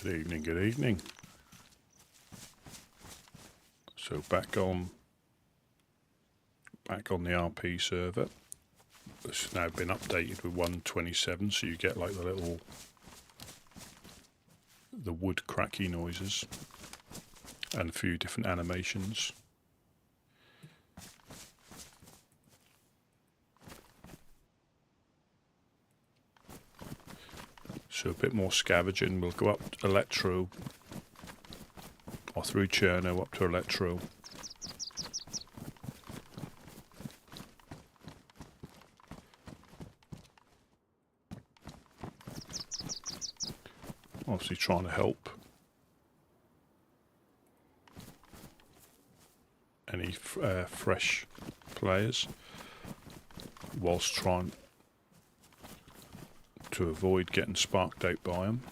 Good evening, good evening. So back on the RP server. It's now been updated with 1.27, so you get like the wood cracky noises and a few different animations. So a bit more scavenging. We'll go up Electro, or through Cherno up to Electro. Obviously trying to help any fresh players whilst trying to avoid getting sparked out by them.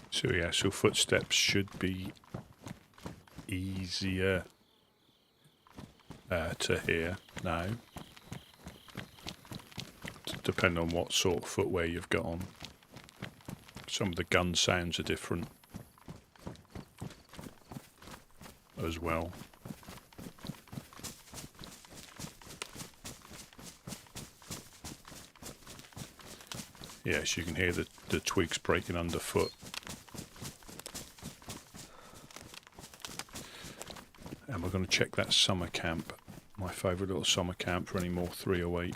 So yeah, so footsteps should be easier to hear now, depending on what sort of footwear you've got on. Some of the gun sounds are different as well. Yes, you can hear the twigs breaking underfoot. And we're going to check that summer camp, my favourite little summer camp, for any more 308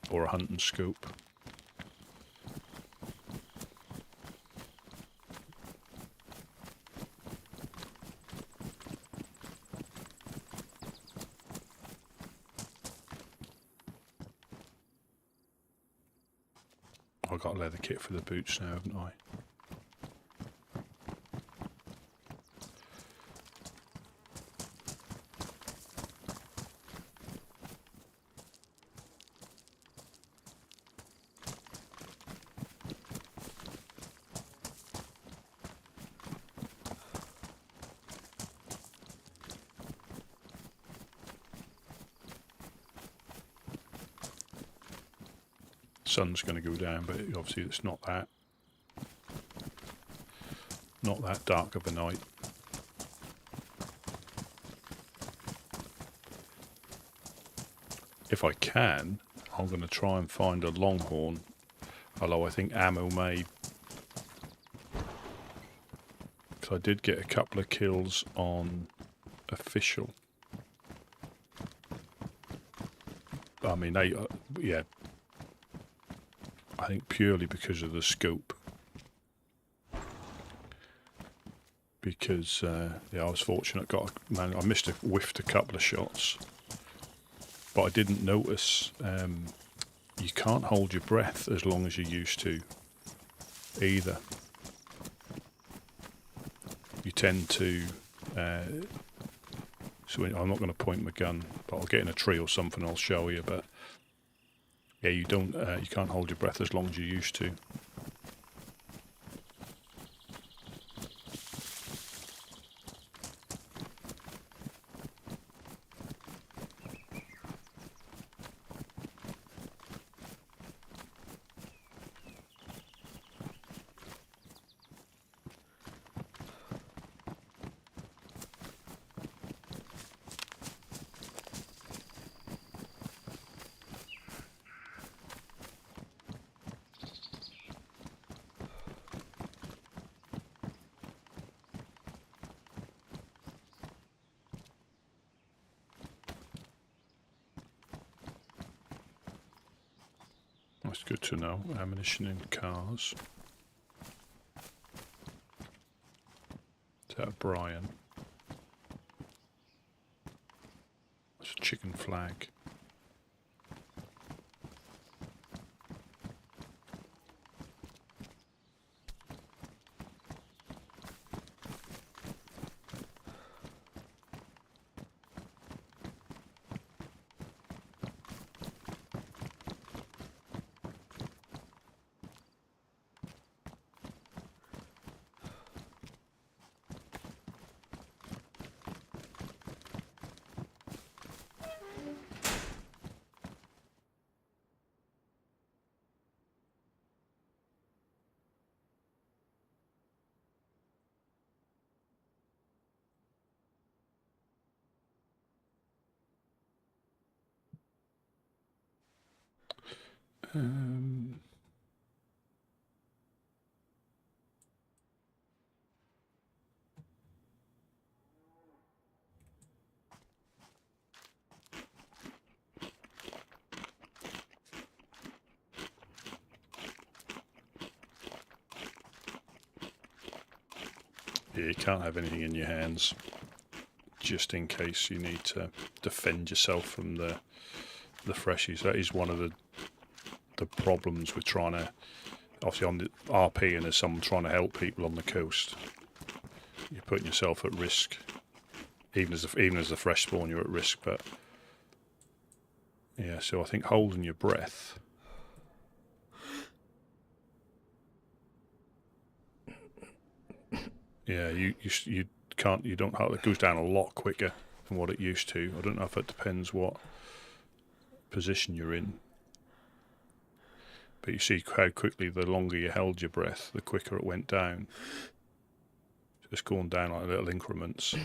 or a hunt and scoop. I've got a leather kit for the boots now, haven't I? Sun's going to go down, but obviously it's not that dark of a night. If I can, I'm going to try and find a longhorn, although I think ammo may, because I did get a couple of kills on official. I mean, yeah, I think purely because of the scope. Because yeah, I was fortunate. I whiffed a couple of shots, but I didn't notice. You can't hold your breath as long as you used to, either. You tend to. So I'm not going to point my gun, but I'll get in a tree or something. I'll show you, but. Yeah, you don't. You can't hold your breath as long as you used to. That's good to know. Ammunition in cars. Is that a Brian? That's a chicken flag. Yeah, you can't have anything in your hands, just in case you need to defend yourself from the freshies. That is one of the problems with trying to, obviously on the RP and as someone trying to help people on the coast, you're putting yourself at risk. Even as the fresh spawn, you're at risk. But yeah, so I think holding your breath. Yeah, you can't, you don't have, it goes down a lot quicker than what it used to. I don't know if it depends what position you're in. But you see how quickly, the longer you held your breath, the quicker it went down. It's going down like little increments.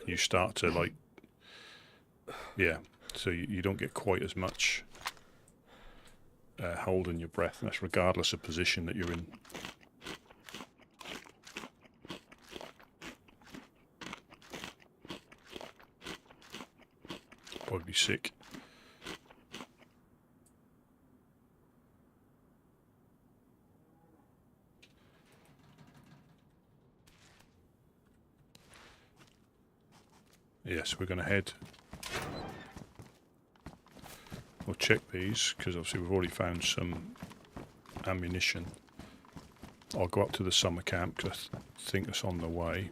You start to like, yeah, so you don't get quite as much holding your breath, and that's regardless of position that you're in. Probably be sick. Yes, we're going to head. We'll check these, because obviously we've already found some ammunition. I'll go up to the summer camp, because I think it's on the way.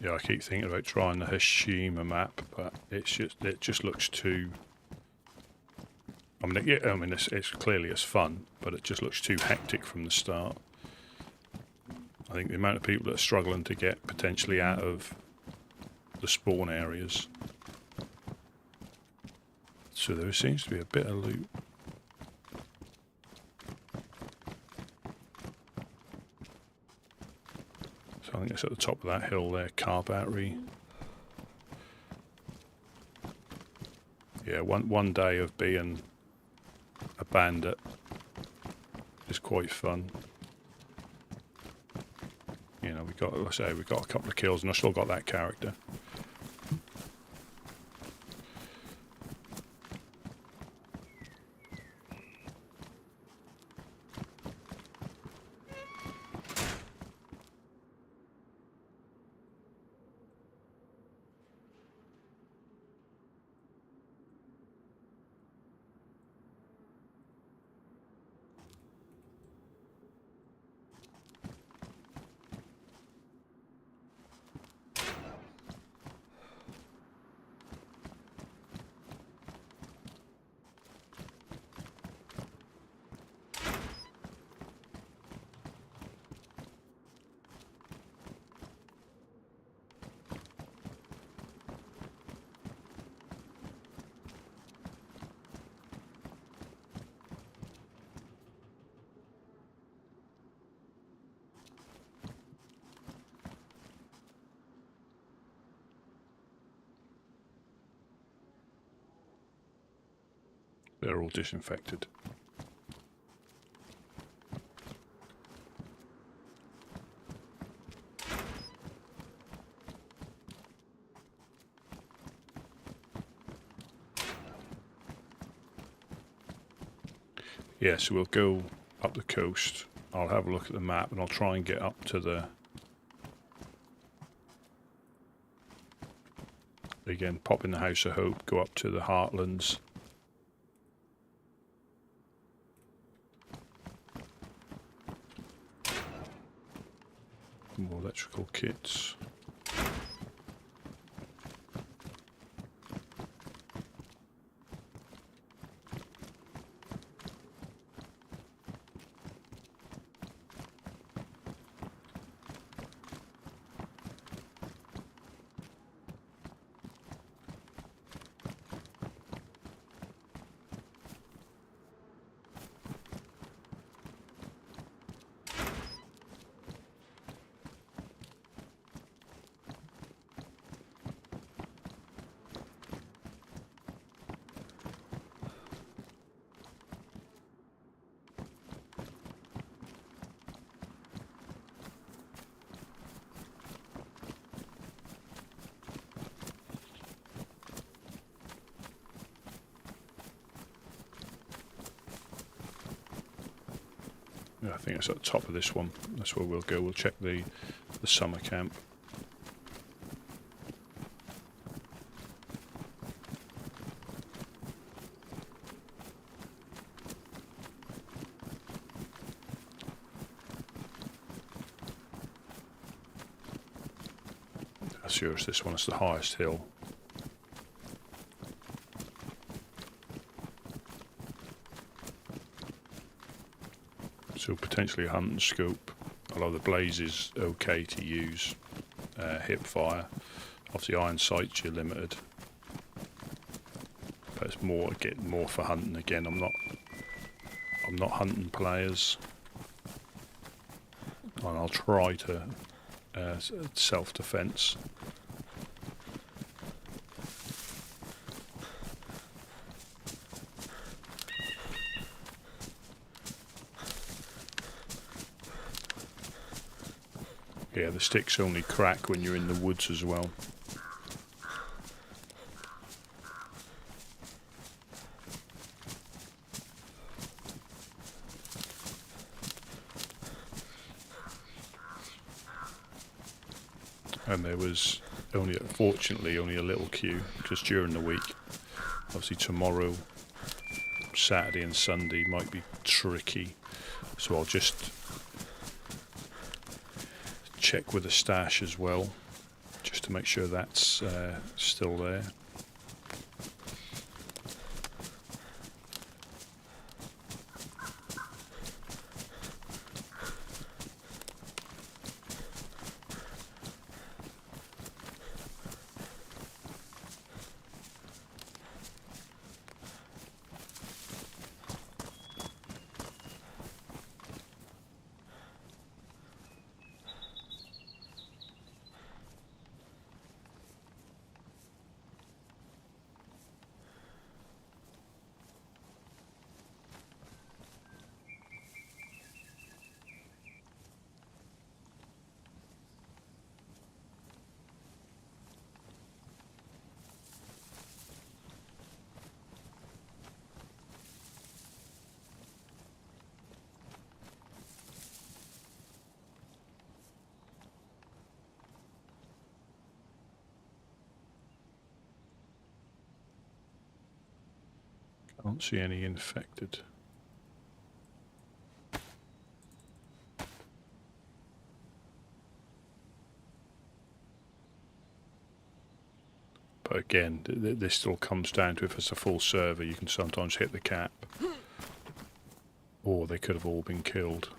Yeah, I keep thinking about trying the Hashima map, but it just looks too. I mean, it's clearly it's fun, but it just looks too hectic from the start. I think the amount of people that are struggling to get potentially out of the spawn areas. So there seems to be a bit of loot. So I think it's at the top of that hill there, car battery. Yeah, one day of being a bandit is quite fun. You know, let's say we got a couple of kills, and I still got that character. They're all disinfected. Yeah, so we'll go up the coast. I'll have a look at the map and I'll try and get up to the... Again, pop in the House of Hope, go up to the Heartlands. More electrical kits. I think it's at the top of this one. That's where we'll go. We'll check the summer camp. That's yours, this one. It's the highest hill. So potentially a hunting scope, although the blaze is okay to use, hip fire. Obviously iron sights you're limited, but it's more for hunting. Again, I'm not hunting players, and I'll try to self-defense. Yeah, the sticks only crack when you're in the woods as well. And there was unfortunately only a little queue, because during the week, obviously tomorrow, Saturday and Sunday might be tricky. So I'll just check with the stash as well, just to make sure that's still there. Can't see any infected. But again, this still comes down to if it's a full server, you can sometimes hit the cap. Or they could have all been killed.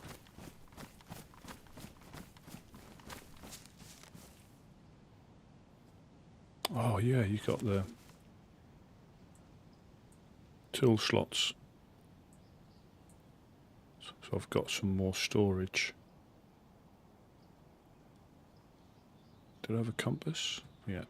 Oh yeah, you got the tool slots. So I've got some more storage. Did I have a compass? Yeah.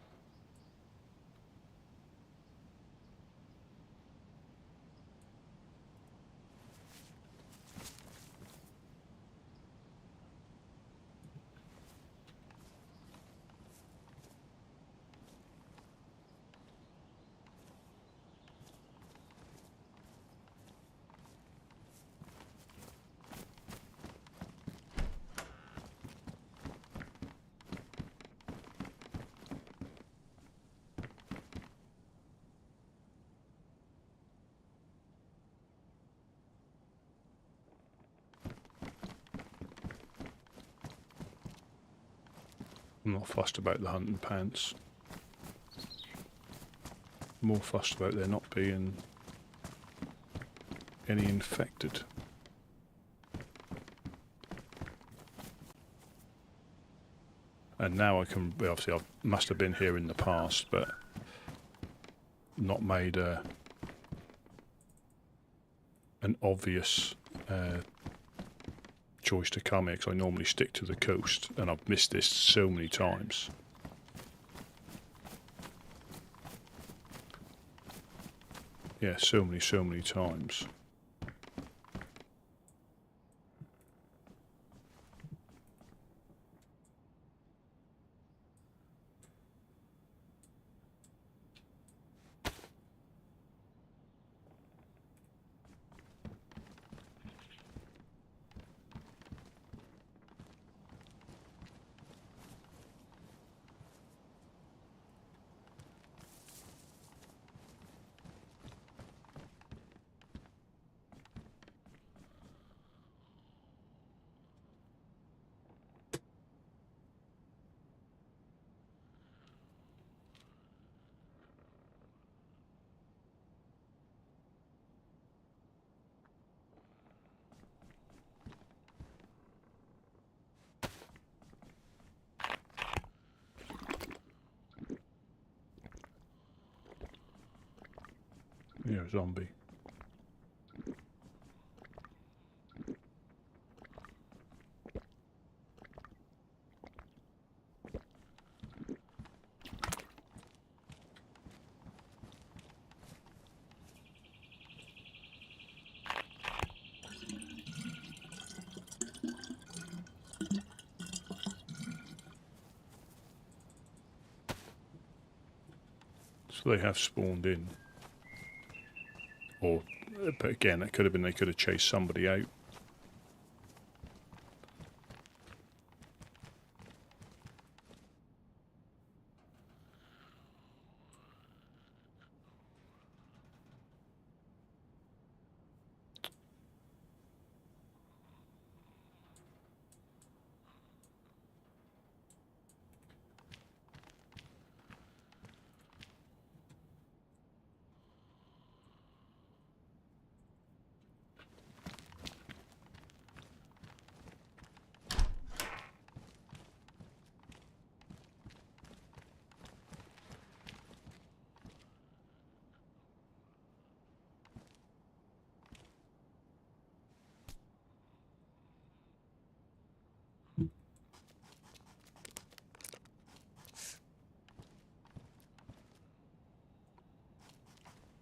I'm not fussed about the hunting pants. More fussed about there not being any infected. And now I can, obviously I must have been here in the past, but not made an obvious choice to come here, because I normally stick to the coast, and I've missed this so many times. Yeah, so many times. Yeah, zombie. So they have spawned in. Or, but again, it could have been they could have chased somebody out.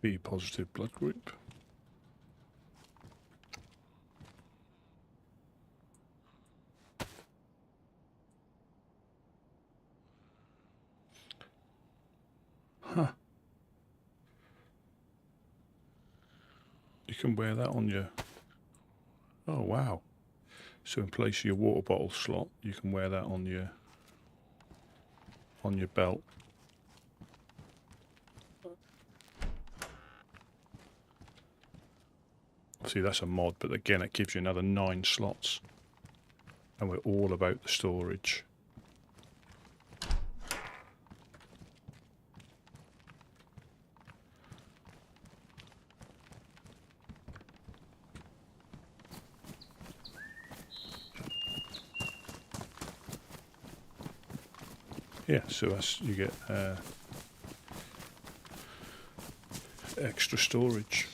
B positive blood group. Huh. You can wear that on your... Oh, wow. So in place of your water bottle slot, you can wear that on your belt. See, that's a mod, but again, it gives you another 9 slots. And we're all about the storage. Yeah, so that's, you get extra storage.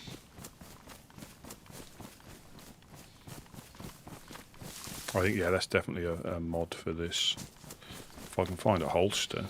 I think, yeah, that's definitely a mod for this. If I can find a holster.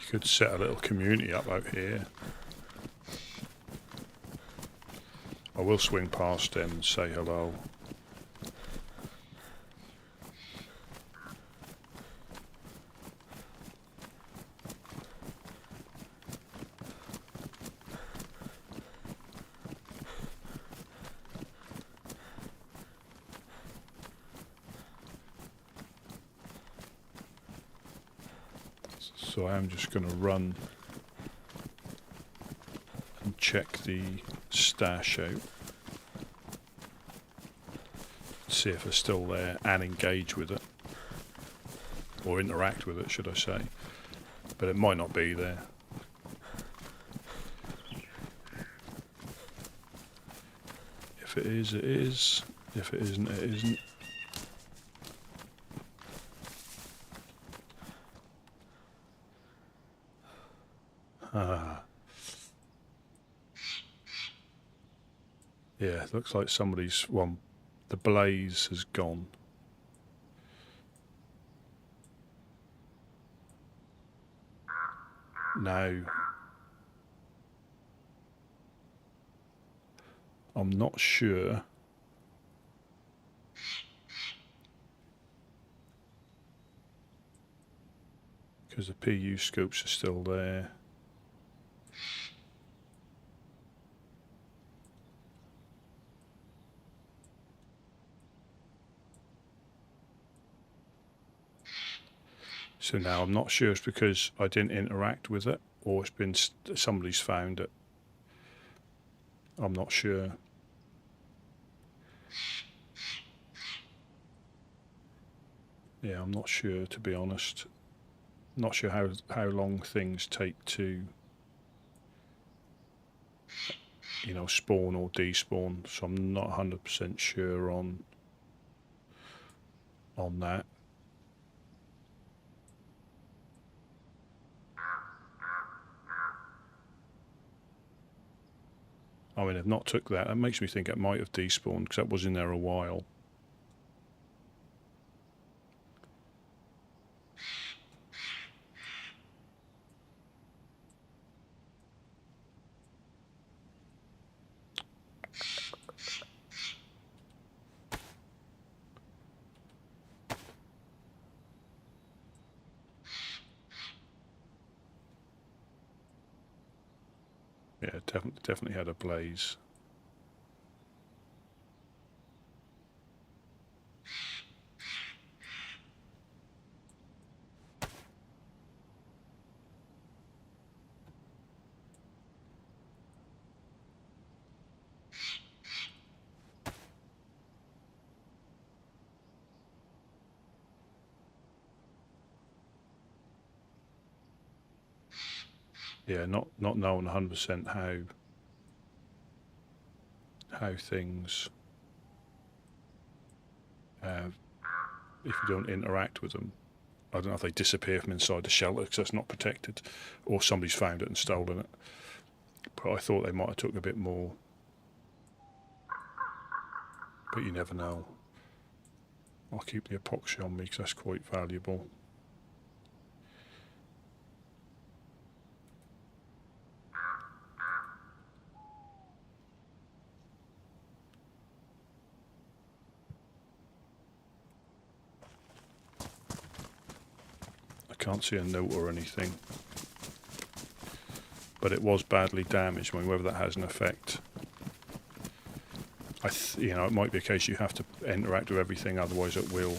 could set a little community up out here. I will swing past them and say hello. So I'm just going to run and check the stash out, see if they're still there, and engage with it, or interact with it, should I say. But it might not be there. If it is, it is. If it isn't, it isn't. Yeah, it looks like somebody's, well, the blaze has gone. Now, I'm not sure. Because the PU scopes are still there. So now I'm not sure it's because I didn't interact with it, or it's been somebody's found it. I'm not sure. Yeah, I'm not sure, to be honest. Not sure how long things take to, you know, spawn or despawn. So I'm not 100% sure on that. I mean, I've not took that. That makes me think it might have despawned because that was in there a while. Yeah, definitely had a blaze. Yeah, not knowing 100% how things, if you don't interact with them, I don't know if they disappear from inside the shelter because that's not protected, or somebody's found it and stolen it. But I thought they might have took a bit more. But you never know. I'll keep the epoxy on me because that's quite valuable. I can't see a note or anything. But it was badly damaged. I mean, whether that has an effect, you know, it might be a case you have to interact with everything, otherwise it will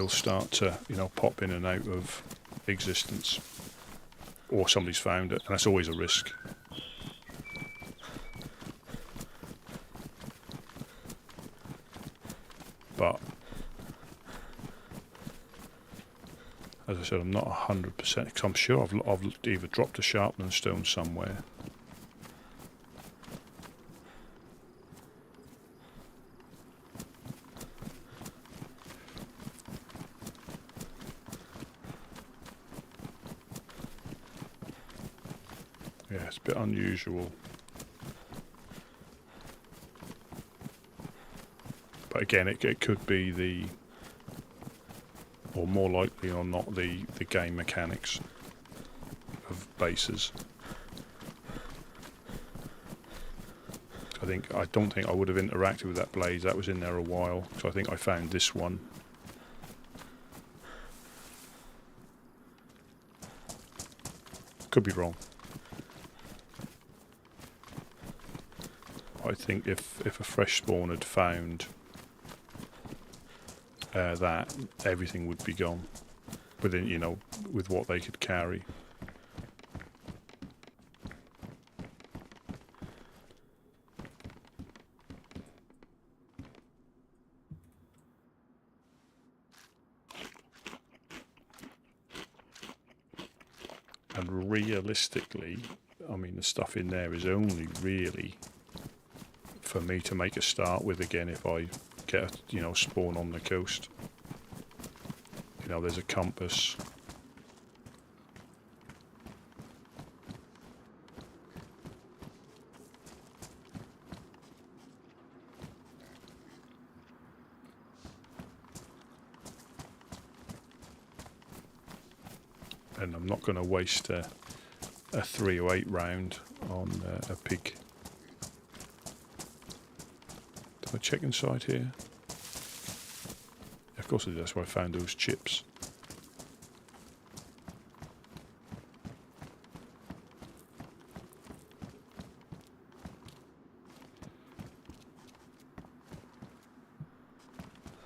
start to, you know, pop in and out of existence, or somebody's found it, and that's always a risk. But as I said, I'm not 100% because I'm sure I've either dropped a sharpening stone somewhere. Yeah, it's a bit unusual. But again, it could be the or more likely or not, the game mechanics of bases. I don't think I would have interacted with that blaze. That was in there a while, so I think I found this one. Could be wrong. I think if a fresh spawn had found that, everything would be gone within, you know, with what they could carry. And realistically, I mean, the stuff in there is only really for me to make a start with again if I get a, you know, spawn on the coast. You know, there's a compass. And I'm not going to waste a 308 round on a pig. Did I check inside here? Of course I did, that's where I found those chips.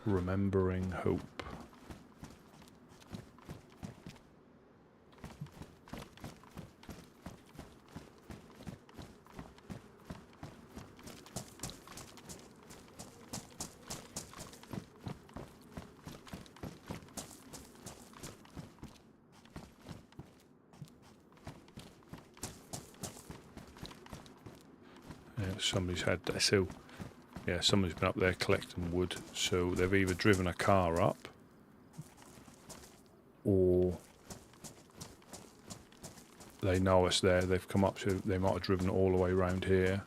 Remembering hope. Somebody's had that, so yeah, somebody's been up there collecting wood, so they've either driven a car up or they know us there, they've come up to, they might have driven all the way around here.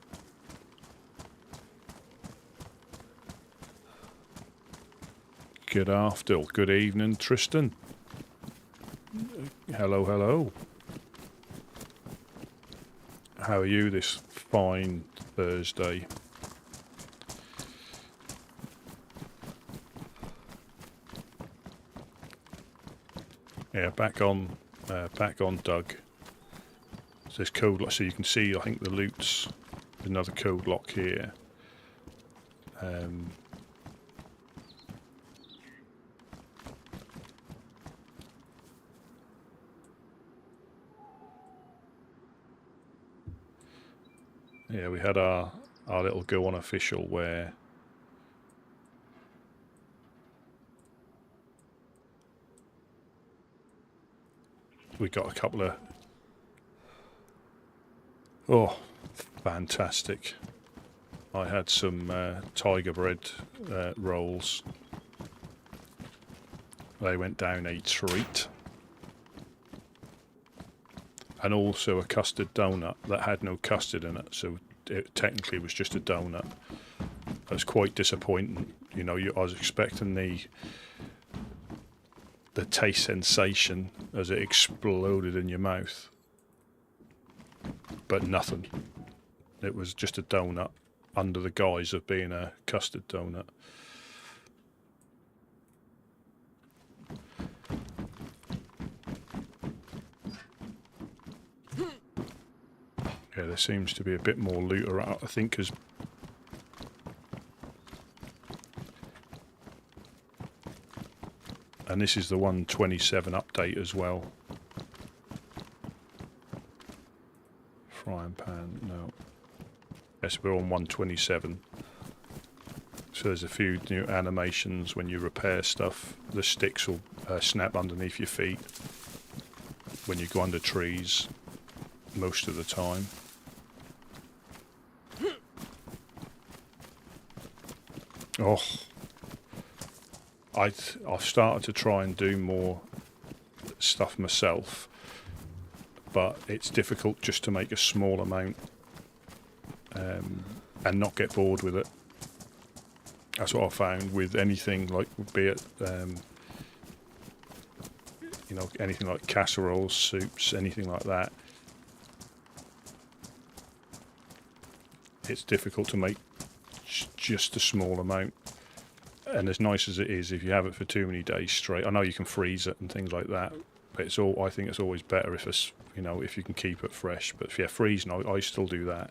Good after, good evening, Tristan. Hello, hello. How are you this fine Thursday? Yeah, back on Doug. So there's code lock, so you can see, I think the loot's another code lock here. Yeah, we had our little go on official where we got a couple of, oh, fantastic. I had some tiger bread rolls. They went down a treat. And also a custard donut that had no custard in it, so it technically was just a donut. It was quite disappointing. You know, I was expecting the taste sensation as it exploded in your mouth, but nothing. It was just a donut under the guise of being a custard donut. Yeah, there seems to be a bit more loot around, I think, because and this is the 127 update as well. Frying pan, no. Yes, we're on 127. So there's a few new animations when you repair stuff. The sticks will snap underneath your feet when you go under trees most of the time. Oh, I've started to try and do more stuff myself, but it's difficult just to make a small amount and not get bored with it. That's what I found with anything, like be it you know, anything like casseroles, soups, anything like that. It's difficult to make just a small amount. And as nice as it is, if you have it for too many days straight, I know you can freeze it and things like that, but I think it's always better if it's, you know, if you can keep it fresh. But if you're freezing, I still do that.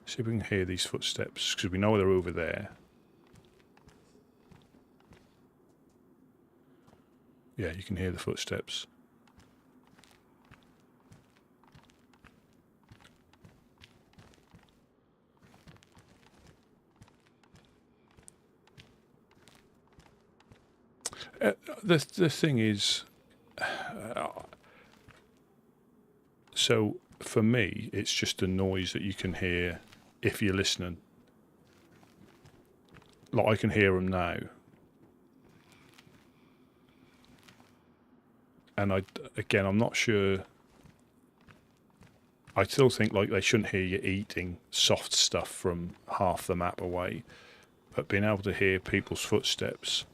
See if we can hear these footsteps, because we know they're over there. Yeah, you can hear the footsteps. The thing is, so for me, it's just a noise that you can hear if you're listening. Like, I can hear them now. And I'm not sure. I still think like they shouldn't hear you eating soft stuff from half the map away, but being able to hear people's footsteps.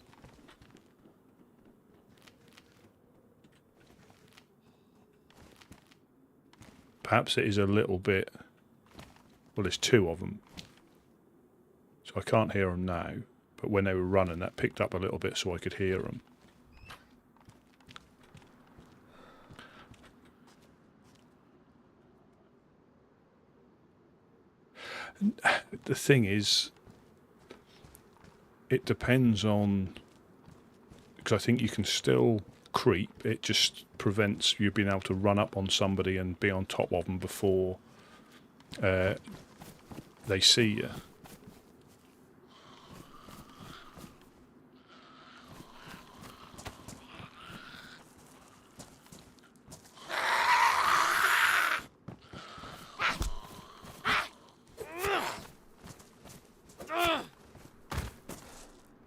Perhaps it is a little bit. Well, there's two of them, so I can't hear them now. But when they were running, that picked up a little bit, so I could hear them. The thing is, it depends on, because I think you can still creep. It just prevents you being able to run up on somebody and be on top of them before they see you.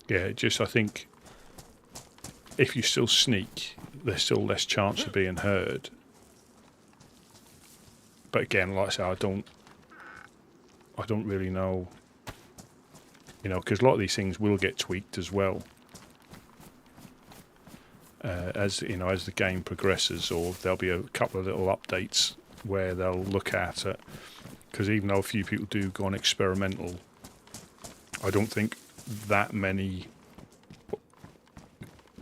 Yeah, I think if you still sneak, there's still less chance of being heard. But again, like I say, I don't really know, you know, because a lot of these things will get tweaked as well. As you know, as the game progresses, or there'll be a couple of little updates where they'll look at it. Because even though a few people do go on experimental, I don't think that many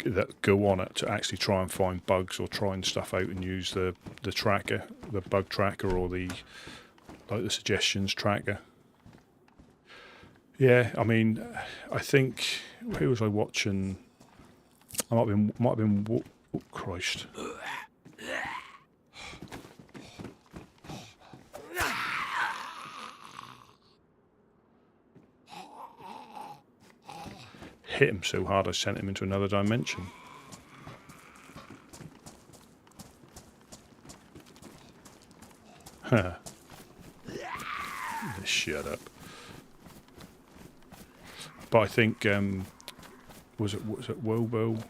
that go on it to actually try and find bugs or trying stuff out and use the tracker, the bug tracker, or the suggestions tracker. Yeah, I mean, I think, who was I watching? I might have been. Oh Christ! Hit him so hard I sent him into another dimension. Huh. Shut up. But I think was it Wobo?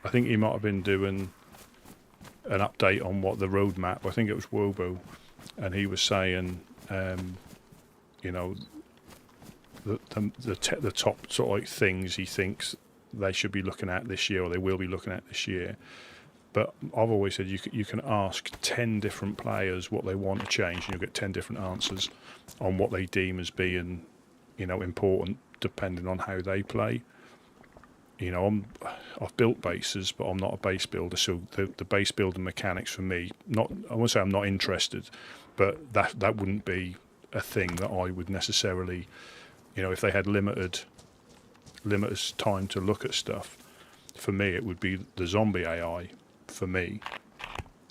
I think he might have been doing an update on what the roadmap. I think it was Wobo, and he was saying, you know, the top sort of like things he thinks they should be looking at this year, or they will be looking at this year. But I've always said you can ask 10 different players what they want to change, and you'll get 10 different answers on what they deem as being, you know, important, depending on how they play. You know, I've built bases, but I'm not a base builder, so the base building mechanics for me, I won't say I'm not interested, but that wouldn't be a thing that I would necessarily, you know, if they had limited time to look at stuff, for me it would be the zombie AI for me,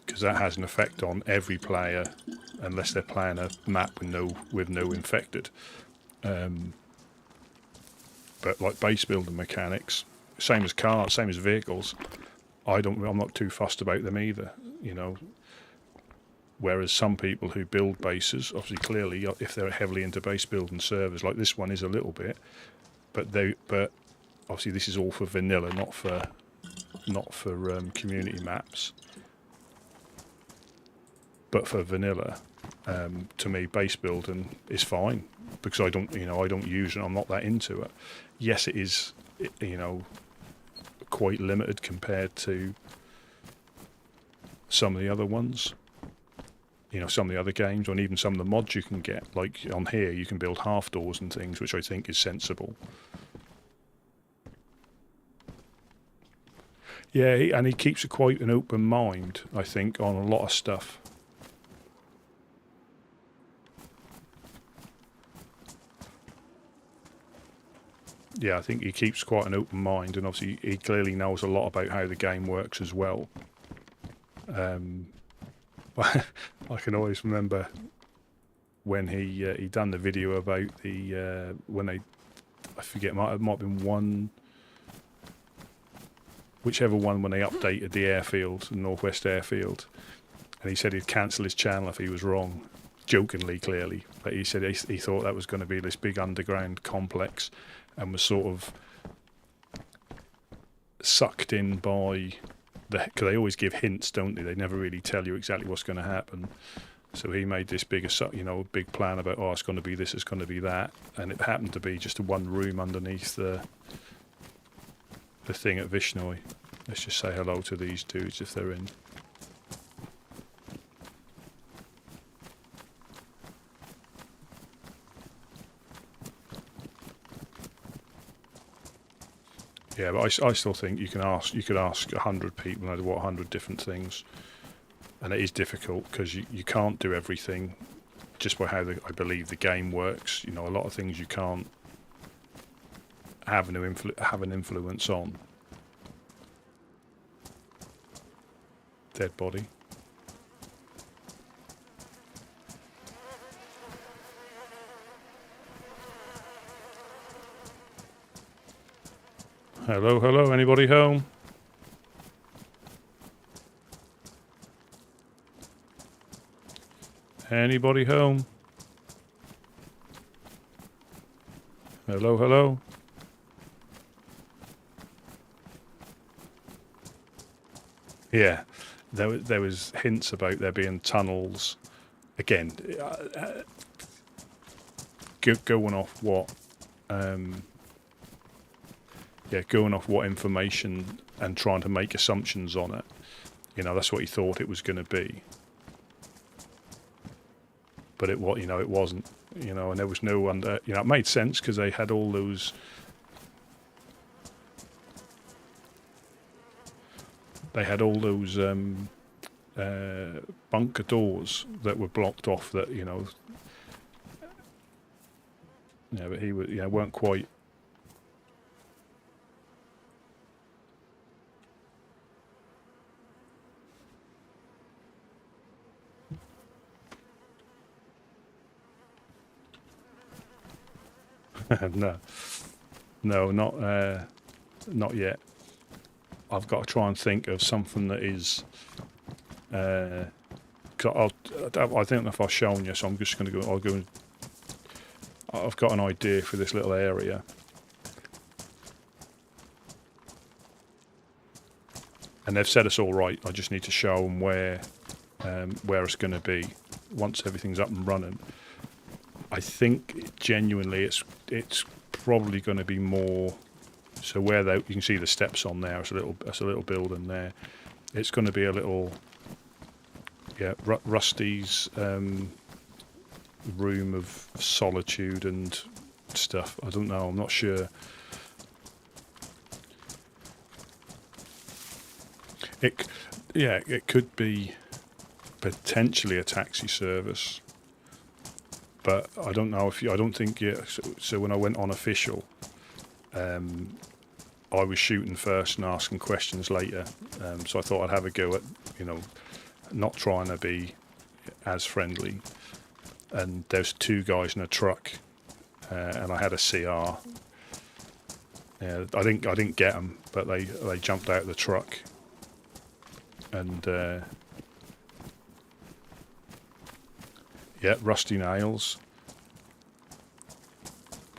because that has an effect on every player unless they're playing a map with no infected. But like base building mechanics, same as cars, same as vehicles, I'm not too fussed about them either, you know. Whereas some people who build bases, obviously clearly, if they're heavily into base building servers, like this one is a little bit, but obviously this is all for vanilla, not for community maps. But for vanilla, to me, base building is fine, because I don't use it. I'm not that into it. Yes, it is, you know, quite limited compared to some of the other ones. You know, some of the other games, and even some of the mods you can get. Like on here, you can build half doors and things, which I think is sensible. Yeah, and he keeps quite an open mind, I think, on a lot of stuff. Yeah, I think he keeps quite an open mind, and obviously he clearly knows a lot about how the game works as well. I can always remember when he done the video about the when they, I forget, it might have been one, whichever one, when they updated the airfield, the Northwest Airfield, and he said he'd cancel his channel if he was wrong, jokingly, clearly, but he said he thought that was going to be this big underground complex, and was sort of sucked in by because they always give hints, don't they? They never really tell you exactly what's going to happen. So he made this big plan about, oh, it's going to be this, it's going to be that, and it happened to be just one room underneath the thing at Vishnoi. Let's just say hello to these dudes if they're in. Yeah, but I still think you could ask 100 people, no matter what, 100 different things, and it is difficult because you can't do everything just by how I believe the game works. You know, a lot of things you can't have an influence on. Dead body. Hello, hello, anybody home? Anybody home? Hello, hello. Yeah, there was hints about there being tunnels. Again, going off what, going off what information and trying to make assumptions on it. You know, that's what he thought it was going to be. But it wasn't. You know, and there was no under. You know, it made sense because they had all those. They had all those bunker doors that were blocked off. That you know. Yeah, but he weren't quite. No, not yet. I've got to try and think of something that is. I don't know if I've shown you, so I'm just going to go. I'll go. I've got an idea for this little area, and they've said it's all right. I just need to show them where it's going to be once everything's up and running. I think genuinely it's probably going to be more. So where you can see the steps on there, it's a little building there. It's going to be a little, Rusty's room of solitude and stuff. I don't know. I'm not sure. It could be potentially a taxi service. But I don't know I don't think yet. So when I went on official, I was shooting first and asking questions later. So I thought I'd have a go at, not trying to be as friendly. And there's two guys in a truck, and I had a CR. Yeah, I didn't get them, but they jumped out of the truck. And rusty nails.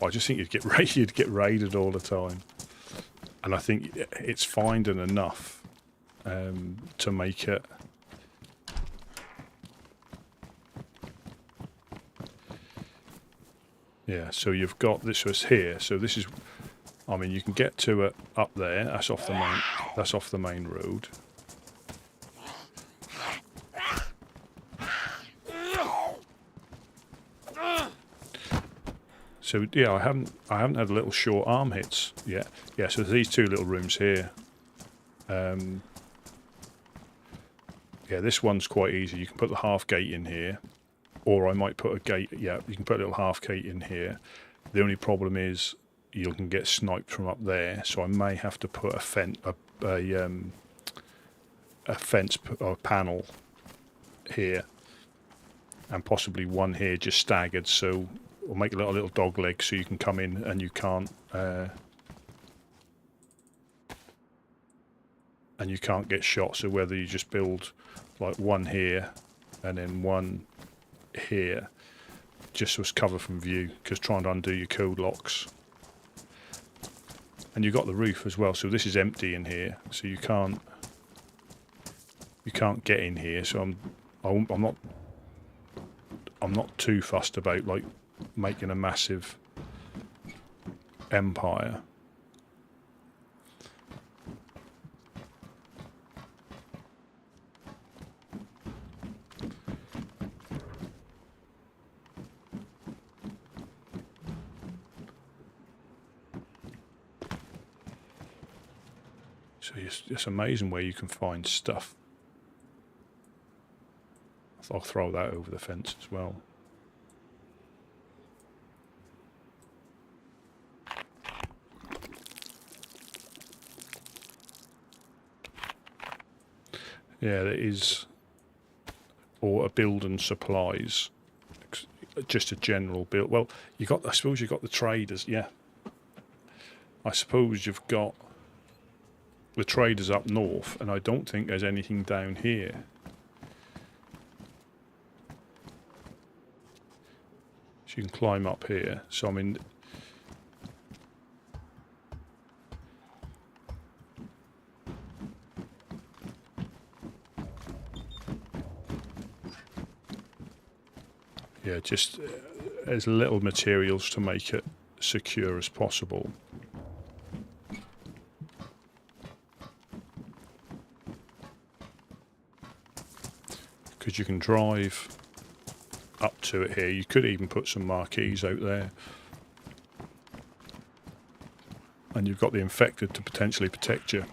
I just think you'd get raided all the time, and I think it's finding enough to make it. Yeah, so you've got this was here. So this is I mean, you can get to it up there. That's off the main. That's off the main road. So yeah, I haven't had little short arm hits yet. Yeah, so there's these two little rooms here. Yeah, this one's quite easy. You can put the half gate in here, or I might put a gate. Yeah, you can put a little half gate in here. The only problem is you can get sniped from up there, so I may have to put a fence or panel here, and possibly one here just staggered. So we'll make a little dog leg so you can come in and you can't get shot. So whether you just build like one here and then one here, just so it's cover from view, because trying to undo your code locks. And you've got the roof as well, so this is empty in here, so you can't get in here. So I'm not too fussed about like making a massive empire. So it's amazing where you can find stuff. I'll throw that over the fence as well. Yeah, there is, or a building supplies, just a general build. Well, I suppose you got the traders. Yeah, I suppose you've got the traders up north, and I don't think there's anything down here. So you can climb up here. So I mean, yeah, just as little materials to make it secure as possible. Because you can drive up to it here. You could even put some marquees out there. And you've got the infected to potentially protect you.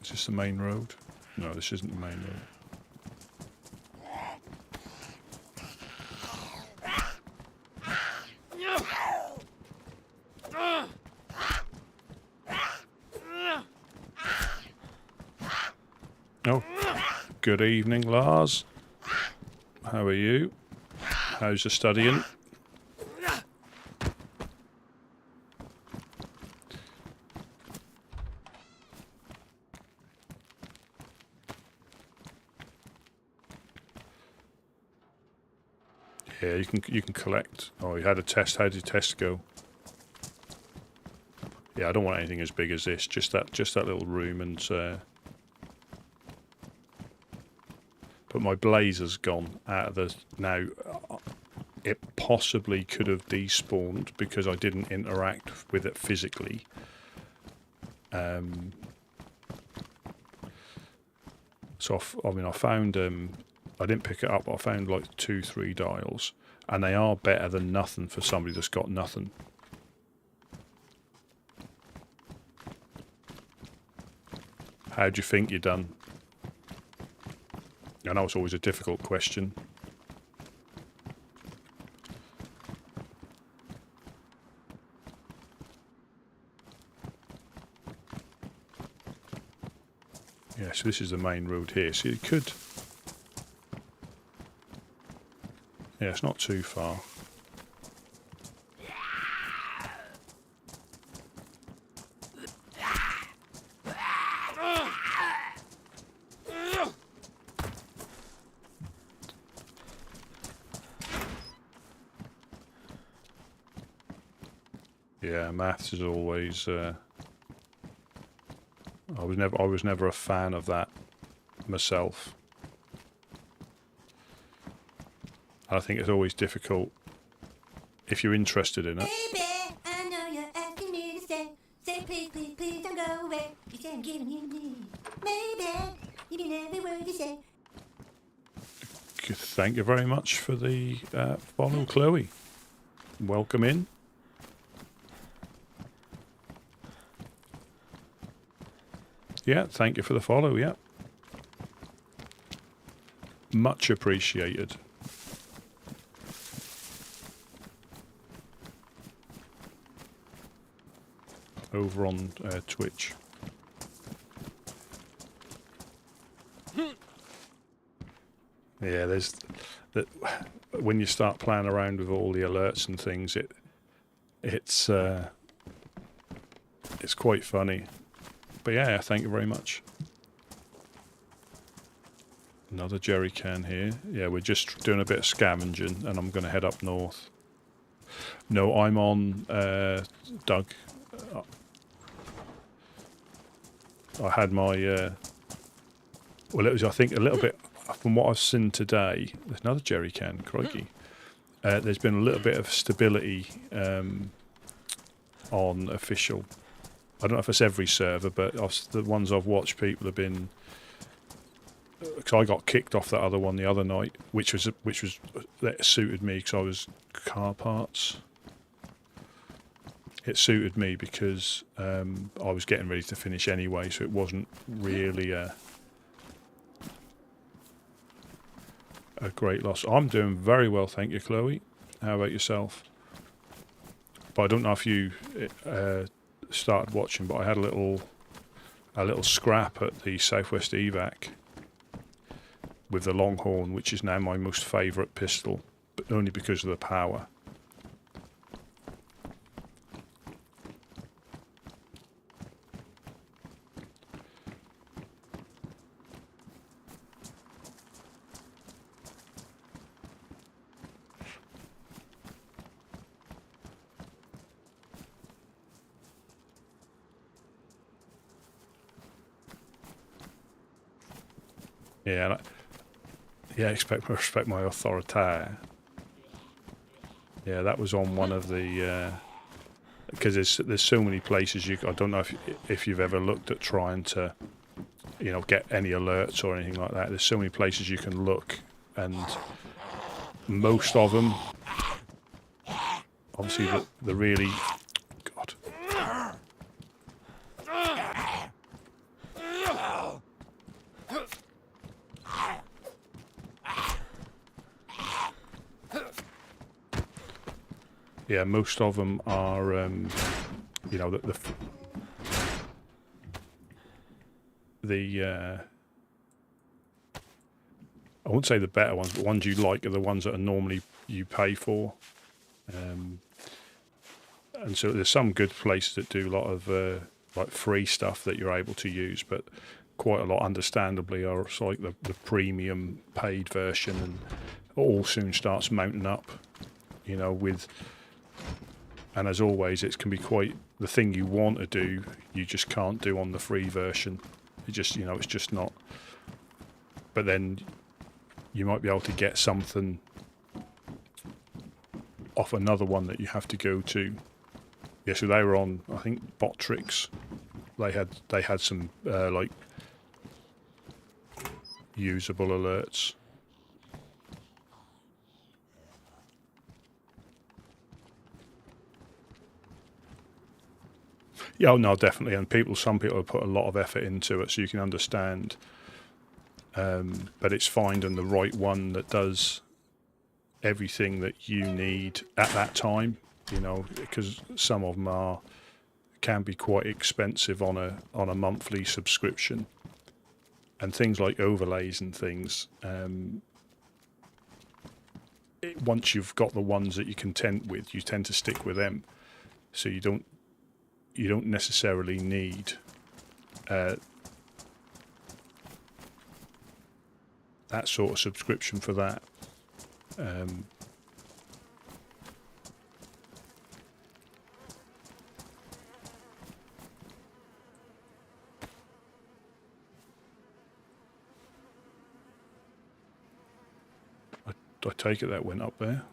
Is this the main road? No, this isn't the main road. Oh, good evening, Lars. How are you? How's the studying? Yeah, you can collect. Oh, you had a test. How did your test go? Yeah, I don't want anything as big as this. Just that little room, and but my blazer's gone out of the now. It possibly could have despawned because I didn't interact with it physically. So I found. I didn't pick it up, but I found like 2-3 dials, and they are better than nothing for somebody that's got nothing. How do you think you're done? I know it's always a difficult question. Yeah, so this is the main road here, so you could... Yeah, it's not too far. Yeah, maths is always. I was never a fan of that myself. I think it's always difficult if you're interested in it. Baby, I know you're asking me go away. You say I'm giving you me. Maybe you mean every word you say. Thank you very much for the follow, Chloe. Welcome in. Yeah, thank you for the follow, yeah. Much appreciated. Over on Twitch. Yeah, there's that when you start playing around with all the alerts and things, it's quite funny. But yeah, thank you very much. Another jerry can here. Yeah, we're just doing a bit of scavenging, and I'm going to head up north. No, I'm on Doug. I had my well, it was, I think, a little bit from what I've seen today. There's another jerry can, crikey. There's been a little bit of stability on official. I don't know if it's every server, but the ones I've watched, people have been. Because I got kicked off that other one the other night, which was that suited me because I was car parts. It suited me because I was getting ready to finish anyway, so it wasn't really a great loss. I'm doing very well, thank you, Chloe. How about yourself? But I don't know if you started watching, but I had a little scrap at the Southwest Evac with the Longhorn, which is now my most favourite pistol, but only because of the power. Yeah, yeah, respect my authority. Yeah, that was on one of the because there's so many places I don't know if you've ever looked at trying to get any alerts or anything like that. There's so many places you can look, and most of them, obviously, the really God. Yeah, most of them are, I won't say the better ones, but ones you like are the ones that are normally you pay for. And so there's some good places that do a lot of like free stuff that you're able to use, but quite a lot, understandably, are like the premium paid version, and it all soon starts mounting up, and as always, it can be quite the thing you want to do, you just can't do on the free version. It just, it's just not. But then you might be able to get something off another one that you have to go to. Yeah, so they were on, I think, Botrix. They had some like usable alerts. Yeah, no, definitely, and some people have put a lot of effort into it, so you can understand. But it's finding the right one that does everything that you need at that time, because some of them can be quite expensive on a monthly subscription, and things like overlays and things. Once you've got the ones that you're content with, you tend to stick with them, so you don't necessarily need that sort of subscription for that. I take it that went up there.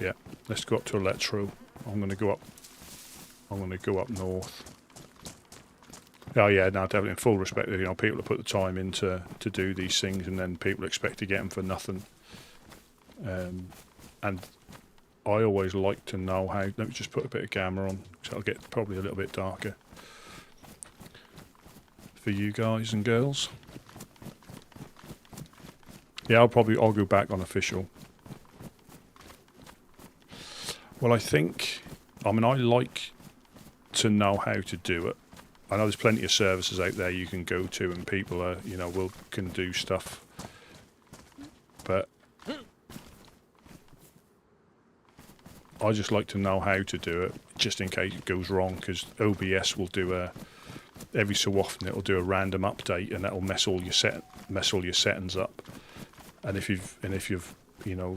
Yeah, let's go up to Electro. I'm going to go up I'm going to go up north. Oh yeah, no, definitely in full respect. You know, people that put the time in to do these things, and then people expect to get them for nothing. And I always like to know how. Let me just put a bit of gamma on, so I'll get probably a little bit darker for you guys and girls. Yeah, I'll go back on official. Well, I mean, I like to know how to do it. I know there's plenty of services out there you can go to, and people are, you know, can do stuff. But I just like to know how to do it, just in case it goes wrong, because OBS will do every so often it'll do a random update, and that'll mess all your settings up. And if you've you know,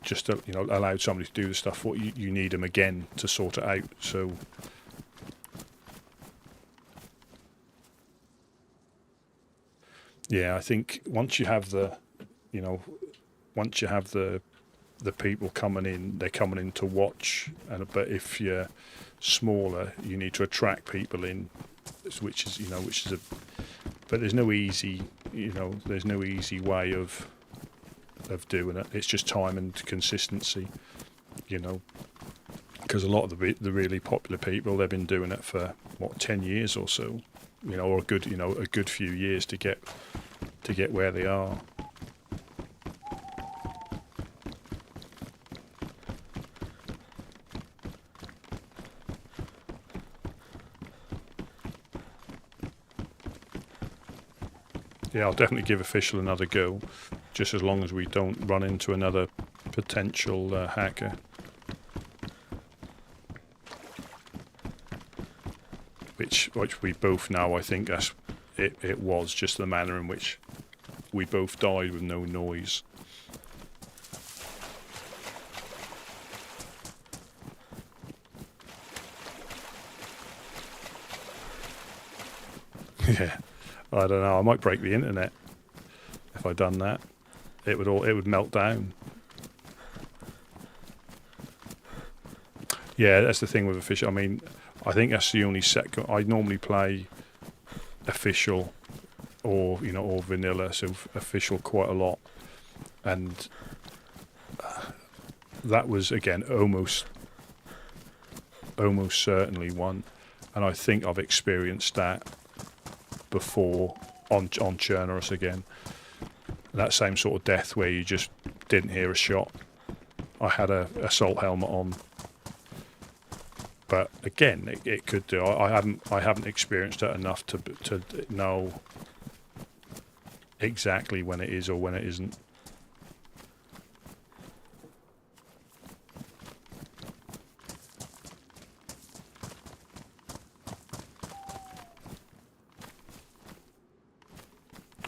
just you know, allowed somebody to do the stuff, you need them again to sort it out. So yeah, I think once you have the people coming in, they're coming in to watch. But if you're smaller, you need to attract people in, which is a. But there's no easy way of doing it. It's just time and consistency, you know. Because a lot of the really popular people, they've been doing it for 10 years or so, you know, or a good few years to get where they are. Yeah, I'll definitely give official another go, just as long as we don't run into another potential hacker. Which we both know, I think it was just the manner in which we both died with no noise. Yeah, I don't know. I might break the internet if I'd done that. It would melt down. Yeah, that's the thing with official. I mean, I think that's the only set. I normally play official or vanilla, so official quite a lot, and that was again almost certainly one, and I think I've experienced that before on Chernarus again. That same sort of death where you just didn't hear a shot. I had a assault helmet on. But again, it could do. I haven't experienced it enough to know exactly when it is or when it isn't.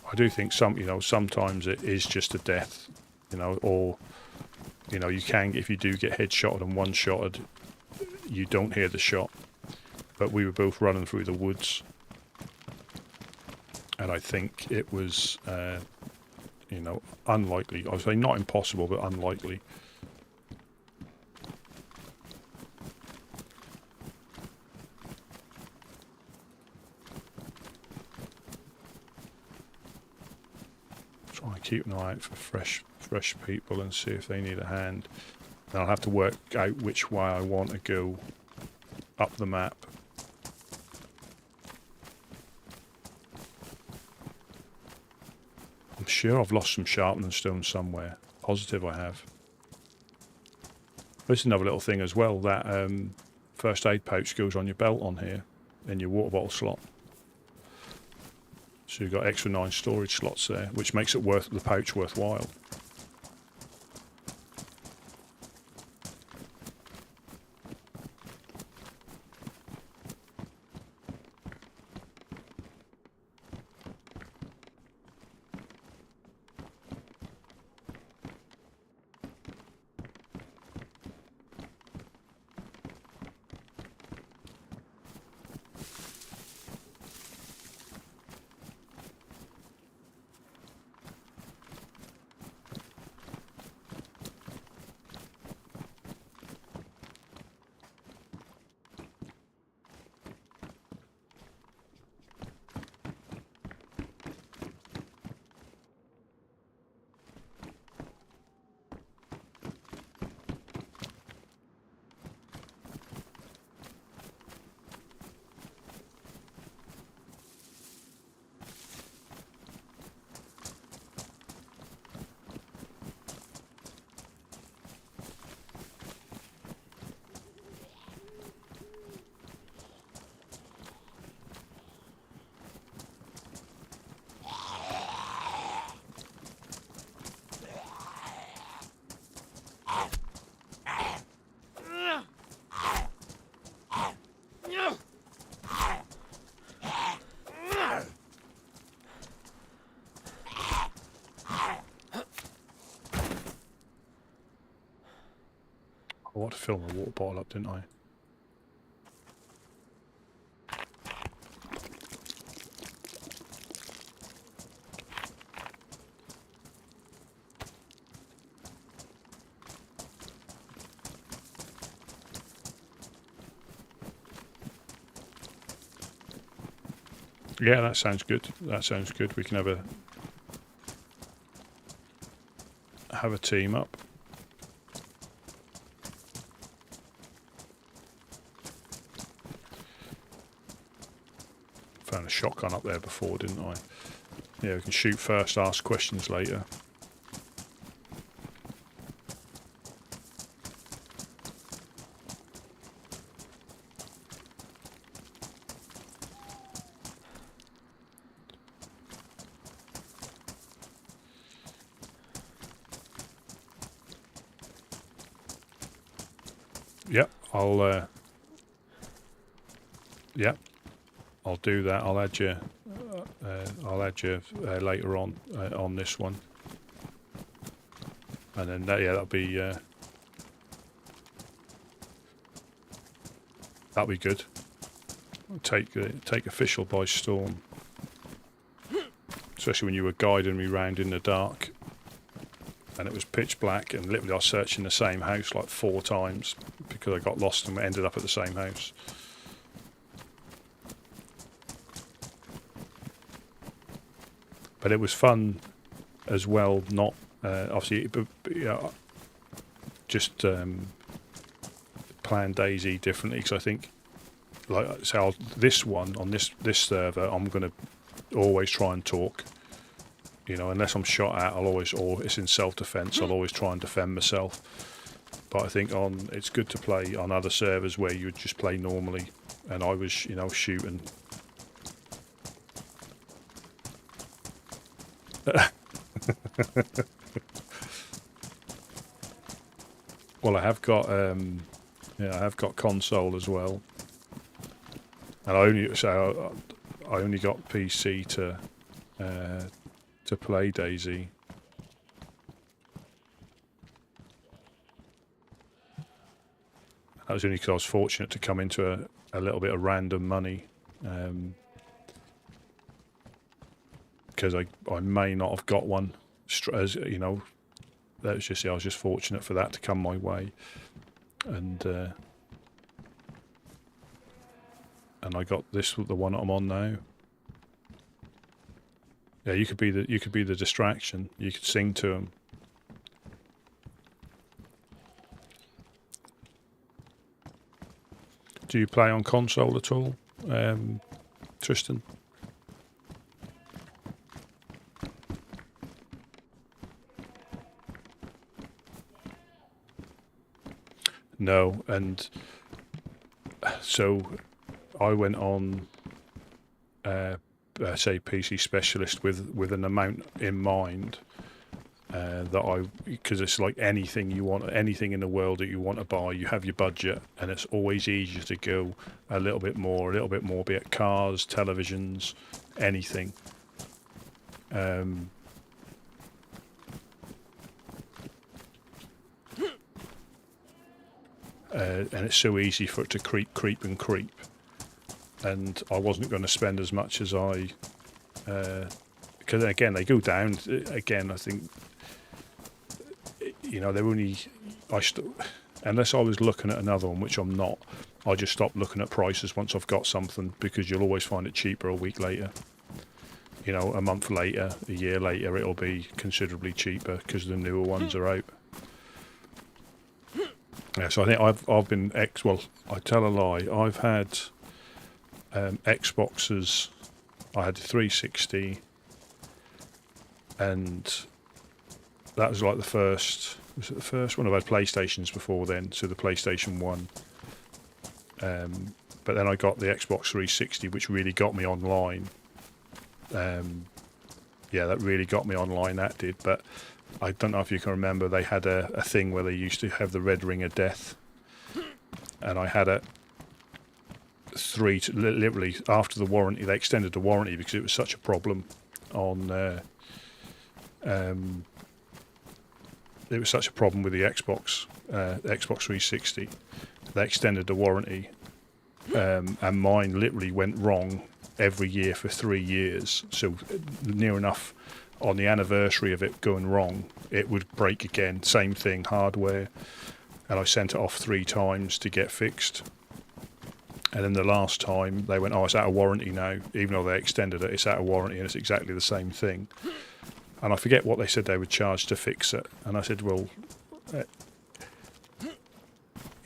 I do think sometimes it is just a death, or you can, if you do get headshotted and one-shotted, you don't hear the shot. But we were both running through the woods, and I think it was unlikely. I would say not impossible, but unlikely. Try and keep an eye out for fresh people and see if they need a hand. And I'll have to work out which way I want to go up the map. I'm sure I've lost some sharpening stone somewhere. Positive I have. This is another little thing as well, that first aid pouch goes on your belt on here, in your water bottle slot. So you've got extra 9 storage slots there, which makes it the pouch worthwhile. I want to fill my water bottle up, didn't I? Yeah, that sounds good. That sounds good. We can have a team up. Found a shotgun up there before, didn't I? Yeah, we can shoot first, ask questions later. Yep, I'll do that. I'll add you. Later on this one, and then that'll be good. Take official by storm, especially when you were guiding me round in the dark, and it was pitch black, and literally I was searching the same house like 4 times because I got lost and ended up at the same house. But it was fun as well, not obviously, but just playing DayZ differently, because I think, like, so this one on this server, I'm going to always try and talk. You know, unless I'm shot at, or it's in self-defense, I'll always try and defend myself. But I think it's good to play on other servers where you would just play normally, and I was, shooting. Well, I have got console as well, and I only got PC to play DayZ. That was only because I was fortunate to come into a little bit of random money. Because I may not have got one, as you know, I was just fortunate for that to come my way, and I got the one I'm on now. Yeah, you could be the distraction. You could sing to him. Do you play on console at all, Tristan? No, and so I went on, say, PC Specialist with an amount in mind, because it's like anything you want, anything in the world that you want to buy, you have your budget, and it's always easier to go a little bit more, be it cars, televisions, anything. And it's so easy for it to creep, and I wasn't going to spend as much as because again they go down again. I think they're only unless I was looking at another one, which I'm not. I just stopped looking at prices once I've got something, because you'll always find it cheaper a week later. A month later, a year later, it'll be considerably cheaper because the newer ones are out. Yeah, so I think I've been well, I tell a lie. I've had Xboxes. I had the 360, and that was like the first. Was it the first one? I've had PlayStations before then, so the PlayStation 1. But then I got the Xbox 360, which really got me online. Yeah, that really got me online. That did, but. I don't know if you can remember, they had a thing where they used to have the red ring of death, and I had literally after the warranty. They extended the warranty because it was such a problem on it was such a problem with the Xbox 360. They extended the warranty, and mine literally went wrong every year for 3 years. So near enough on the anniversary of it going wrong, it would break again. Same thing, hardware. And I sent it off 3 times to get fixed. And then the last time they went, oh, it's out of warranty now. Even though they extended it, it's out of warranty and it's exactly the same thing. And I forget what they said they would charge to fix it. And I said, well, you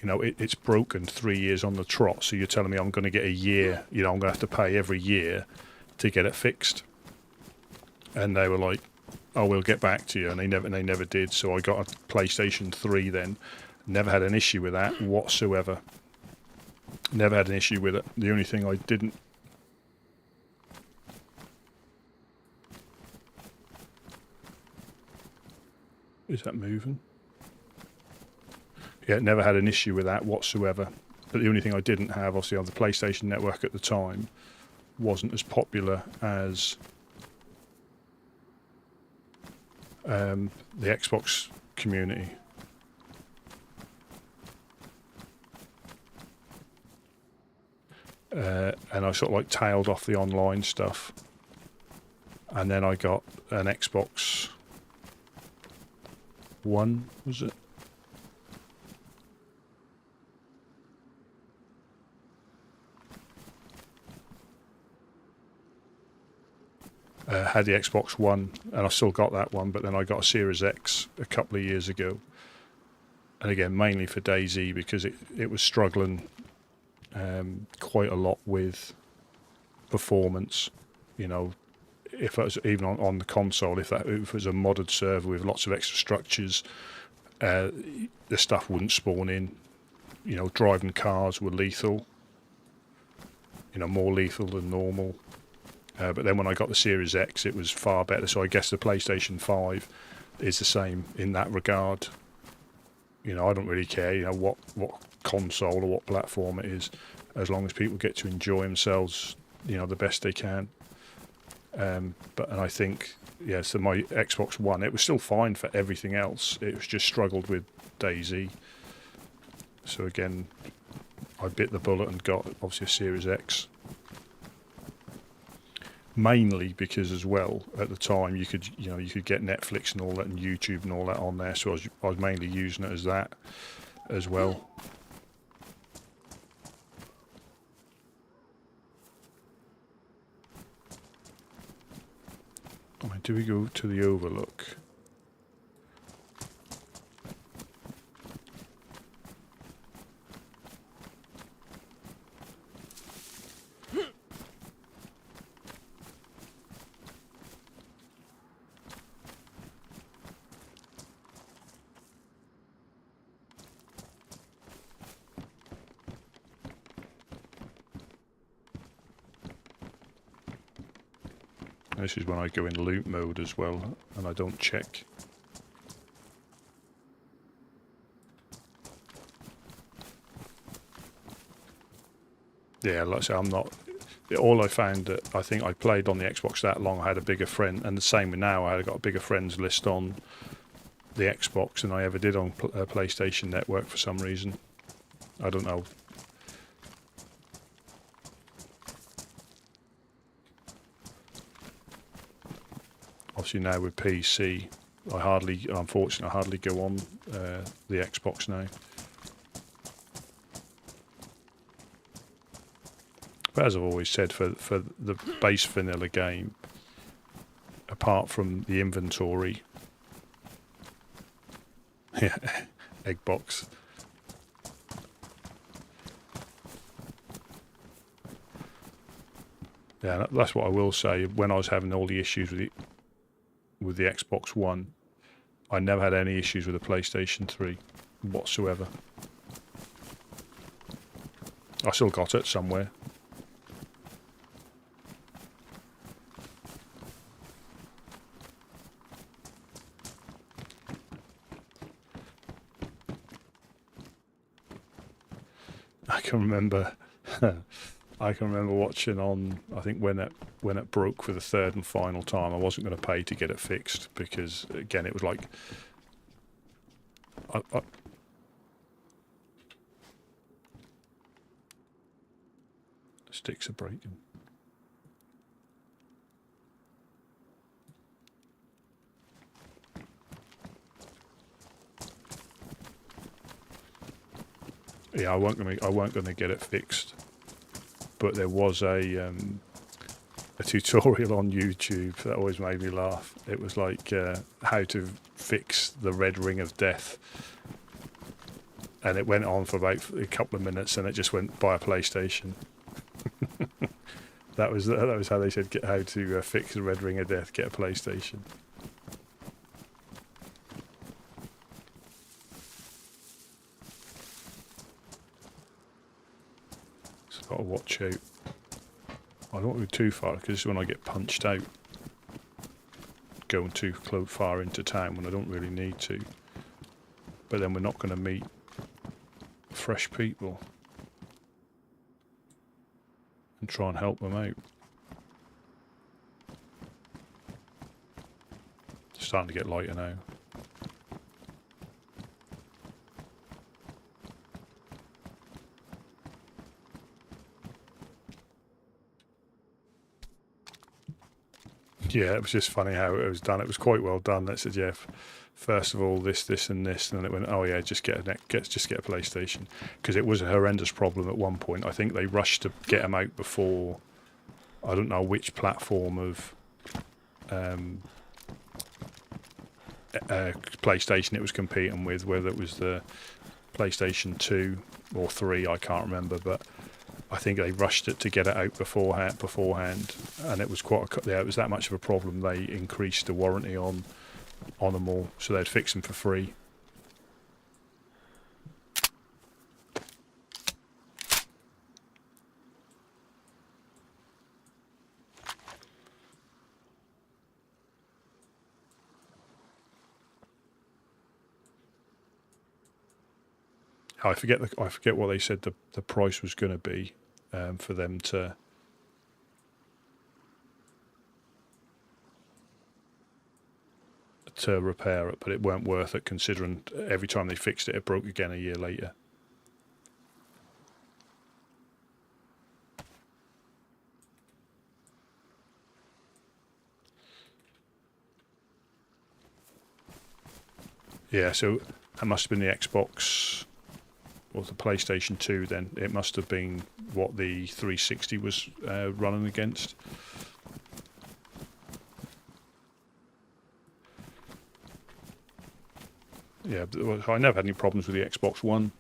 know, it's broken 3 years on the trot. So you're telling me I'm going to get a year, you know, I'm going to have to pay every year to get it fixed. And they were like, oh, we'll get back to you. And they never did. So I got a PlayStation 3 then. Never had an issue with that whatsoever. Never had an issue with it. The only thing I didn't... Is that moving? Yeah, never had an issue with that whatsoever. But the only thing I didn't have, obviously, on the PlayStation Network at the time, wasn't as popular as the Xbox community. And I sort of like tailed off the online stuff. And then I got an Xbox One, was it? Had the Xbox One, and I still got that one, but then I got a Series X a couple of years ago. And again, mainly for DayZ, because it was struggling quite a lot with performance. You know, if it was even on the console, if it was a modded server with lots of extra structures, the stuff wouldn't spawn in. You know, driving cars were lethal. You know, more lethal than normal. But then when I got the Series X, it was far better. So I guess the PlayStation 5 is the same in that regard. You know, I don't really care, you know, what console or what platform it is, as long as people get to enjoy themselves, you know, the best they can. And I think, yeah, so my Xbox One, it was still fine for everything else. It was just struggled with DayZ. So again, I bit the bullet and got obviously a Series X. Mainly because as well at the time you could get Netflix and all that and YouTube and all that on there, so I was mainly using it as that as well. I mean, do we go to the Overlook? This is when I go in loot mode as well, and I don't check. Yeah, like I say, I'm not... All I found that I think I played on the Xbox that long, I had a bigger friend, and the same with now, I got a bigger friends list on the Xbox than I ever did on PlayStation Network for some reason. I don't know. Obviously now with PC, unfortunately, I hardly go on the Xbox now. But as I've always said, for the base vanilla game, apart from the inventory, yeah, egg box. Yeah, that's what I will say. When I was having all the issues with the Xbox One, I never had any issues with the PlayStation 3 whatsoever. I still got it somewhere. I can remember watching on, I think when it broke for the third and final time, I wasn't going to pay to get it fixed because, again, it was like Sticks are breaking. Yeah, I weren't gonna get it fixed, but there was a tutorial on YouTube that always made me laugh. It was like how to fix the red ring of death, and it went on for about a couple of minutes, and it just went buy a PlayStation. that was how they said how to fix the red ring of death. Get a PlayStation. So I've got to watch out. I don't want to go too far because this is when I get punched out. Going too far into town when I don't really need to. But then we're not going to meet fresh people and try and help them out. It's starting to get lighter now. Yeah, it was just funny how it was done. It was quite well done. That said, yeah, first of all, this, and this, and then it went, oh yeah, just get a PlayStation, because it was a horrendous problem at one point. I think they rushed to get them out before, I don't know which platform of PlayStation it was competing with, whether it was the PlayStation 2 or 3, I can't remember, but I think they rushed it to get it out beforehand, and it was it was that much of a problem. They increased the warranty on them all, so they'd fix them for free. I forget what they said the price was going to be for them to repair it, but it weren't worth it considering every time they fixed it, it broke again a year later. Yeah, so that must have been the Xbox or the PlayStation 2 then. It must have been what the 360 was running against. Yeah, I never had any problems with the Xbox One.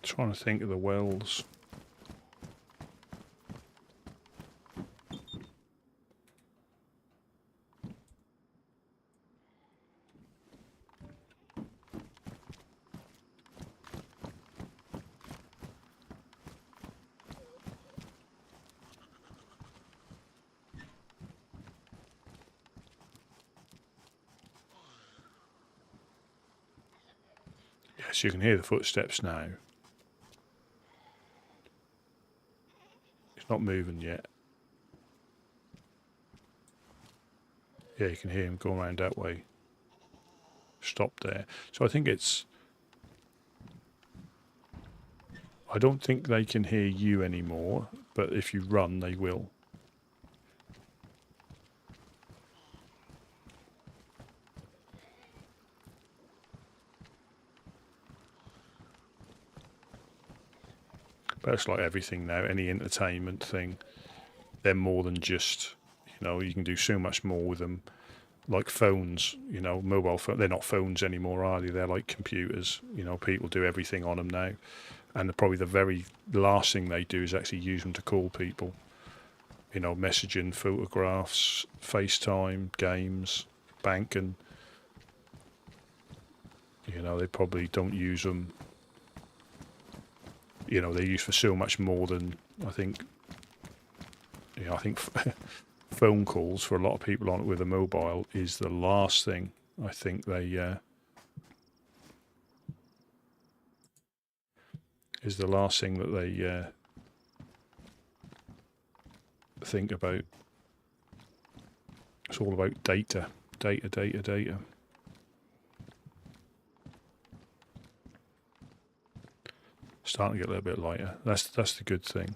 Trying to think of the wells. Yes, you can hear the footsteps now. Not moving yet. Yeah, you can hear him going around that way. Stop there. So I think it's... I don't think they can hear you anymore, but if you run, they will. But it's like everything now, any entertainment thing, they're more than just, you can do so much more with them. Like phones, mobile phone, they're not phones anymore, are they? They're like computers. People do everything on them now. And probably the very last thing they do is actually use them to call people. You know, messaging, photographs, FaceTime, games, banking. You know, they probably don't use them. You know, they're used for so much more than I think. You know, I think phone calls for a lot of people on it with a mobile is the last thing I think they is the last thing that they think about. It's all about data, data, data, data. Starting to get a little bit lighter. That's the good thing.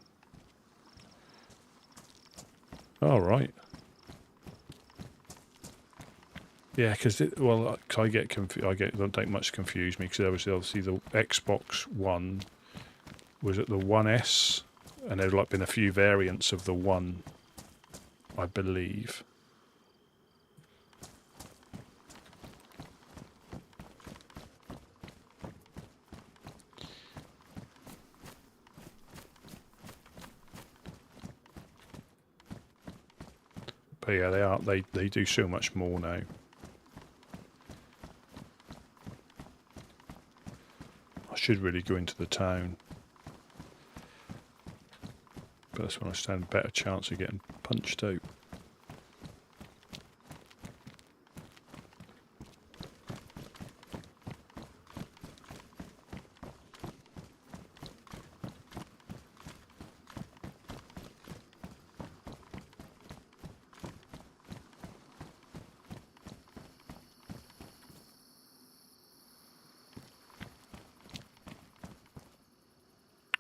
All right. Yeah, because I get confused. Don't take much to confuse me because there was obviously the Xbox One. Was it the 1S? And there'd like been a few variants of the One, I believe. But yeah, they do so much more now. I should really go into the town. But that's when I stand a better chance of getting punched out.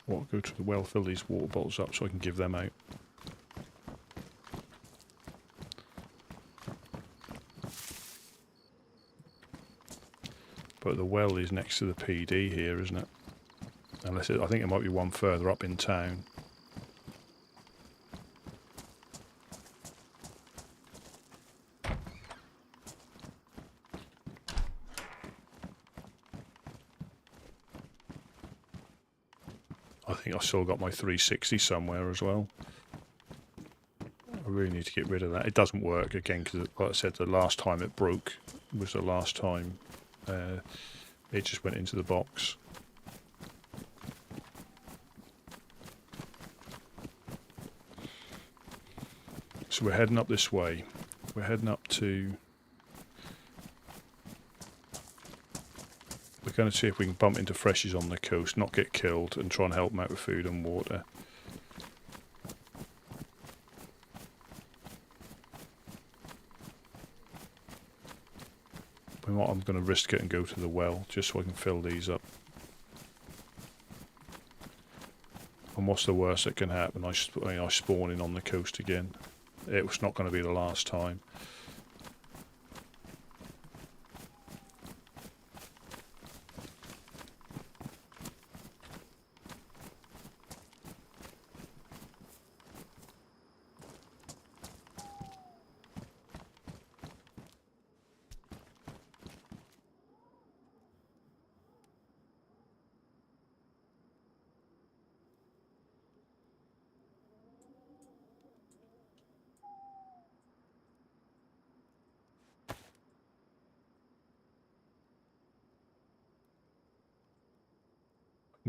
I'll go to the well, fill these water bottles up so I can give them out. But the well is next to the PD here, isn't it? I think it might be one further up in town. I think I still got my 360 somewhere as well. I really need to get rid of that. It doesn't work again because, like I said, the last time it broke was the last time it just went into the box. So we're heading up this way. We're heading up to... We're going to see if we can bump into freshies on the coast, not get killed, and try and help them out with food and water. I'm going to risk it and go to the well, just so I can fill these up. And what's the worst that can happen? I spawn in on the coast again. It was not going to be the last time.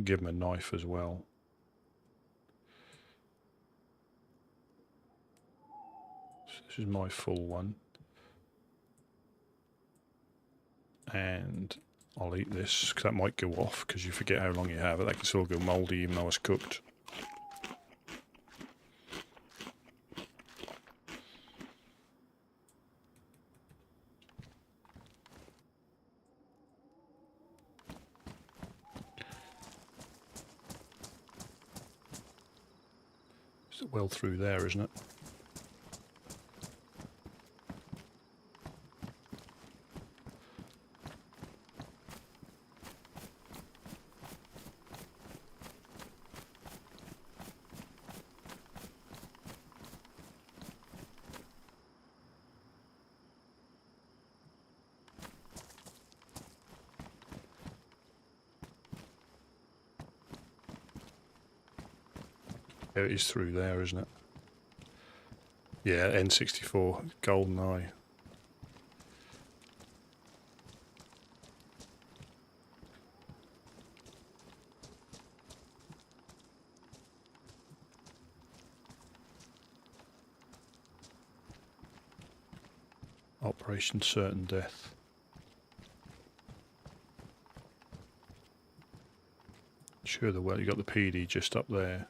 Give him a knife as well. So this is my full one. And I'll eat this because that might go off because you forget how long you have it. That can still go mouldy even though it's cooked. It's well through there, isn't it? Yeah, it is through there, isn't it? Yeah, N64, GoldenEye. Operation Certain Death. Sure, well, you got the PD just up there.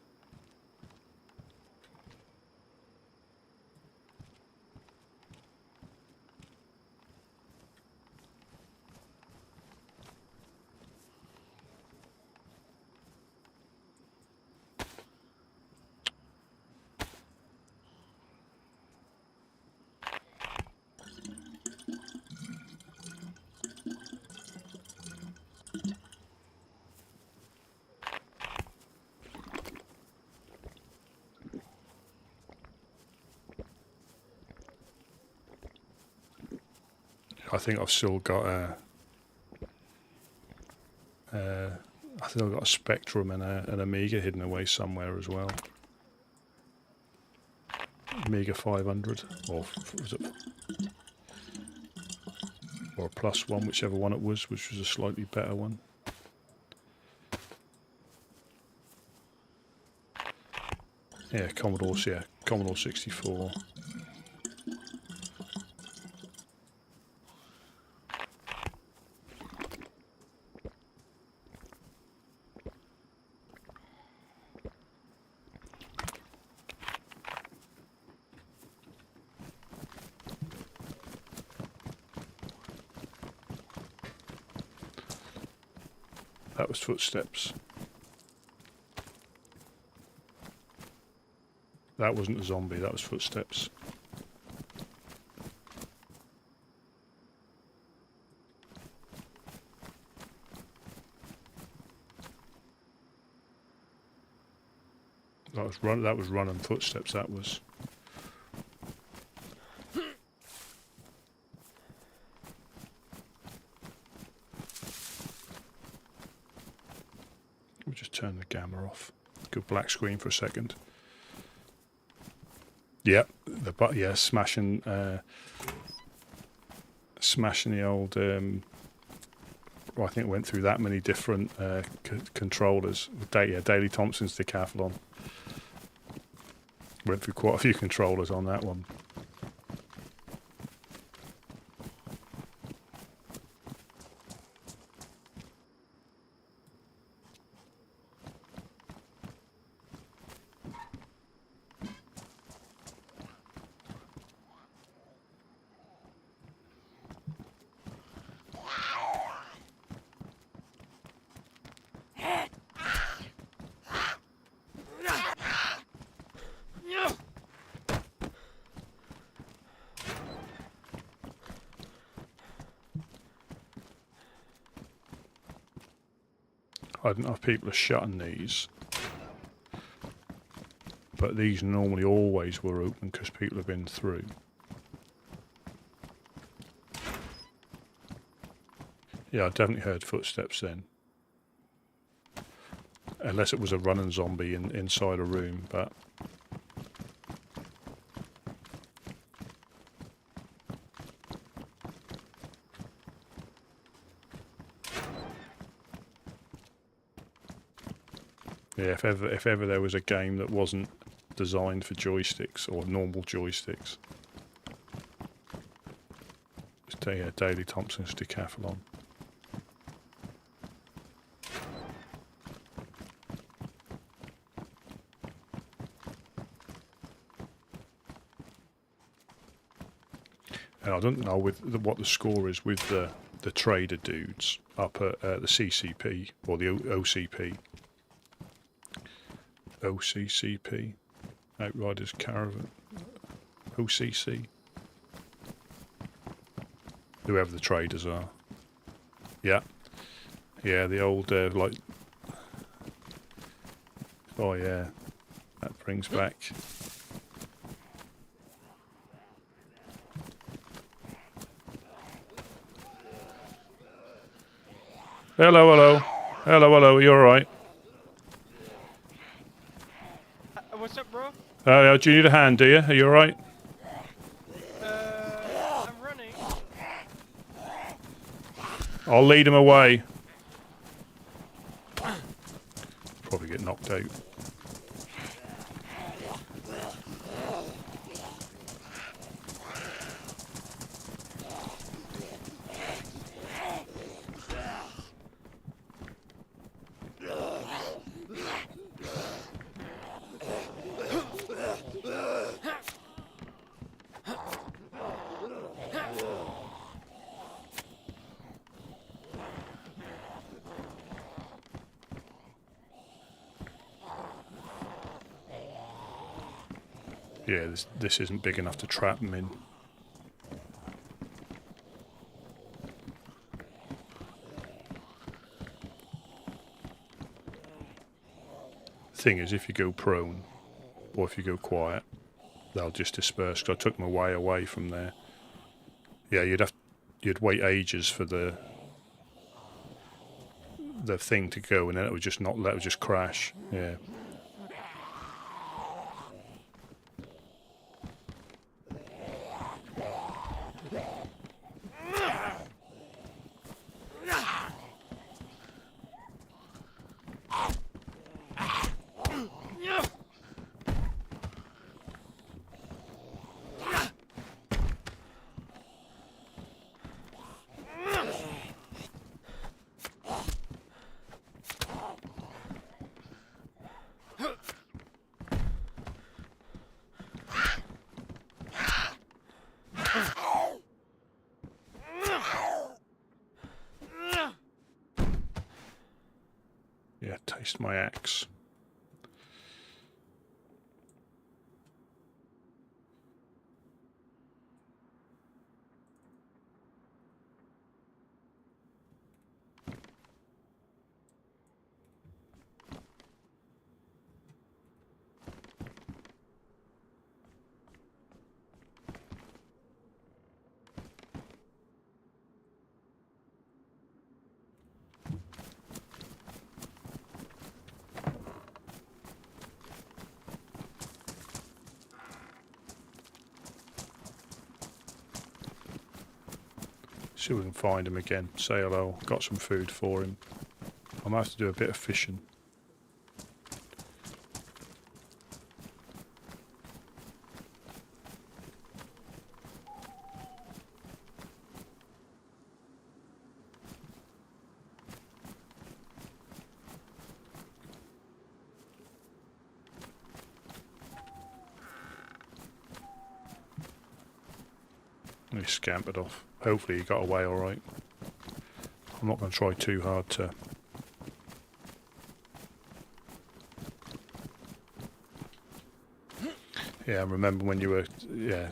I think I've still got I think I've got a Spectrum and an Amiga hidden away somewhere as well. Amiga 500, or was it, or a +1, whichever one it was, which was a slightly better one. Yeah, Commodore 64. That was footsteps. That wasn't a zombie, that was footsteps. That was running footsteps, that was. We'll just turn the gamma off. Go black screen for a second. Yep, yeah, smashing the old. Well, I think it went through that many different controllers. Daley Thompson's Decathlon. Went through quite a few controllers on that one. I don't know if people are shutting these, but these normally always were open because people have been through. Yeah, I definitely heard footsteps then. Unless it was a running zombie inside a room, but... Yeah, if ever there was a game that wasn't designed for joysticks or normal joysticks, it's Daley Thompson's Decathlon. And I don't know what the score is with the trader dudes up at the CCP or the OCP. OCCP, Outriders Caravan, OCC, whoever the traders are. Yeah, the old like. Oh yeah, that brings back. Hello. Are you all right? Do you need a hand, do you? Are you alright? I'm running. I'll lead him away. Probably get knocked out. Yeah, this isn't big enough to trap them in. Thing is, if you go prone, or if you go quiet, they'll just disperse. Because I took them away from there. Yeah, you'd wait ages for the thing to go, and then it would just not let it just crash. Yeah. Yeah, taste my axe. See if we can find him again. Say hello. Got some food for him. I might have to do a bit of fishing. He scampered off. Hopefully he got away alright. I'm not going to try too hard to... Yeah, I remember when you were... Yeah,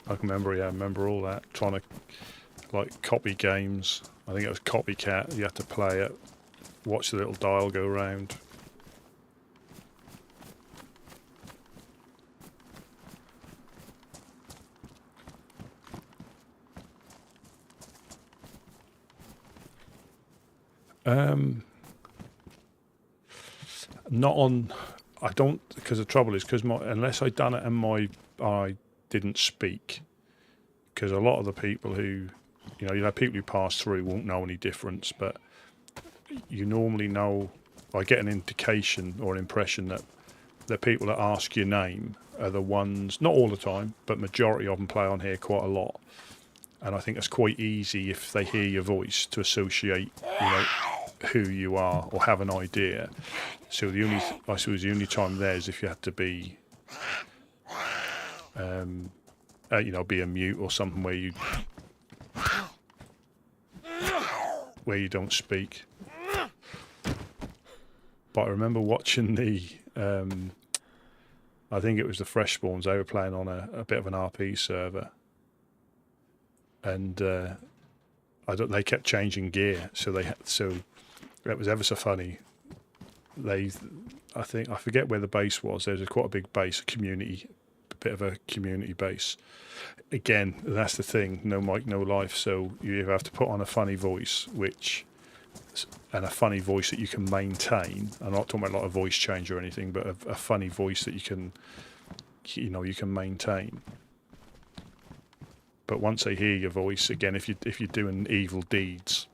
I can remember, yeah, I remember all that. Trying to, like, copy games. I think it was Copycat. You had to play it. Watch the little dial go round. Not on. I don't, because the trouble is unless I done it and I didn't speak, because a lot of the people who, you know, people who pass through won't know any difference, but you normally know. I get an indication or an impression that the people that ask your name are the ones, not all the time, but majority of them play on here quite a lot, and I think it's quite easy if they hear your voice to associate, you know, who you are or have an idea. So I suppose the only time there is if you had to be, you know, be a mute or something where you don't speak. But I remember watching the, I think it was the Fresh Spawns. They were playing on a bit of an RP server, and they kept changing gear, so it was ever so funny. I forget where the base was. There's quite a big base, a bit of a community base. Again, that's the thing, no mic, no life, so you have to put on a funny voice, and a funny voice that you can maintain. I'm not talking about like a voice change or anything, but a funny voice that you can you know, you can maintain. But once they hear your voice again, if you're doing evil deeds,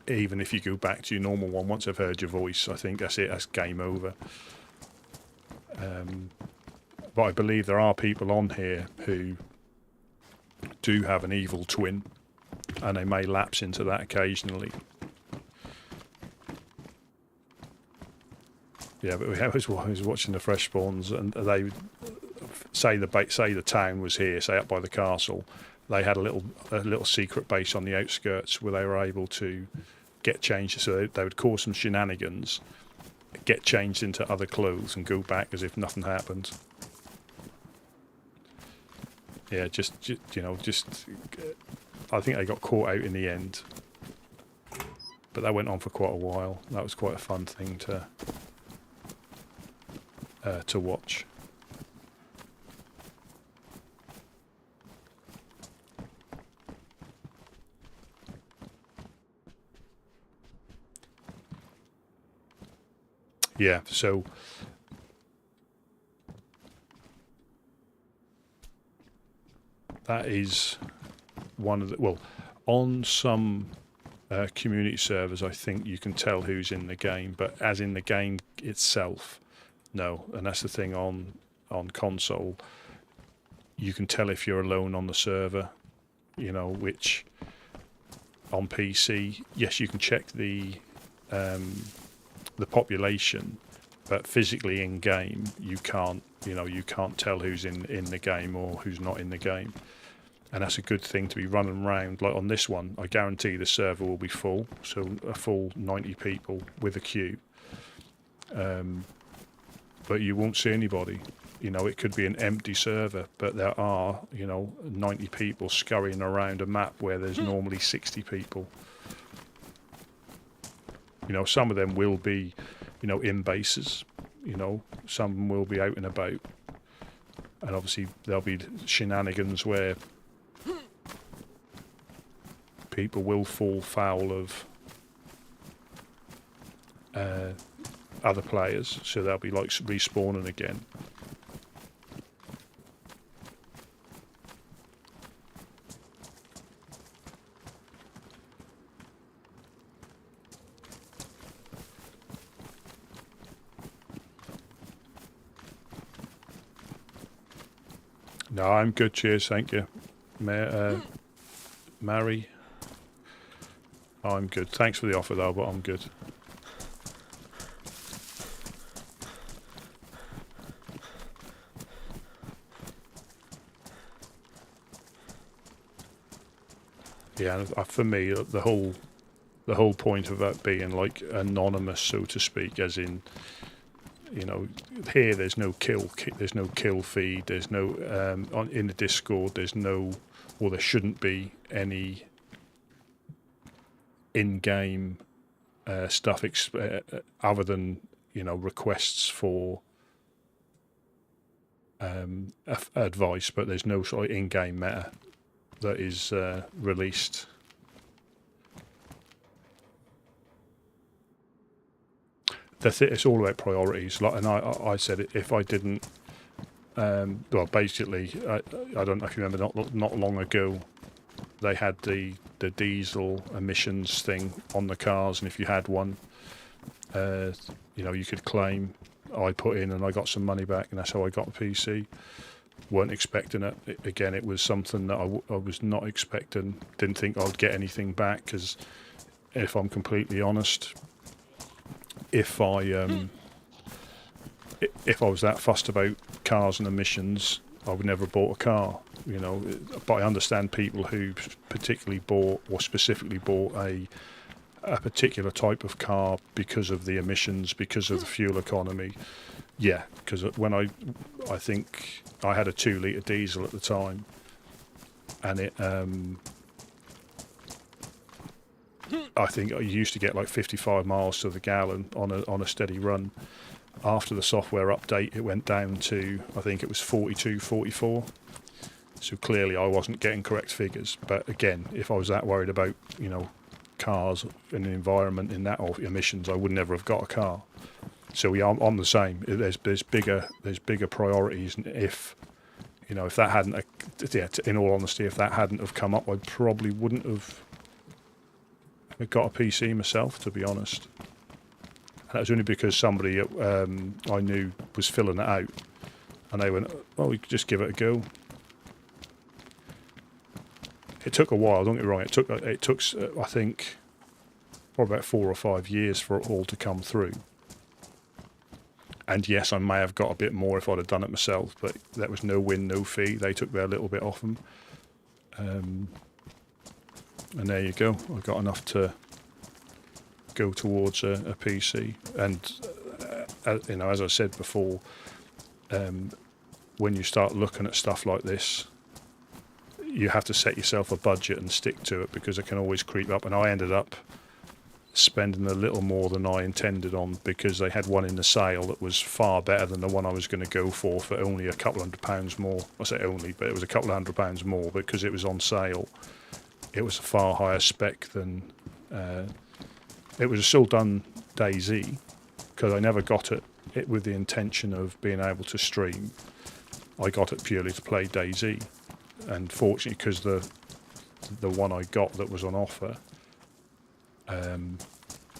even if you go back to your normal one, once they've heard your voice, I think that's it. That's game over. But I believe there are people on here who do have an evil twin, and they may lapse into that occasionally. Yeah, but I was watching the Fresh Spawns, and they say the town was here, say up by the castle. They had a little secret base on the outskirts where they were able to get changed. So they would cause some shenanigans, get changed into other clothes, and go back as if nothing happened. Yeah, just I think they got caught out in the end, but that went on for quite a while. That was quite a fun thing to watch. Yeah, so that is one of the, well, on some community servers I think you can tell who's in the game, but as in the game itself, no. And that's the thing on console, you can tell if you're alone on the server, you know, which on PC, yes, you can check the population, but physically in game you can't tell who's in the game or who's not in the game. And that's a good thing to be running around. Like on this one, I guarantee the server will be full, so a full 90 people with a queue, but you won't see anybody. You know, it could be an empty server, but there are, you know, 90 people scurrying around a map where there's normally 60 people. You know, some of them will be, you know, in bases. You know, some will be out and about. And obviously there'll be shenanigans where people will fall foul of other players. So they'll be like respawning again. No, I'm good, cheers, thank you. Mary? Oh, I'm good. Thanks for the offer though, but I'm good. Yeah, for me, the whole point of that being like anonymous, so to speak, as in, you know, here there's no kill feed, there's no in the Discord there's no, or there shouldn't be any in-game stuff other than, you know, requests for advice, but there's no sort of in-game meta that is released. It's all about priorities. Like, and I said it, if I didn't, well, basically, I don't know if you remember, not long ago, they had the diesel emissions thing on the cars, and if you had one, you know, you could claim. I put in and I got some money back, and that's how I got a PC. Weren't expecting it. Again, it was something that I was not expecting. Didn't think I'd get anything back, because if I'm completely honest, if I was that fussed about cars and emissions, I would never have bought a car, you know. But I understand people who particularly bought or specifically bought a particular type of car because of the emissions, because of the fuel economy. Yeah, because when I think I had a 2-litre diesel at the time, and it I think I used to get like 55 miles to the gallon on a steady run. After the software update, it went down to, I think it was 42, 44. So clearly I wasn't getting correct figures. But again, if I was that worried about, you know, cars and the environment in that, or emissions, I would never have got a car. So yeah, I'm the same. There's bigger priorities, and if if that hadn't, in all honesty, if that hadn't have come up, I probably wouldn't have got a PC myself, to be honest. And that was only because somebody I knew was filling it out, and they went, "Well, we could just give it a go." It took a while. Don't get me wrong. It took I think probably about 4 or 5 years for it all to come through. And yes, I may have got a bit more if I'd have done it myself, but there was no win, no fee. They took their little bit off them. And there you go. I got enough to go towards a PC. And, as I said before, when you start looking at stuff like this, you have to set yourself a budget and stick to it, because it can always creep up. And I ended up spending a little more than I intended on, because they had one in the sale that was far better than the one I was going to go for only a couple £100 more. I say only, but it was a couple of £100 more because it was on sale. It was a far higher spec than it was still done DayZ, because I never got it with the intention of being able to stream. I got it purely to play DayZ, and fortunately, because the one I got that was on offer,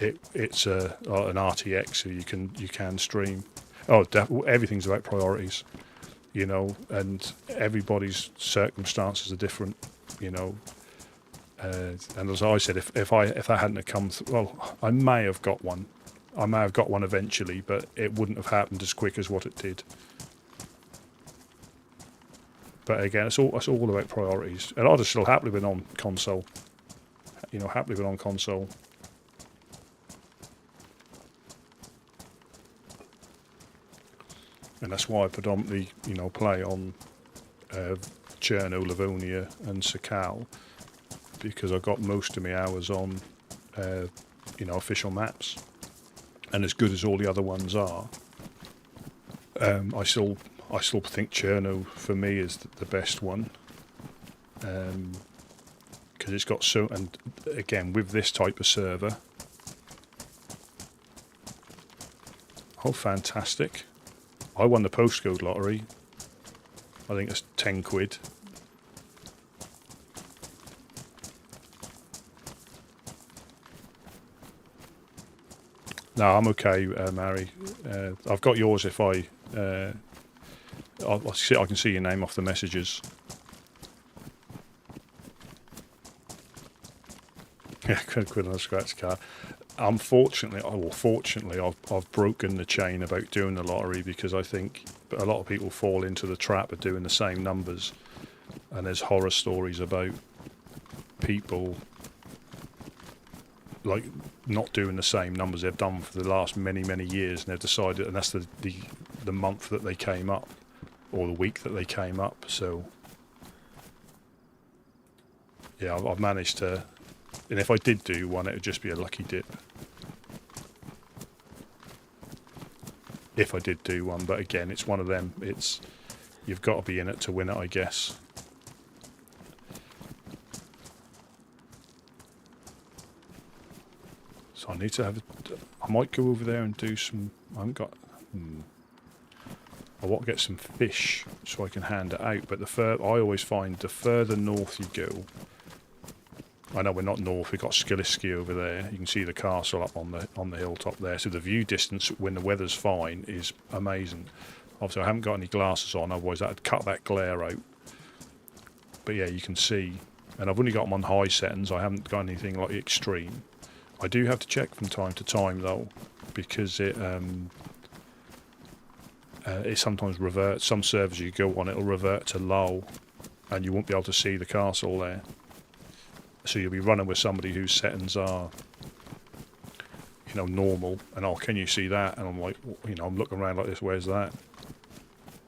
it's an RTX, so you can stream. Oh, everything's about priorities, and everybody's circumstances are different, and as I said, if that hadn't have come through, well, I may have got one. I may have got one eventually, but it wouldn't have happened as quick as what it did. But again, it's all about priorities, and I'd have still happily been on console. Happily been on console. And that's why I predominantly, play on Cherno, Livonia and Sakal, because I got most of my hours on, official maps. And as good as all the other ones are, I still think Cherno for me is the best one, because it's got so. And again, with this type of server, oh, fantastic! I won the postcode lottery. I think it's 10 quid. No, I'm okay, Mary. I've got yours if I can see your name off the messages. Yeah, quid on a scratch card. Fortunately, I've broken the chain about doing the lottery, because I think a lot of people fall into the trap of doing the same numbers, and there's horror stories about people like not doing the same numbers they've done for the last many years, and they've decided, and that's the month that they came up, or the week that they came up. So yeah, I've managed to. And if I did do one, it would just be a lucky dip. If I did do one, but again, it's one of them. You've got to be in it to win it, I guess. So I need to I might go over there and do some. I haven't got. I want to get some fish so I can hand it out. But I always find the further north you go. I know we're not north, we've got Skiliski over there. You can see the castle up on the hilltop there. So the view distance when the weather's fine is amazing. Obviously I haven't got any glasses on, otherwise that would cut that glare out. But yeah, you can see. And I've only got them on high settings, I haven't got anything like extreme. I do have to check from time to time though, because it sometimes reverts. Some servers you go on, it'll revert to low, and you won't be able to see the castle there. So you'll be running with somebody whose settings are, normal, and oh, can you see that? And I'm like, I'm looking around like this, where's that?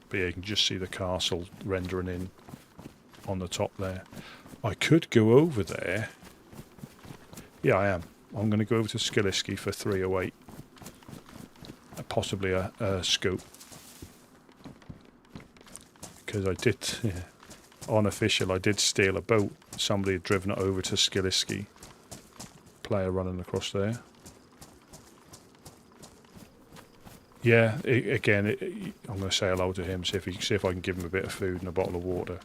But yeah, you can just see the castle rendering in on the top there. I could go over there. Yeah, I am. I'm going to go over to Skiliski for 308. Possibly a scope. Because I did, unofficial, I did steal a boat. Somebody had driven it over to Skiliski. Player running across there. Yeah, again, I'm going to say hello to him, see if I can give him a bit of food and a bottle of water.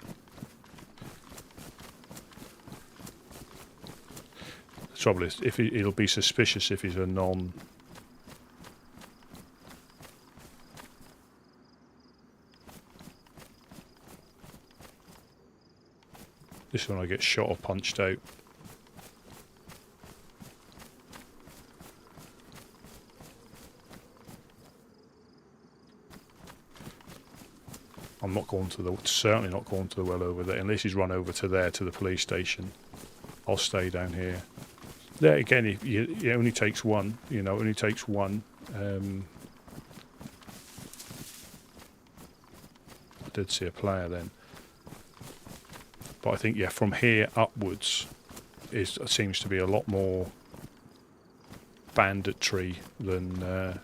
The trouble is, if he'll be suspicious if he's a non. This is when I get shot or punched out. I'm not going to certainly not going to the well over there, unless he's run over to there, to the police station. I'll stay down here. There again, it only takes one, it only takes one. I did see a player then. But I think, yeah, from here upwards seems to be a lot more banditry than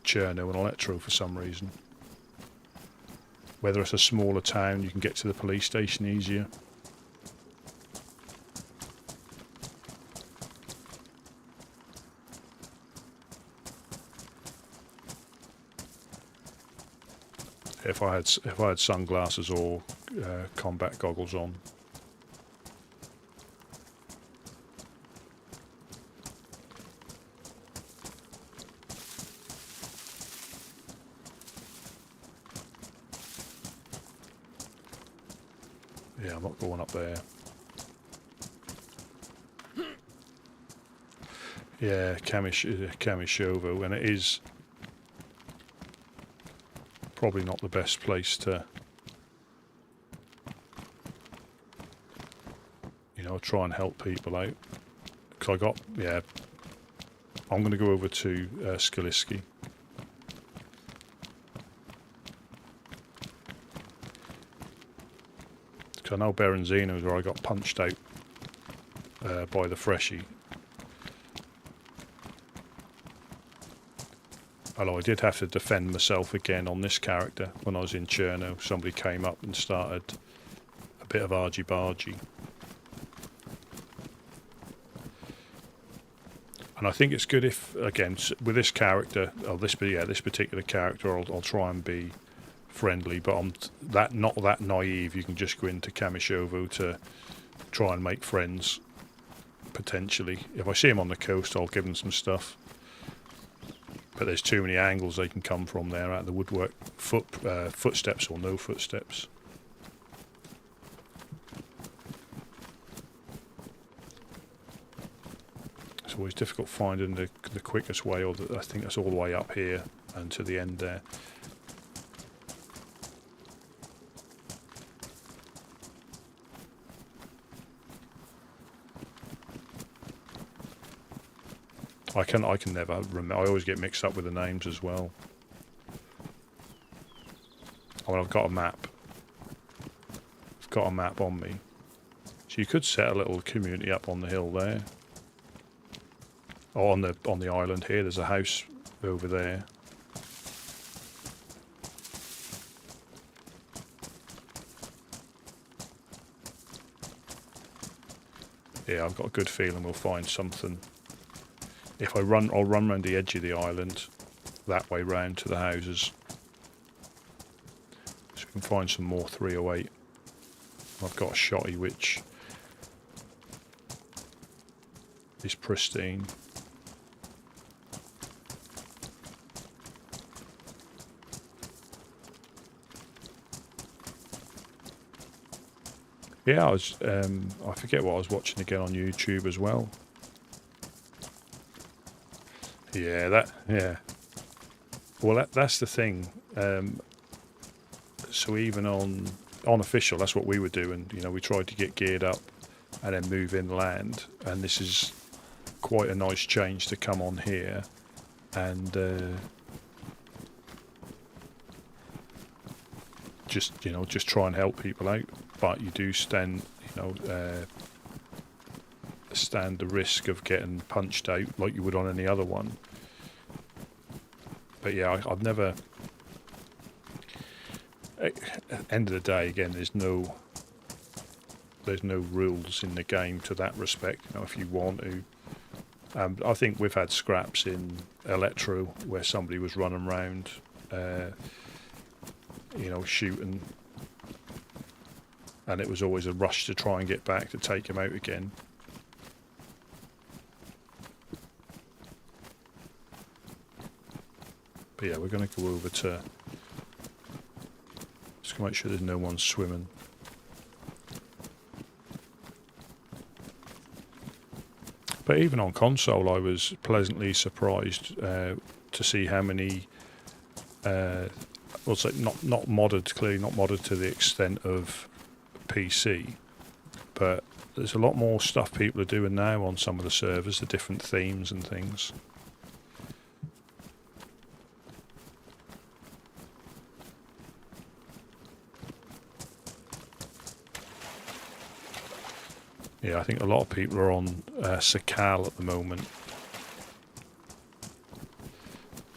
Cherno and Electro for some reason. Whether it's a smaller town, you can get to the police station easier. If I had sunglasses or combat goggles on. Yeah, I'm not going up there. Yeah, Kamishovo, and it is probably not the best place to, try and help people out. Because I'm going to go over to Skaliski. Because I know Berenzino's where I got punched out by the freshie. Although I did have to defend myself again on this character when I was in Cherno. Somebody came up and started a bit of argy-bargy. And I think it's good if, again, with this character, this particular character, I'll try and be friendly, but I'm not that naive. You can just go into Kamishovo to try and make friends, potentially. If I see him on the coast, I'll give him some stuff. But there's too many angles they can come from there out of the woodwork. Footsteps or no footsteps. It's always difficult finding the quickest way, I think that's all the way up here and to the end there. I can never remember. I always get mixed up with the names as well. Oh, well, I've got a map. I've got a map on me. So you could set a little community up on the hill there. Oh, on the island here, there's a house over there. Yeah, I've got a good feeling we'll find something. If I'll run around the edge of the island, that way round to the houses. So we can find some more 308. I've got a shotty which is pristine. Yeah, I forget what I was watching again on YouTube as well. Yeah, Well, that's the thing. So even on official, that's what we were doing. We tried to get geared up and then move inland. And this is quite a nice change to come on here and just try and help people out. But you do stand the risk of getting punched out like you would on any other one. But yeah, I've never. At the end of the day, again, there's no rules in the game to that respect. If you want to, I think we've had scraps in Electro where somebody was running around, shooting, and it was always a rush to try and get back to take him out again. But yeah, we're going to go over to... Just make sure there's no one swimming. But even on console, I was pleasantly surprised to see how many... not modded, clearly not modded to the extent of PC, but there's a lot more stuff people are doing now on some of the servers, the different themes and things. Yeah, I think a lot of people are on Sakal at the moment.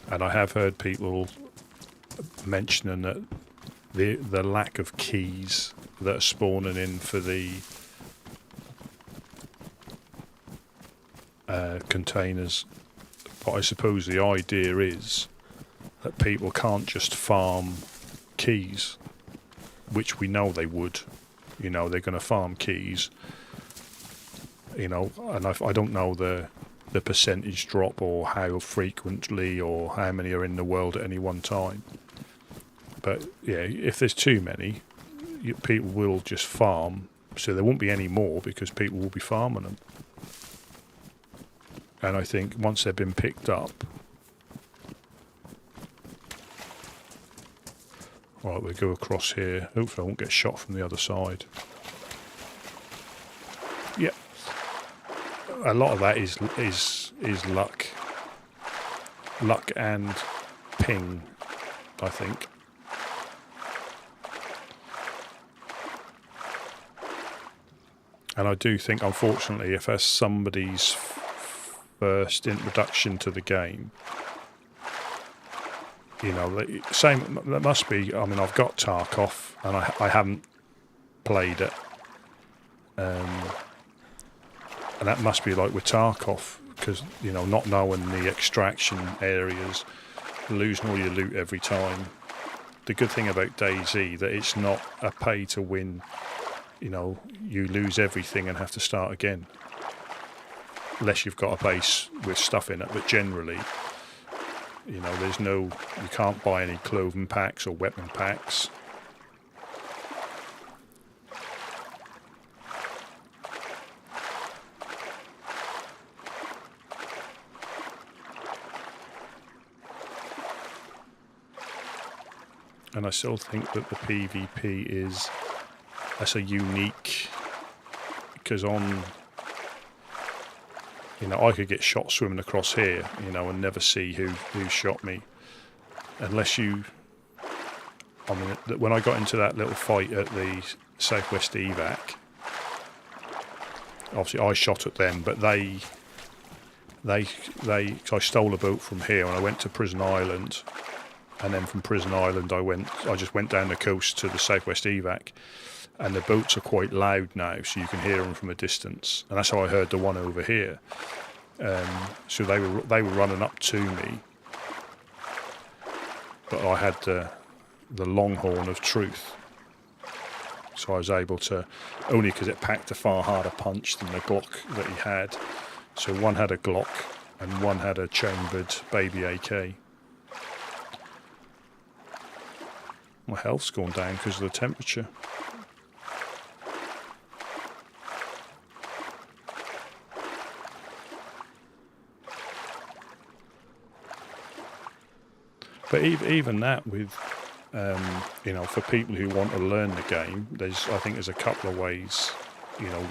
And I have heard people mentioning that the lack of keys that are spawning in for the containers. But I suppose the idea is that people can't just farm keys, which we know they would. They're going to farm keys. And I don't know the percentage drop or how frequently or how many are in the world at any one time. But yeah, if there's too many, people will just farm, so there won't be any more because people will be farming them. And I think once they've been picked up... Right, we'll go across here. Hopefully I won't get shot from the other side. Yeah. A lot of that is luck. Luck and ping, I think. And I do think, unfortunately, if that's somebody's first introduction to the game, that must be... I mean, I've got Tarkov, and I haven't played it. And that must be like with Tarkov, because, not knowing the extraction areas, losing all your loot every time. The good thing about DayZ, that it's not a pay-to-win. You lose everything and have to start again. Unless you've got a base with stuff in it, but generally, there's you can't buy any clothing packs or weapon packs. And I still think that the PvP that's a unique, because on, I could get shot swimming across here, and never see who shot me. Unless when I got into that little fight at the Southwest Evac, obviously I shot at them, but I stole a boat from here and I went to Prison Island. And then from Prison Island, I just went down the coast to the Southwest Evac, and the boats are quite loud now, so you can hear them from a distance. And that's how I heard the one over here. So they were running up to me, but I had the Longhorn of Truth, so I was able to, only because it packed a far harder punch than the Glock that he had. So one had a Glock and one had a chambered baby AK. My health's gone down because of the temperature. But even that, with for people who want to learn the game, I think there's a couple of ways.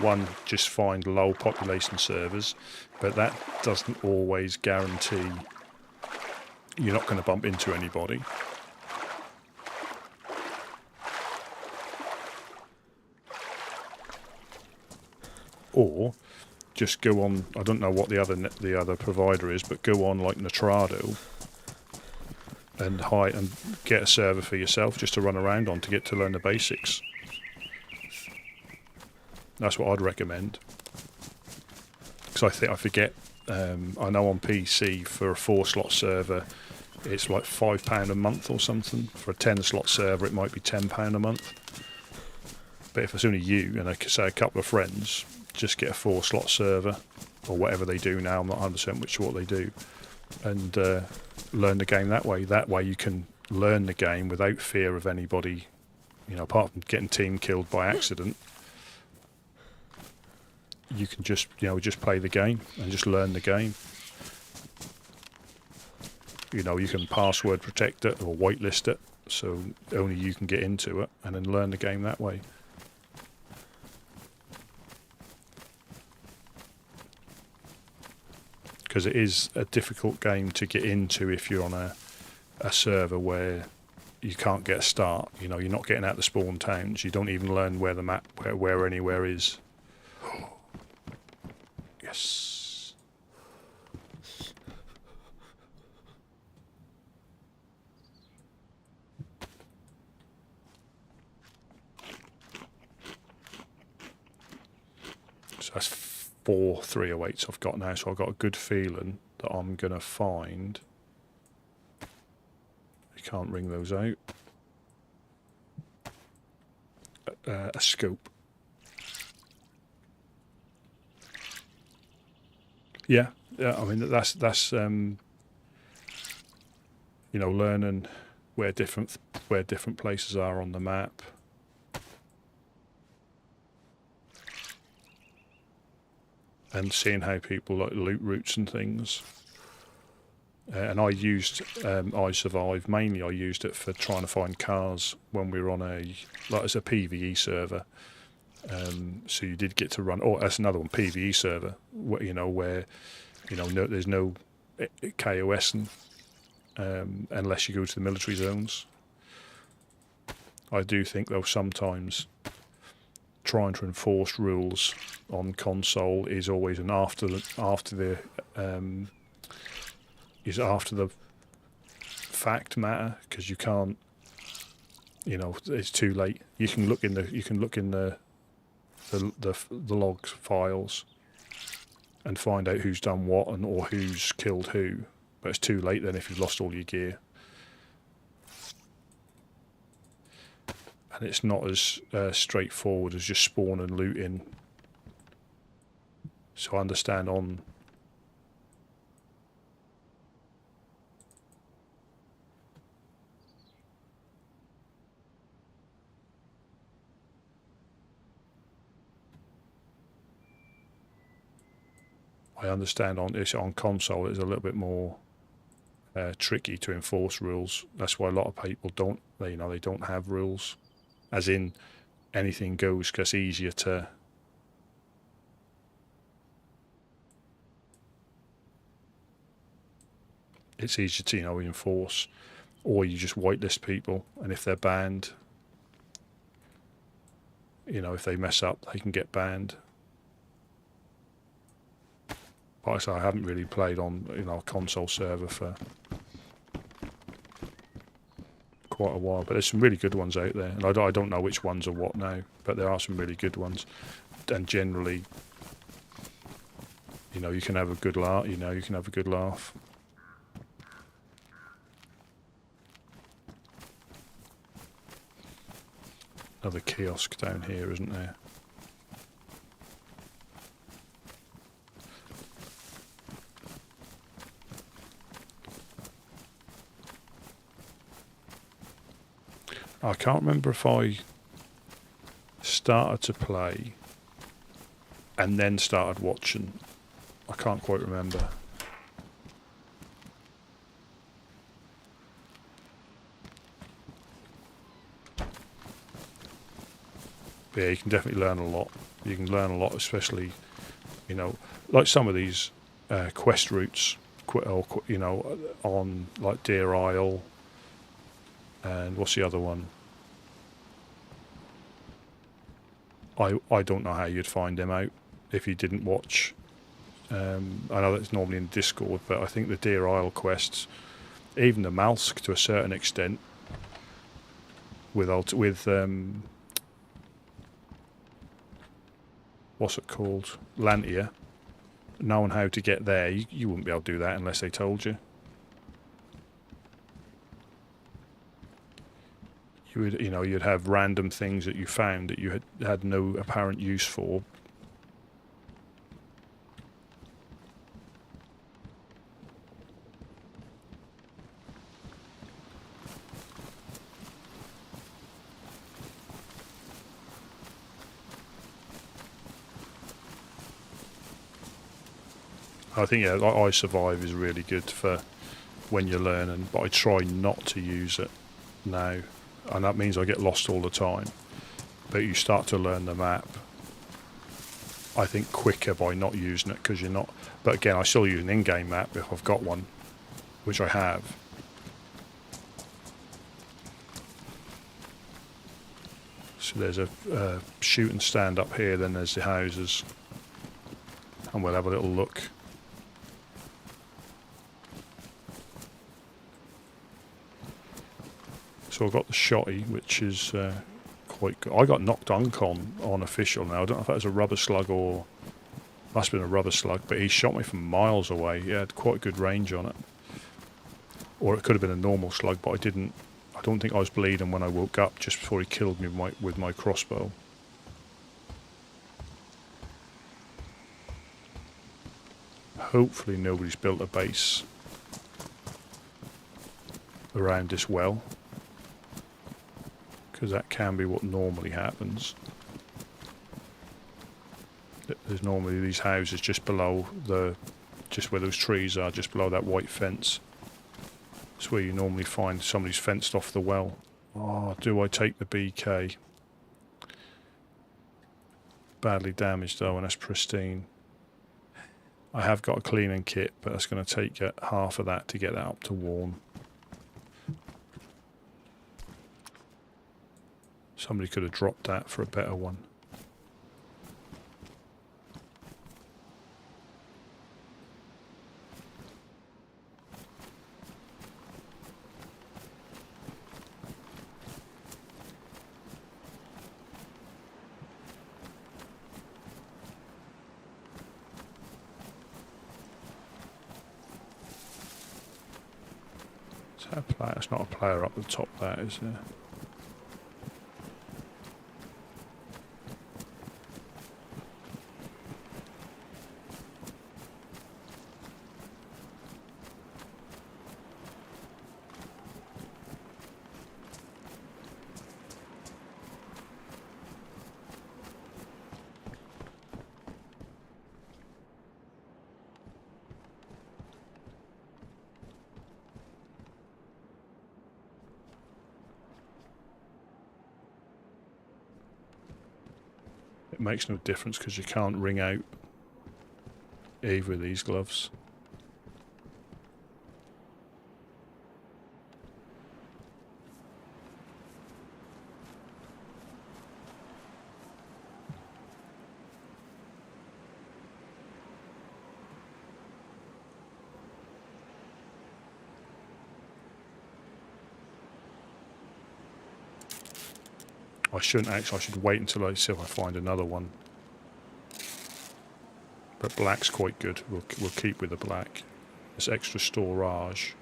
One, just find low population servers, but that doesn't always guarantee you're not going to bump into anybody. Or just go on, I don't know what the other provider is, but go on like Nitrado and get a server for yourself just to run around on to learn the basics. That's what I'd recommend. Because I forget I know on PC for a 4-slot server, it's like £5 a month or something. For a 10-slot server, it might be £10 a month. But if it's only you and say a couple of friends, just get a 4-slot server or whatever they do now. I'm not 100% sure what they do, and learn the game that way. That way, you can learn the game without fear of anybody. You know, apart from getting team killed by accident, you can just play the game and just learn the game. You know, you can password protect it or whitelist it, so only you can get into it, and then learn the game that way. Because it is a difficult game to get into if you're on a server where you can't get a start. You know, you're not getting out the spawn towns. You don't even learn where the map, where anywhere is. Yes. So that's 4 308s I've got now, so I've got a good feeling that I'm going to find... You can't ring those out. A scope. Yeah, I mean, that's you know, learning where different places are on the map. And seeing how people like loot routes and things. And I used I Survive, mainly I used it for trying to find cars when we were on it's a PvE server. So you did get to run, that's another one, PvE server, where there's no KOSing unless you go to the military zones. I do think though sometimes trying to enforce rules on console is always an after the fact matter, because you can't, it's too late. You can look in the log files and find out who's done what or who's killed who, but it's too late then if you've lost all your gear. And it's not as straightforward as just spawn and looting. So I understand on console it's a little bit more tricky to enforce rules. That's why a lot of people they don't have rules, as in anything goes, because it's easier to enforce, or you just whitelist people, and if they're banned, if they mess up they can get banned. Like I say, I haven't really played on a console server for quite a while, but there's some really good ones out there, and I don't know which ones are what now, but there are some really good ones, and generally, you can have a good laugh. Another kiosk down here, isn't there? I can't remember if I started to play and then started watching. I can't quite remember. But yeah, you can definitely learn a lot. You can learn a lot, especially, like some of these quest routes, on like Deer Isle. And what's the other one? I don't know how you'd find them out if you didn't watch. I know that's normally in Discord, but I think the Deer Isle quests, even the Malsk to a certain extent, with what's it called? Lantia. knowing how to get there, you wouldn't be able to do that unless they told you. You would, you'd have random things that you found that you had no apparent use for. I think, yeah, I Survive is really good for when you're learning, but I try not to use it now, and that means I get lost all the time. But you start to learn the map, I think, quicker by not using it, because you're not. But again, I still use an in-game map if I've got one, which I have. So there's a shooting stand up here, then there's the houses, and we'll have a little look. So I've got the shotty, which is quite good. I got knocked on official now. I don't know if that was a rubber slug or... Must have been a rubber slug, but he shot me from miles away. He had quite good range on it. Or it could have been a normal slug, but I don't think I was bleeding when I woke up just before he killed me with my crossbow. Hopefully nobody's built a base around this well, because that can be what normally happens. There's normally these houses just below just where those trees are, just below that white fence. It's where you normally find somebody's fenced off the well. Oh, do I take the BK? Badly damaged though, and that's pristine. I have got a cleaning kit, but that's going to take half of that to get that up to warm. Somebody could have dropped that for a better one. Is that a player? It's not a player up the top there, is there? It makes no difference because you can't wring out either of these gloves. I shouldn't actually, I should wait until I see if I find another one. But black's quite good. We'll keep with the black. It's extra storage.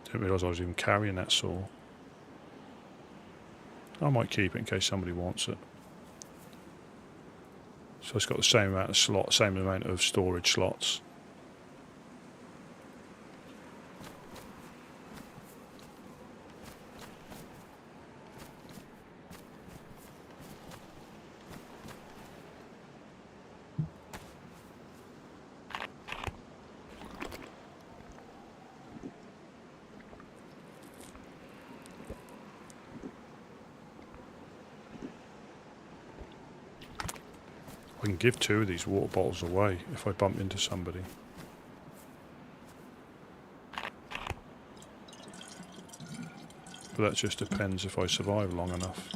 Didn't realise I was even carrying that saw. I might keep it in case somebody wants it. So it's got the same amount of slots, same amount of storage slots. I can give 2 of these water bottles away if I bump into somebody. But that just depends if I survive long enough.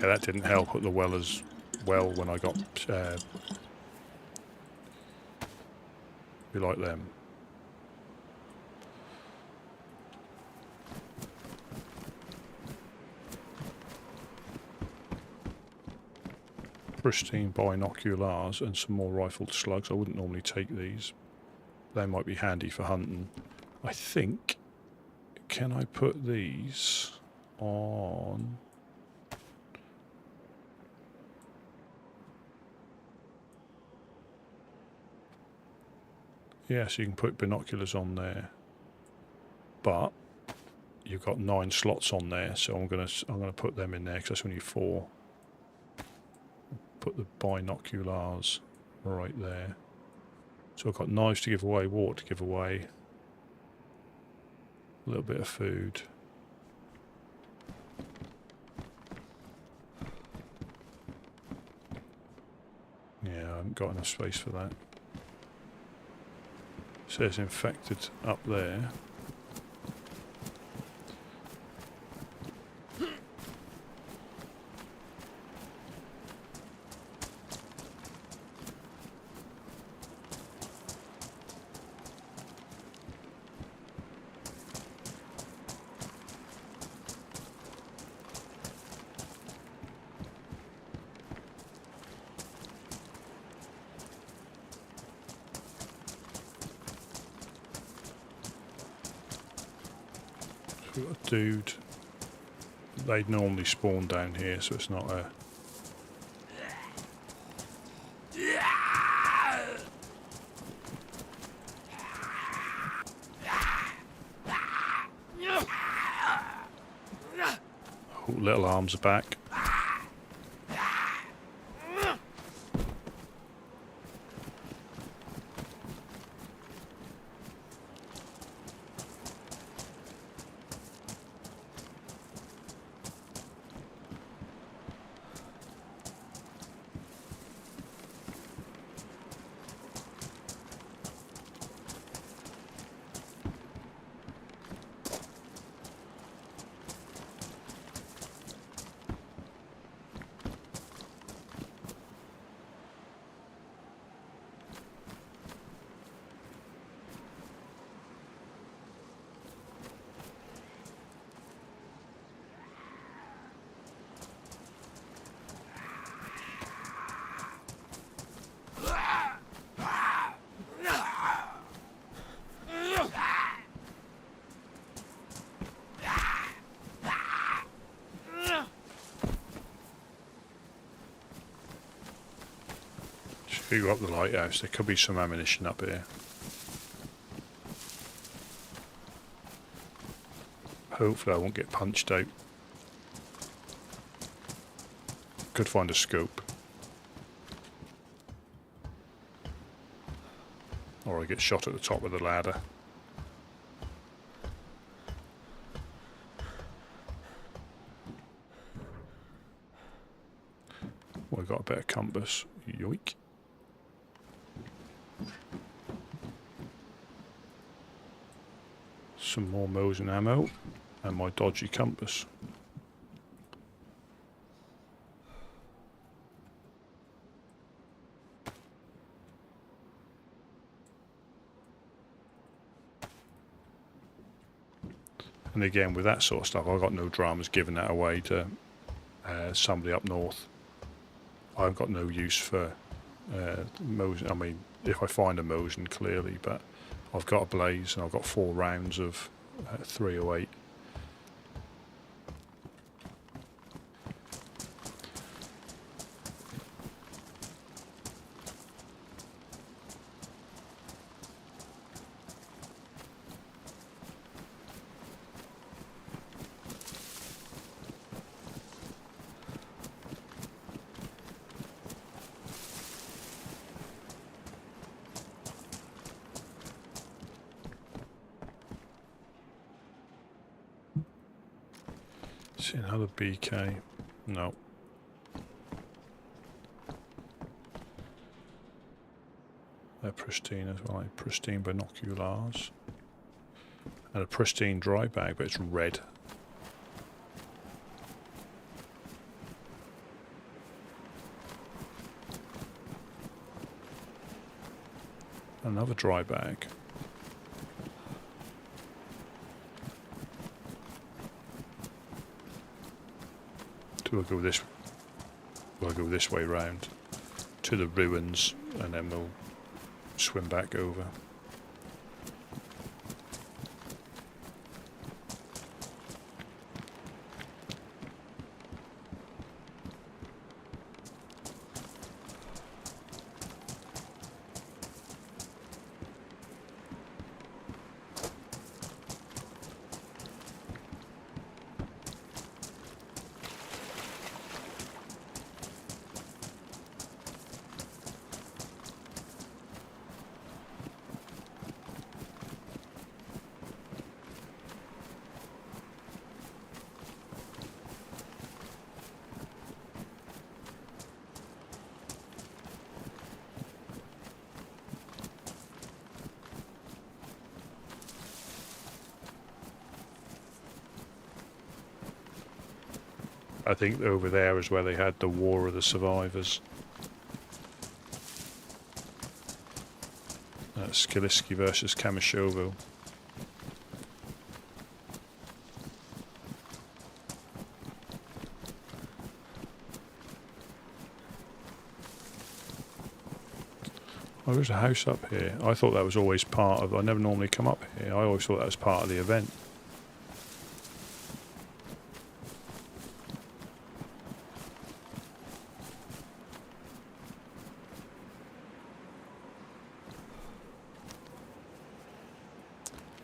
Yeah, that didn't help at the well as well when I got be like them. Pristine binoculars and some more rifled slugs. I wouldn't normally take these. They might be handy for hunting. I think, can I put these on? Yeah, so you can put binoculars on there, but you've got 9 slots on there, so I'm gonna put them in there because that's only 4. Put the binoculars right there. So I've got knives to give away, water to give away, a little bit of food. Yeah, I haven't got enough space for that. Says infected up there. We've got a dude. They'd normally spawn down here, so it's not a... Oh, little arms are back. Shoot up the lighthouse. There could be some ammunition up here. Hopefully I won't get punched out. Could find a scope. Or I get shot at the top of the ladder. Well, I've got a better compass. Yoink. Some more Mosin ammo and my dodgy compass. And again, with that sort of stuff, I've got no dramas giving that away to somebody up north. I've got no use for Mosin. I mean, if I find a Mosin, clearly, but I've got a blaze and I've got 4 rounds of 308. See another BK. No. They're pristine as well. Pristine binoculars. And a pristine dry bag, but it's red. Another dry bag. We'll go this. We'll go this way round to the ruins, and then we'll swim back over. I think over there is where they had the War of the Survivors. Skiliski versus Kamishovo. Oh, there's a house up here. I thought that was always part of... I never normally come up here. I always thought that was part of the event.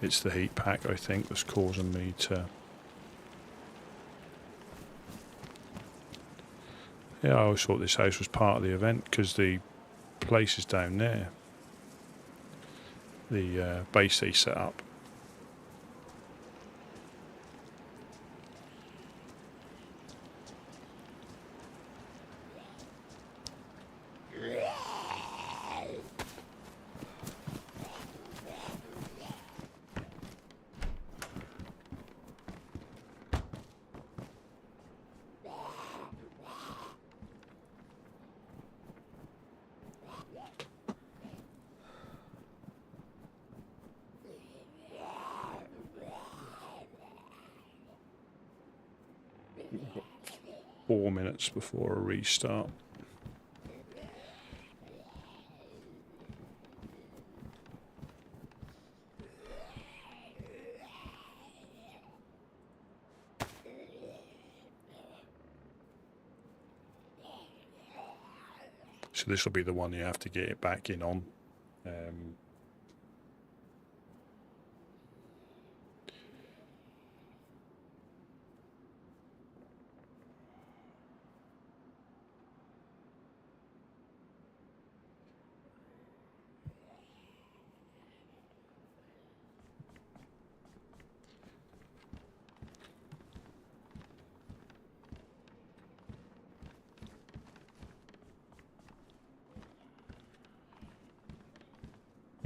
It's the heat pack, I think, that's causing me to... Yeah, I always thought this house was part of the event because the place is down there. The base they set up. We've got 4 minutes before a restart. So this will be the one you have to get it back in on.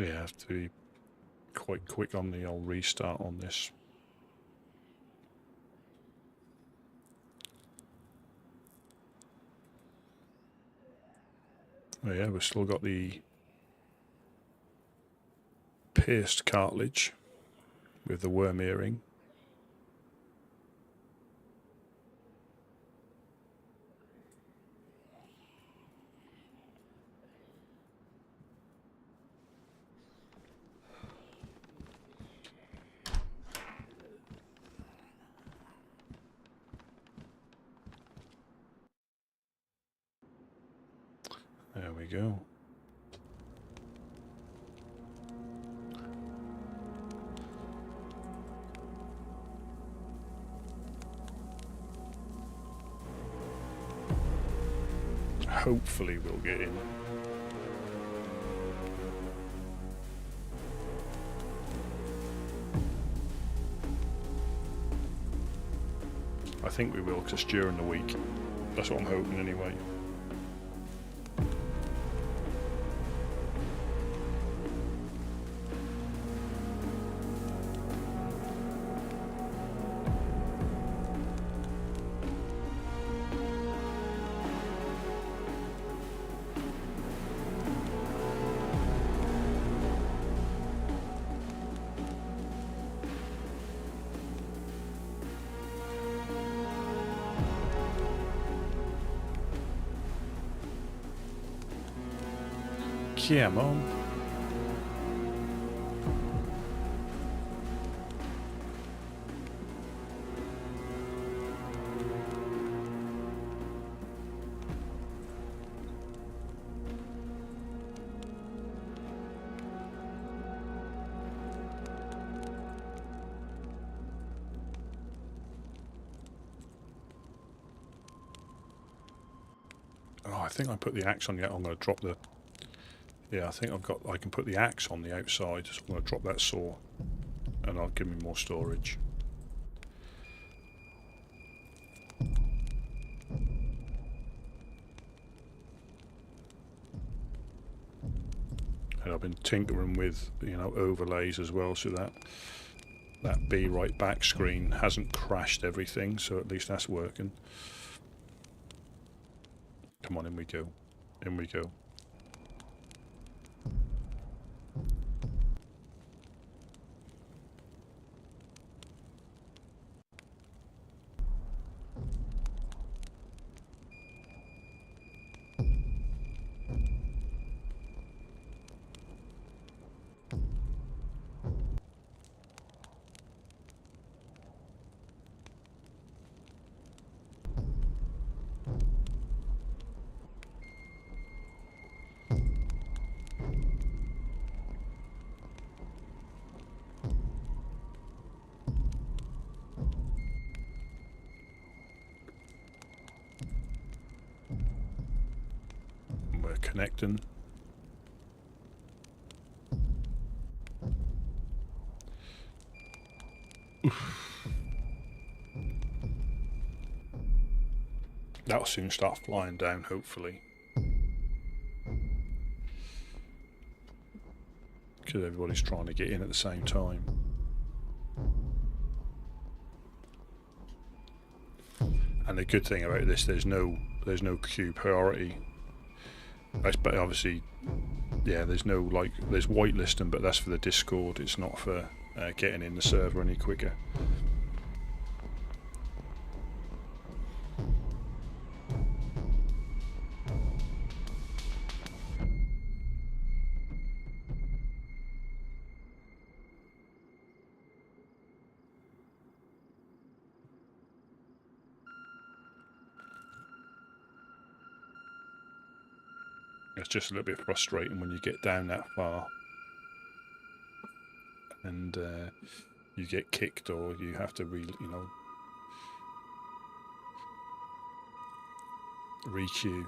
Yeah, I have to be quite quick on the old restart on this. Oh yeah, we've still got the pierced cartilage with the worm earring. There we go. Hopefully we'll get in. I think we will, because during the week. That's what I'm hoping anyway. Yeah, Mom. Oh, I think I put the axe on the. I'm going to drop the. Yeah, I think I can put the axe on the outside. So I'm going to drop that saw, and I'll give me more storage. And I've been tinkering with, overlays as well, so that be right back screen hasn't crashed everything. So at least that's working. Come on, in we go. In we go. We're connecting. That'll soon start flying down, hopefully. Because everybody's trying to get in at the same time. And the good thing about this, there's no queue priority. But obviously, yeah, there's whitelisting, but that's for the Discord. It's not for getting in the server any quicker. It's just a little bit frustrating when you get down that far and you get kicked, or you have to re-queue.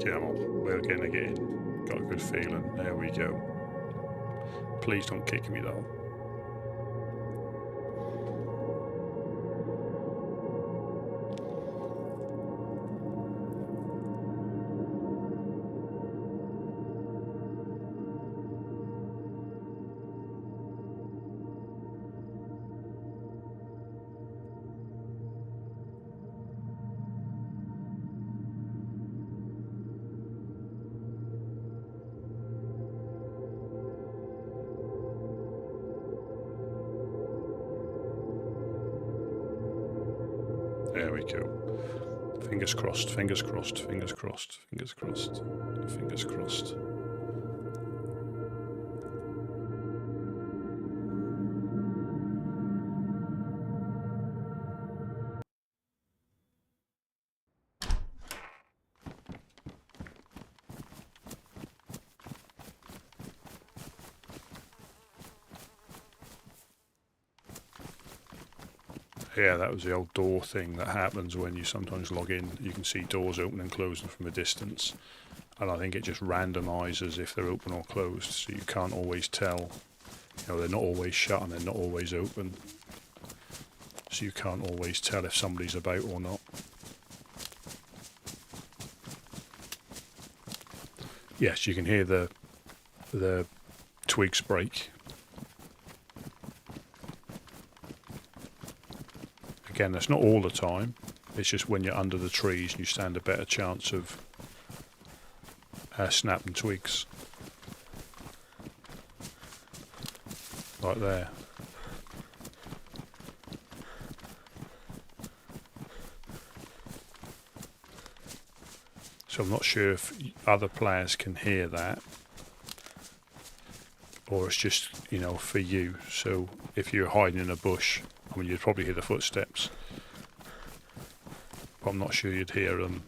Yeah, we're gonna get in. Got a good feeling. There we go. Please don't kick me though. There we go. Fingers crossed, fingers crossed, fingers crossed, fingers crossed, fingers crossed. Yeah, that was the old door thing that happens when you sometimes log in. You can see doors open and closing from a distance. And I think it just randomises if they're open or closed. So you can't always tell. You know, they're not always shut and they're not always open. So you can't always tell if somebody's about or not. Yes, you can hear the twigs break. Again, that's not all the time. It's just when you're under the trees, you stand a better chance of snapping twigs. Like there. So I'm not sure if other players can hear that, or it's just, you know, for you. So if you're hiding in a bush, I mean, you'd probably hear the footsteps, but I'm not sure you'd hear them.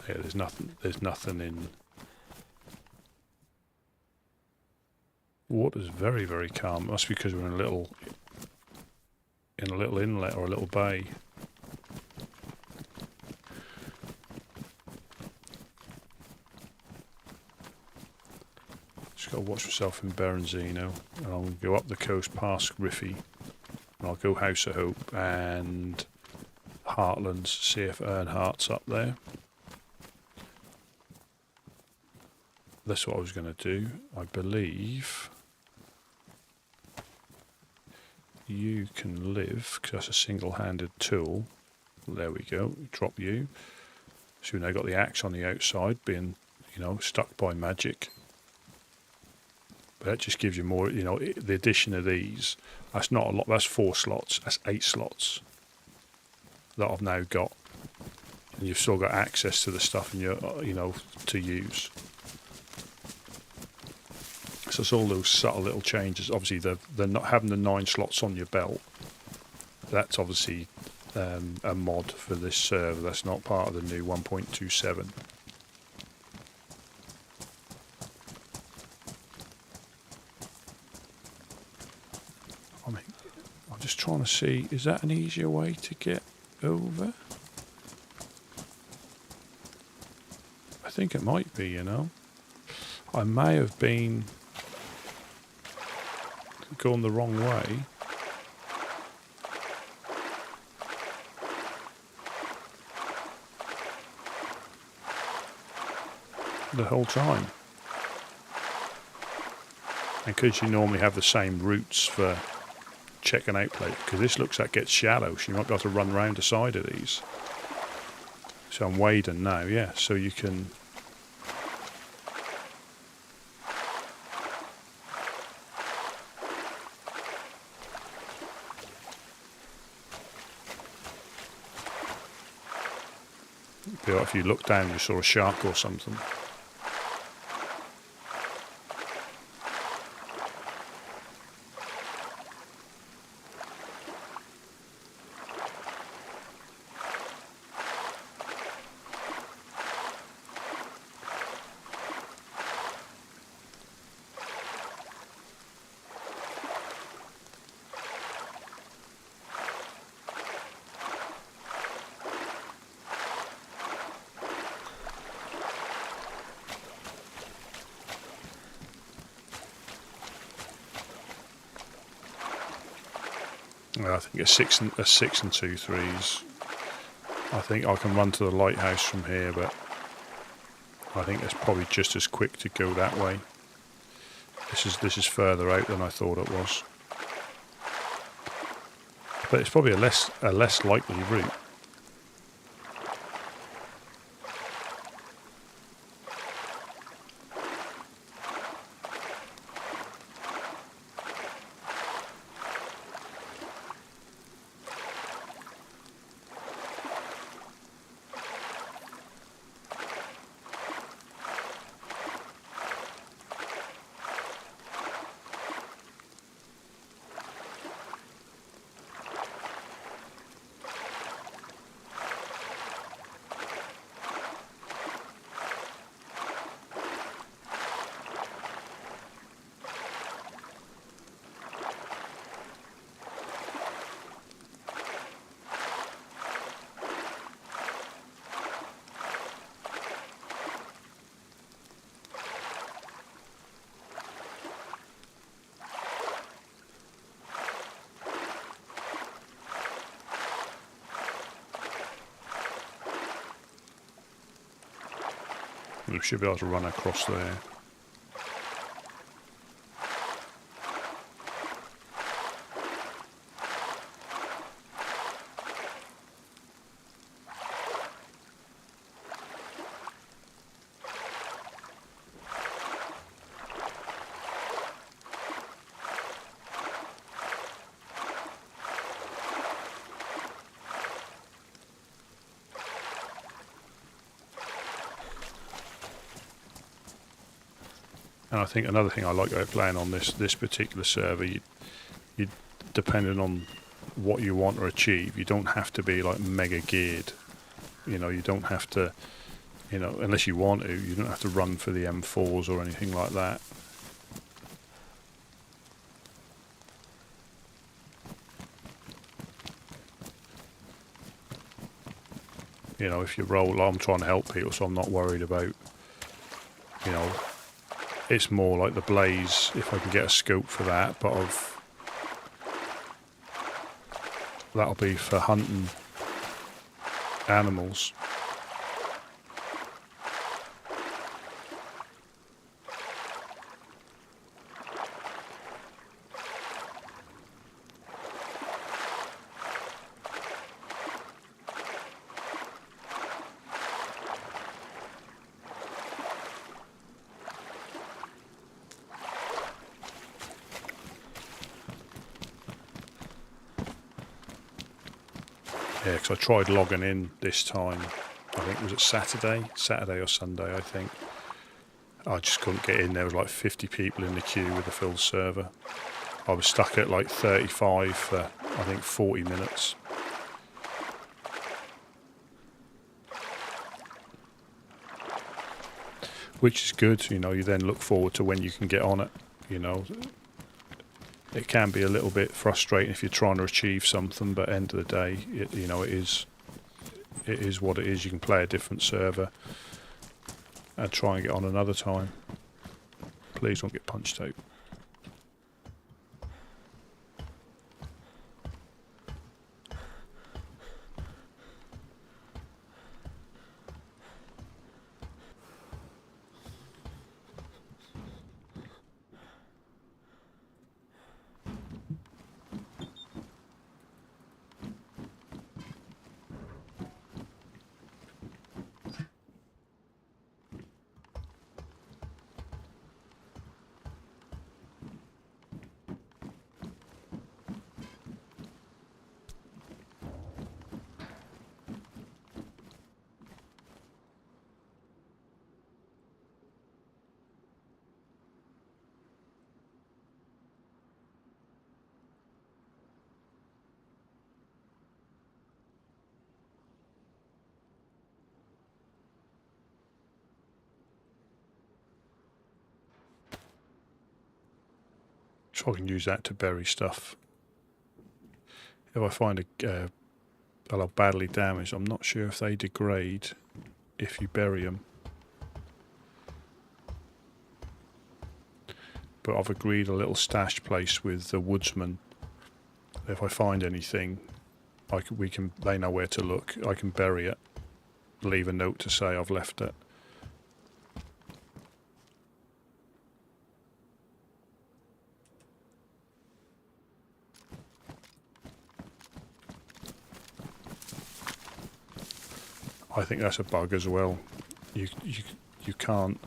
Yeah, there's nothing in. Water's very, very calm. It must be because we're in a little inlet or a little bay. Just got to watch myself in Berenzino, and I'll go up the coast past Riffy, and I'll go House of Hope and Heartlands, see if Earnhardt's up there. That's what I was going to do. I believe you can live, because that's a single-handed tool. There we go. Drop you. So now got the axe on the outside, being, you know, stuck by magic. But that just gives you more, you know, the addition of these. That's not a lot. That's 4 slots. That's 8 slots that I've now got. And you've still got access to the stuff in your, you know, to use. So it's all those subtle little changes. Obviously, they're not having the 9 slots on your belt. That's obviously a mod for this server. That's not part of the new 1.27. I mean, I'm just trying to see, is that an easier way to get over? I think it might be, you know. I may have been gone the wrong way. The whole time. And because you normally have the same routes for checking out plate, because this looks like it gets shallow, so you might be able to run around the side of these. So I'm wading now, yeah, so you can. If you look down, you saw a shark or something. I think a six and 2-3s. I think I can run to the lighthouse from here, but I think it's probably just as quick to go that way. This is further out than I thought it was, but it's probably a less likely route. We should be able to run across there. And I think another thing I like about playing on this particular server, you depending on what you want to achieve, you don't have to be like mega geared. You know, you don't have to, you know, unless you want to, you don't have to run for the M4s or anything like that. You know, if you roll, I'm trying to help people, so I'm not worried about, you know, it's more like the blaze, if I can get a scope for that, but that'll be for hunting animals. Yeah, because I tried logging in this time. I think was it Saturday or Sunday. I think I just couldn't get in. There was like 50 people in the queue with a full server. I was stuck at like 35 for I think 40 minutes. Which is good, you know. You then look forward to when you can get on it. You know, it can be a little bit frustrating if you're trying to achieve something, but at the end of the day, you know, it is what it is. You can play a different server and try and get on another time. Please don't get punched out. So I can use that to bury stuff. If I find a badly damaged, I'm not sure if they degrade if you bury them. But I've agreed a little stash place with the woodsman If I find anything, they know where to look. I can bury it, leave a note to say I've left it. I think that's a bug as well. You can't.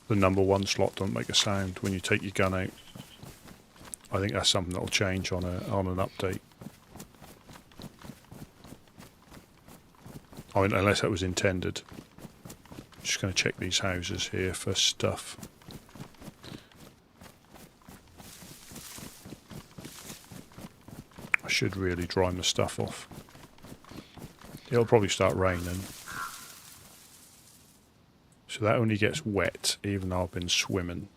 The number 1 slot don't make a sound when you take your gun out. I think that's something that'll change on an update. I mean, unless that was intended. Just going to check these houses here for stuff. I should really dry my stuff off. It'll probably start raining. So that only gets wet even though I've been swimming.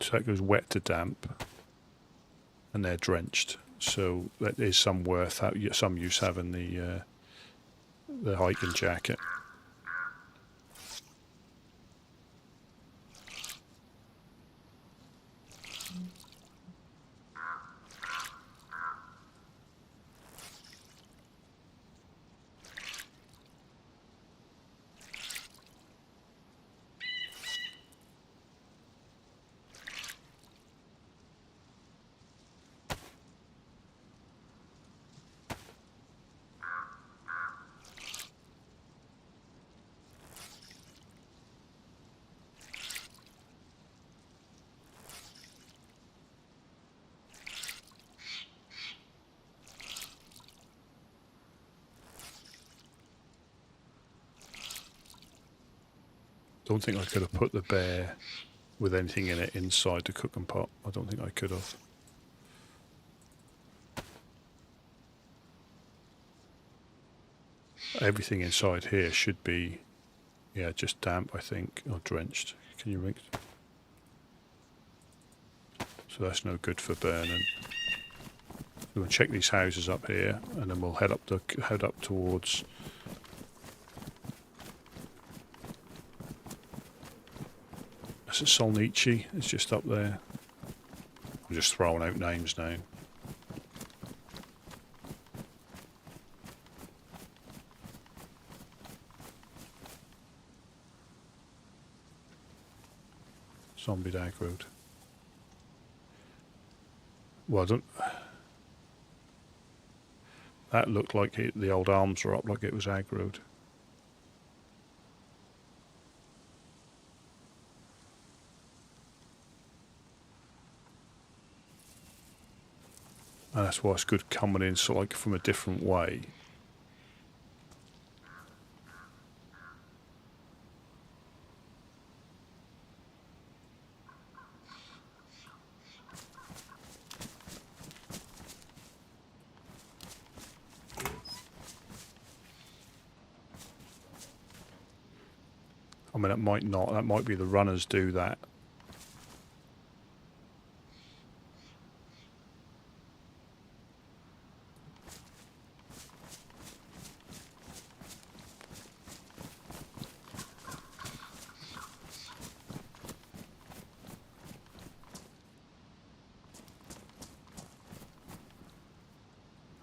So that goes wet to damp, and they're drenched. So that is some use having the hiking jacket. Don't think I could have put the bear with anything in it inside the cooking pot. I don't think I could have. Everything inside here should be, yeah, just damp, I think, or drenched. Can you ring? So that's no good for burning. We'll check these houses up here, and then we'll head up towards. Is it Solnichi? It's just up there. I'm just throwing out names now. Zombie aggroed. Well, that looked like the old arms were up, like it was aggroed. And that's why it's good coming in sort of like from a different way. I mean, it might not. That might be the runners do that.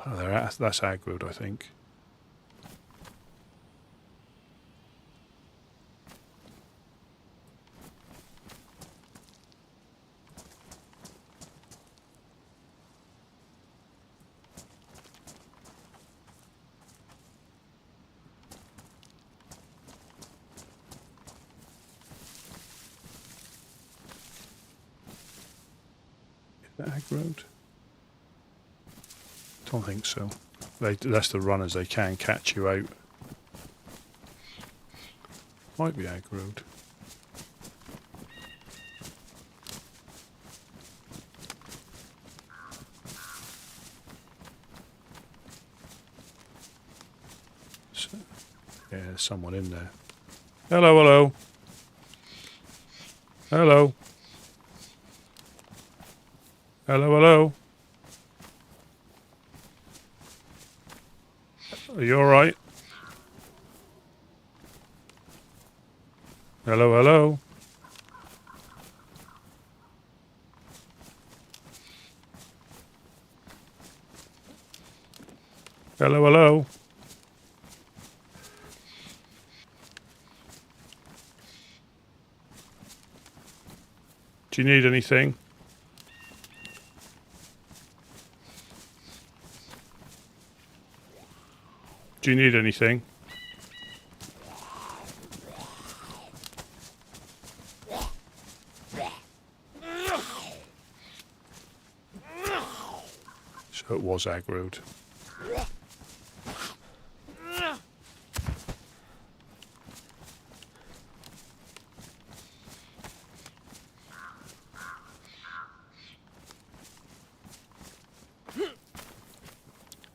Oh, that's aggroed, I think. Aggroed? Don't think so. That's the runners. They can catch you out. Might be aggroed. So, yeah, there's someone in there. Hello, hello. Hello. Hello, hello. Are you alright? Hello, hello. Hello, hello. Do you need anything? Do you need anything? So it was aggroed.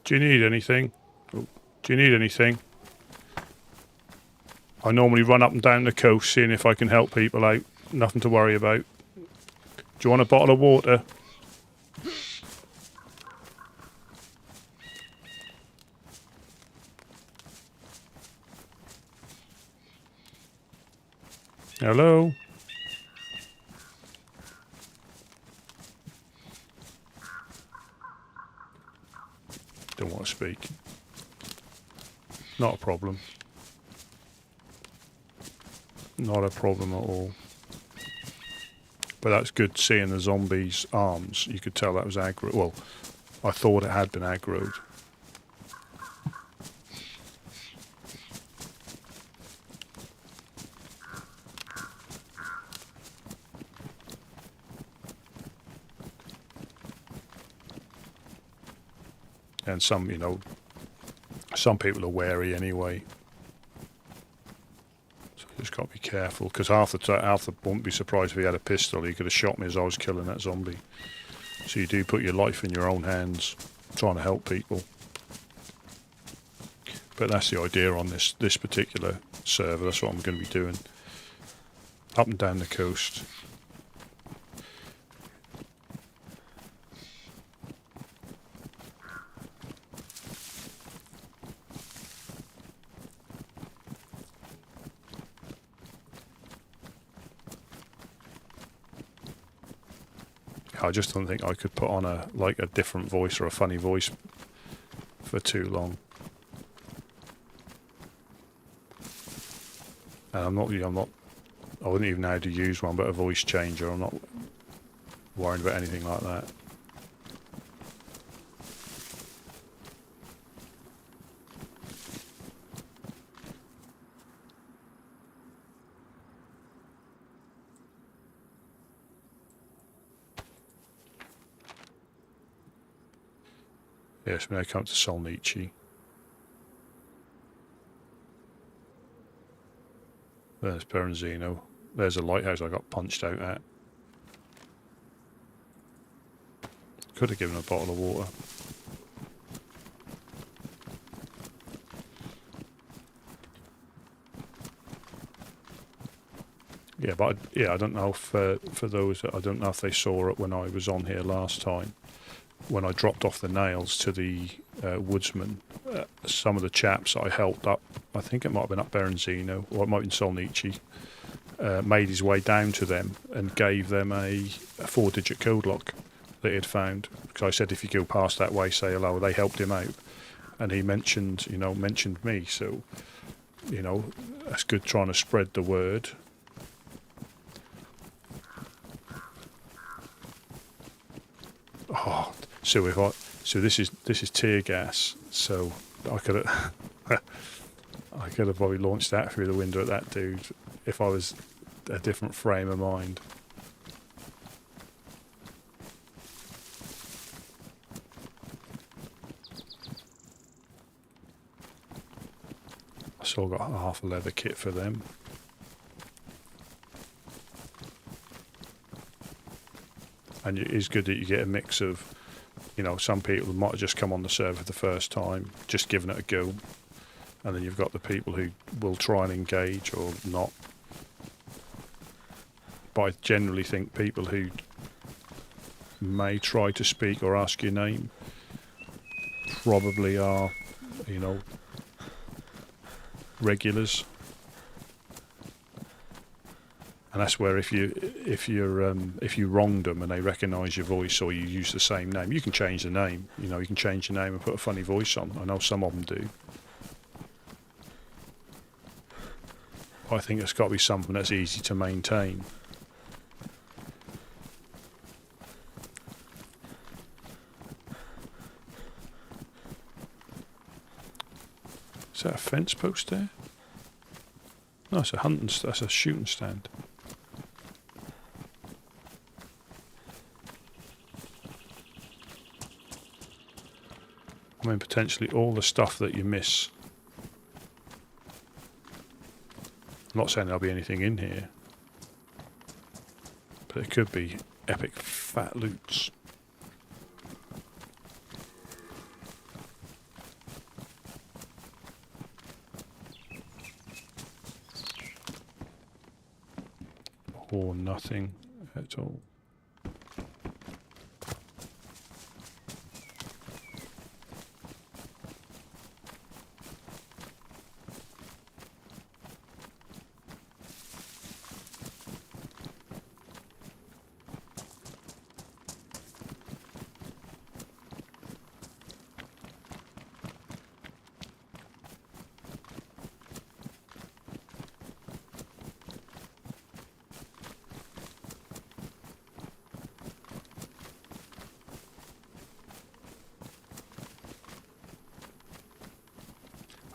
Do you need anything? Oh, do you need anything? I normally run up and down the coast seeing if I can help people out. Nothing to worry about. Do you want a bottle of water? Hello? Don't want to speak. Not a problem. Not a problem at all. But that's good seeing the zombie's arms. You could tell that was aggro. Well, I thought it had been aggroed. And some, you know, some people are wary anyway. So you just got to be careful. Because Arthur wouldn't be surprised if he had a pistol. He could have shot me as I was killing that zombie. So you do put your life in your own hands, trying to help people. But that's the idea on this particular server. That's what I'm going to be doing. Up and down the coast. I just don't think I could put on a different voice or a funny voice for too long. And I wouldn't even know how to use one, but a voice changer. I'm not worried about anything like that. Yes, when I come to Solnichi. There's Peranzino. There's a lighthouse I got punched out at. Could have given a bottle of water. Yeah, but I don't know if for those, I don't know if they saw it when I was on here last time. When I dropped off the nails to the woodsman, some of the chaps I helped up, I think it might have been up Berenzino, or it might have been Solnichi, made his way down to them and gave them a 4-digit code lock that he had found. Because I said if you go past that way, say hello. They helped him out, and he mentioned me. So, that's good trying to spread the word. Oh. So this is tear gas. So I could have probably launched that through the window at that dude if I was a different frame of mind. I still got half a leather kit for them. And it is good that you get a mix of, some people might have just come on the server for the first time, just giving it a go. And then you've got the people who will try and engage or not. But I generally think people who may try to speak or ask your name probably are, regulars. And that's where if you wronged them and they recognise your voice or you use the same name, you can change the name. You know, you can change your name and put a funny voice on. I know some of them do. I think it's got to be something that's easy to maintain. Is that a fence post there? No, it's that's a shooting stand. I mean, potentially all the stuff that you miss. I'm not saying there'll be anything in here, but it could be epic fat loots. Or nothing at all.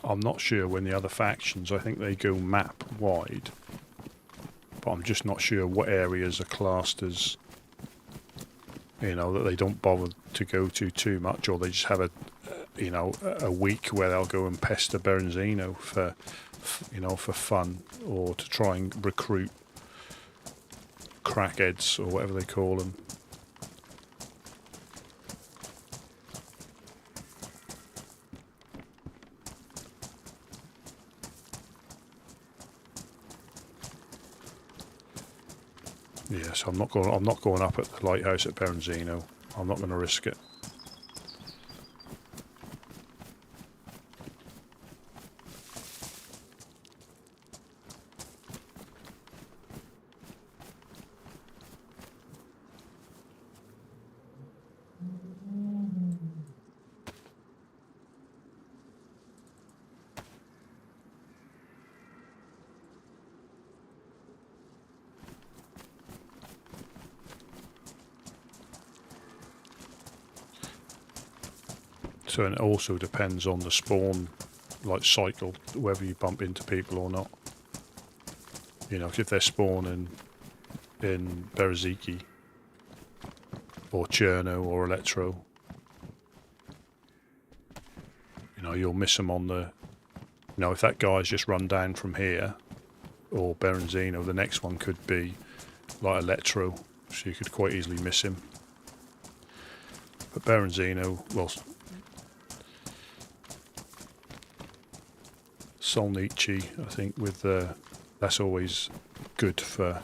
I'm not sure when the other factions, I think they go map wide, but I'm just not sure what areas are classed as, you know, that they don't bother to go to too much, or they just have a week where they'll go and pester Berenzino for fun, or to try and recruit crackheads or whatever they call them. Yes, I'm not going up at the lighthouse at Berenzino. I'm not going to risk it. So it also depends on the spawn, like cycle, whether you bump into people or not. You know, if they're spawning in Bereziki or Cherno or Electro, you know, you'll miss them on the. You know, if that guy's just run down from here, or Berenzino, the next one could be like Electro, so you could quite easily miss him. But Berenzino, well, Solnichi, I think, with that's always good for,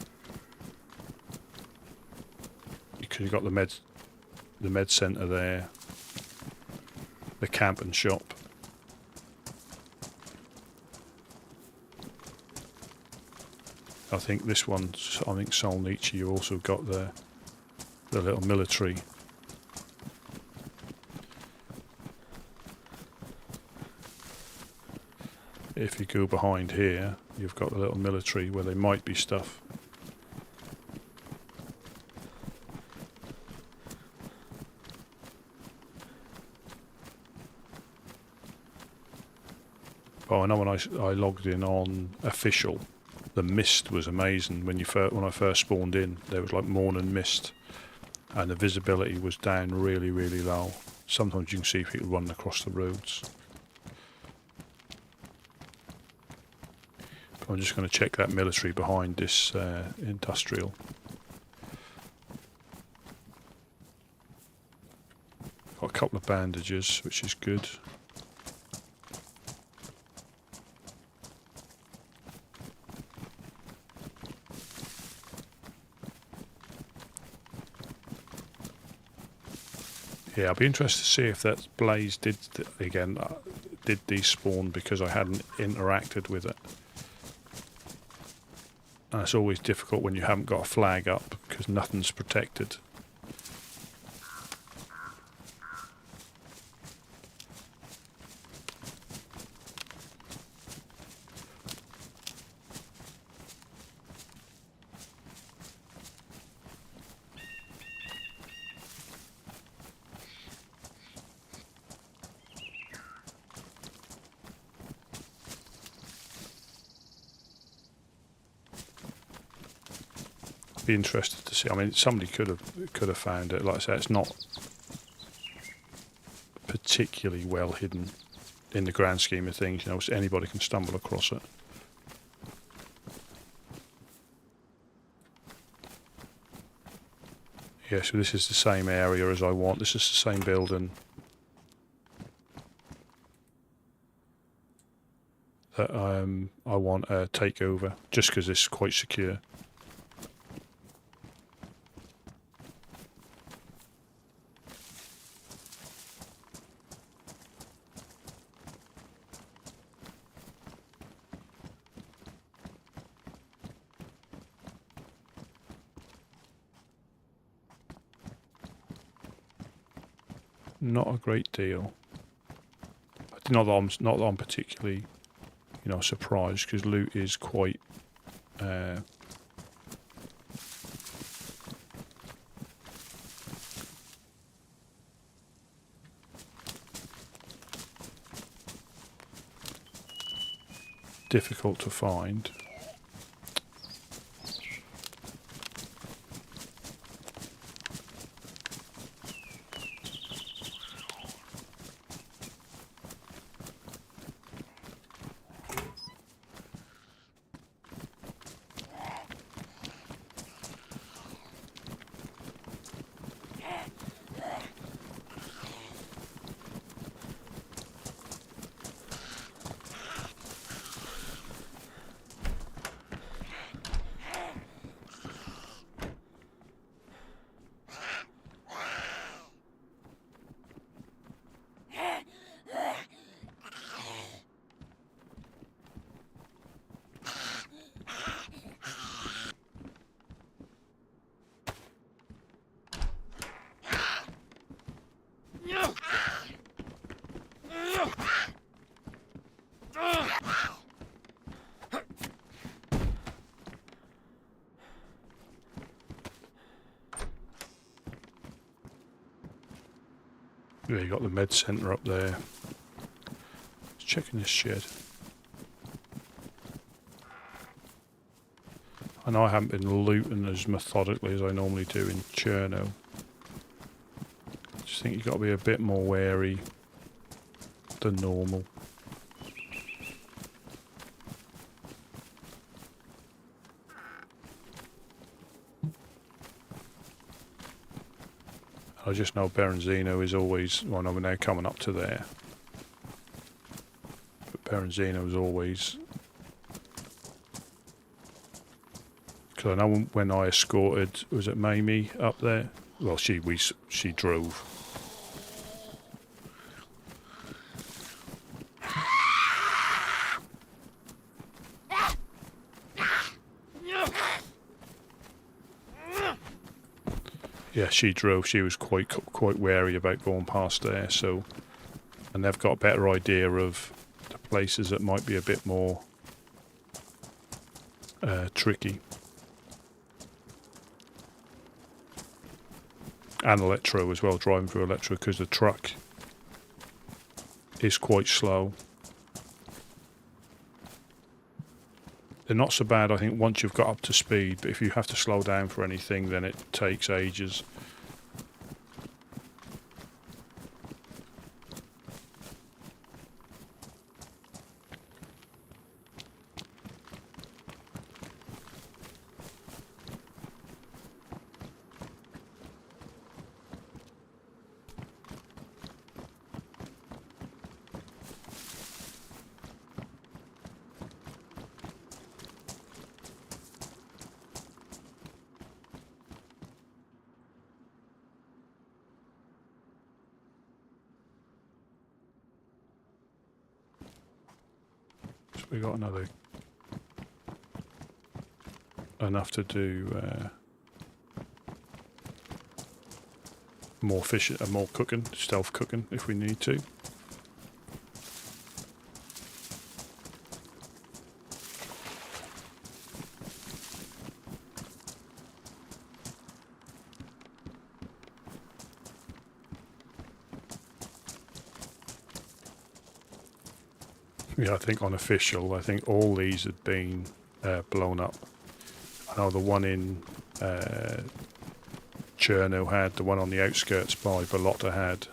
because you've got the med centre there, the camp and shop. I think this one's, I think Solnichi, you also got the little military. If you go behind here, you've got the little military where there might be stuff. Oh, I know when I logged in on official, the mist was amazing. When I first spawned in, there was like morning mist, and the visibility was down really, really low. Sometimes you can see people running across the roads. I'm just going to check that military behind this industrial. Got a couple of bandages, which is good. Yeah, I'll be interested to see if that blaze did again. did despawn because I hadn't interacted with it. And it's always difficult when you haven't got a flag up because nothing's protected. Be interested to see. I mean, somebody could have found it. Like I say, it's not particularly well hidden in the grand scheme of things. You know, so anybody can stumble across it. Yeah, so this is the same area as I want. This is the same building that I want a takeover, just because it's quite secure. Not a great deal. Not that I'm particularly, you know, surprised, because loot is quite difficult to find. Yeah, you got the med centre up there. Let's check in this shed. I know I haven't been looting as methodically as I normally do in Cherno. I just think you've got to be a bit more wary than normal. I just know Berenzino is always, well, no, we're now coming up to there. But Berenzino is always, because I know when I escorted, was it Mamie up there? Well, she drove. Yeah, she drove. She was quite wary about going past there. So, and they've got a better idea of the places that might be a bit more tricky. And Electro as well, driving through Electro, because the truck is quite slow. They're not so bad, I think, once you've got up to speed, but if you have to slow down for anything, then it takes ages. we got another enough to do more fish, more cooking, stealth cooking if we need to. Yeah, I think unofficial, I think all these had been blown up. I know the one in Chernarus had, the one on the outskirts by Balota had.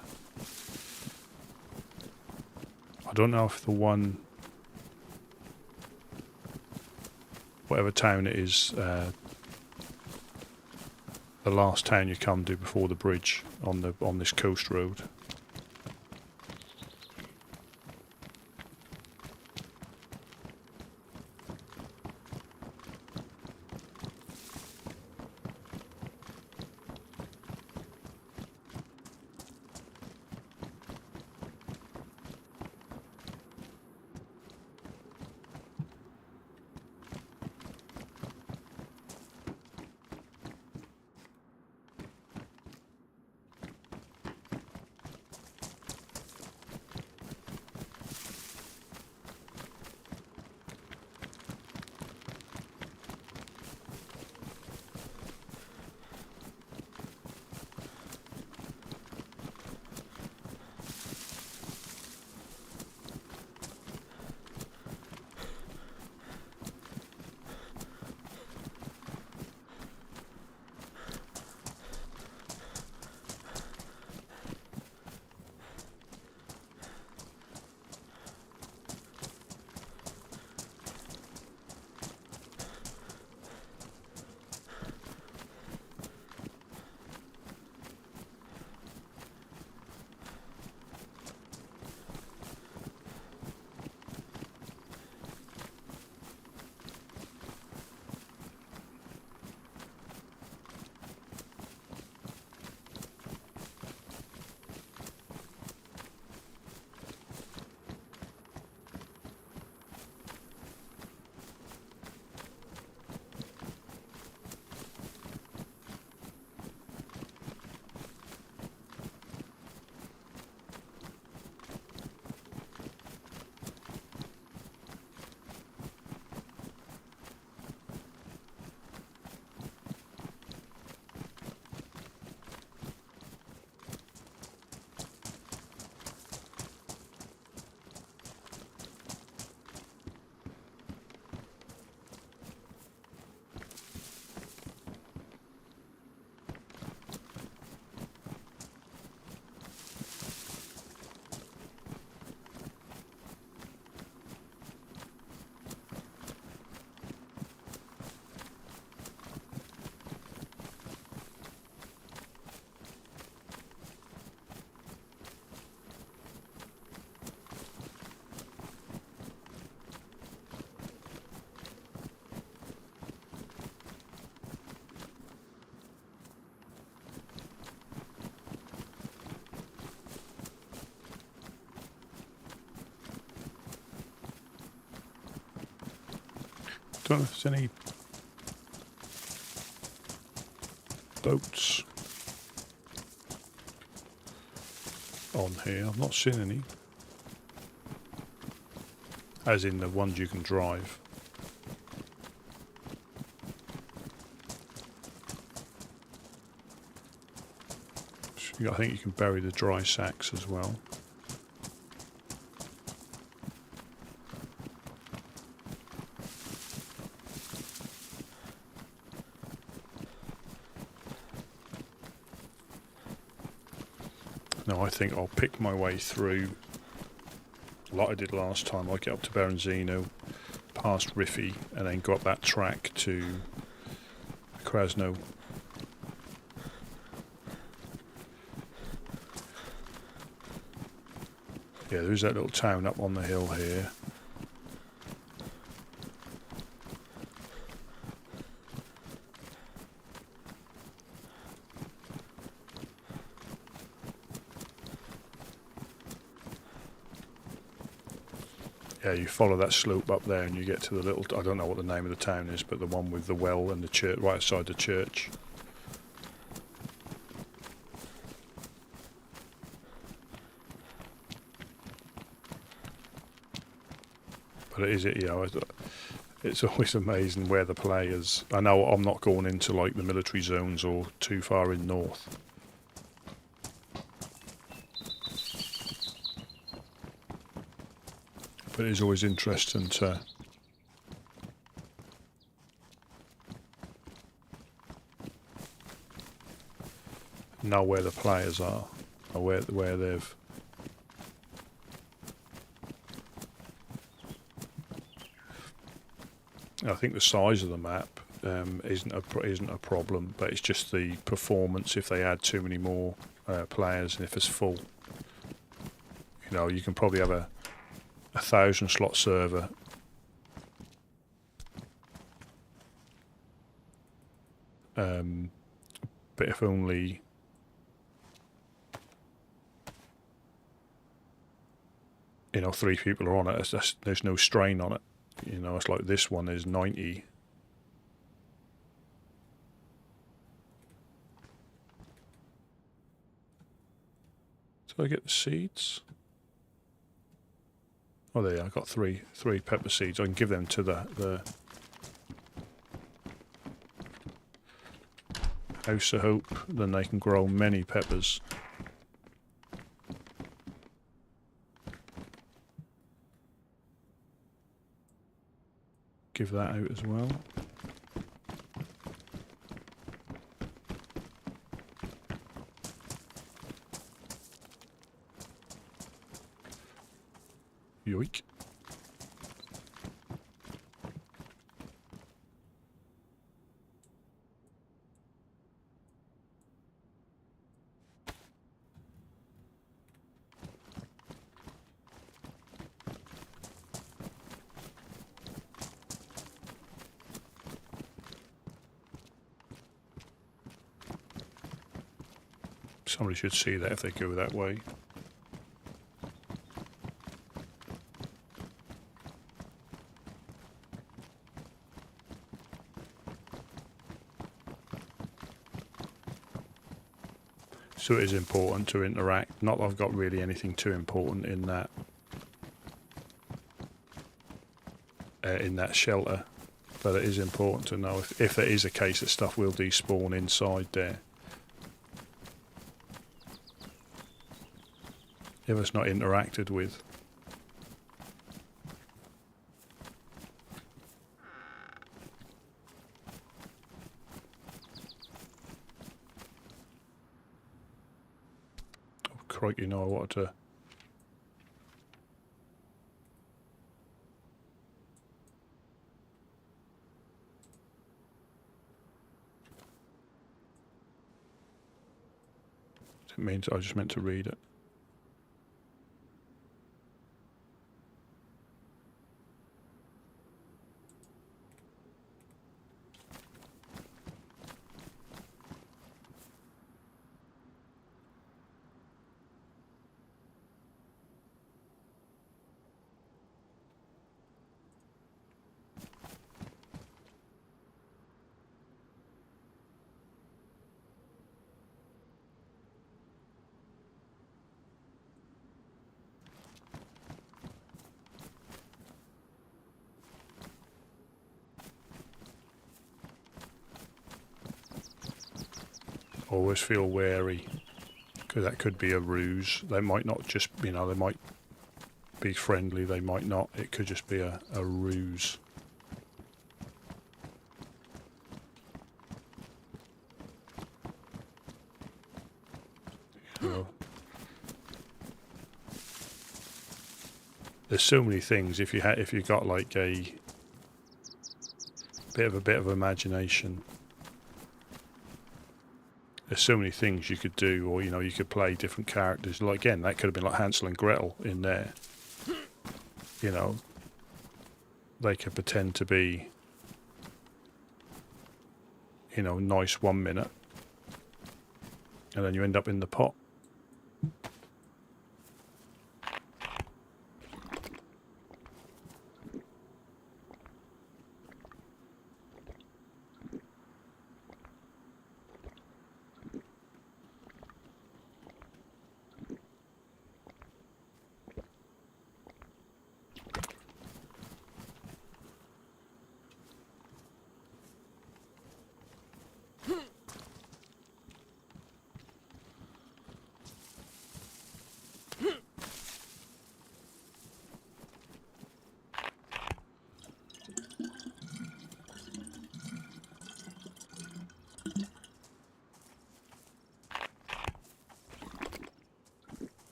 I don't know if the one, whatever town it is, the last town you come to before the bridge on this coast road. Don't know if there's any boats on here. I've not seen any. As in the ones you can drive. I think you can bury the dry sacks as well. No, I think I'll pick my way through like I did last time. I'll get up to Berenzino, past Riffy, and then go up that track to Krasno. Yeah, there is that little town up on the hill here. Yeah, you follow that slope up there and you get to the little, I don't know what the name of the town is, but the one with the well and the church, right outside the church. But it is, you know, it's always amazing where the players, I know I'm not going into like the military zones or too far in north. But it is always interesting to know where the players are, or where they've. I think the size of the map isn't a problem, but it's just the performance if they add too many more players and if it's full. You know, you can probably have a 1,000 slot server. But if only you know 3 people are on it, there's no strain on it. You know, it's like this one is 90. Did I get the seeds? Oh, there, I got three pepper seeds. I can give them to the House of Hope. Then they can grow many peppers. Give that out as well. Yoink. Somebody should see that if they go that way. So it is important to interact. Not that I've got really anything too important in that shelter, but it is important to know if there is a case that stuff will despawn inside there. If it's not interacted with. Oh, crikey, no, I wanted to. It means I just meant to read it. Always feel wary, because that could be a ruse. They might not just, you know, they might be friendly, they might not. It could just be a ruse. You know, there's so many things. If you got like a bit of imagination. There's so many things you could do, or you know, you could play different characters. Like again, that could have been like Hansel and Gretel in there. You know, they could pretend to be, you know, nice 1 minute, and then you end up in the pot.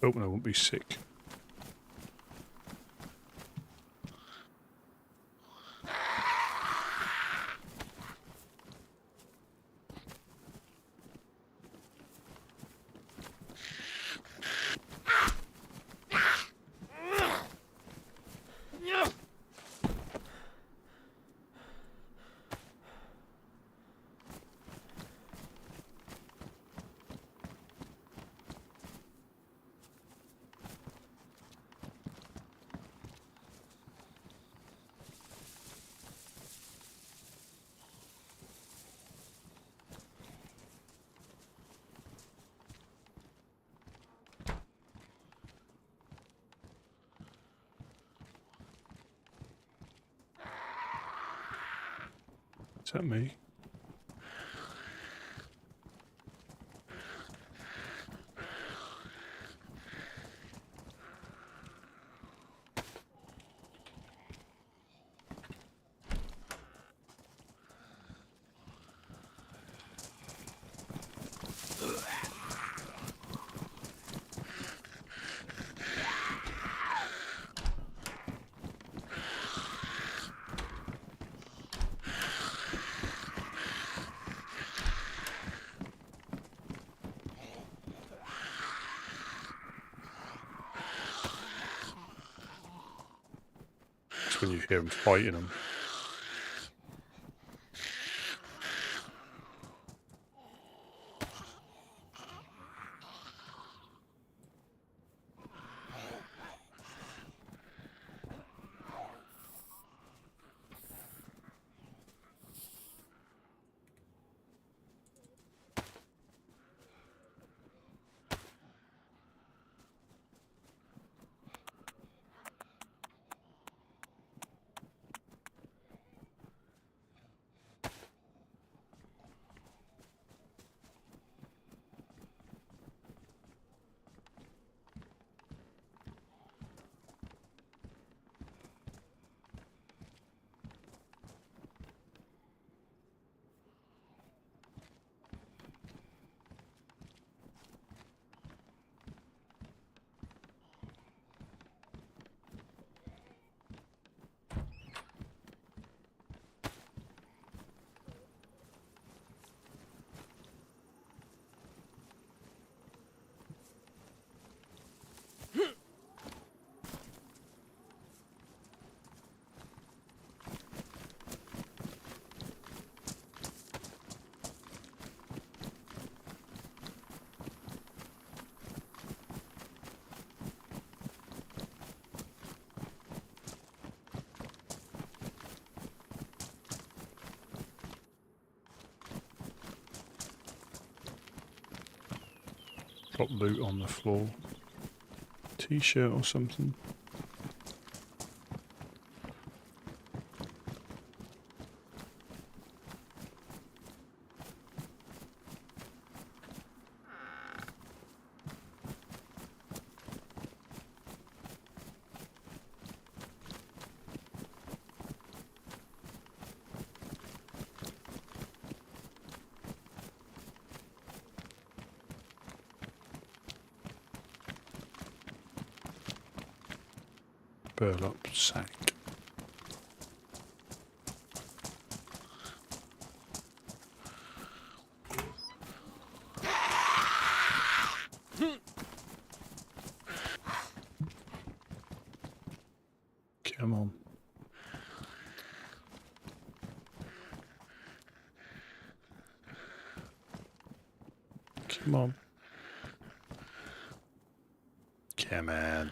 Hoping I won't be sick. Is that me? That's when you hear them fighting them. Drop loot on the floor. T-shirt or something. Burlap sack. Come on. Come on. Come on.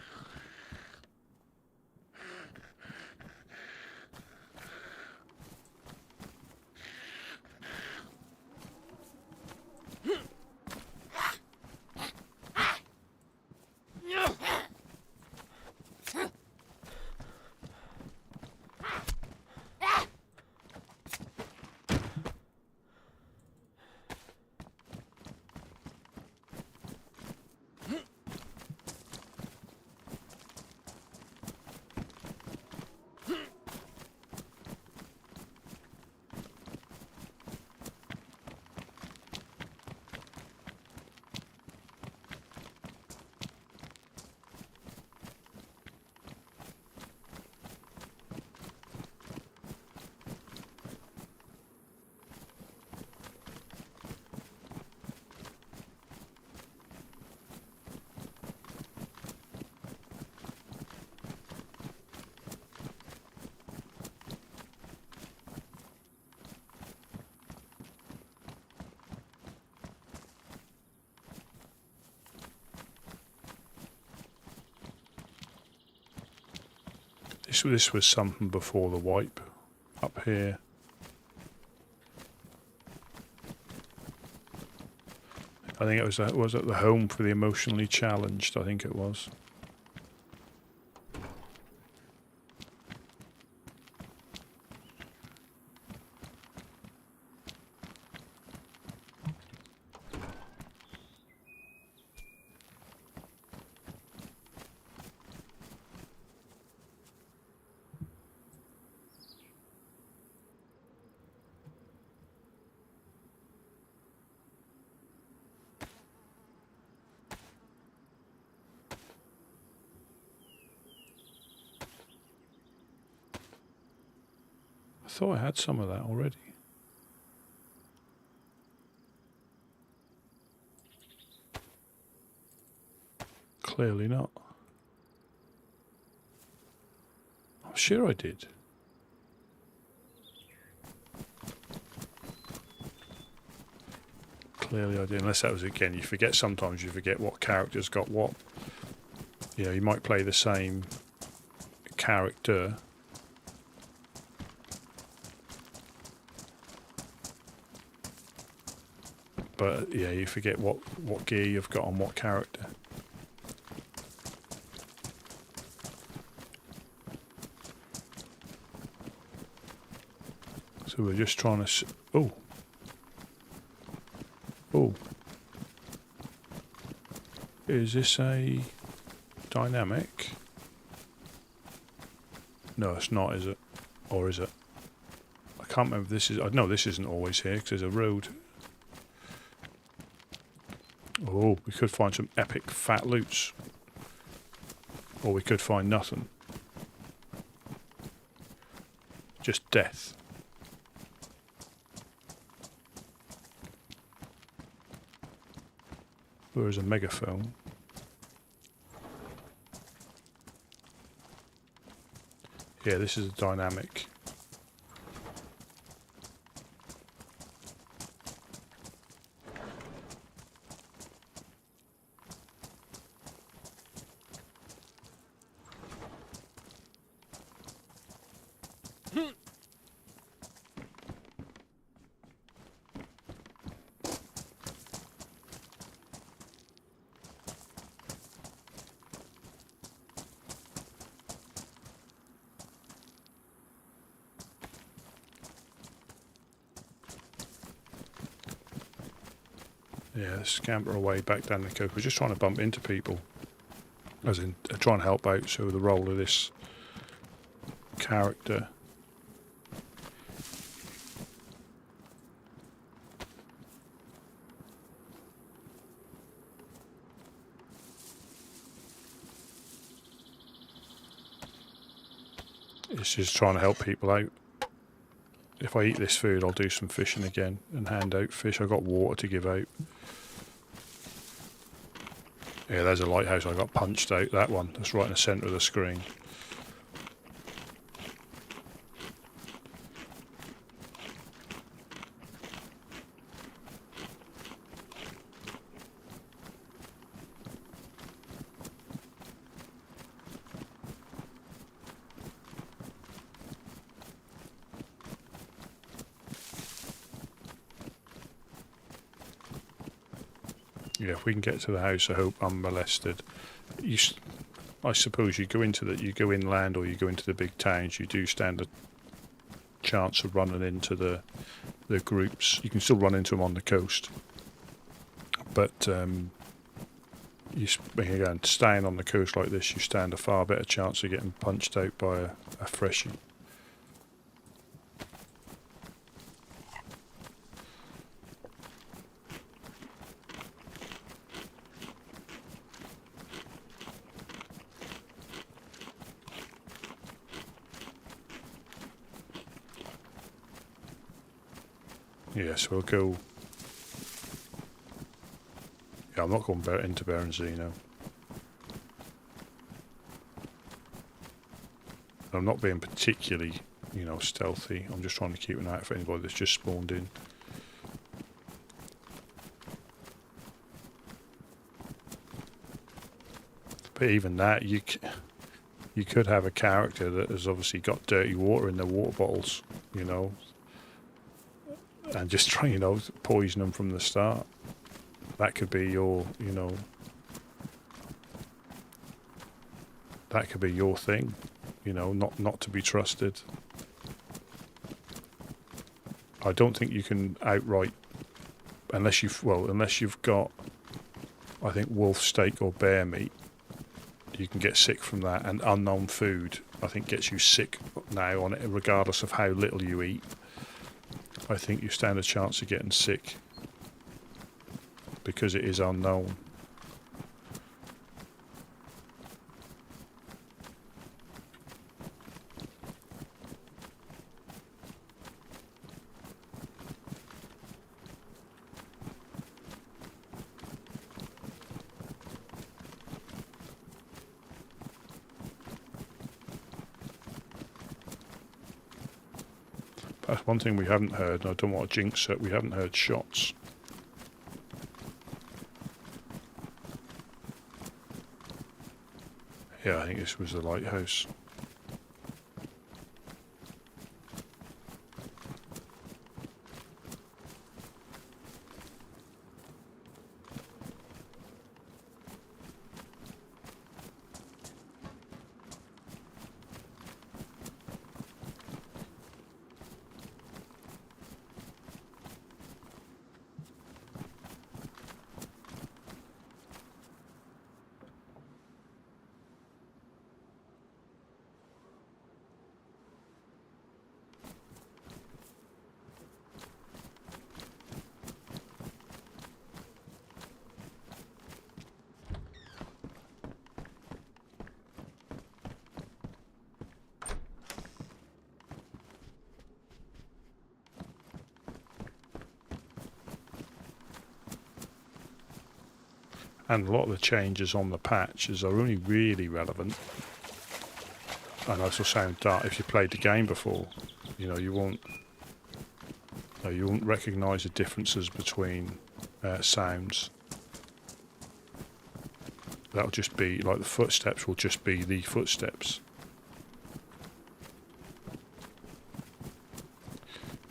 This was something before the wipe up here. I think it was at the home for the emotionally challenged, I think it was. I thought I had some of that already. Clearly not. I'm sure I did. Clearly I did, unless that was again, you forget sometimes, you forget what character's got what. You know, you might play the same character, but yeah, you forget what gear you've got on what character. So we're just trying to... Oh. Oh. Is this a dynamic? No, it's not, is it? Or is it? I can't remember if this is... No, this isn't always here because there's a road. Oh, we could find some epic fat loots. Or we could find nothing. Just death. Where is a megaphone? Yeah, this is a dynamic. Yeah, let's scamper away back down the coast. We're just trying to bump into people. As in, try and help out. So the role of this character. It's just trying to help people out. If I eat this food, I'll do some fishing again and hand out fish. I've got water to give out. Yeah, there's a lighthouse. I got punched out. That one. That's right in the centre of the screen. Yeah, if we can get to the house, I hope unmolested. I suppose you go inland or you go into the big towns, you do stand a chance of running into the groups. You can still run into them on the coast, but again, staying on the coast like this, you stand a far better chance of getting punched out by a freshie. Yes, we'll go. Yeah, I'm not going into Berenzino. I'm not being particularly, stealthy. I'm just trying to keep an eye out for anybody that's just spawned in. But even that, You could have a character that has obviously got dirty water in their water bottles, you know, and just try, you know, poison them from the start. That could be your, you know, that could be your thing, you know, not to be trusted. I don't think you can outright, unless you've got, I think, wolf steak or bear meat. You can get sick from that, and unknown food, I think, gets you sick now on it, regardless of how little you eat. I think you stand a chance of getting sick because it is unknown. That's one thing we haven't heard, and I don't want to jinx it, we haven't heard shots. Yeah, I think this was the lighthouse. And a lot of the changes on the patches are only really relevant, and this will sound dark, if you played the game before, you know, you won't recognise the differences between sounds. That'll just be like the footsteps will just be the footsteps.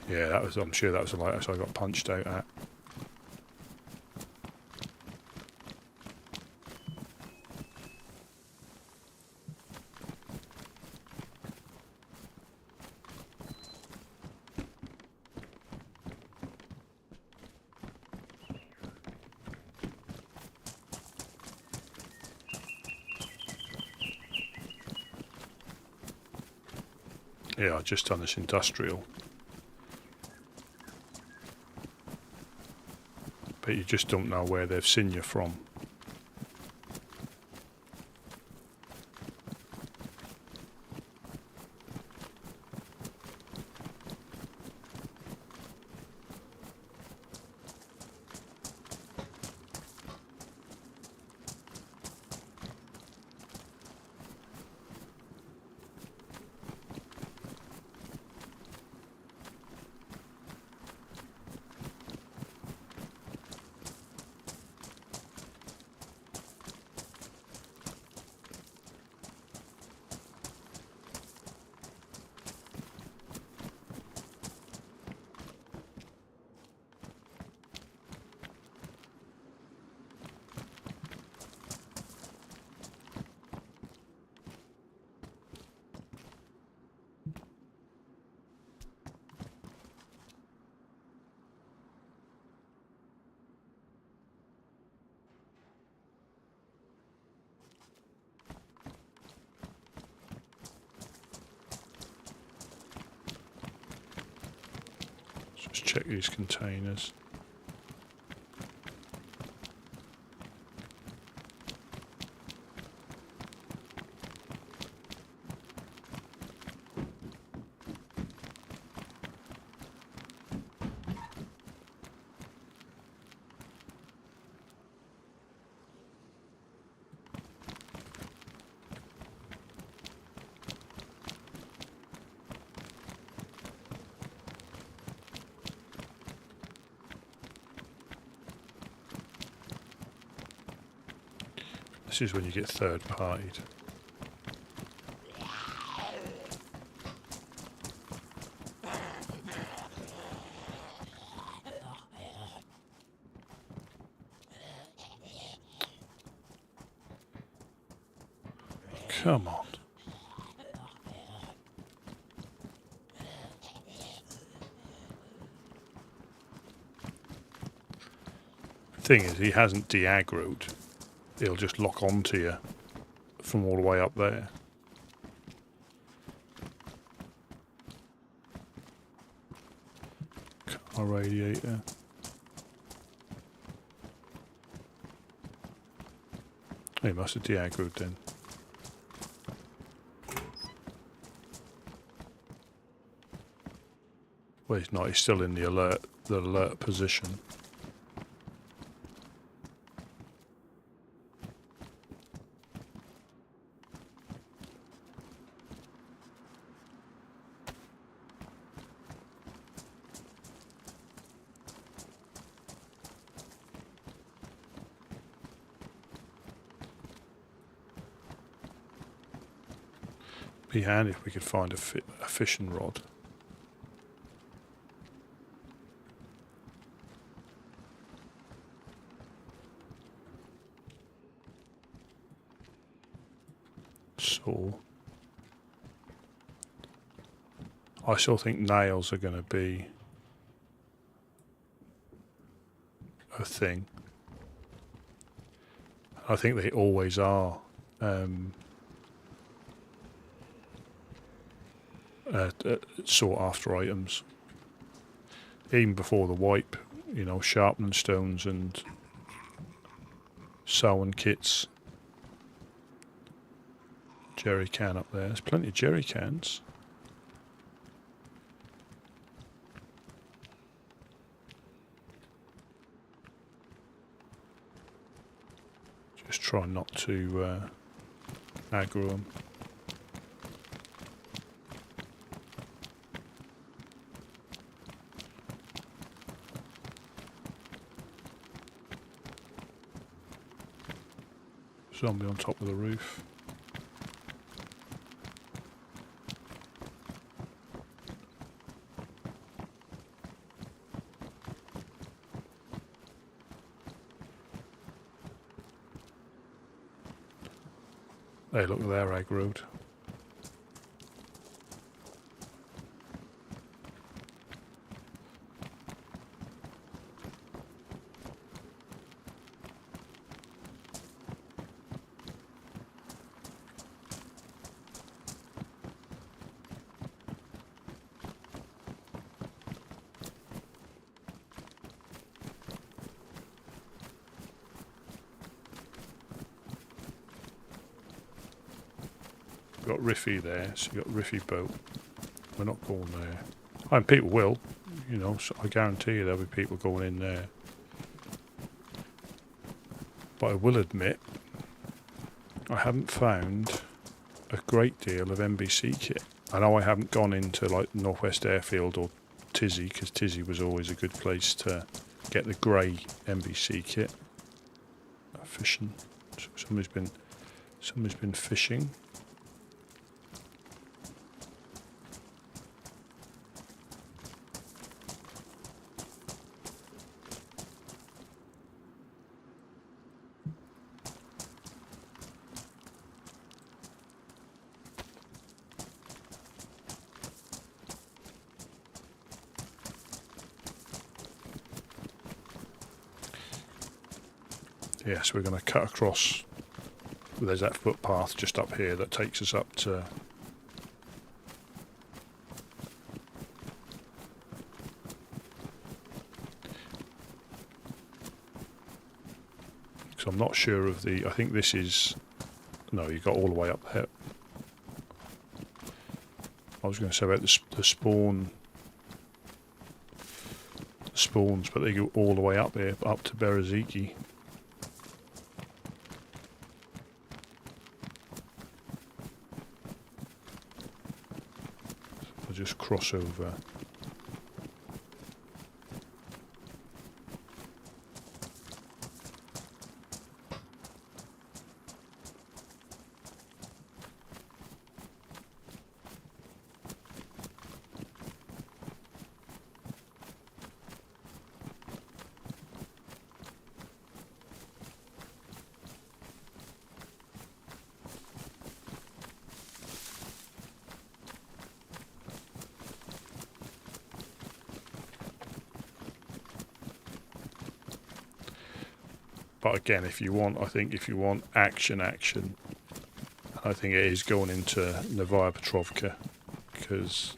Yeah, I'm sure that was the lighthouse I got punched out at. Yeah, I've just done this industrial. But you just don't know where they've seen you from. Just check these containers. This is when you get third-partied. Come on. Thing is, he hasn't de-aggroed. He'll just lock onto you from all the way up there. Car radiator. He must have de-aggroed then. Well, he's not. He's still in the alert position. Be handy if we could find a fishing rod. So, I still think nails are going to be a thing. I think they always are. Sought after items. Even before the wipe, you know, sharpening stones and sewing kits. Jerry can up there. There's plenty of jerry cans. Just try not to aggro them. Zombie on top of the roof. Hey, look, they're aggroed. Got Riffy there, so you got Riffy boat. We're not going there. And people will, you know, so I guarantee you there'll be people going in there. But I will admit, I haven't found a great deal of NBC kit. I know I haven't gone into like Northwest Airfield or Tizzy, because Tizzy was always a good place to get the grey NBC kit. Fishing. Somebody's been fishing. Yes, we're going to cut across. There's that footpath just up here that takes us up to because I'm not sure of the. I think this is. No, you got all the way up there. I was going to say about the spawns, but they go all the way up there, up to Beraziki. I'll just cross over. But again, if you want, I think if you want action, I think it is going into Novaya Petrovka, because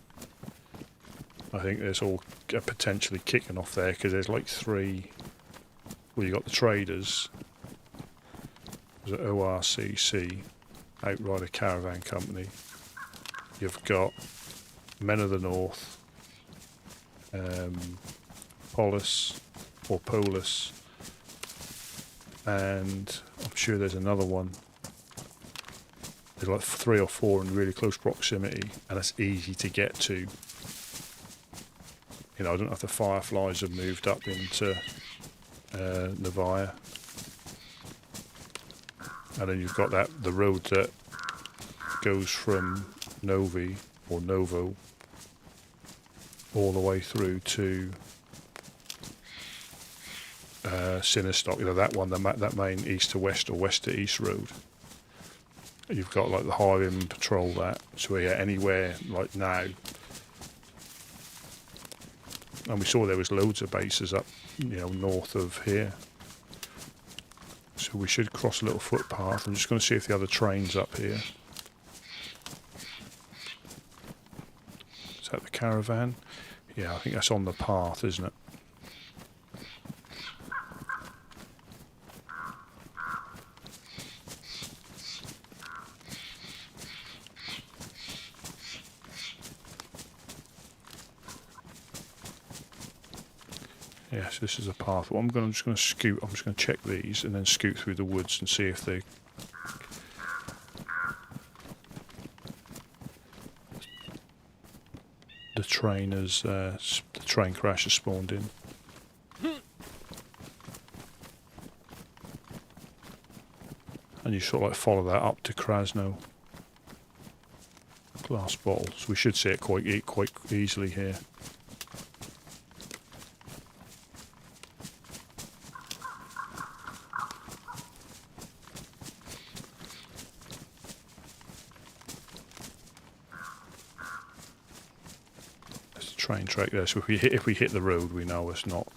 I think there's all potentially kicking off there, because there's like 3. Well, you got the traders, there's an ORCC, Outrider Caravan Company. You've got Men of the North, Polis, and I'm sure there's another one. There's like 3 or 4 in really close proximity, and it's easy to get to. You know, I don't know if the Fireflies have moved up into Novaya. And then you've got the road that goes from Novi or Novo all the way through to Sinestock. You know, that one, that main east to west or west to east road. You've got like the highwaymen patrol that. So yeah, anywhere like now. And we saw there was loads of bases up, you know, north of here. So we should cross a little footpath. I'm just going to see if the other train's up here. Is that the caravan? Yeah, I think that's on the path, isn't it? Yes, this is a path. Well, I'm just going to scoot. I'm just going to check these and then scoot through the woods and see if the train crash has spawned in. And you sort of like follow that up to Krasno. Glass bottles. We should see it quite easily here. Train track there, so if we hit the road, we know it's not.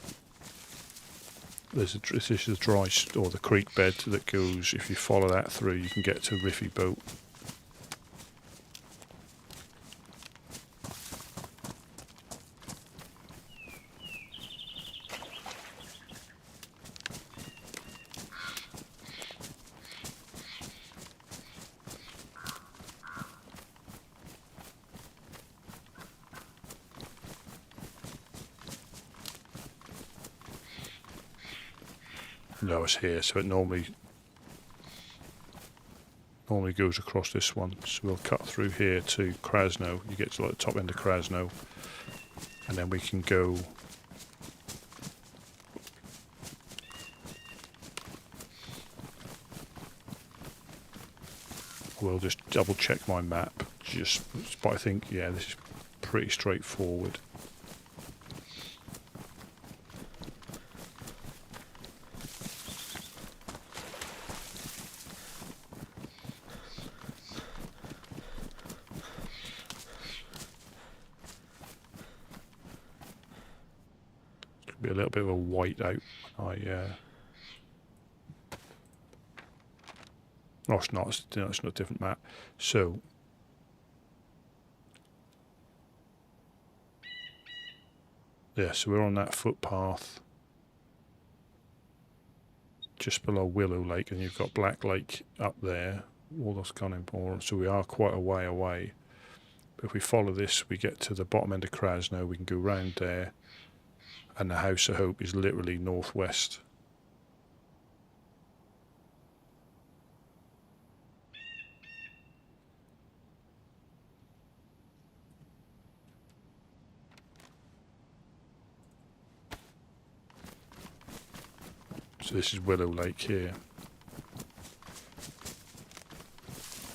This is the dry or the creek bed that goes. If you follow that through, you can get to Riffy Boat. No, it's here, so it normally goes across this one. So we'll cut through here to Krasno. You get to like the top end of Krasno, and then we can go. We'll just double check my map. But I think this is pretty straightforward. Be a little bit of a whiteout. No, it's not. It's not a different map. So yeah, so we're on that footpath just below Willow Lake, and you've got Black Lake up there. All that's gone important. So we are quite a way away. But if we follow this, we get to the bottom end of Krasno. We can go round there. And the House of Hope is literally northwest. So this is Willow Lake here.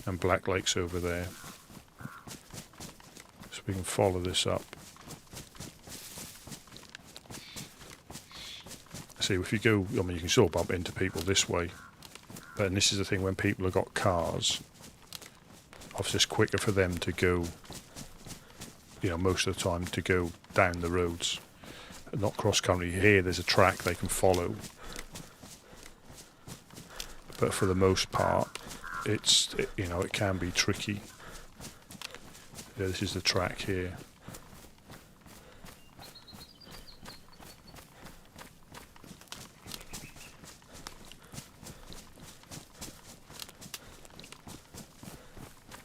And Black Lake's over there. So we can follow this up. See, if you go, I mean, you can still bump into people this way. But this is the thing, when people have got cars, obviously it's quicker for them to go, most of the time to go down the roads. Not cross country. Here there's a track they can follow. but for the most part, you know, it can be tricky. Yeah, this is the track here.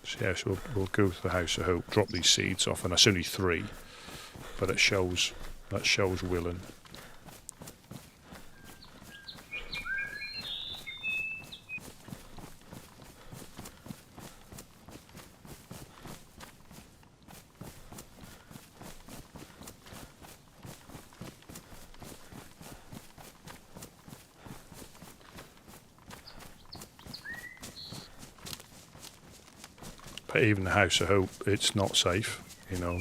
So yeah, so we'll go to the House of Hope, drop these seeds off, and that's only 3, but that shows willing. But even the House of Hope, it's not safe, you know.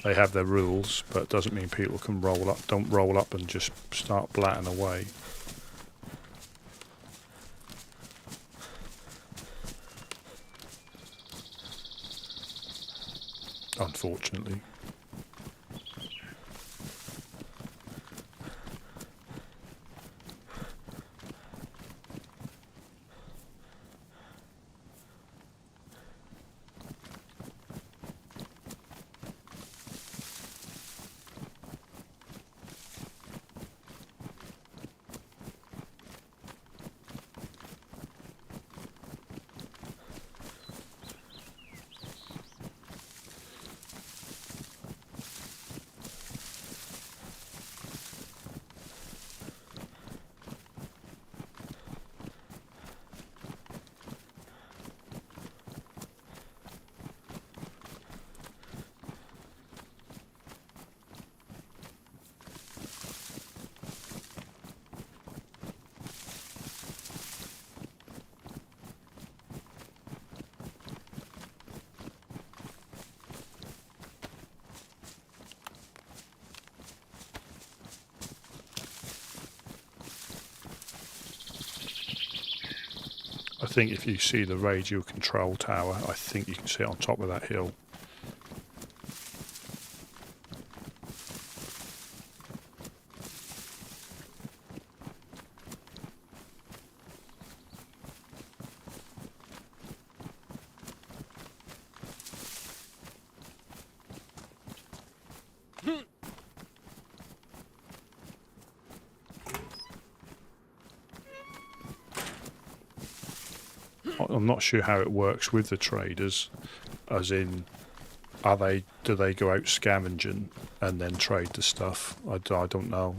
They have their rules, but it doesn't mean people can roll up. Don't roll up and just start blatting away. Unfortunately. I think if you see the radio control tower, I think you can see it on top of that hill. I'm not sure how it works with the traders, as in, do they go out scavenging and then trade the stuff? I don't know,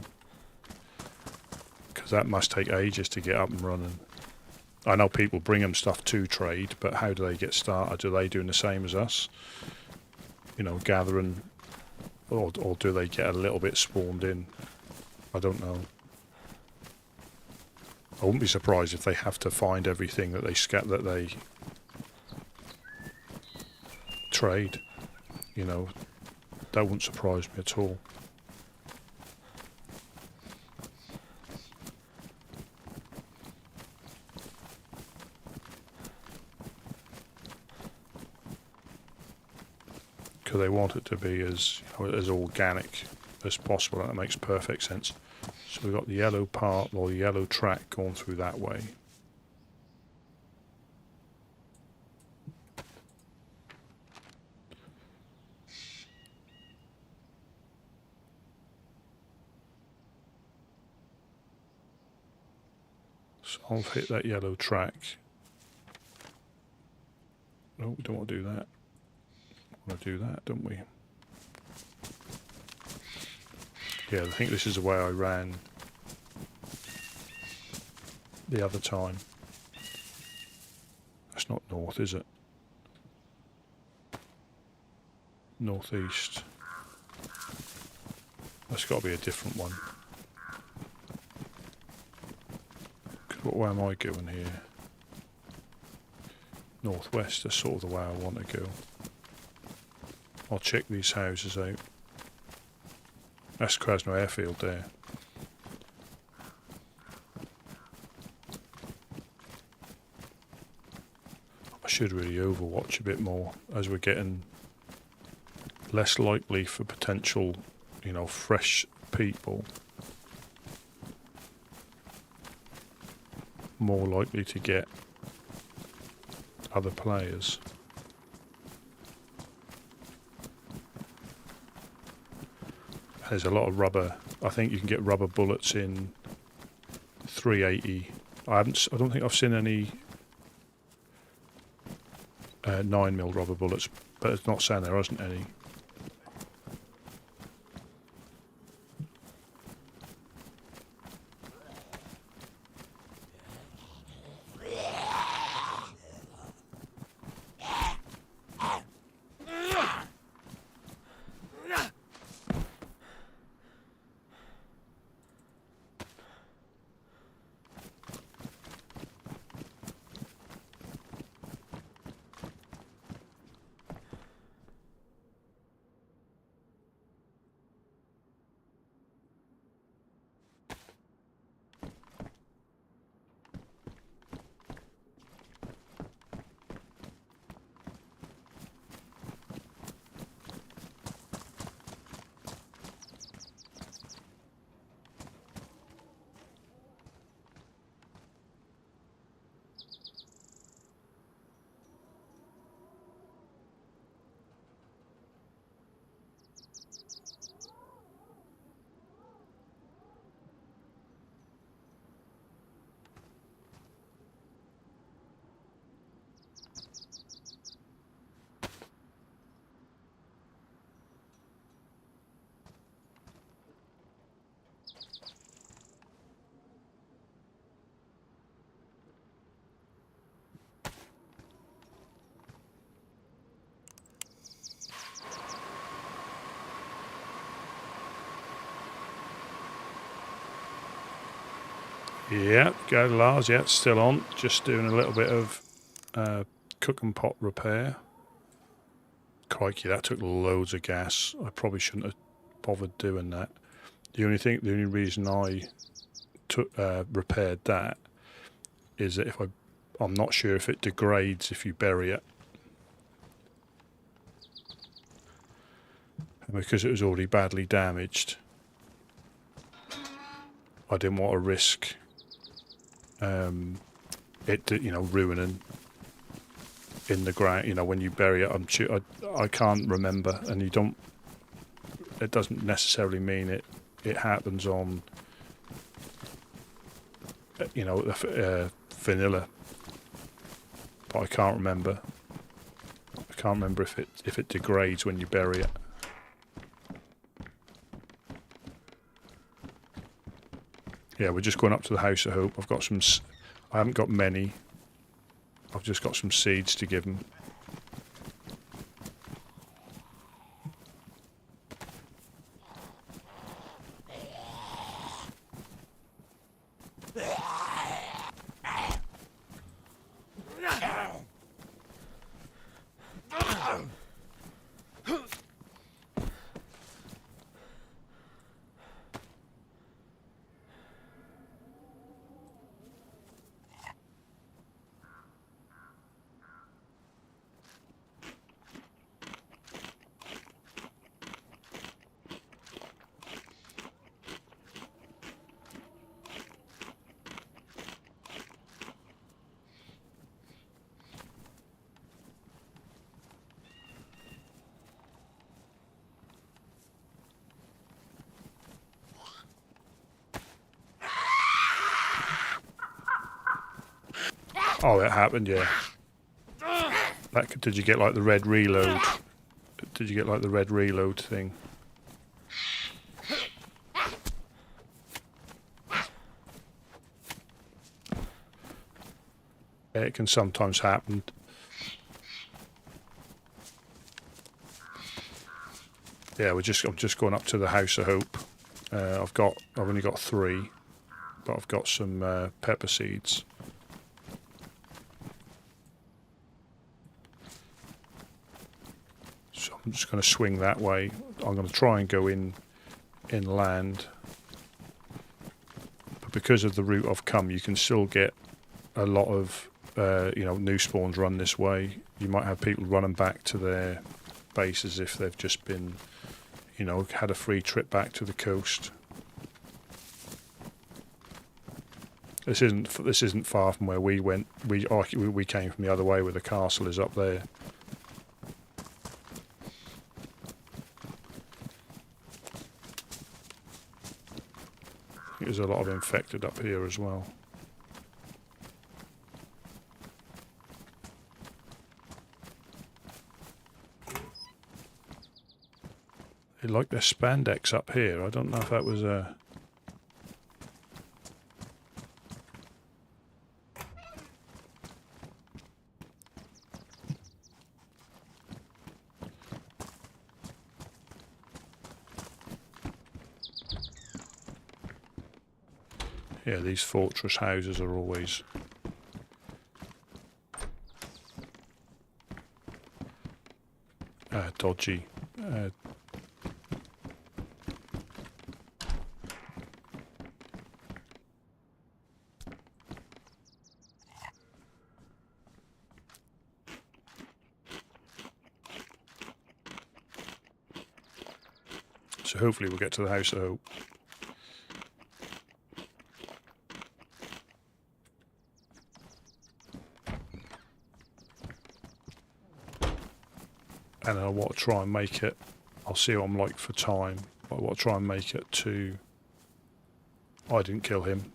because that must take ages to get up and running. I know people bring them stuff to trade, but how do they get started? Are they doing the same as us? You know, gathering, or do they get a little bit spawned in? I don't know. I wouldn't be surprised if they have to find everything that they trade. You know, that wouldn't surprise me at all. Because they want it to be as, you know, as organic as possible, and that makes perfect sense. So we've got the yellow part, or the yellow track going through that way. So I'll hit that yellow track. No, we don't want to do that. We want to do that, don't we? Yeah, I think this is the way I ran the other time. That's not north, is it? Northeast. That's got to be a different one. Where am I going here? Northwest, that's sort of the way I want to go. I'll check these houses out. That's Krasno Airfield there. I should really overwatch a bit more as we're getting less likely for potential, you know, fresh people. more likely to get other players. There's a lot of rubber. I think you can get rubber bullets in 380. I don't think I've seen any 9mm rubber bullets, but it's not saying there isn't any. Yeah, go Lars. Yeah, it's still on. Just doing a little bit of cook and pot repair. Crikey, that took loads of gas. I probably shouldn't have bothered doing that. The only reason I repaired that is that I'm not sure if it degrades if you bury it. And because it was already badly damaged, I didn't want to risk it, ruining in the ground. When you bury it, I can't remember, and it doesn't necessarily mean it happens on vanilla, but I can't remember if it degrades when you bury it. Yeah, we're just going up to the House of Hope. I haven't got many. I've just got some seeds to give them. Oh, it happened, yeah. Did you get like the red reload? Did you get like the red reload thing? It can sometimes happen. Yeah, I'm just going up to the House of Hope. I've only got 3, but I've got some pepper seeds. So I'm just going to swing that way. I'm going to try and go inland, but because of the route I've come, you can still get a lot of new spawns run this way. You might have people running back to their bases if they've just been, had a free trip back to the coast. This isn't far from where we went. We came from the other way, where the castle is up there. There's a lot of infected up here as well. They like their spandex up here. I don't know if that was a... Yeah, these fortress houses are always... dodgy. So hopefully we'll get to the House of Hope. And I want to try and make it, I'll see what I'm like for time, but I want to try and make it to... I didn't kill him.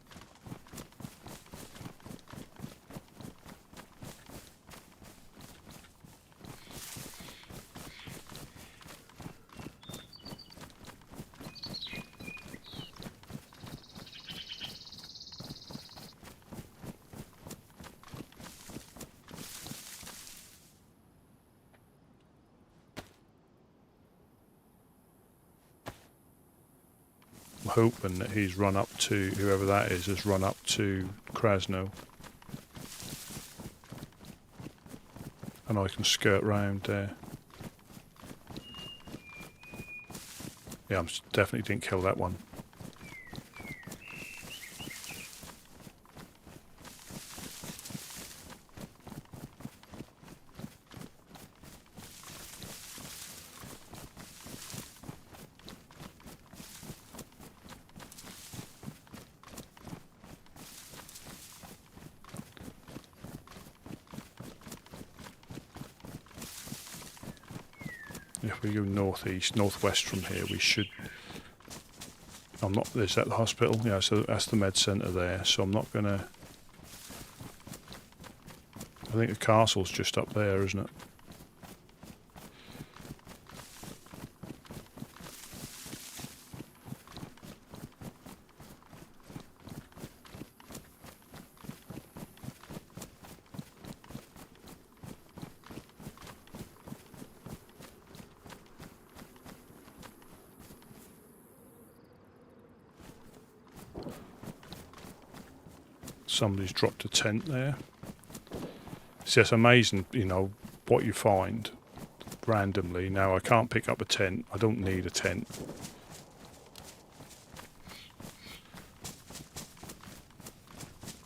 Hoping that he's run up to, whoever that is, has run up to Krasno. And I can skirt round there. Yeah, I definitely didn't kill that one. If we go northeast, northwest from here, we should... I'm not... Is that the hospital? Yeah, so that's the med centre there, so I'm not going to... I think the castle's just up there, isn't it? Somebody's dropped a tent there. So it's amazing, you know, what you find randomly. Now I can't pick up a tent. I don't need a tent.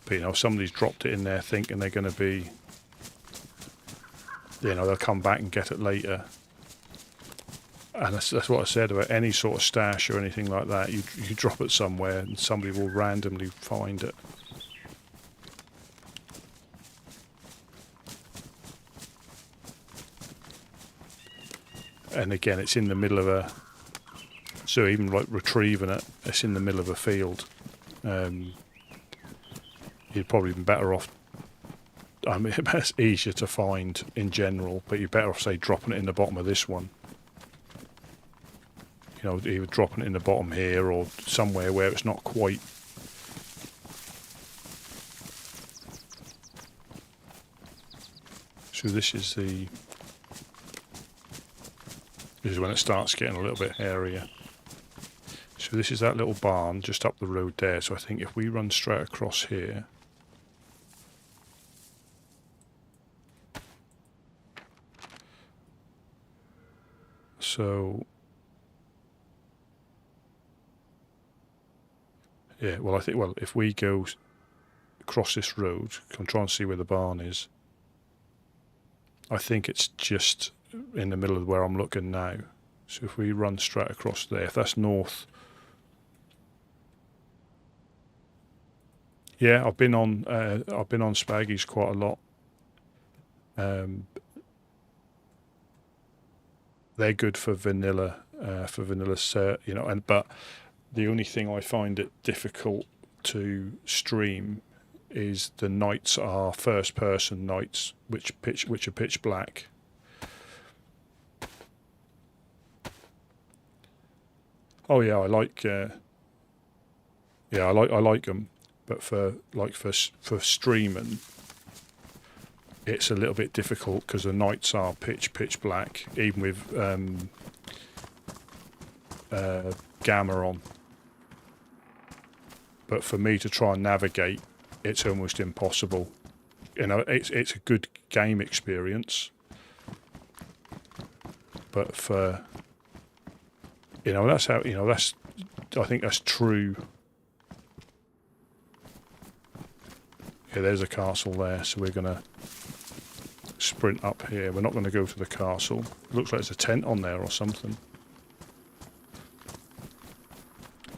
But you know, somebody's dropped it in there thinking they're going to be, you know, they'll come back and get it later. And that's what I said about any sort of stash or anything like that. You drop it somewhere and somebody will randomly find it. And again, it's in the middle of a... So even like retrieving it, it's in the middle of a field. You'd probably be better off... I mean, it's easier to find in general, but you're better off, say, dropping it in the bottom of this one. You know, either dropping it in the bottom here or somewhere where it's not quite... So this is the... This is when it starts getting a little bit hairier. So this is that little barn just up the road there. So I think if we run straight across here... So... Yeah, well I think, well, if we go across this road, I'm trying to see where the barn is. I think it's just in the middle of where I'm looking now. So if we run straight across there, if that's north, Yeah, I've been on Spaggies quite a lot. They're good for vanilla, but the only thing I find it difficult to stream is the nights are first person nights, which are pitch black. Oh yeah, I like I like them, but for streaming, it's a little bit difficult because the nights are pitch black, even with gamma on. But for me to try and navigate, it's almost impossible. It's a good game experience, but for that's how I think that's true. Yeah, there's a castle there, so we're gonna sprint up here. We're not going to go to the castle. It looks like there's a tent on there or something.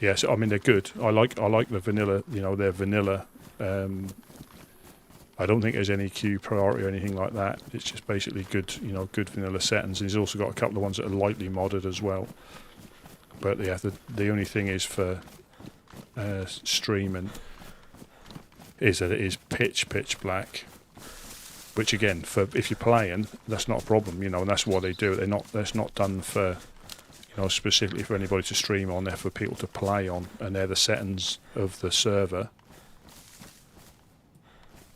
Yes, I mean they're good. I like the vanilla. They're vanilla. I don't think there's any queue priority or anything like that. It's just basically good, good vanilla settings. And he's also got a couple of ones that are lightly modded as well. But yeah, the only thing is for streaming is that it is pitch black. Which again, if you're playing, that's not a problem, and that's what they do. That's not done for, specifically for anybody to stream on. They're for people to play on, and they're the settings of the server.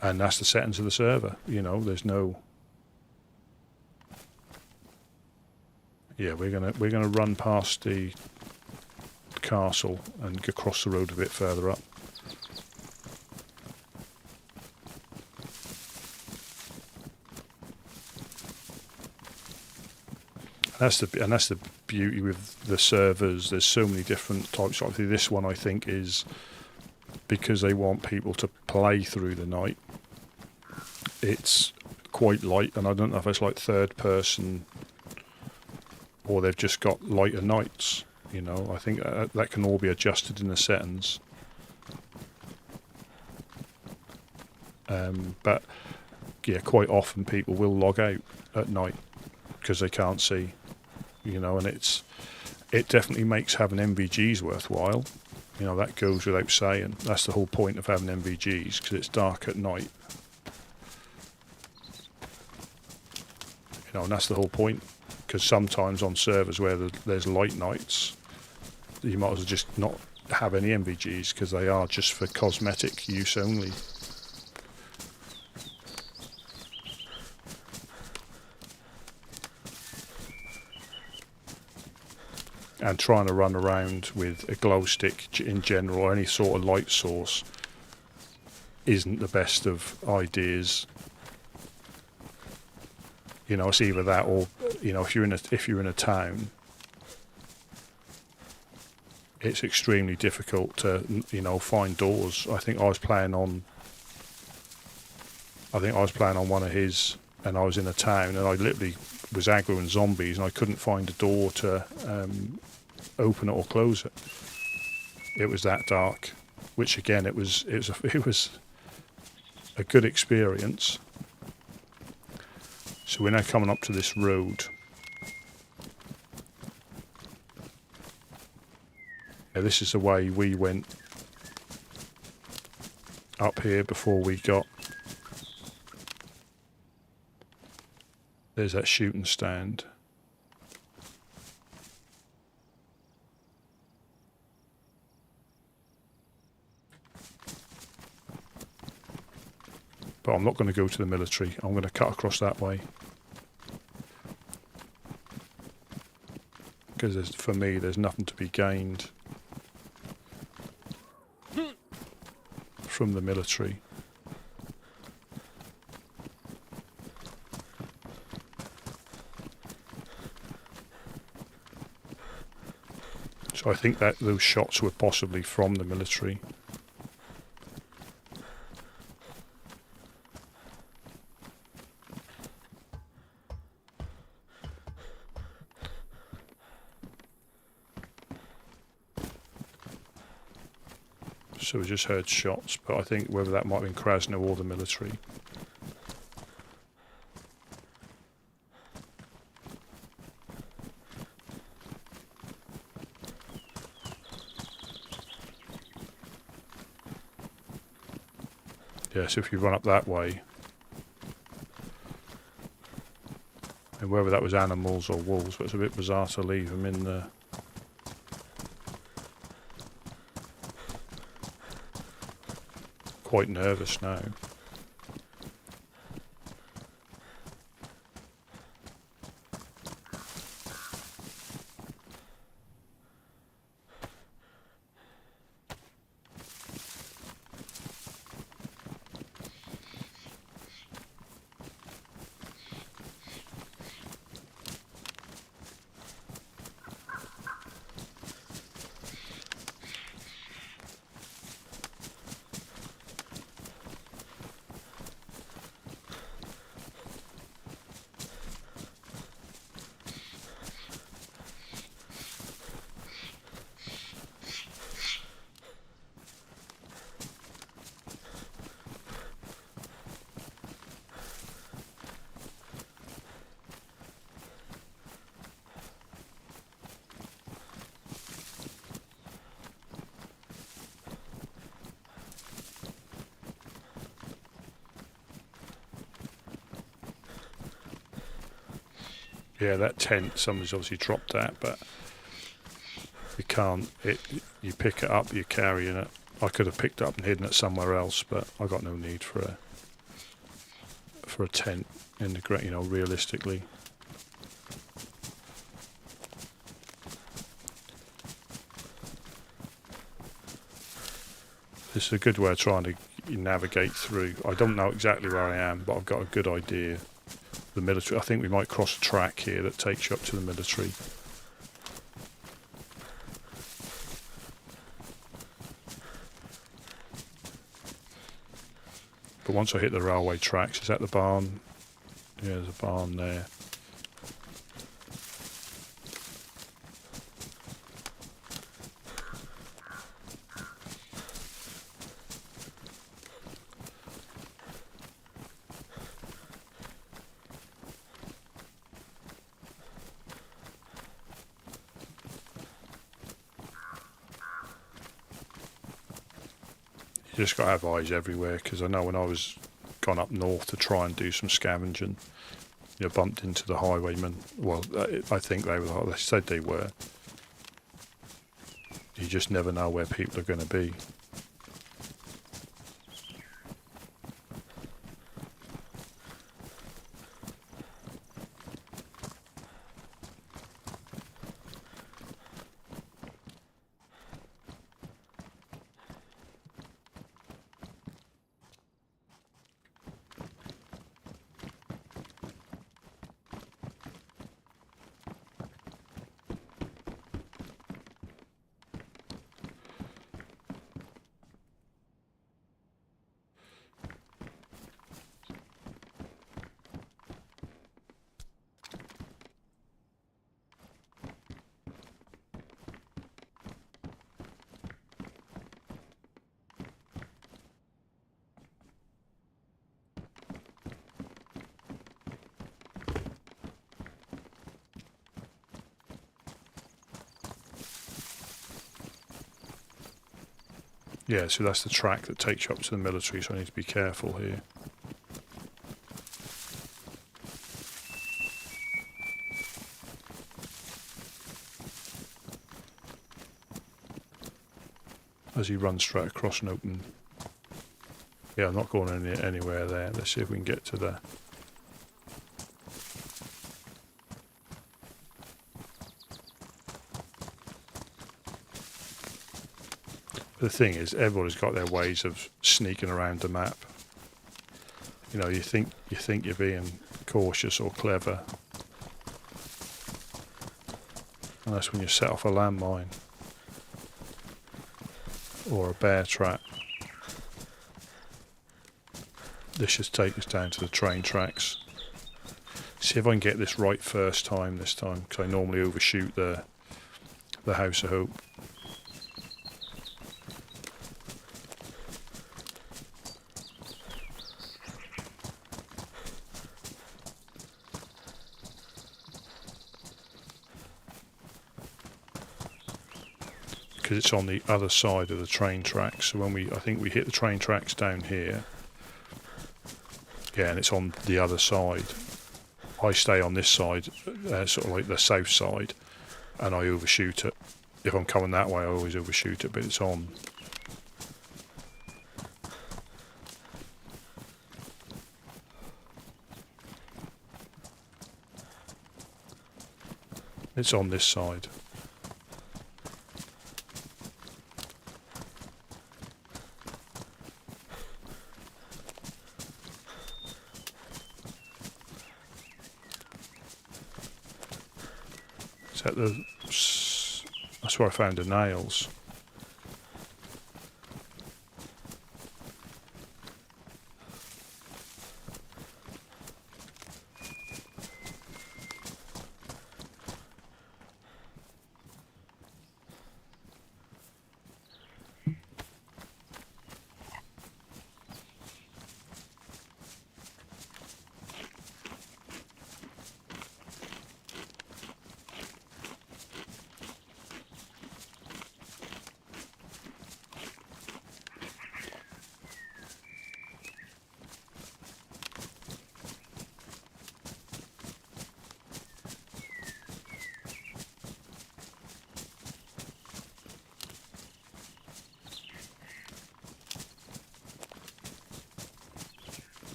And that's the settings of the server. There's no. Yeah, we're gonna run past the castle and go across the road a bit further up. That's the beauty with the servers. There's so many different types. Obviously, this one I think is because they want people to play through the night. It's quite light, and I don't know if it's like third person or they've just got lighter nights. I think that can all be adjusted in the settings. But yeah, quite often people will log out at night because they can't see. And it definitely makes having MVGs worthwhile. That goes without saying. That's the whole point of having MVGs, because it's dark at night. And that's the whole point. Because sometimes on servers where there's light nights, you might as well just not have any MVGs, because they are just for cosmetic use only. And trying to run around with a glow stick in general, or any sort of light source, isn't the best of ideas. It's either that or, if you're in a town, it's extremely difficult to, find doors. I think I was playing on one of his, and I was in a town, and I literally was aggroing zombies, and I couldn't find a door to open it or close it. It was that dark, which again, it was a good experience. So we're now coming up to this road. Yeah, this is the way we went up here before we got. There's that shooting stand. But I'm not going to go to the military. I'm going to cut across that way. Because for me, there's nothing to be gained from the military. So I think that those shots were possibly from the military. so we just heard shots, but I think whether that might have been Krasno or the military. Yeah, so if you run up that way, and whether that was animals or wolves, but it's a bit bizarre to leave them in the... Quite nervous now. Yeah, that tent, somebody's obviously dropped that, but you can't, you pick it up, you're carrying it. I could have picked it up and hidden it somewhere else, but I got no need for a tent in the, you know, realistically. This is a good way of trying to navigate through. I don't know exactly where I am, but I've got a good idea. The military, I think we might cross a track here that takes you up to the military. But once I hit the railway tracks, is that the barn? Yeah, there's a barn there. You just got to have eyes everywhere, because I know when I was gone up north to try and do some scavenging, you know, bumped into the highwaymen. Well, I think they were. They said they were. You just never know where people are going to be. Yeah, so that's the track that takes you up to the military, so I need to be careful here. As he runs straight across an open... Yeah, I'm not going anywhere there. Let's see if we can get to the... The thing is, everybody's got their ways of sneaking around the map. You know, you think you're being cautious or clever, and that's when you set off a landmine or a bear trap. This should take us down to the train tracks. See if I can get this right first time this time, because I normally overshoot the House of Hope. because it's on the other side of the train tracks. So when I think we hit the train tracks down here. Yeah, and it's on the other side. I stay on this side, sort of like the south side, and I overshoot it. If I'm coming that way, I always overshoot it, but it's on. It's on this side. That's where I found the nails.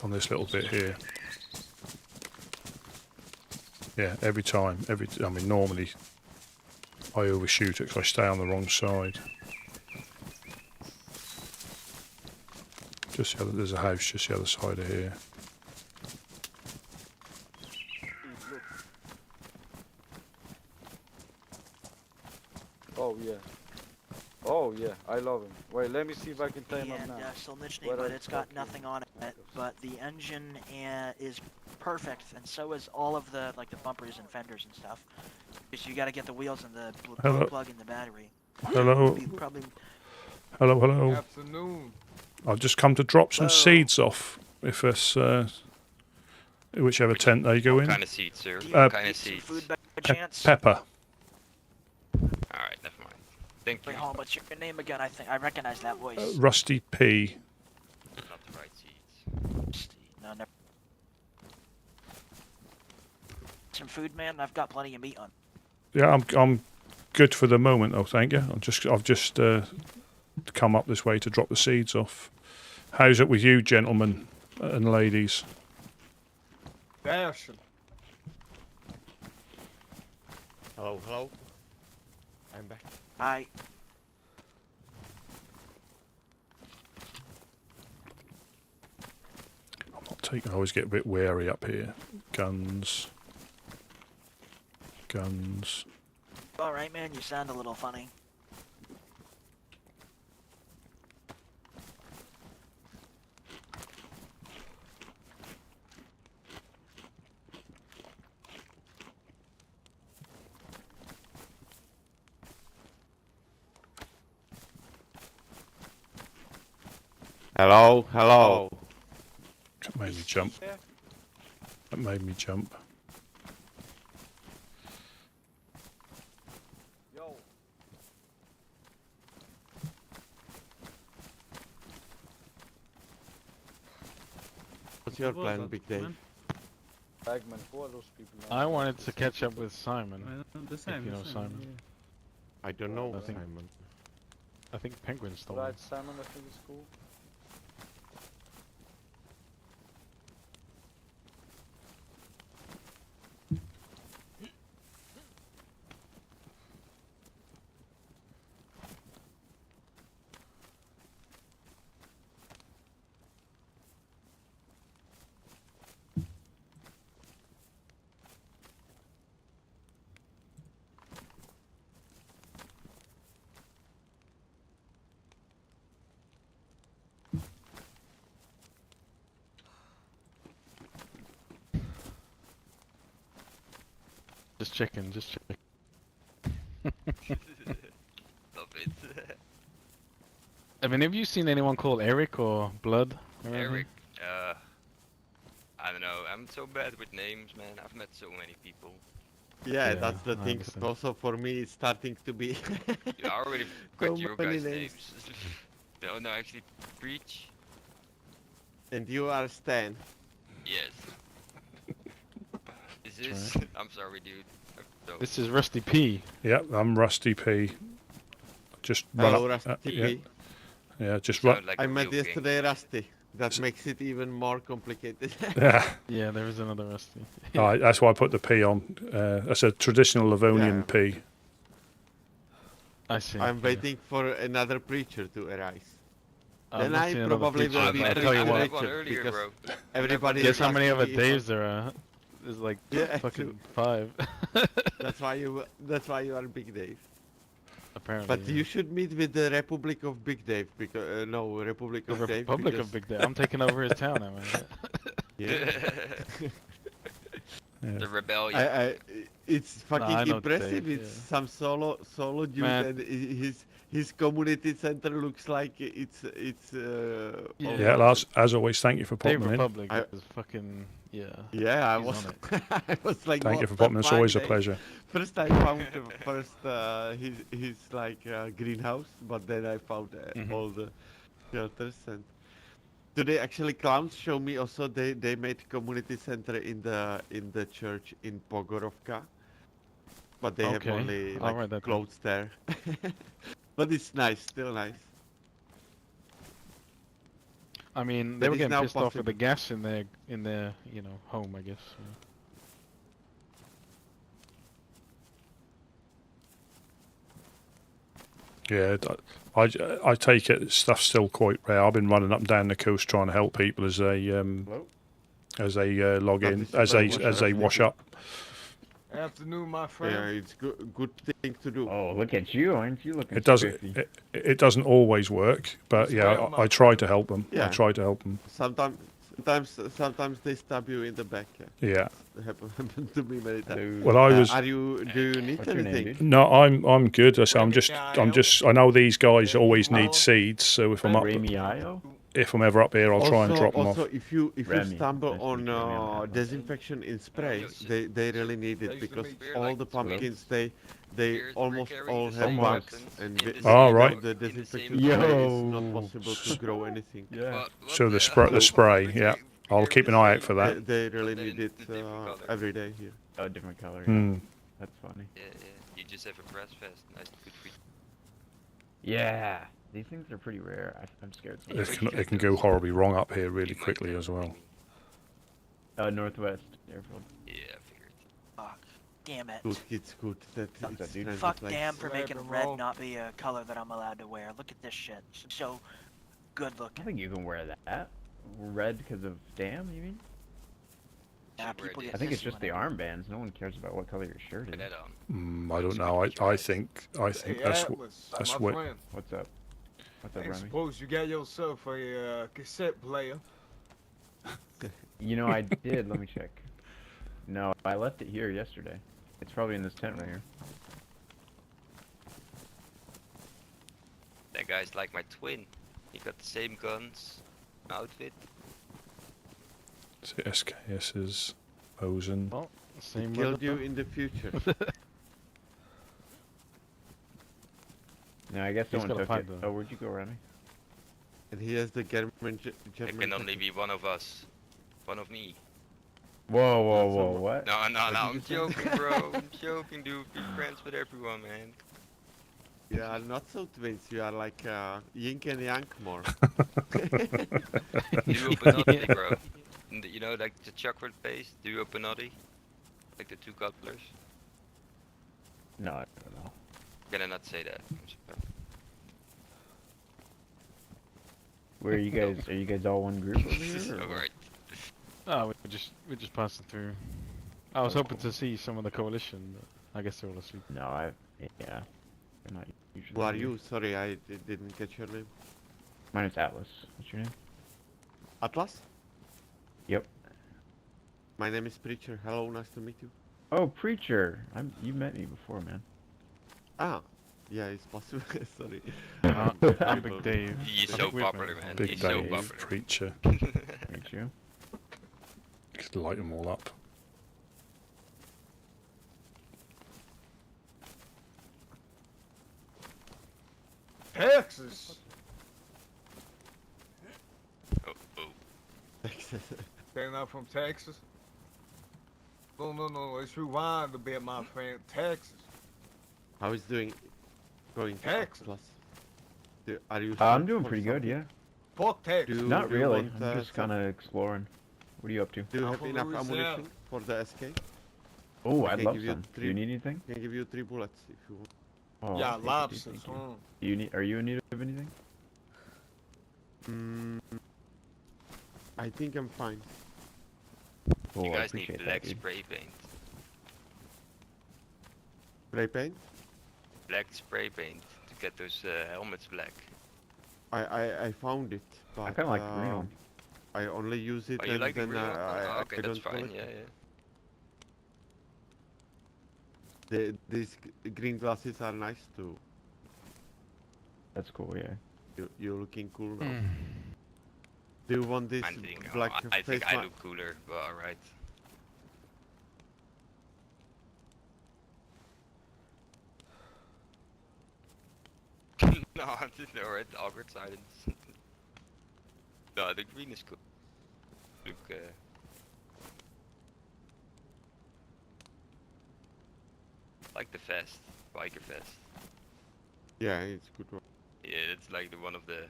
On this little bit here. Yeah, every time. I mean, normally I overshoot it because I stay on the wrong side. Just the other, there's a house just the other side of here. Oh yeah. Oh yeah, I love him. Wait, let me see if I can tame him now. Solnichny, but it's got nothing on it. But the engine is perfect, and so is all of the the bumpers and fenders and stuff. Because you got to get the wheels and the plug in the battery. Hello. Hello, hello. Good afternoon. I've just come to drop some seeds off. If it's whichever tent they go in. What kind of seeds, sir? Do you What kind of seeds? food by chance? Pepper. Alright, never mind. Thank you. Wait, hold on, what's your name again? I recognize that voice. Rusty P. Not the right seeds. No, never. Some food, man. I've got plenty of meat on. Yeah, I'm good for the moment. Oh, thank you. I've just come up this way to drop the seeds off. How's it with you, gentlemen and ladies? Dashing. Hello, hello. I'm back. Hi. I'm not taking. I always get a bit wary up here. Guns. Guns. All right, man. You sound a little funny. Hello, hello. That made me jump. That made me jump. Yo. What's your plan, Big Dave? Bagman, who are those people? I wanted to catch up with Simon. The same. If you know Simon. I don't know, Nothing. Simon. I think Penguin stole him. Right, Simon, I think is cool. Just checking, just checking. Stop it. I mean, have you seen anyone called Eric or Blood? or anything? Eric, I don't know. I'm so bad with names, man. I've met so many people. Yeah, Yeah, that's the I thing. understand. Also for me, it's starting to be. I already So got your many guys' names. names. No, no, actually, Breach. And you are Stan. Yes. Is this? right. I'm sorry, dude. So, This is Rusty P. Yeah, I'm Rusty P. Just run Hello, up. Rusty. Yeah, yeah, you just run. sound like I a met real yesterday king. Rusty. That makes it even more complicated. Yeah, Yeah, there is another Rusty. that's why I put the P on. That's a traditional Livonian Yeah. P. I see. I'm yeah. waiting for another preacher to arise. I've Then not I seen another probably preacher, will I be but I'll met, tell I you met what. one Richard earlier, because bro. everybody Guess is how many asking other me if Daves there are? There's like Yeah, fucking true. 5. That's why you are Big Dave. Apparently. But yeah. you should meet with the Republic of Big Dave because no Republic The of Dave Republic because of Big Day. I'm taking over his town now, man. yeah. The rebellion. It's fucking I know impressive. Dave, It's yeah. some solo dude, Man. and his community center looks like it's Yeah. oh Yeah, my Lars, as always, thank you for Dave popping in. Republic I- is fucking Yeah, I He's was on I was like, Thank you what for the popping in. It's fuck, always a Dave? pleasure. First I found his like greenhouse, but then I found Mhm. all the shelters. And today actually clowns show me also they made community center in the church in Pogorovka, but they have Okay, only I'll like write that down. clothes there. But it's nice, still nice. I mean, That they were is getting now pissed off with the possible. gas in their home, I guess. Yeah, I take it stuff's still quite rare. I've been running up and down the coast trying to help people as they Hello? log That in, is as very they much as they wash appreciated. up. Afternoon, my Yeah, friend. it's good thing to do. Oh, look at you! Aren't you looking It doesn't spiffy? it doesn't always work, but It's yeah, well, I try to help them. I Yeah. try to help them. Sometimes they stab you in the back. Yeah. It happened to me many times. So, Well, I was. Do you need what's your name, anything? dude? No, I'm good. I say I'm Remy just Io. I know these guys always Well, need seeds, so if I'm up Remy Io? if I'm ever up here, I'll try and drop them Also, off. if you Remy. stumble Nice to on meet you, Remy. I'm Atlas. disinfection in spray, they really need it because We're all like the twins. pumpkins they We're almost carrying all the have same bugs, weapons and in the Oh, same right. boat, the in the disinfection same spray boat. is not Yo. possible to grow anything. Yeah. What So the hell? spray, We yeah. carry- I'll we keep carry an the eye out same- for that. They really But need then it the different color. every day here. Oh, different color. Yeah. Hmm. That's funny. Yeah, yeah. You just have a press fest. Nice, good for you. Yeah. These things are pretty rare. I'm scared. It can go horribly wrong up here really quickly as well. Northwest airfield. Yeah, I figured. Fuck. Damn it. Good, it's good. That Fuck it's that, dude. kind of Fuck like- damn for making Whatever, red bro. not be a color that I'm allowed to wear. Look at this shit. So good I looking. think you can wear that. Red because of damn, you mean? Yeah, Should wear people it, get I think it's pissy just the when armbands. No one cares about what color your shirt Put is. that on. I don't know. I think Hey, that's Atlas, that's my what- friend. What's up? What's up, Hey, Remy? suppose you got yourself a cassette player. You know, I did. Let me check. No, I left it here yesterday. It's probably in this tent right here. That guy's like my twin. He got the same guns, outfit. SKS's Ozen. Well, same Killed weather. you in the future. No, I guess He's someone got a took pipe, it. though. Oh, where'd you go, Remy? And he has the German. There can only be one of us. One of me. Whoa, whoa, That's whoa, someone- what? No, no, What no, did I'm you say? joking, bro. I'm joking, dude. Be friends with everyone, man. You are not so twins. You are like yin and yang more. Duopanotti, bro. You know, like the chocolate paste, duopanotti? Like the two colors? No, I don't know. Can I not say that? I'm sorry. Where are you guys? Are you guys all one group over here? or what? Alright. Oh, we're just passing through. I was hoping to see some of the coalition, but I guess they're all asleep. No, yeah. I'm not usually. Who are here. you? Sorry, I didn't catch your name. My name's Atlas. What's your name? Atlas? Yep. My name is Preacher. Hello, nice to meet you. Oh, Preacher. You met me before, man. Ah, yeah, it's possible. Sorry. I'm Big Dave. He is I so think we've popular, met. man. Big He's so Dave, popular. preacher. Meet you. Just light them all up. Texas. Oh, oh. They're not from Texas. No. Let's rewind a bit, my friend. Texas. How is going to Texas. Atlas? Are you? I'm search doing for pretty good, something? yeah. Fuck Texas. Not do you really. want, I'm just some- kind of exploring. What are you up to? Do you I'm have from enough Louisiana. ammunition for the SK? Oh, I I'd can love give you some. Do three- you need anything? Can give you 3 bullets if you want. Oh, Yeah, thank you, lobsters. thank you. Do you need? Are you in need of anything? I think I'm fine. Oh, You I guys need appreciate black that, dude. spray paint. Spray paint? Black spray paint to get those helmets black. I found it, but I kind of like the green one. I only use it Oh, you and like the then green one? Oh, okay, I that's don't fine. collect Yeah, it. yeah. These green glasses are nice too. That's cool, yeah. You're looking cool now. Do you want this I think, black I face think I ma- look cooler, but alright. No, alright, awkward silence. No, the green is cool. Look, like the vest, biker vest. Yeah, it's good one. Yeah, it's like the one of the.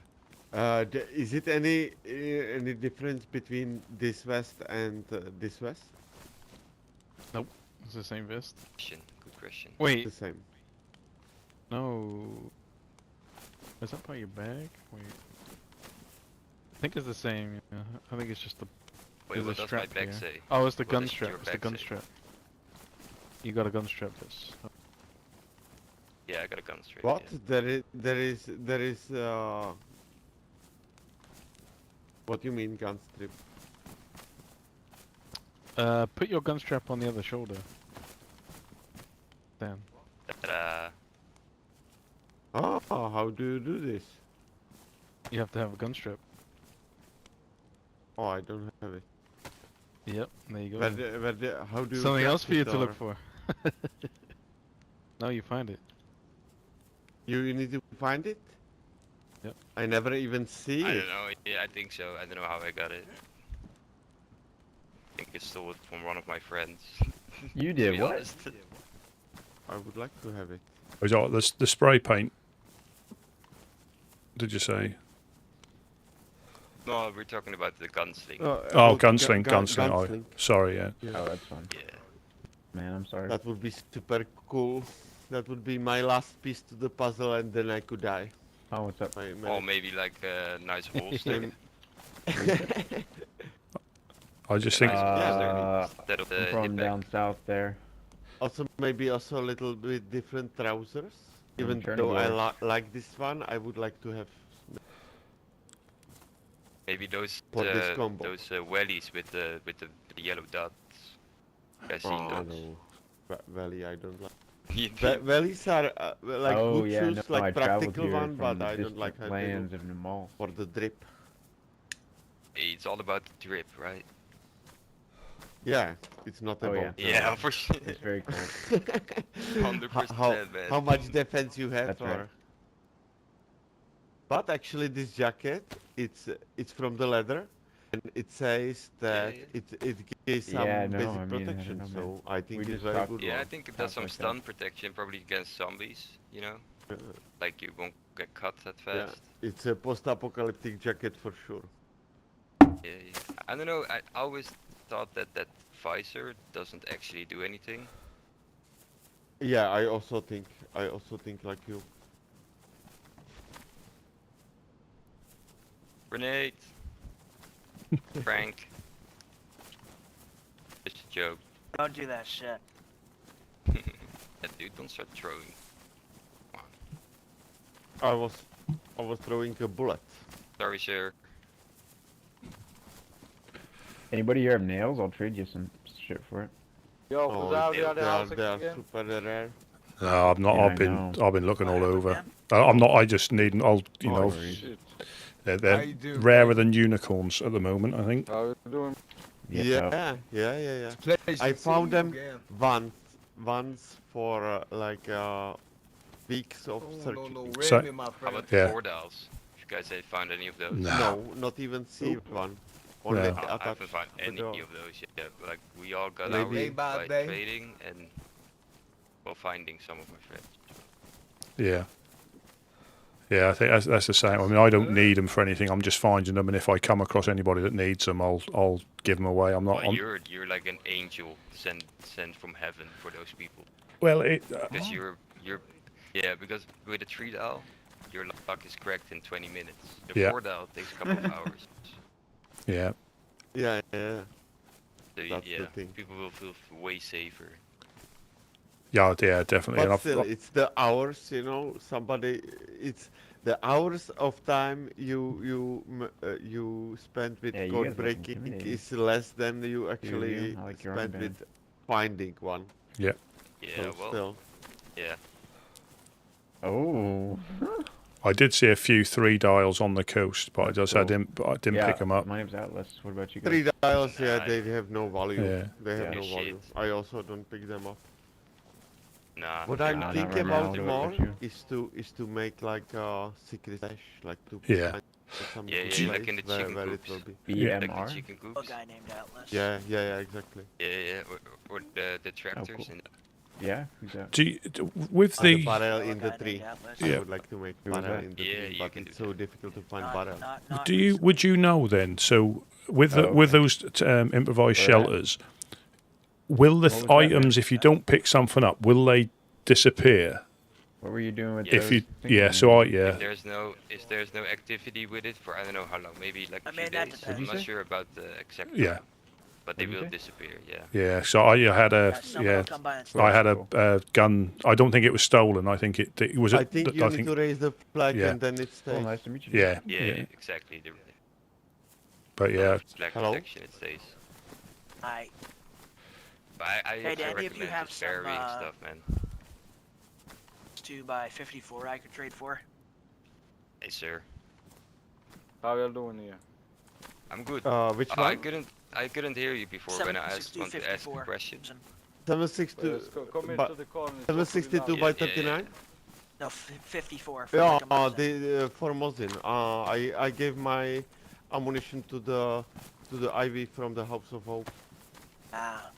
Is it any difference between this vest and this vest? It's the same vest. Good question. Wait, The same. no. Is that part of your bag? Wait. I think it's the same. Yeah. I think it's just the. Wait, there's a what does my strap bag here. say? Oh, it's the What gun does strap. your It's the bag gun say? strap. You got a gun strap. That's. Yeah, I got a gun straight. What? Yeah. There is what do you mean gun strip? Put your gun strap on the other shoulder. Damn. Ta-da. Oh, how do you do this? You have to have a gun strap. Oh, I don't have it. Yep. There you go. How do you Something get else for you it, to look or- for. No, you find it. You need to find it? Yep. I never even see I it. don't know. Yeah, I think so. I don't know how I got it. I think I stole it from one of my friends. You to did be what? honest. I would like to have it. Oh, is that the spray paint? Did you say? No, we're talking about the gunsling. Oh, gunsling. Oh, sorry, yeah. Oh, that's fun. Yeah. Man, I'm sorry. That would be super cool. That would be my last piece to the puzzle, and then I could die. Oh, what's up? Or maybe like a nice holster. I just think. Instead of the I'm from hip down south there. Also, maybe also a little bit different trousers. Even Chernarus. though I like this one, I would like to have. Maybe those For this combo. those wellies with the yellow dots. I've seen those. no. Valley, I don't like. You Valleys are like oh good yeah, shoes, no, I like traveled practical here one, from but I don't like distant how they lands look of Namal. for the drip. It's all about the drip, right? Yeah, it's not Oh, about. Yeah, for sure. It's very cool. 100%, man. how much defense you have, That's or... right. But actually, this jacket, it's from the leather, and it says that Yeah. it gives some Yeah, no, basic I mean, I protection. don't know, So I think We it's just very talked- good. Yeah, I one. think it does Stuff some like that. stun protection, probably against zombies, you know? Like you won't get cut that Yeah, fast. it's a post-apocalyptic jacket for sure. Yeah, yeah. I don't know, I always thought that that visor doesn't actually do anything. Yeah, I also think like you. Grenade! Frank. Just a joke. Don't do that shit. Yeah, dude, don't start throwing. I was throwing a bullet. Sorry, sir. Anybody here have nails? I'll trade you some shit for it. Yo, Oh, who's out they there? they The are house again? super rare. No, I'm not. Yeah, I I've been looking all What over. happened, I'm not. I just need. I'll. You Oh, know, worries. Shit. they're How you doing, rarer man? than unicorns at the moment. I think. How you doing? Yeah. Pleasure I to see found you them again. once for like weeks of Oh, searching. no, So- Remy, my How friend. about the Yeah. Fordals? If you guys have found any of those? No. No, not even see one. Only No. I haven't attached found to any the- of those yet. Like we all got Maybe- Day ours by by day. trading and well finding some of my friends. Yeah. Yeah, I think that's the same. I mean, I don't need them for anything. I'm just finding them, and if I come across anybody that needs them, I'll give them away. I'm not. Well, I'm, you're like an angel sent from heaven for those people. well, Because you're yeah, because with a 3-dial, your luck is cracked in 20 minutes. The Yeah. 4-dial takes a couple of hours. yeah, Yeah. So That's the yeah, thing. people will feel way safer. yeah, definitely. But And still, it's the hours, you know. It's the hours of time you spend with Yeah, you code guys look breaking intimidating. is less than you actually you. I like your spend armband. with finding one. Yeah, So well, still, yeah. Oh. I did see a few 3-dials on the coast, but That's I cool. didn't pick them up. My name's Atlas. What about you guys? 3 dials, yeah, Nah, they have no value. Yeah. They have Yeah. no Shit. value. I also don't pick them up. Nah. What nah, I'm nah, not thinking right now, about what more about you? is to make like a secret stash, like to Yeah. find some Yeah, good yeah, like in place the chicken where it coops. will be. Yeah. Like the BMR? chicken A coops. guy named Atlas. Yeah, exactly. Yeah, or the tractors cool. and Yeah? Who's that? With The the barrel A in the guy tree. named Atlas. I Yeah. would like to make Who was barrel that? in the Yeah, tree, you but can it's do so that. difficult to find Not- barrel. not do you recently. would you know then? So with Oh, with okay. those improvised Where at? shelters, will the What was that, man? items, if you don't pick something up, will they disappear? What were you doing with Yeah. If those you things yeah, in so there? I yeah. if there's no activity with it for I don't know how long, maybe like a I few mean, that days. depends. I'm not say? sure about the exact Yeah. time, but they What'd you will say? disappear. Yeah. Yeah, so I had a Yeah, someone will come by and I had Cool. a gun. I don't think it was stolen. I think it was. I think you need to raise the flag yeah. and then it Well, stays. nice to meet you. Yeah, Yeah, exactly. but yeah, Flag Hello? protection it stays. I But I Hey, do any of you recommend have just burying some, stuff, man. 2x54 I could trade for. Hey, sir. How y'all doing here? I'm good. Which I one? couldn't hear you before when I asked want to ask a 76254. question. 762. Let's go, come but into the corner. 762 by 39. No, 54 for Yeah, like a Mosin. for Mosin. I gave my ammunition to the Ivy from the House of Hope. Ah.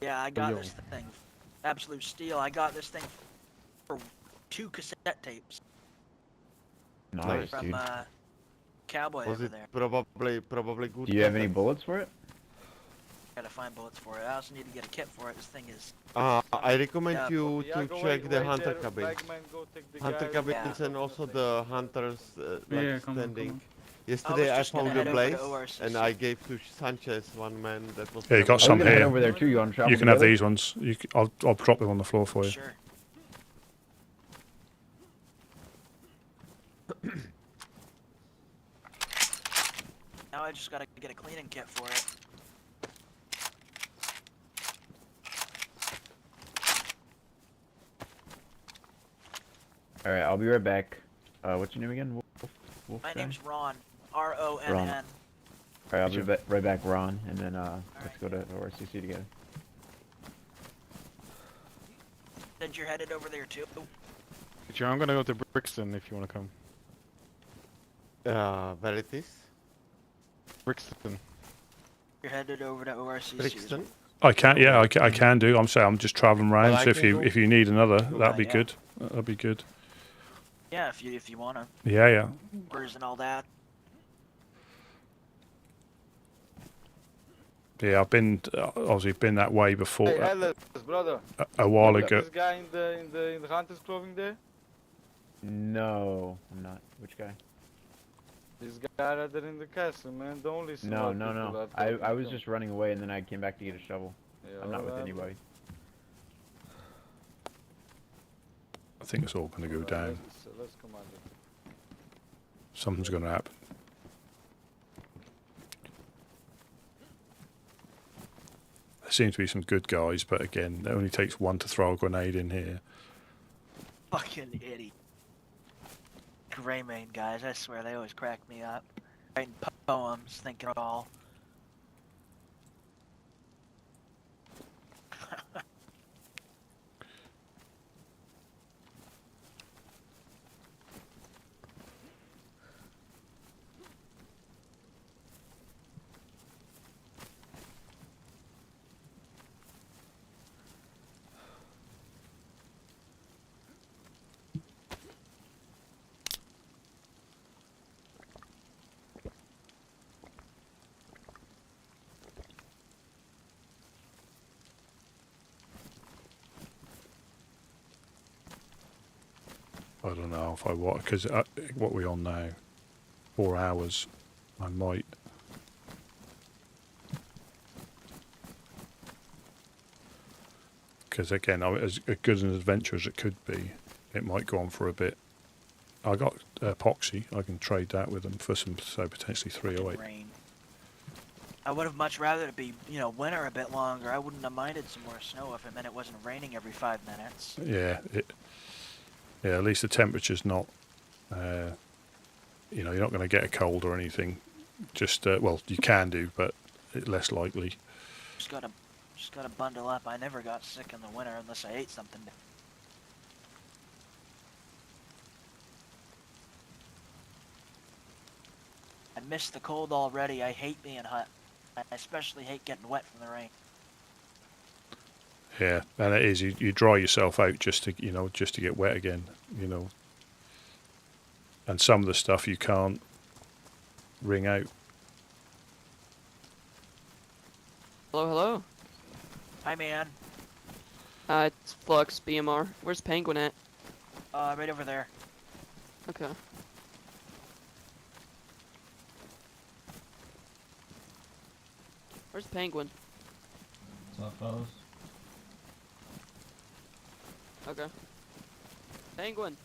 Yeah, I got Yo. this thing. Absolute steal. I got this thing for 2 cassette tapes Nice, from dude. Cowboy Was over it there. probably good? Do you have any content? bullets for it? Gotta find bullets for it. I also need to get a kit for it. This thing is. I recommend Yeah, you Yeah, to go check wait the right hunter there, cabins. Bagman, go take the Hunter guy cabins with and the also thing. the hunters like standing. Yesterday I just gonna found a head over to blaze ORCC. and I gave to Sanchez one man that was. Yeah, you got I was some gonna head here. over there too. You want to travel you can have together? these ones. I'll drop them on the floor for you. Sure. Now I just gotta get a cleaning kit for it. All right, I'll be right back. What's your name again? Wolf My guy? name's Ron. RONN. Ron. All right, I'll be right back, Ron, and then let's go to ORCC together. Said you're headed over there too. Sure, I'm gonna go to Brixton if you wanna come. Where it is? Brixton. You're headed over to ORCC. as Brixton. well. I can, yeah, I can do. I'm saying I'm just traveling around. Well, I So if can you go. if you need another, that'd be yeah. good. That'd be good. Yeah, if you wanna. Yeah, yeah. Orders and all that. Yeah, I've been obviously been that way before Hey, Alice, brother. a while Look at ago. This guy in the hunter's clothing there. No, I'm not. Which guy? This guy right there in the castle, man. Don't listen. No, what no, people no. are talking I was to. just running away, and then I came back to get a shovel. Yeah, I'm not with well, anybody. I think it's all going to go down. Let's come on. Then. Something's going to happen. There seem to be some good guys, but again, it only takes one to throw a grenade in here. Fucking idiot. Greymane guys, I swear they always crack me up. Writing poems, thinking it all. don't know if I want, because what we on now? 4 hours. I might. Because again, as good an adventure as it could be, it might go on for a bit. I got epoxy. I can trade that with them for some, so potentially 308. Rain. I would have much rather it be, you know, winter a bit longer. I wouldn't have minded some more snow if it meant it wasn't raining every 5 minutes. Yeah, yeah. At least the temperature's not. You know, you're not going to get a cold or anything. Just well, you can do, but it's less likely. Just gotta bundle up. I never got sick in the winter unless I ate something. I miss the cold already. I hate being hot. I especially hate getting wet from the rain. Yeah, and it is. You dry yourself out just to get wet again. You know, and some of the stuff you can't wring out. Hello, hello. Hi, man. It's Flux, BMR. Where's Penguin at? Right over there. Okay. Where's Penguin? What's up, fellas? Okay. Penguin!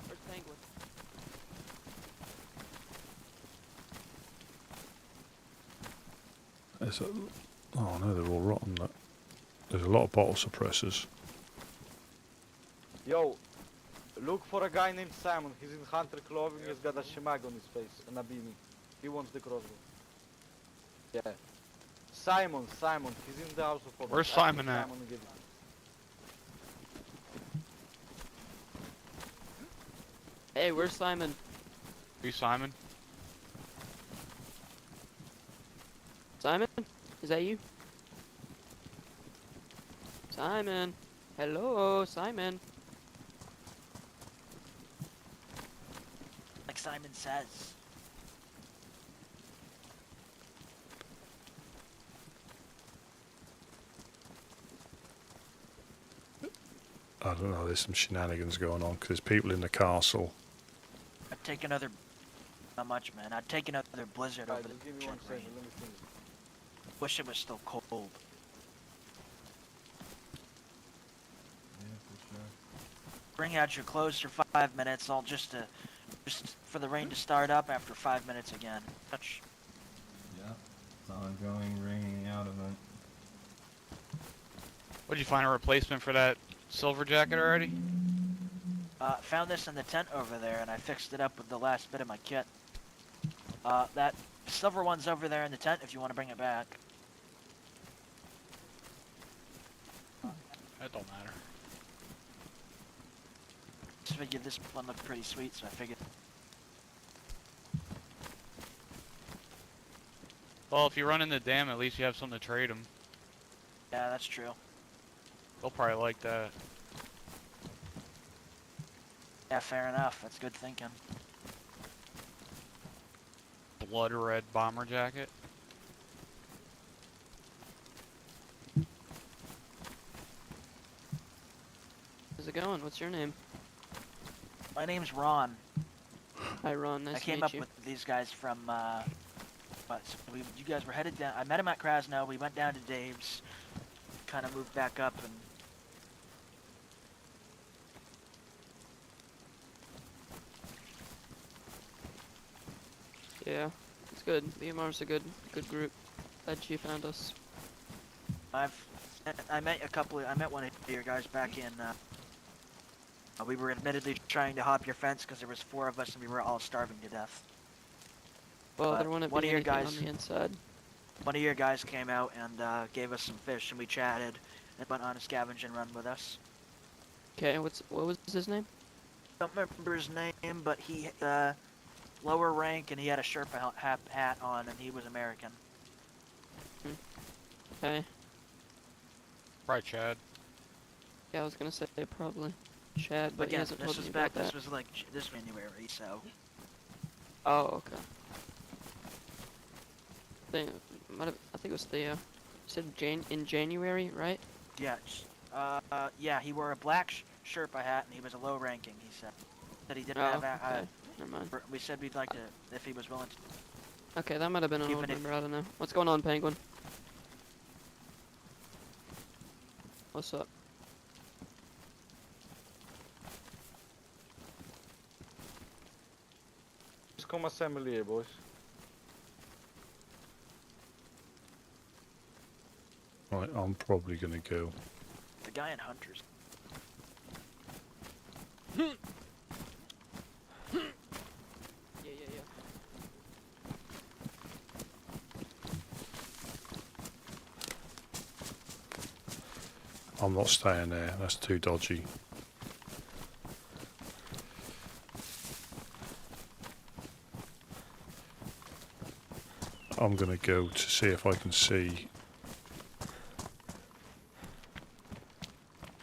Where's Penguin? Oh no, they're all rotten. Look. There's a lot of bottle suppressors. Yo, look for a guy named Simon. He's in hunter clothing. He's got a shemag on his face and a beanie. He wants the crossbow. Yeah. Simon. He's in the house of. Where's Simon at? Simon will give it. Hey, where's Simon? You Simon? Simon? Is that you? Simon? Hello, Simon. Like Simon says. I don't know. There's some shenanigans going on because there's people in the castle. I'd take another. Not much, man. I'd take another blizzard Right, over the just give me 1 rain. second. Let me finish. Wish it was still cold. Yeah, for sure. Bring out your clothes for 5 minutes. I'll just for the rain to start up after 5 minutes again. Touch. Yeah. It's ongoing raining out event. Would you find a replacement for that silver jacket already? Found this in the tent over there, and I fixed it up with the last bit of my kit. That silver one's over there in the tent if you want to bring it back. That don't matter. Just figured this one looked pretty sweet, so I figured. Well, if you run in the dam, at least you have something to trade them. Yeah, that's true. They'll probably like that. Yeah, fair enough. That's good thinking. Blood red bomber jacket. How's it going? What's your name? My name's Ron. Hi, Ron. Nice I to came meet up you. with these guys from, you guys were headed down. I met them at Krasno. We went down to Dave's. Kind of moved back up and. Yeah, it's good. BMR's a good group. Glad you found us. I met one of your guys back in, we were admittedly trying to hop your fence because there was 4 of us and we were all starving to death. Well, But there wouldn't one be of your anything guys- on the inside. One of your guys came out and gave us some fish and we chatted and went on a scavenging run with us. Okay, what was his name? Don't remember his name, but he, lower rank and he had a Sherpa hat on and he was American. Okay. Probably Chad. Yeah, I was gonna say probably Chad, but he Again, hasn't this told was me back, about that. this was like this January, so. Oh, okay. I think it was the, you said in January, right? Yeah, yeah, he wore a black Sherpa hat, and he was a low ranking. He said that he didn't Oh, have a. okay. Never mind. We said we'd like to if he was willing to. Okay, that might have been an old Even if- member. I don't know. What's going on, Penguin? What's up? Just come assembly here, boys. Right, I'm probably going to go. The guy in Hunters. Yeah, yeah, yeah. I'm not staying there. That's too dodgy. I'm going to go to see if I can see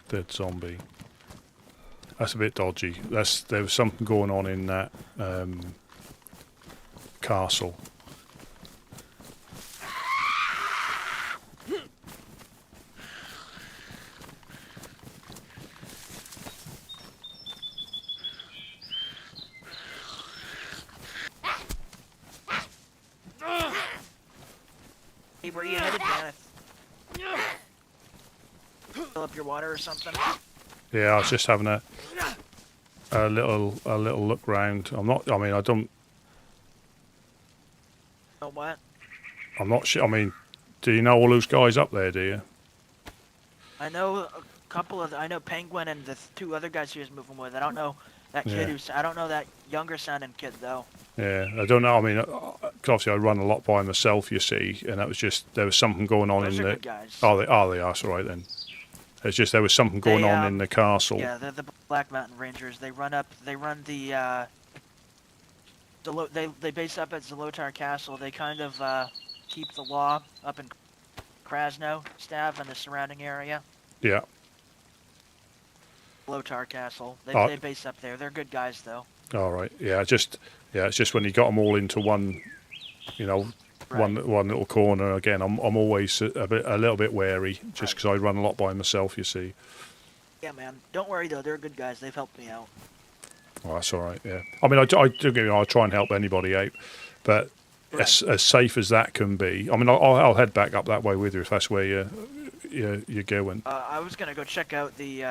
dead zombie. That's a bit dodgy. There was something going on in that castle. Hey, where you headed, Janet? Fill up your water or something? Yeah, I was just having a little look round. I'm not. I mean, I don't. Oh, what? I'm not sure. I mean, do you know all those guys up there? Do you? I know a couple of. I know Penguin and the two other guys he was moving with. I don't know that kid Yeah. who's. I don't know that younger sounding kid though. Yeah, I don't know. I mean, 'cause obviously I run a lot by myself, you see, and that was just there was something going on Those in are the. good guys. Oh, they are. That's all right then. It's just there was something going They, on in the castle. Yeah, they're the Black Mountain Rangers. They run up. They run the. They base up at Zolotar Castle. They kind of keep the law up in Krasno, Stav, and the surrounding area. Yeah. Zolotar Castle. Oh. They base up there. They're good guys though. All right. Yeah. It's just when you got them all into one, you know, one little corner. Again, I'm always a little bit wary, just because I run a lot by myself. You see. Yeah, man. Don't worry though. They're good guys. They've helped me out. Oh, that's all right. Yeah. I mean, I do get me. I try and help anybody out, but as safe as that can be. I mean, I'll head back up that way with you if that's where you're going. I was gonna go check out the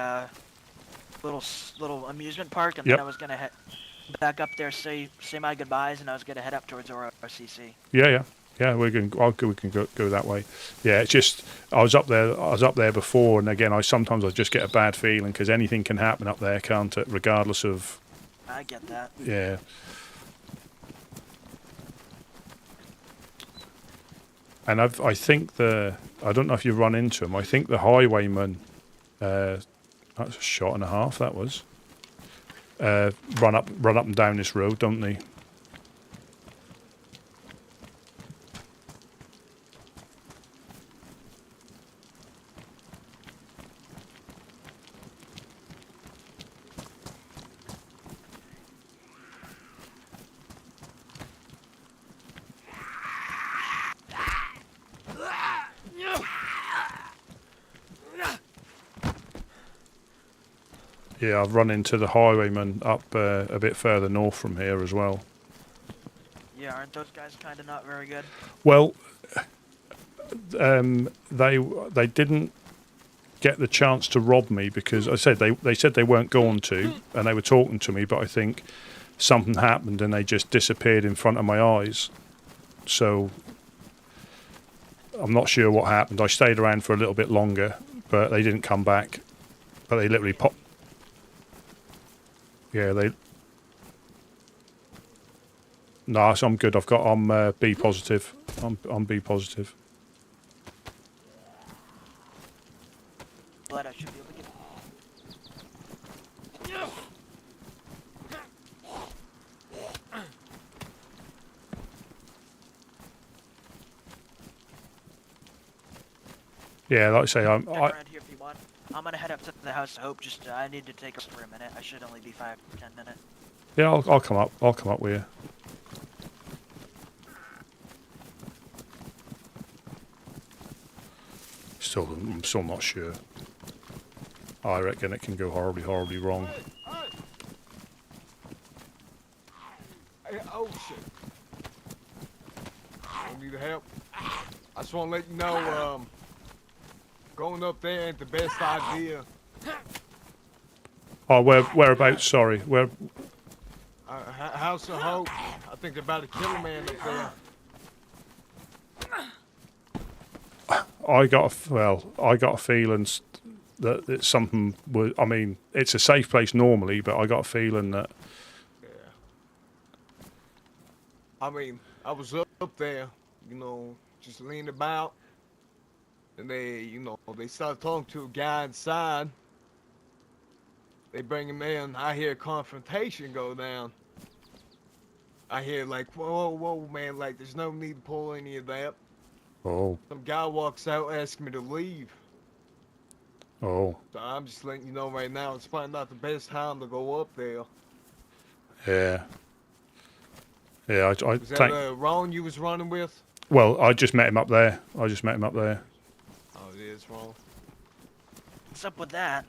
little amusement park, and Yep. then I was gonna head back up there, say my goodbyes, and I was gonna head up towards RCC. Yeah. We can go that way. Yeah. It's just I was up there before, and again, I sometimes just get a bad feeling because anything can happen up there, can't it? Regardless of. I get that. Yeah. And I think I don't know if you run into him. I think the highwayman, that's a shot and a half. That was. Run up and down this road, don't they? Yeah, I've run into the highwayman up a bit further north from here as well. Yeah, aren't those guys kind of not very good? Well, they didn't get the chance to rob me because I said they said they weren't going to, and they were talking to me, but I think something happened and they just disappeared in front of my eyes. So I'm not sure what happened. I stayed around for a little bit longer, but they didn't come back. But they literally popped. Yeah, No, so I'm good. I'm B positive. I'm B positive. Glad I should be able to get. Yeah, like I say, Around here if you want. I'm gonna head up to the House of Hope. Just I need to take us for a minute. I should only be 5 to 10 minutes. Yeah, I'll come up. I'll come up with you. I'm still not sure. I reckon it can go horribly, horribly wrong. Hey, oh shit. I need help. I just want to let you know, going up there ain't the best idea. Oh, whereabouts? Sorry, where? House of Hope. I think they're about to kill a man up there. I got a feeling that it's something. I mean, it's a safe place normally, but I got a feeling that. Yeah. I mean, I was up there, you know, just leaning about, and they started talking to a guy inside. They bring him in. I hear a confrontation go down. I hear like, whoa, whoa, man, like there's no need to pull any of that. Oh. Some guy walks out asking me to leave. Oh. So I'm just letting you know right now, it's probably not the best time to go up there. Yeah. Yeah, I Was that Ron you was running with? Well, I just met him up there. Oh, it is Ron. What's up with that?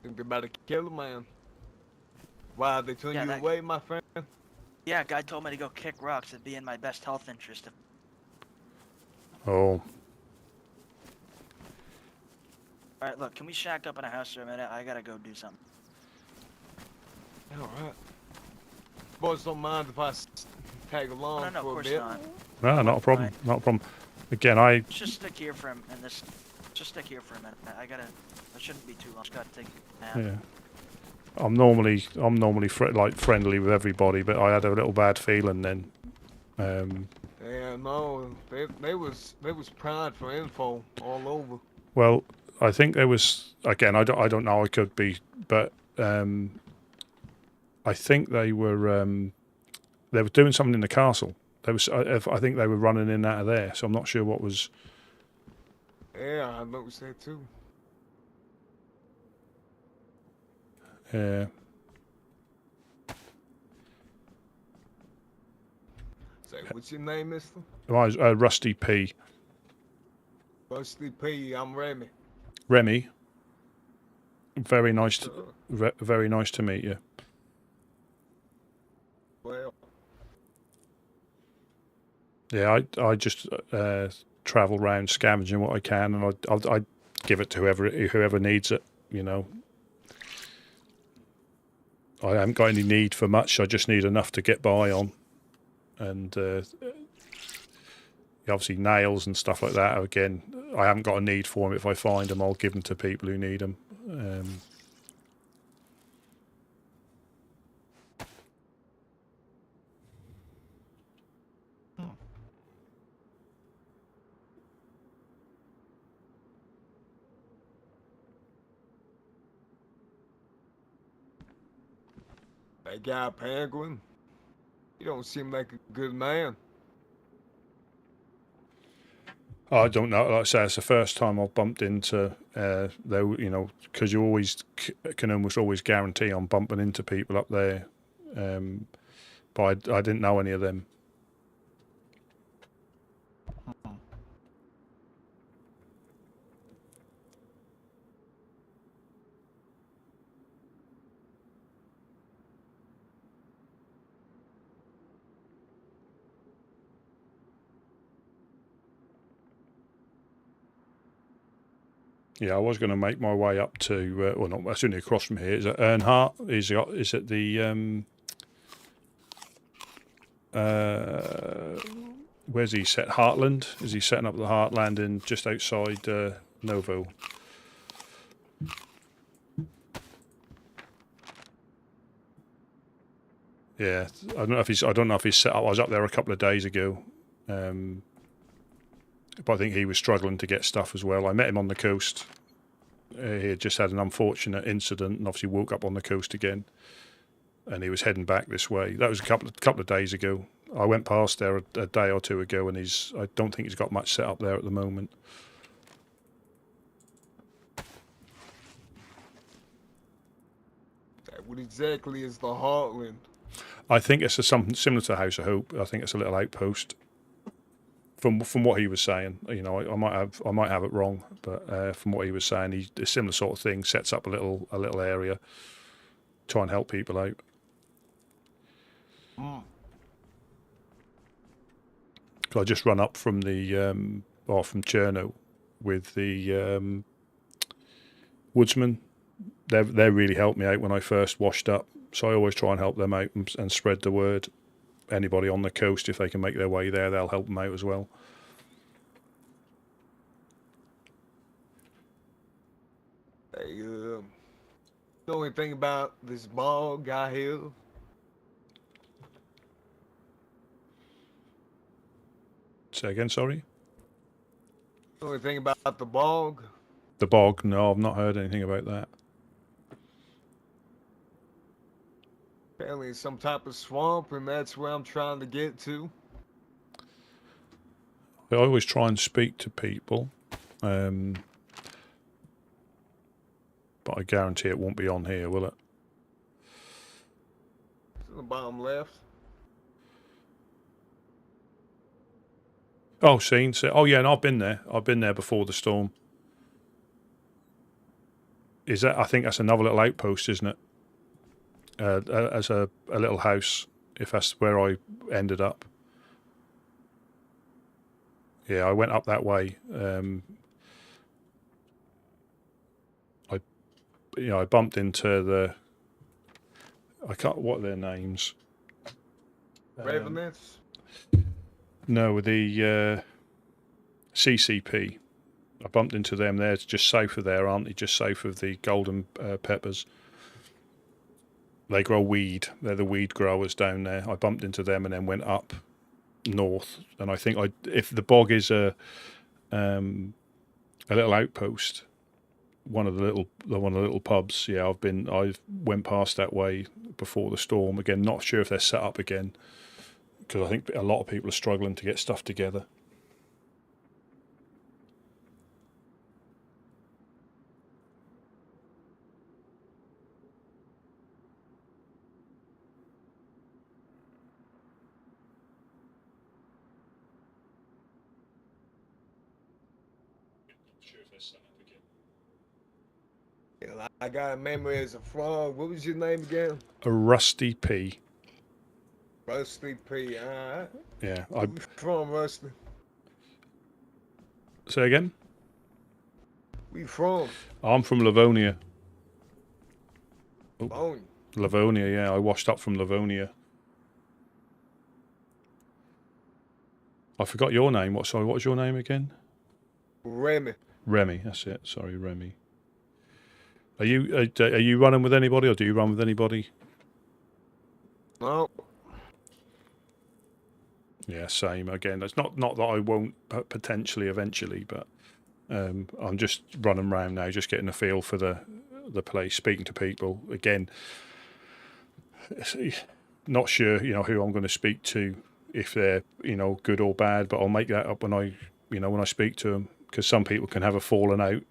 Think they're about to kill a man. Why, they turn you away, my friend? Yeah, guy told me to go kick rocks. It'd be in my best health interest. Oh. Alright, look, can we shack up in a house for a minute? I gotta go do something. Alright. Boys don't mind if I tag along No, for of a course bit. not. No, not a problem. Not a problem. Again, Just stick here for a minute. Just stick here for a minute. I shouldn't be too long. Just gotta take a nap. Yeah. I'm normally friendly with everybody, but I had a little bad feeling then. Yeah, no, they was primed for info all over. Well, I think there was, again, I don't know, I could be, but I think they were doing something in the castle. I think they were running in and out of there, so I'm not sure what was. Yeah, I noticed that too. Yeah. Say, what's your name, mister? Rusty P. Rusty P, I'm Remy. Remy. Very nice to meet you. Well. Yeah, I just travel around scavenging what I can, and I give it to whoever needs it. You know, I haven't got any need for much. I just need enough to get by on, and obviously nails and stuff like that. Again, I haven't got a need for them. If I find them, I'll give them to people who need them. That guy Penguin, he don't seem like a good man. I don't know. Like I say, it's the first time I've bumped into, though, you know, because you always can almost always guarantee I'm bumping into people up there. But I didn't know any of them. Yeah, I was going to make my way up to, well, not, that's only across from here. Is it Earnhardt? Is it the, where's he set? Heartland? Is he setting up the Heartland in just outside Novo? Yeah, I don't know if he's set up. I was up there a couple of days ago, but I think he was struggling to get stuff as well. I met him on the coast. He had just had an unfortunate incident and obviously woke up on the coast again, and he was heading back this way. That was a couple of days ago. I went past there a day or two ago, and I don't think he's got much set up there at the moment. What exactly is the Heartland? I think it's something similar to House of Hope. I think it's a little outpost from what he was saying, you know, I might have it wrong, but from what he was saying, he a similar sort of thing, sets up a little area, try and help people out. I just run up from the from Cherno with the woodsman. They really helped me out when I first washed up, so I always try and help them out and spread the word. Anybody on the coast, if they can make their way there, they'll help them out as well. Hey, know anything about this bog out here? Say again, sorry? Know anything about the bog? The bog? No, I've not heard anything about that. Apparently it's some type of swamp, and that's where I'm trying to get to. I always try and speak to people, but I guarantee it won't be on here, will it? It's in the bottom left. Oh, seen. Oh, yeah, and I've been there. I've been there before the storm. Is that? I think that's another little outpost, isn't it? As a little house, if that's where I ended up. Yeah, I went up that way. I bumped into the. I can't. What are their names? Revenants? No, the CCP. I bumped into them there. It's just south of there, aren't they? Just south of the golden peppers. They grow weed. They're the weed growers down there. I bumped into them and then went up north. And I think if the bog is a little outpost, one of the little pubs. Yeah, I went past that way before the storm. Again, not sure if they're set up again, because I think a lot of people are struggling to get stuff together. Yeah, I got a memory as a frog. What was your name again? A Rusty P. Rusty P. Alright. Yeah, Where you from, Rusty? Say again? Where you from? I'm from Livonia. Livonia. Livonia, yeah. I washed up from Livonia. I forgot your name. What was your name again? Remy. Remy, that's it. Sorry, Remy. Are you running with anybody, or do you run with anybody? No. Yeah, same. Again, it's not that I won't potentially eventually, but I'm just running around now, just getting a feel for the place, speaking to people. Again, not sure, who I'm going to speak to, if they're, good or bad, but I'll make that up when I speak to them, because some people can have a falling out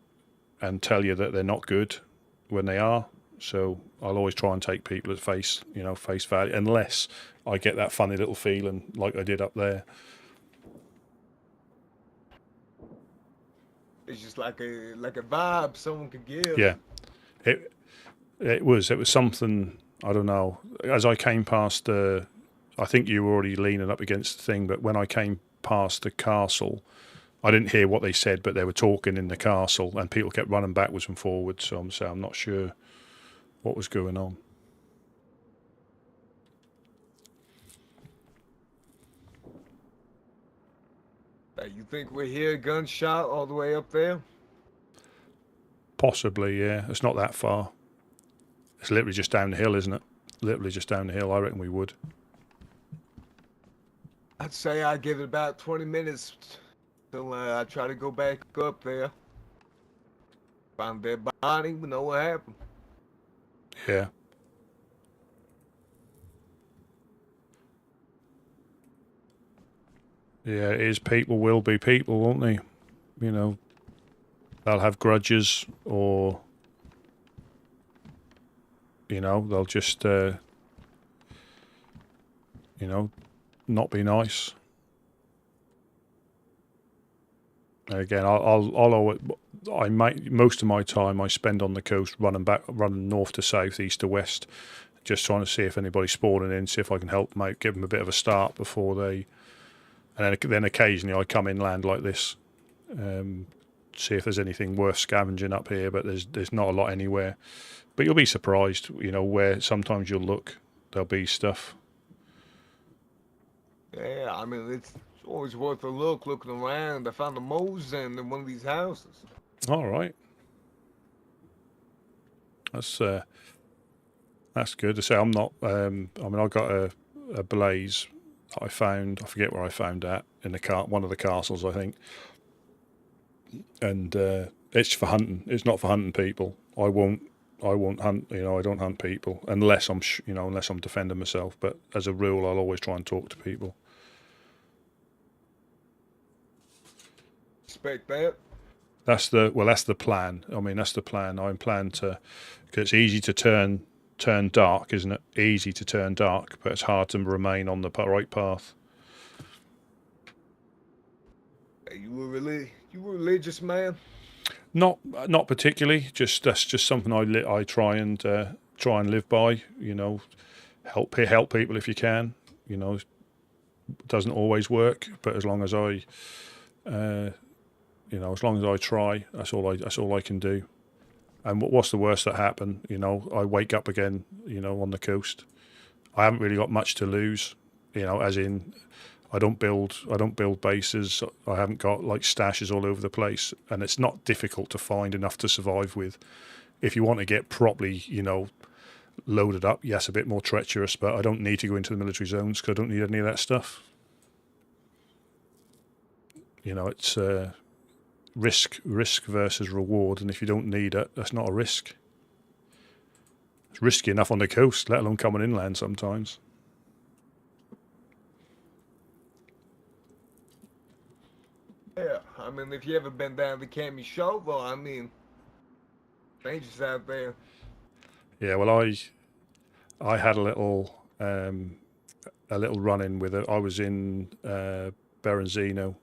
and tell you that they're not good when they are. So I'll always try and take people at face value, unless I get that funny little feeling like I did up there. It's just like a vibe someone could give. Yeah, it was something. I don't know. As I came past I think you were already leaning up against the thing, but when I came past the castle, I didn't hear what they said, but they were talking in the castle, and people kept running backwards and forwards. So I'm not sure what was going on. You think we hear a gunshot all the way up there? Possibly, yeah. It's not that far. It's literally just down the hill, isn't it? Literally just down the hill. I reckon we would. I'd say I'd give it about 20 minutes till I try to go back up there. Find their body, we know what happened. Yeah. Yeah, it is. People will be people, won't they? They'll have grudges, or they'll just not be nice. And again, I'll always, most of my time I spend on the coast, running north to south, east to west, just trying to see if anybody's spawning in, see if I can help them out, give them a bit of a start before they. And then occasionally I come inland like this, see if there's anything worth scavenging up here. But there's not a lot anywhere. But you'll be surprised, where sometimes you'll look, there'll be stuff. Yeah, I mean, it's always worth a look, looking around. I found a mole's in one of these houses. All right. That's good to say. I'm not. I mean, I got a blaze that I found. I forget where I found that in one of the castles, I think. And it's for hunting. It's not for hunting people. I won't hunt. I don't hunt people unless I'm defending myself. But as a rule, I'll always try and talk to people. Respect that. That's the plan. I mean, that's the plan. I'm planning to, because it's easy to turn dark, isn't it? Easy to turn dark, but it's hard to remain on the right path. You a religious man? Not particularly. That's just something I try and live by. Help people if you can. It doesn't always work, but as long as I, as long as I try, that's all I can do. And what's the worst that happen? I wake up again, on the coast. I haven't really got much to lose, as in I don't build bases. I haven't got like stashes all over the place, and it's not difficult to find enough to survive with. If you want to get properly, loaded up, yes, a bit more treacherous, but I don't need to go into the military zones because I don't need any of that stuff. It's risk versus reward, and if you don't need it, that's not a risk. It's risky enough on the coast, let alone coming inland sometimes. Yeah, I mean, if you ever been down to Cami Shovel, I mean, dangerous out there. Yeah, well, I had a little run-in with it. I was in Berenzino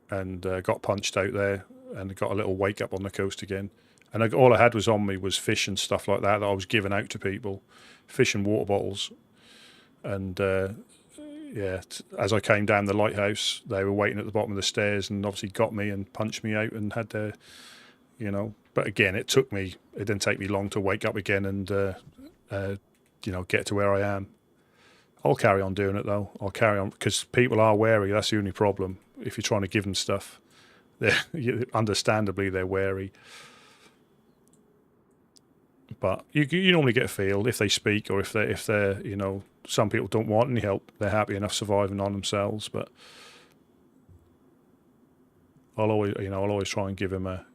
and got punched out there and got a little wake up on the coast again. And all I had was on me was fish and stuff like that I was giving out to people, fish and water bottles. And as I came down the lighthouse, they were waiting at the bottom of the stairs and obviously got me and punched me out and had their, But again, it didn't take me long to wake up again and, get to where I am. I'll carry on doing it though. I'll carry on because people are wary. That's the only problem. If you're trying to give them stuff, understandably they're wary. But you normally get a feel if they speak or if they're some people don't want any help. They're happy enough surviving on themselves. But I'll always try and give them a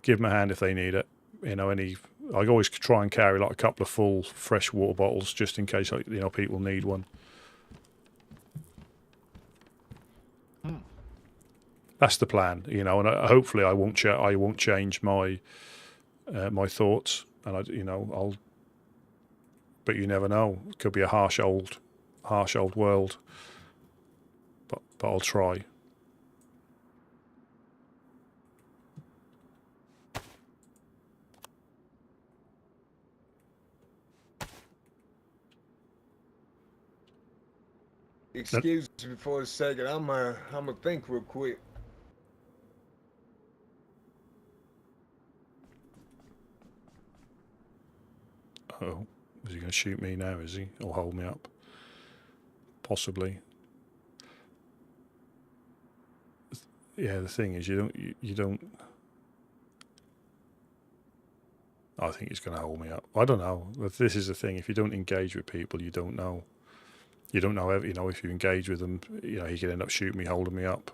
hand if they need it. I always try and carry like a couple of full fresh water bottles just in case people need one. That's the plan, and hopefully I won't change my my thoughts, and I'll. But you never know. It could be a harsh old world. But I'll try. Excuse me for a second. I'm gonna think real quick. Oh, is he going to shoot me now? Is he, or hold me up? Possibly. Yeah, the thing is, you don't. I think he's going to hold me up. I don't know. This is the thing. If you don't engage with people, you don't know. You don't know. If you engage with them, he could end up shooting me, holding me up.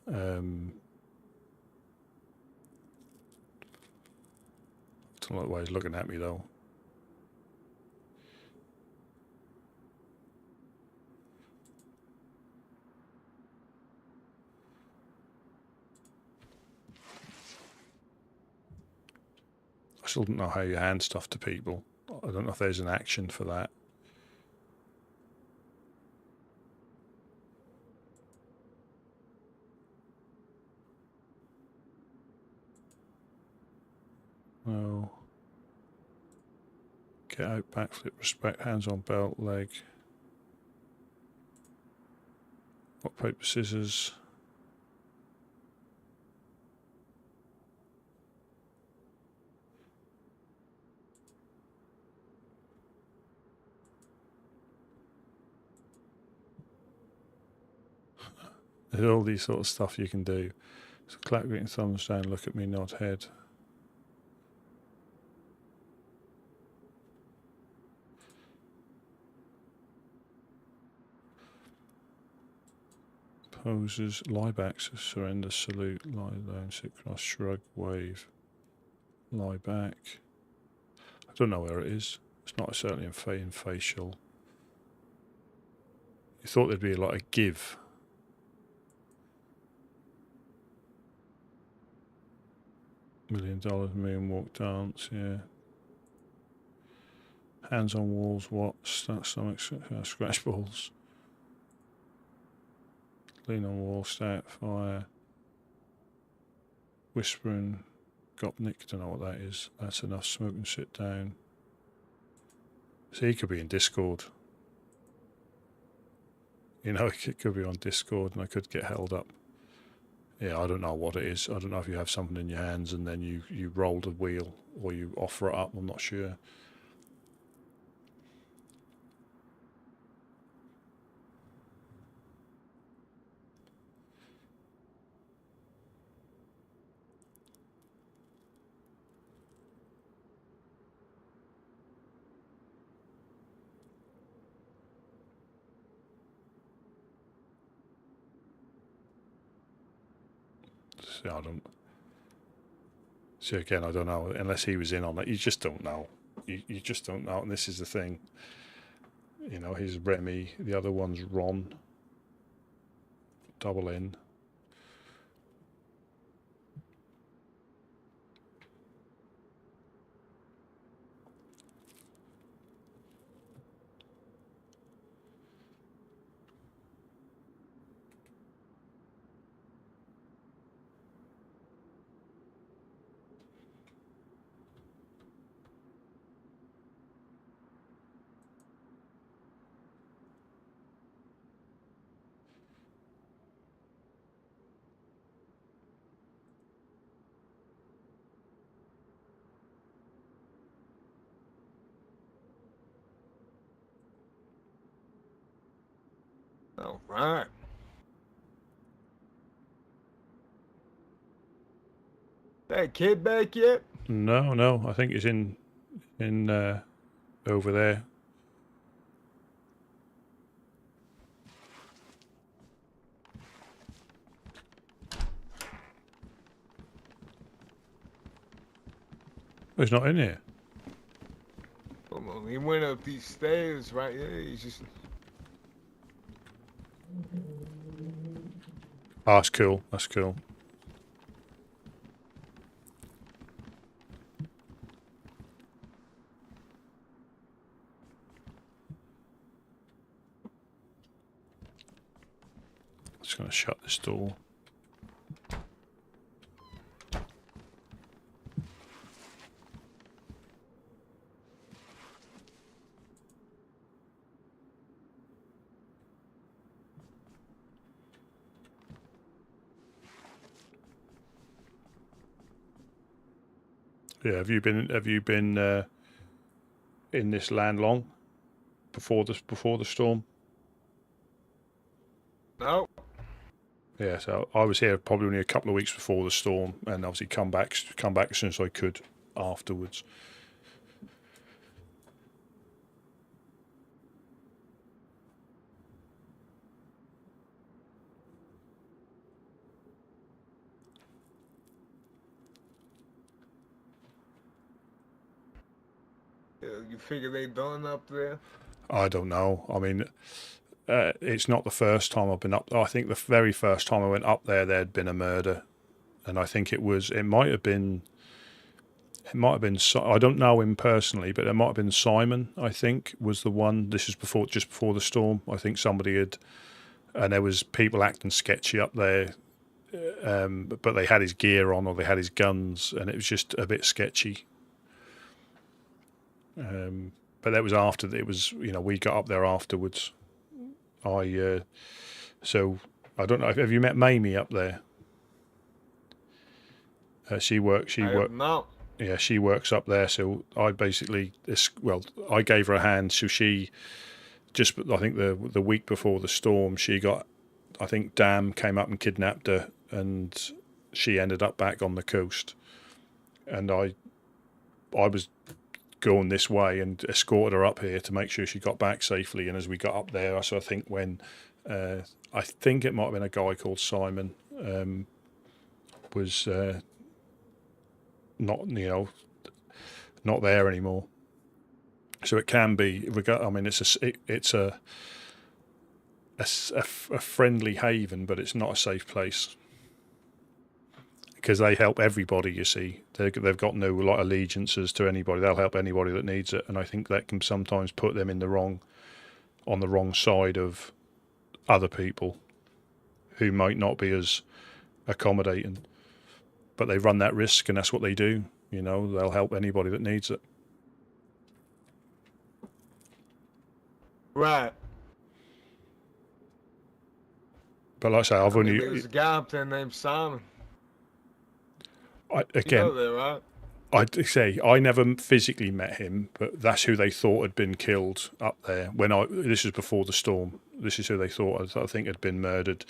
Don't like the way he's looking at me though. I still don't know how you hand stuff to people. I don't know if there's an action for that. No. Get out, backflip, respect, hands on belt, leg. Rock, paper, scissors. There's all these sort of stuff you can do. So clap your thumbs down, look at me, nod head. Poses, lie back, surrender, salute, lie down, sit cross, shrug, wave, lie back. I don't know where it is. It's not certainly in facial. You thought there'd be like a give. $1 million moonwalk dance, yeah. Hands on walls, what? Stomach, scratch balls. Lean on wall, stack, fire. Whispering, Gopnik, don't know what that is. That's enough. Smoke and sit down. So he could be in Discord. You know, it could be on Discord and I could get held up. Yeah, I don't know what it is. I don't know if you have something in your hands and then you roll the wheel or you offer it up. I'm not sure. So I don't. So again, I don't know. Unless he was in on it, you just don't know. You just don't know. And this is the thing. You know, here's Remy. The other one's Ron. Double in. All right. That kid back yet? No. I think he's in over there. Oh, he's not in here. Come on, he went up these stairs right here. He's just. Oh, that's cool. That's cool. Just going to shut this door. Yeah, have you been in this land long before the storm? No. Yeah, so I was here probably only a couple of weeks before the storm, and obviously come back as soon as I could afterwards. You figure they done up there? I don't know. I mean, it's not the first time I've been up. I think the very first time I went up there, there'd been a murder, and I think it might have been. I don't know him personally, but it might have been Simon. I think was the one. This is just before the storm. I think somebody had, and there was people acting sketchy up there, but they had his gear on or they had his guns, and it was just a bit sketchy. But that was after it was, you know, we got up there afterwards. So I don't know. Have you met Mamie up there? She works. No. Yeah, she works up there. So I basically, I gave her a hand. So she I think the week before the storm, she got, I think Dam came up and kidnapped her, and she ended up back on the coast. And I was going this way and escorted her up here to make sure she got back safely. And as we got up there, so I think when I think it might have been a guy called Simon was not there anymore. So it can be. I mean, it's a friendly haven, but it's not a safe place because they help everybody. You see, they've got no allegiances to anybody. They'll help anybody that needs it, and I think that can sometimes put them on the wrong side of other people who might not be as accommodating. But they run that risk, and that's what they do. You know, they'll help anybody that needs it. Right. But like I say, I've only. There's a guy up there named Simon. Again, You know that, right? I'd say I never physically met him, but that's who they thought had been killed up there. This was before the storm. This is who they thought I think had been murdered,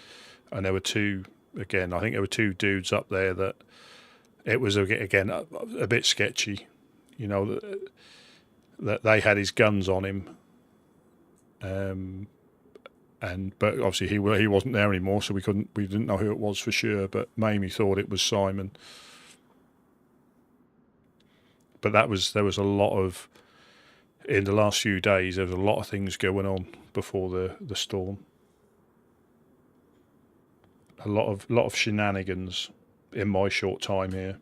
and there were two. Again, I think there were two dudes up there that it was again a bit sketchy. You know that they had his guns on him. But obviously he wasn't there anymore, so we didn't know who it was for sure. But Mamie thought it was Simon. But there was a lot of, in the last few days, there was a lot of things going on before the storm. A lot of shenanigans in my short time here.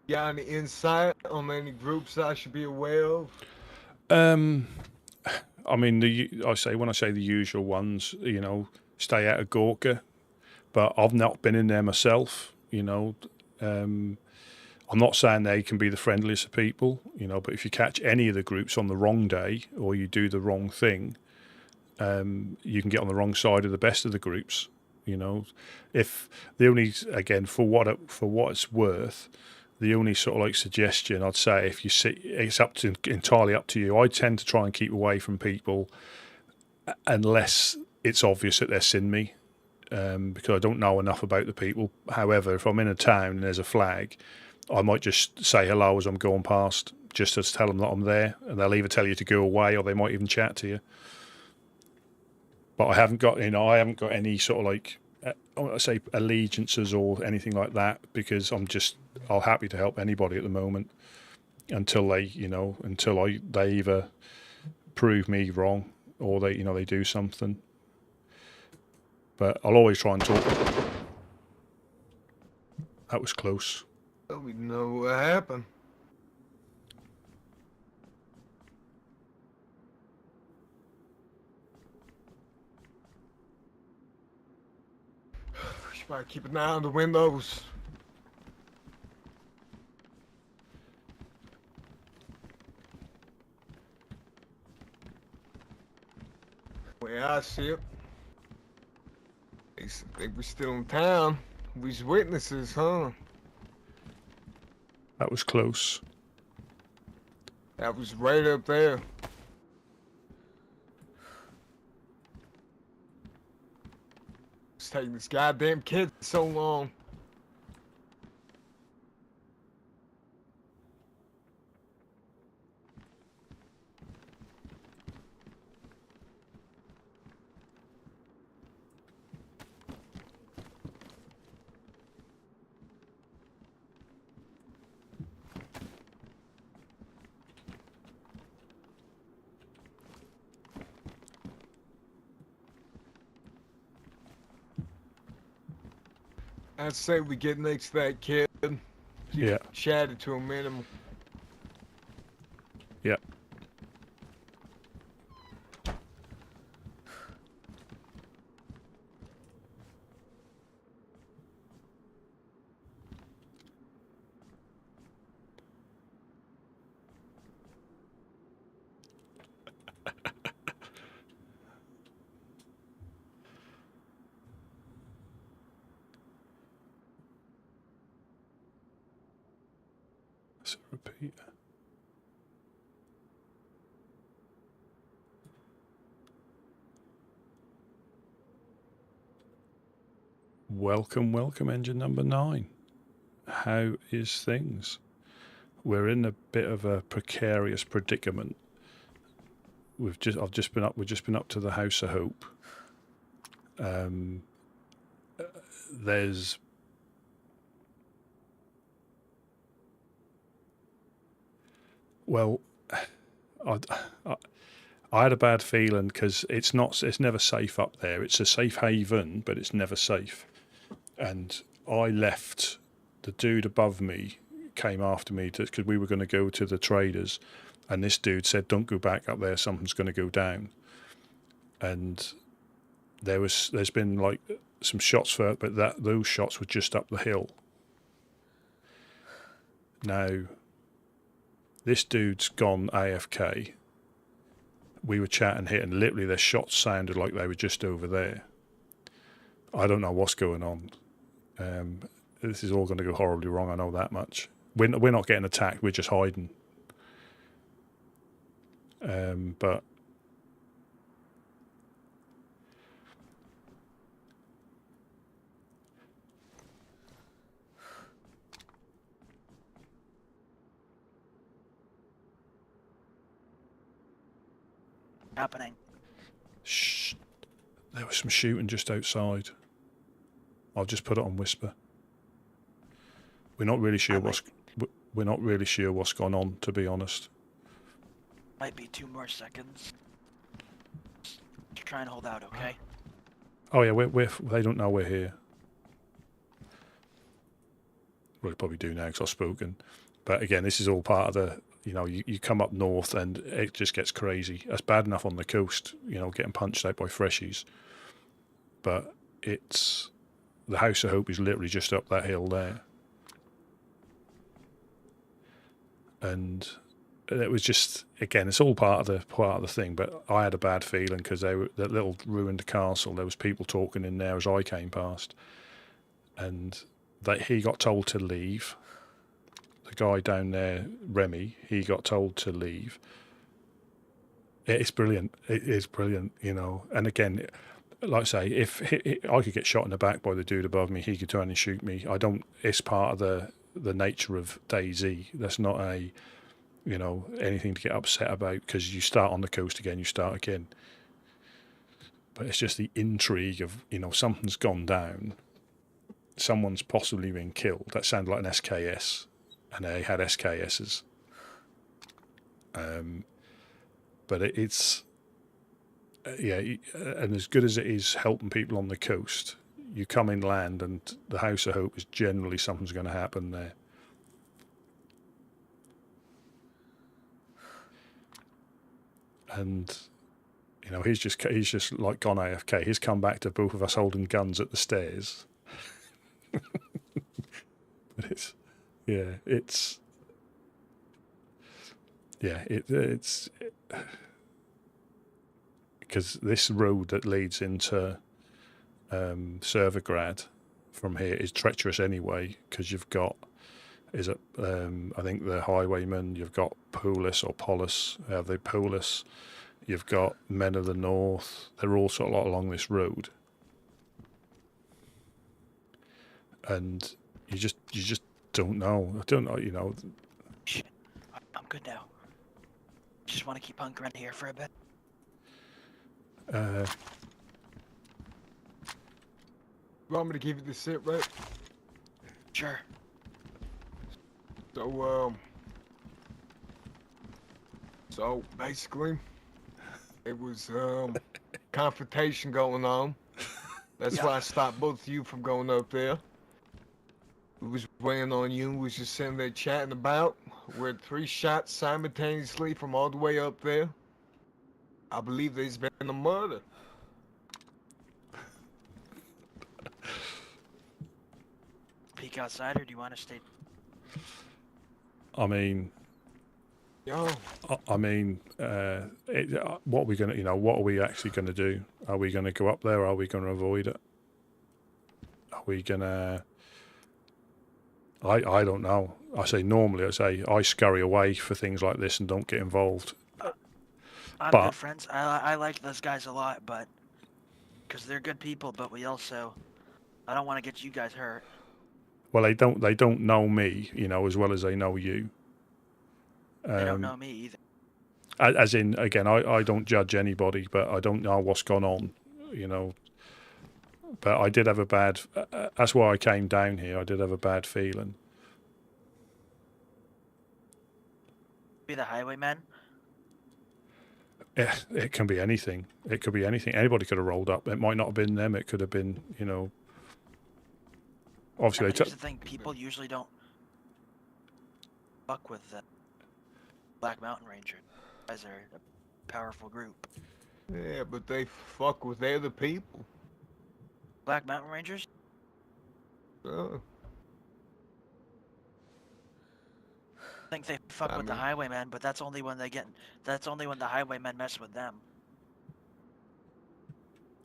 Got any insight on any groups I should be aware of? I mean, when I say the usual ones, you know, stay out of Gorka, but I've not been in there myself, you know. I'm not saying they can be the friendliest of people, you know, but if you catch any of the groups on the wrong day or you do the wrong thing, you can get on the wrong side of the best of the groups, you know. If the only, again, for what it's worth, the only sort of suggestion I'd say, if you see, it's entirely up to you. I tend to try and keep away from people unless it's obvious that they're seen me, because I don't know enough about the people. However, if I'm in a town and there's a flag, I might just say hello as I'm going past, just to tell them that I'm there, and they'll either tell you to go away or they might even chat to you. But I haven't got any sort of I say allegiances or anything like that, because I'm happy to help anybody at the moment until they either prove me wrong or they do something. But I'll always try and talk. That was close. We know what happened. Should probably keep an eye on the windows. Way I see it. They think we're still in town. We's witnesses, huh? That was close. That was right up there. It's taking this goddamn kid so long. I'd say we get next to that kid. Yeah. Chatted to a minimum. Yeah. Exit repeat. Welcome, welcome, engine number 9. How is things? We're in a bit of a precarious predicament. We've just been up to the House of Hope. There's well, I had a bad feeling because it's never safe up there. It's a safe haven, but it's never safe. And I left. The dude above me came after me because we were going to go to the traders, and this dude said, "Don't go back up there. Something's going to go down." And there's been like some shots for it, but those shots were just up the hill. Now, this dude's gone AFK. We were chatting here, and literally their shots sounded like they were just over there. I don't know what's going on. This is all going to go horribly wrong, I know that much. We're not getting attacked, we're just hiding. But happening. shh, there was some shooting just outside. I'll just put it on whisper. We're not really sure what's gone on, to be honest. Might be 2 more seconds. Just try and hold out, okay? Oh yeah, they don't know we're here. Well, they probably do now because I've spoken. But again, this is all part of the, you come up north and it just gets crazy. That's bad enough on the coast, getting punched out by freshies. But the House of Hope is literally just up that hill there. And it was just, again, it's all part of the thing. But I had a bad feeling because that little ruined castle. There was people talking in there as I came past, and he got told to leave. The guy down there, Remy, he got told to leave. It's brilliant. It is brilliant, And again, like I say, if I could get shot in the back by the dude above me, he could turn and shoot me. It's part of the nature of DayZ. That's not anything to get upset about, because you start on the coast again, you start again. But it's just the intrigue of, something's gone down. Someone's possibly been killed. That sounded like an SKS, and they had SKSs. But it's, and as good as it is helping people on the coast, you come inland and the House of Hope is generally something's going to happen there. And he's just like gone AFK. He's come back to both of us holding guns at the stairs. But it's because this road that leads into Servergrad from here is treacherous anyway, because you've got I think the highwaymen, you've got Polis or Polis, the Polis, you've got Men of the North. They're all sort of along this road, and you just don't know. I don't know. Shit, I'm good now. Just want to keep hunkering here for a bit. You want me to give you the sit rep? Sure. So basically, it was confrontation going on. That's why I stopped both of you from going up there. We was waiting on you. We was just sitting there chatting about. We had 3 shots simultaneously from all the way up there. I believe there's been a murder. Peek outside, or do you want to stay? I mean, what are we gonna, what are we actually gonna do? Are we gonna go up there? Or are we gonna avoid it? Are we gonna? I don't know. I say normally I scurry away for things like this and don't get involved. I'm But- good friends. I like those guys a lot, but because they're good people, but we also I don't want to get you guys hurt. Well, they don't know me, you know, as well as they know you. They don't know me either. As in, again, I don't judge anybody, but I don't know what's gone on, you know. But I did have a bad. That's why I came down here. I did have a bad feeling. Be the highwaymen. Yeah, it can be anything. It could be anything. Anybody could have rolled up. It might not have been them. It could have been, you know. Obviously, Yeah, they but here's took. the thing: people usually don't fuck with the Black Mountain Ranger. Guys are a powerful group. Yeah, but they fuck with other people. Black Mountain Rangers? Uh, I think they fuck I with the mean- highwaymen, but that's only when that's only when the highwaymen mess with them.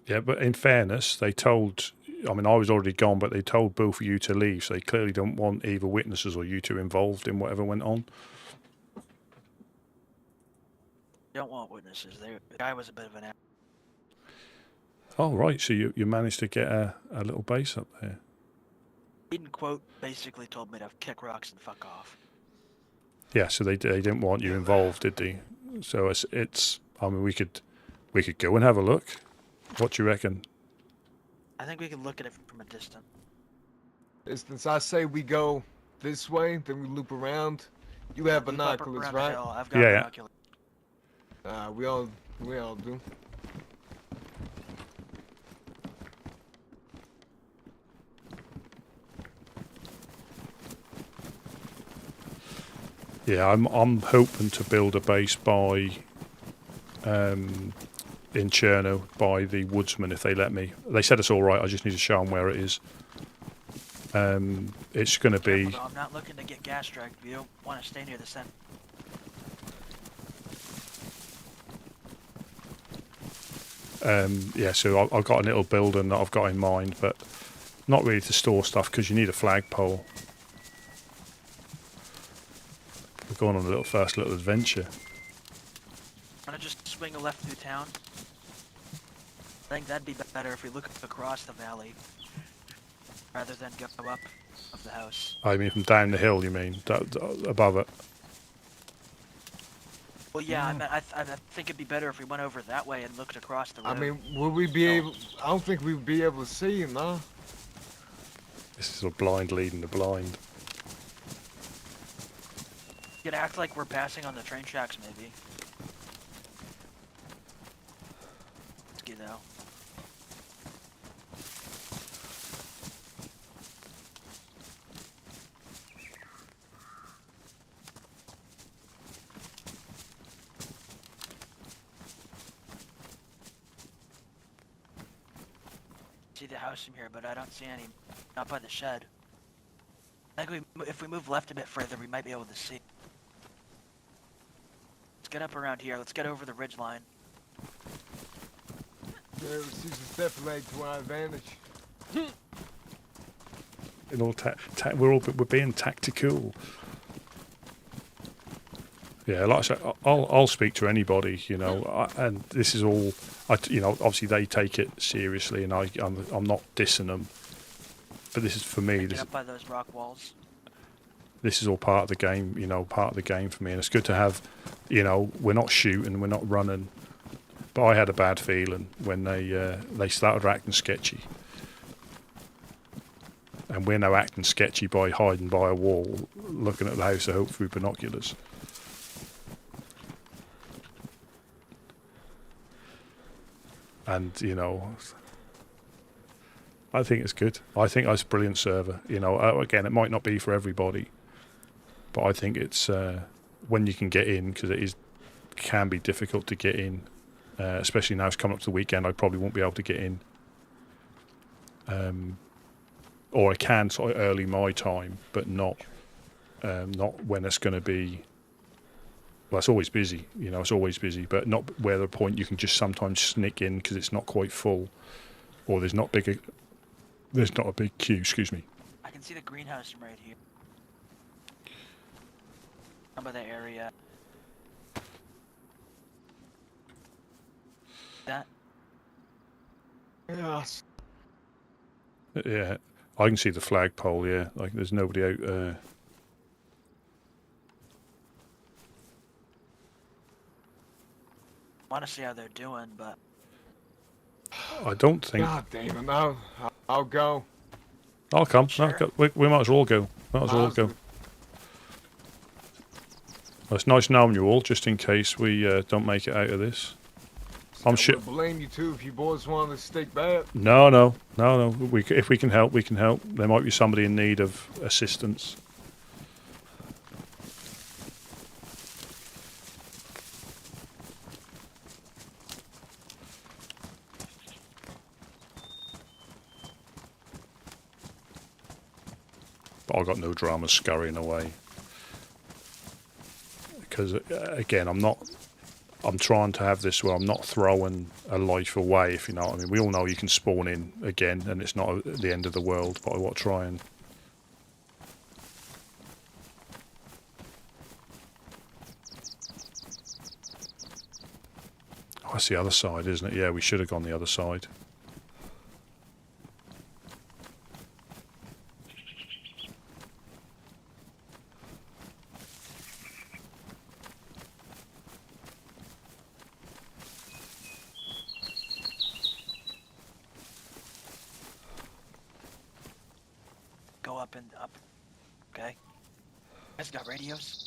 Yeah, but in fairness, they told. I mean, I was already gone, but they told both of you to leave. So they clearly don't want either witnesses or you two involved in whatever went on. Don't want witnesses. The guy was a bit of an ass. Oh, right. So you managed to get a little base up there. Eden quote basically told me to kick rocks and fuck off. Yeah, so they didn't want you involved, did they? So it's. I mean, we could go and have a look. What do you reckon? I think we can look at it from a distance. Since I say we go this way, then we loop around. You have Loop up binoculars, around the right? hill. I've got Yeah, yeah. binoculars. We all do. Yeah, I'm hoping to build a base by in Cherno by the woodsman if they let me. They said it's all right. I just need to show them where it is. It's going to be. Careful, though, I'm not looking to get gas dragged. You don't want to stay near the center. Yeah, so I've got a little building that I've got in mind, but not really to store stuff because you need a flagpole. We're going on a first little adventure. Want to just swing a left through town? I think that'd be better if we look across the valley rather than go up of the house. I mean, from down the hill, you mean? Above it? Well, yeah, I think it'd be better if we went over that way and looked across the road. I mean, would we be able? I don't think we'd be able to see him, nah. This is a blind leading the blind. You could act like we're passing on the train tracks, maybe. You know. See the house from here, but I don't see any. Not by the shed. I think if we move left a bit further, we might be able to see. Let's get up around here. Let's get over the ridge line. Yeah, this is definitely to our advantage. In all we're being tactical. Yeah, like I said, I'll speak to anybody, you know, and this is all, you know, obviously they take it seriously, and I'm not dissing them, but this is for me. Get up by those rock walls. This is all part of the game, you know, part of the game for me, and it's good to have, you know, we're not shooting, we're not running, but I had a bad feeling when they started acting sketchy. And we're now acting sketchy by hiding by a wall, looking at the house of hope through binoculars. And, you know, I think it's good. I think it's a brilliant server. You know, again, it might not be for everybody, but I think it's when you can get in, because can be difficult to get in, especially now it's coming up to the weekend. I probably won't be able to get in. Or I can sort of early my time, but not when it's going to be. Well, it's always busy, you know. It's always busy, but not where the point you can just sometimes sneak in because it's not quite full, or there's not a big queue. Excuse me. I can see the greenhouse from right here. Some of the area. That. Yes. Yeah, I can see the flagpole. Yeah, like there's nobody out there. Want to see how they're doing, but I don't think God damn it, no. I'll go. I'll come. No, Sure. we might as well go. Might as well go. Well, it's nice knowing you all, just in case we don't make it out of this. I'm I sure. would blame you too if you boys wanted to stick back. No. If we can help, we can help. There might be somebody in need of assistance. But I've got no drama scurrying away. Because, again, I'm trying to have this where I'm not throwing a life away, if you know what I mean. We all know you can spawn in again, and it's not the end of the world, but I want to try and... Oh, that's the other side, isn't it? Yeah, we should have gone the other side. go up and up. Okay. You guys got radios?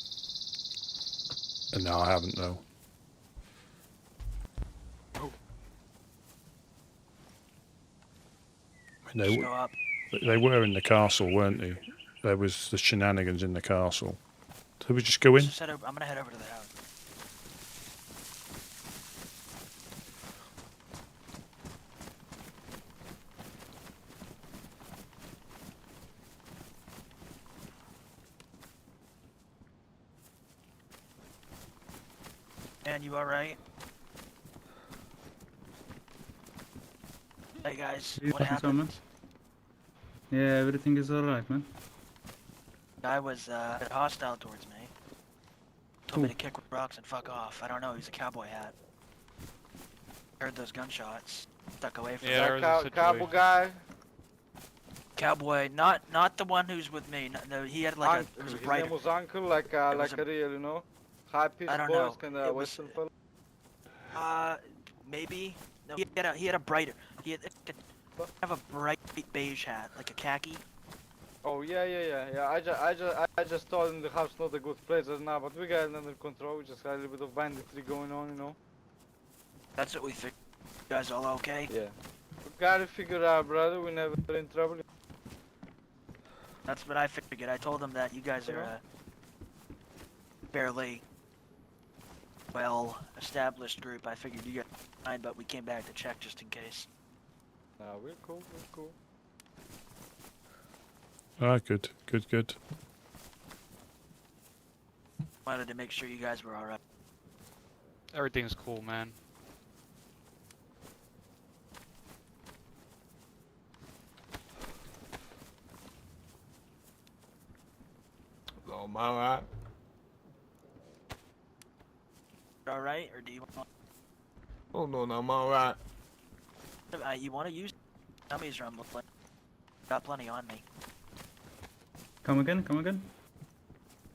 No, I haven't, no. Just go up. They were in the castle, weren't they? There was the shenanigans in the castle. So we just go in? Just head over, I'm gonna head over to the house. Man, you alright? Hey guys, what happened? Yeah, everything is alright, man. Guy was hostile towards me. Told me to kick rocks and fuck off. I don't know, he's a cowboy hat. Heard those gunshots. Stuck away from That cowboy guy. Cowboy, not the one who's with me. No, he had like Uncle. it was a His brighter. name was Uncle, like a real, you know, high-pitched I don't voice, know. kind of western fella. Maybe. No, he had a brighter. He had have a bright beige hat, like a khaki. Oh yeah. I just told him the house not a good place right now, but we got it under control. We just had a little bit of banditry going on, you know. That's what we figured. You guys all okay? Yeah. We got it figured out, brother. We never in trouble. That's what I figured. I told him that you guys are a fairly well-established group. I figured you guys were fine, but we came back to check just in case. Nah, we're cool. Ah, good. Wanted to make sure you guys were alright. Everything's cool, man. Oh, am I alright? Alright, or do you want? Oh no, I'm alright. You want to use dummies or I'm like, got plenty on me. Come again?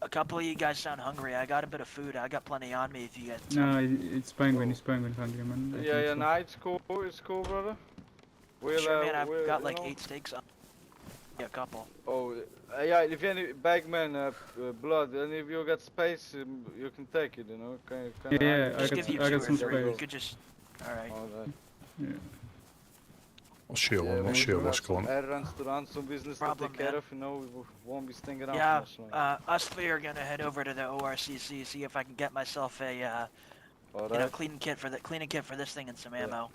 A couple of you guys sound hungry. I got a bit of food. I got plenty on me if you guys. No, it's penguin hungry, man. I think Yeah, so. nah, it's cool, brother. We'll, Sure, man. I've got you like know. 8 steaks on. Yeah, a couple. Oh, yeah, if any bagman blood, and if you got space, you can take it, you know. Yeah, Just give you 2 or some 3. You space. could just. Alright. Yeah. I'm not sure what's going on. Errands to run, some business Problem, to take care man. of, you know, we won't be stinging around Yeah, much longer. us 3 are gonna head over to the ORCC, see if I can get myself a, Alright. cleaning kit for this thing and some ammo.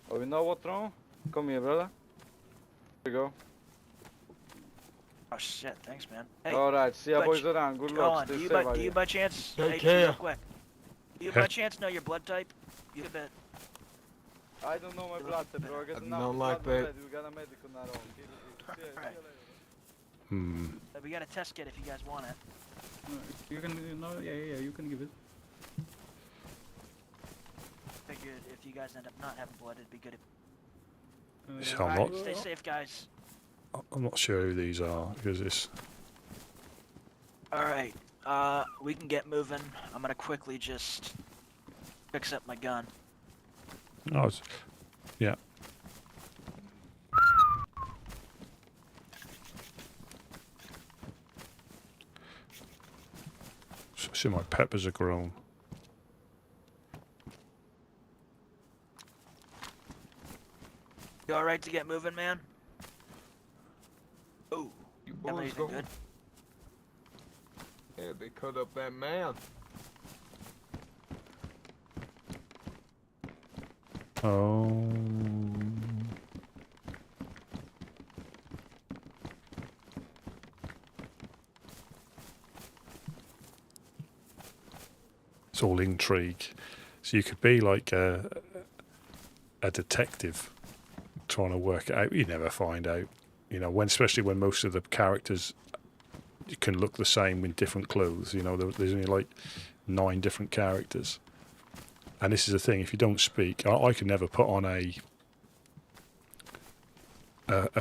Oh, you know what's wrong? Come here, brother. Here you go. Oh shit, thanks, man. Hey, Alright, see ya but boys around. Good hold luck. on, Stay do you safe by, out do you here. by chance? Take hey, just care. real quick. Do you by chance know your blood type? You bet. I don't know my blood type, bro. I got I enough don't like blood that. already. We got a medical now. See ya later. Alright. Hmm. We got a test kit if you guys want it. You can, no, yeah, you can give it. Figured if you guys end up not having blood, it'd be good. So I'm Alright, not. stay safe, guys. I'm not sure who these are because it's. Alright, we can get moving. I'm gonna quickly just fix up my gun. Oh, yeah. See, my peppers are grown. You alright to get moving, man? Oh, You am I boys even go. good? Yeah, they cut up that man. Oh. It's all intrigue. So you could be like a detective trying to work it out. You never find out. You know, especially when most of the characters you can look the same in different clothes. You know, there's only like 9 different characters. And this is the thing, if you don't speak, I can never put on a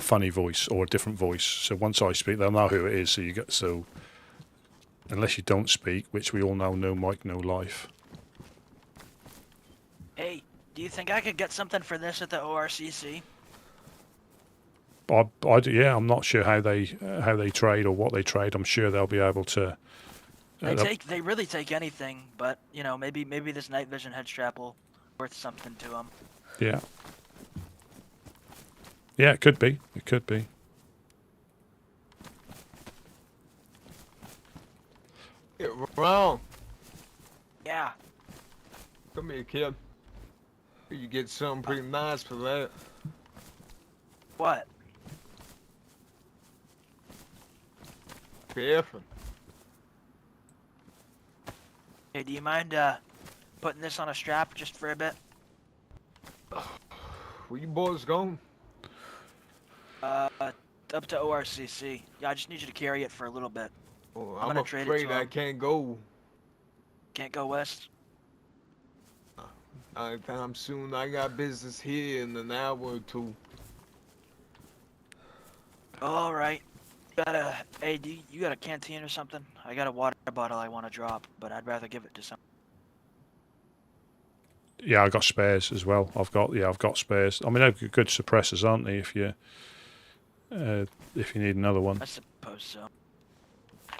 funny voice or a different voice. So once I speak, they'll know who it is. So unless you don't speak, which we all know, no mic, no life. Hey, do you think I could get something for this at the ORCC? Yeah, I'm not sure how they trade or what they trade. I'm sure they'll be able to. They really take anything, but you know, maybe this night vision head strap will worth something to them. Yeah. Yeah, it could be. It could be. Get wrong. Yeah. Come here, kid. You get something pretty nice for that. What? Careful. Hey, do you mind putting this on a strap just for a bit? Where you boys going? Up to ORCC. Yeah, I just need you to carry it for a little bit. Oh, I'm I'm gonna trade it afraid to I him. can't go. Can't go west. Anytime soon. I got business here in an hour or two. All right. Hey, you got a canteen or something? I got a water bottle I want to drop, but I'd rather give it to some. Yeah, I got spares as well. I've got spares. I mean, they're good suppressors, aren't they? If you need another one, I suppose so.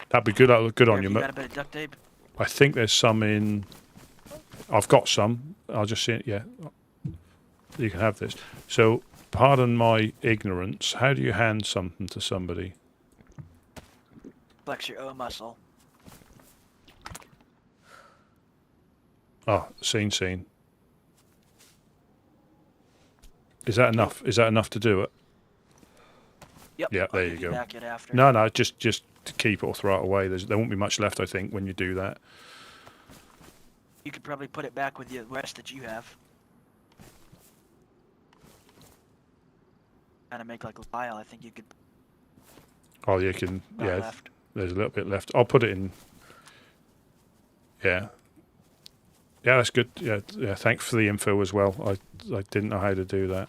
that'd be good. That'd look good Here, on if your. you got a bit of duct tape? I think there's some in. I've got some. I'll just see it. Yeah, you can have this. So, pardon my ignorance. How do you hand something to somebody? Flex your O muscle. Oh, scene. Is that enough? Is that enough to do it? Yep. Yeah, I'll there give you go. Back it after. No, just to keep it or throw it away. There won't be much left, I think, when you do that. You could probably put it back with the rest that you have. Kind of make like a pile. I think you could. Oh, you can. Yeah, Left. there's a little bit left. I'll put it in. Yeah. Yeah, that's good. Yeah. Thanks for the info as well. I didn't know how to do that.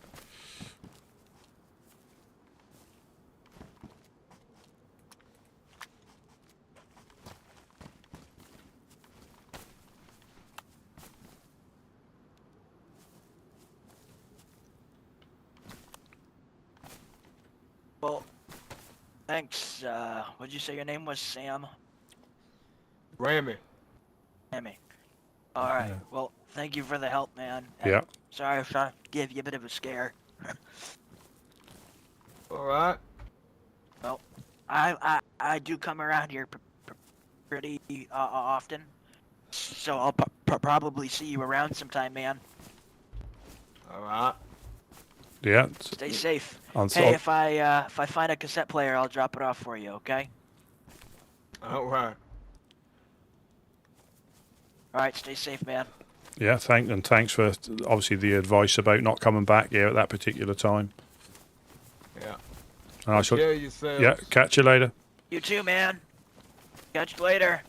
Well, thanks. What'd you say your name was? Sam? Rammy. Sammy. Alright, Yeah. well, thank you for the help, man. And Yeah. Sorry if I gave you a bit of a scare. Alright. Well, I do come around here pretty often. So I'll probably see you around sometime, man. Alright. Yeah. Stay safe. I'll- Hey, if I find a cassette player, I'll drop it off for you, okay? Alright. Alright, stay safe, man. Yeah. Thanks for obviously the advice about not coming back here at that particular time. Yeah. And I shall. Take care of yourselves. Yeah. Catch you later. You too, man. Catch you later.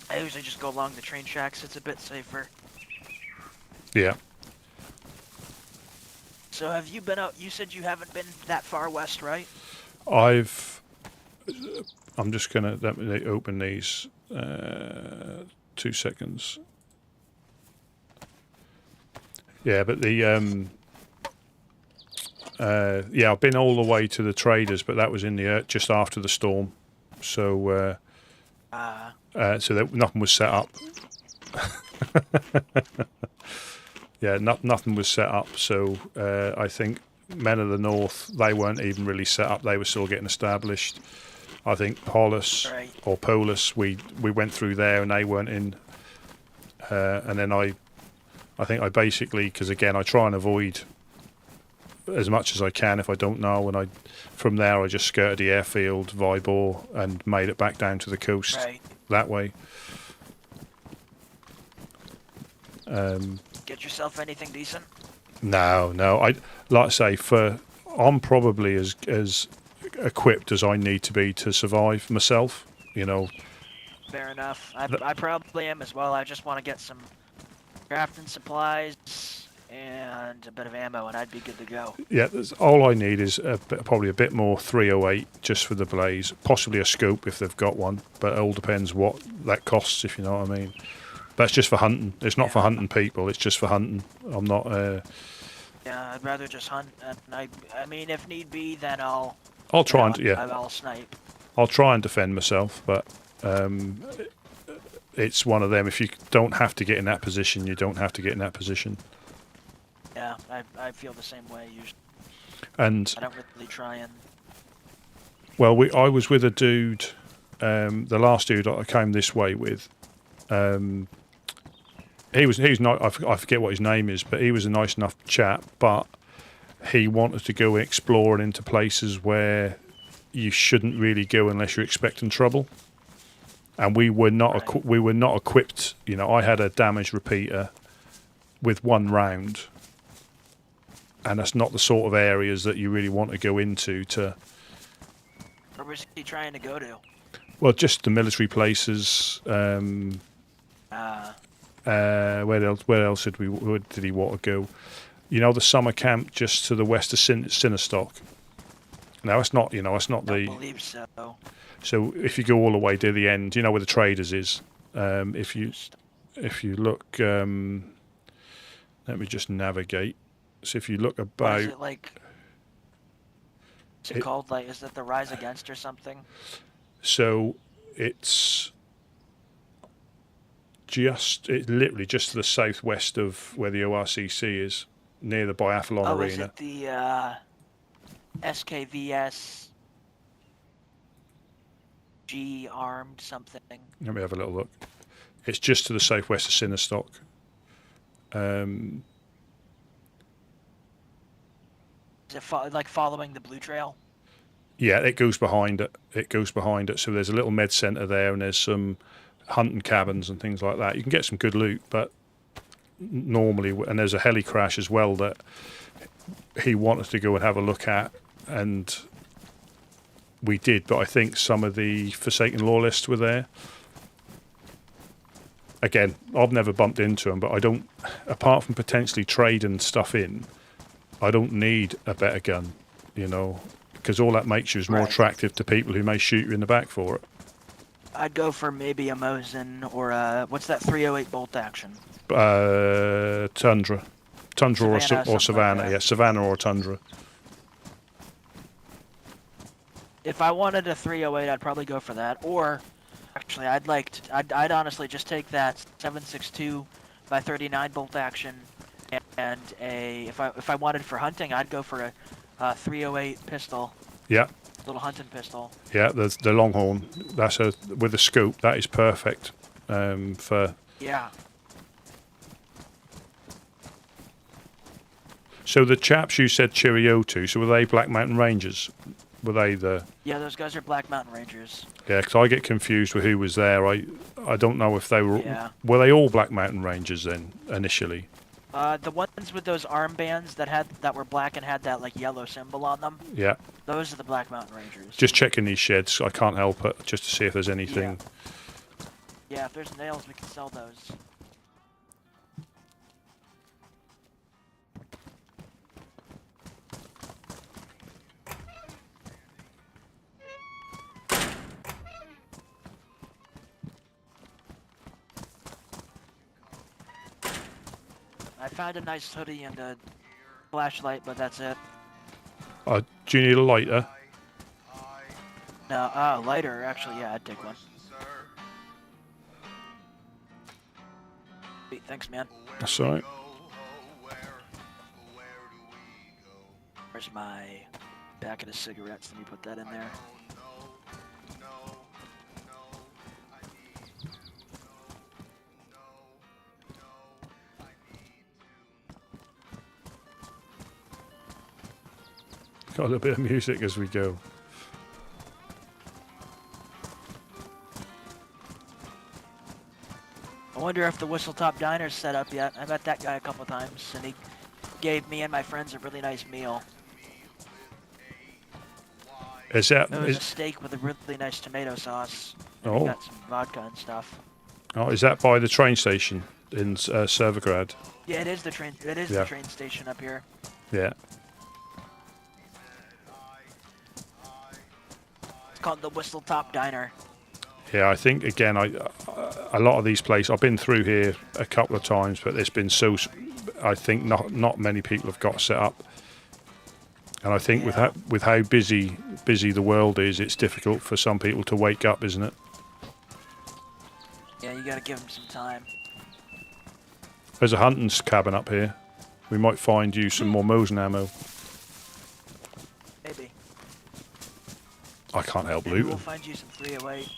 I usually just go along the train tracks. It's a bit safer. Yeah. So have you been out? You said you haven't been that far west, right? I'm just gonna let me open these. 2 seconds. Yeah, but the yeah, I've been all the way to the traders, but that was in the just after the storm, so nothing was set up. Yeah, nothing was set up. So I think Men of the North, they weren't even really set up. They were still getting established. I think Hollis or Polis, we went through there and they weren't in. And then I think I basically, because again I try and avoid as much as I can if I don't know, and from there I just skirted the airfield, Vybor, and made it back down to the coast that way. Get yourself anything decent? No. Like I say, I'm probably as equipped as I need to be to survive myself. You know. Fair enough. I probably am as well. I just want to get some crafting supplies and a bit of ammo, and I'd be good to go. Yeah, all I need is probably a bit more 308 just for the blaze, possibly a scope if they've got one, but it all depends what that costs, if you know what I mean. But it's just for hunting. It's not for hunting people. It's just for hunting. I'm not. Yeah, I'd rather just hunt. And I mean, if need be, then I'll Try and I'll snipe. I'll try and defend myself, but it's one of them. If you don't have to get in that position, you don't have to get in that position. Yeah, I feel the same way usually. And I don't really try and. Well, I was with a dude, the last dude I came this way with. He's not. I forget what his name is, but he was a nice enough chap. But he wanted to go exploring into places where you shouldn't really go unless you're expecting trouble. And we were not. We were not equipped. You know, I had a damage repeater with 1 round, and that's not the sort of areas that you really want to go into. Where was he trying to go to? Well, just the military places. Where else did he want to go? You know, the summer camp just to the west of Sinnerstock. Now, it's not. You know, it's not I believe so. So if you go all the way to the end, you know where the traders is. If you look, let me just navigate. So if you look about. What is it like? Is it called like? Is it the Rise Against or something? So it's literally just to the southwest of where the ORCC is, near the biathlon arena. Is it the SKVS G armed something? Let me have a little look. It's just to the southwest of Sinnerstock. Is it like following the blue trail? Yeah, it goes behind it. So there's a little med centre there, and there's some hunting cabins and things like that. You can get some good loot, but normally, and there's a heli crash as well that he wanted to go and have a look at, and we did. But I think some of the Forsaken Loyalists were there. Again, I've never bumped into them, but I don't. Apart from potentially trading stuff in, I don't need a better gun, you know, because all that makes you is more attractive to people who may shoot you in the back for it. I'd go for maybe a Mosin or what's that 308 bolt action? Tundra or Savannah. Like yeah, Savannah or Tundra. If I wanted a 308, I'd probably go for that. Or actually, I'd honestly just take that 7.62 by 39 bolt action, and if I wanted for hunting, I'd go for a 308 pistol. Yeah. Little hunting pistol. Yeah, the Longhorn. That's with a scope. That is perfect for. Yeah. So the chaps you said cheerio to, so were they Black Mountain Rangers? Were they the? Yeah, those guys are Black Mountain Rangers. Yeah, because I get confused with who was there. I don't know if they were. Yeah. Were they all Black Mountain Rangers then initially? The ones with those armbands that were black and had that like yellow symbol on them. Yeah. Those are the Black Mountain Rangers. Just checking these sheds. I can't help it. Just to see if there's anything. Yeah, if there's nails, we can sell those. I found a nice hoodie and a flashlight, but that's it. Do you need a lighter? No, lighter, actually, yeah, I'd take one. Sweet, thanks, man. That's all right. Where's my packet of cigarettes? Let me put that in there. Got a little bit of music as we go. I wonder if the Whistletop Diner's set up yet. I met that guy a couple times, and he gave me and my friends a really nice meal. Is that? It was a steak with a really nice tomato sauce. And Oh. we got some vodka and stuff. Oh, is that by the train station in Servergrad? Yeah, it is the train. It is Yeah. the train station up here. Yeah. It's called the Whistletop Diner. Yeah, I think again, a lot of these places I've been through here a couple of times, but there's been I think not many people have got set up, and I think with how busy the world is, it's difficult for some people to wake up, isn't it? Yeah, you gotta give them some time. There's a hunting's cabin up here. We might find you some more Mosin ammo. Maybe. I can't help Maybe looting. we'll find you some 308.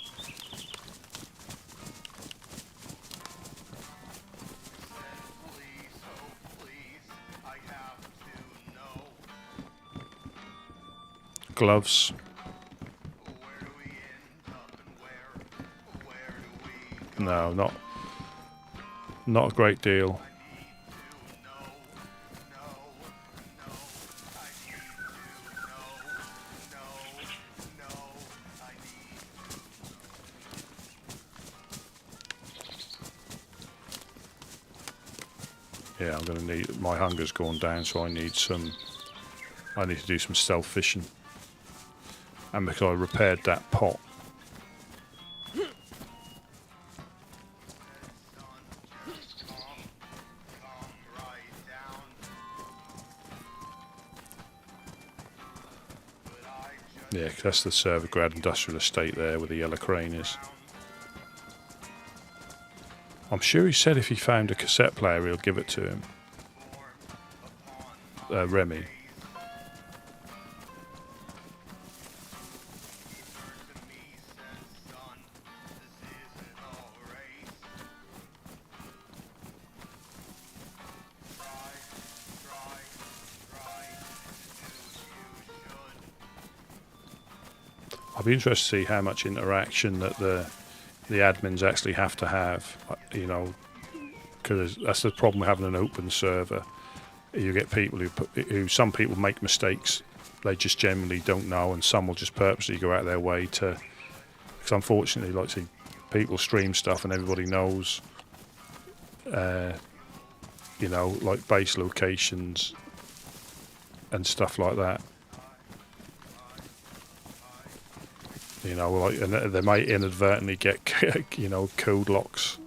Gloves. No, not a great deal. Yeah, I'm gonna need. My hunger's gone down, so I need to do some stealth fishing. And because I repaired that pot. Yeah, 'cause that's the Servergrad Industrial Estate there where the yellow crane is. I'm sure he said if he found a cassette player, he'll give it to him. Remy. I'd be interested to see how much interaction that the admins actually have to have, you know, because that's the problem with having an open server. You get people who some people make mistakes, they just generally don't know, and some will just purposely go out of their way to, because unfortunately, like, see, people stream stuff and everybody knows, you know, like base locations and stuff like that. You know, like, and they might inadvertently get, you know, code locks.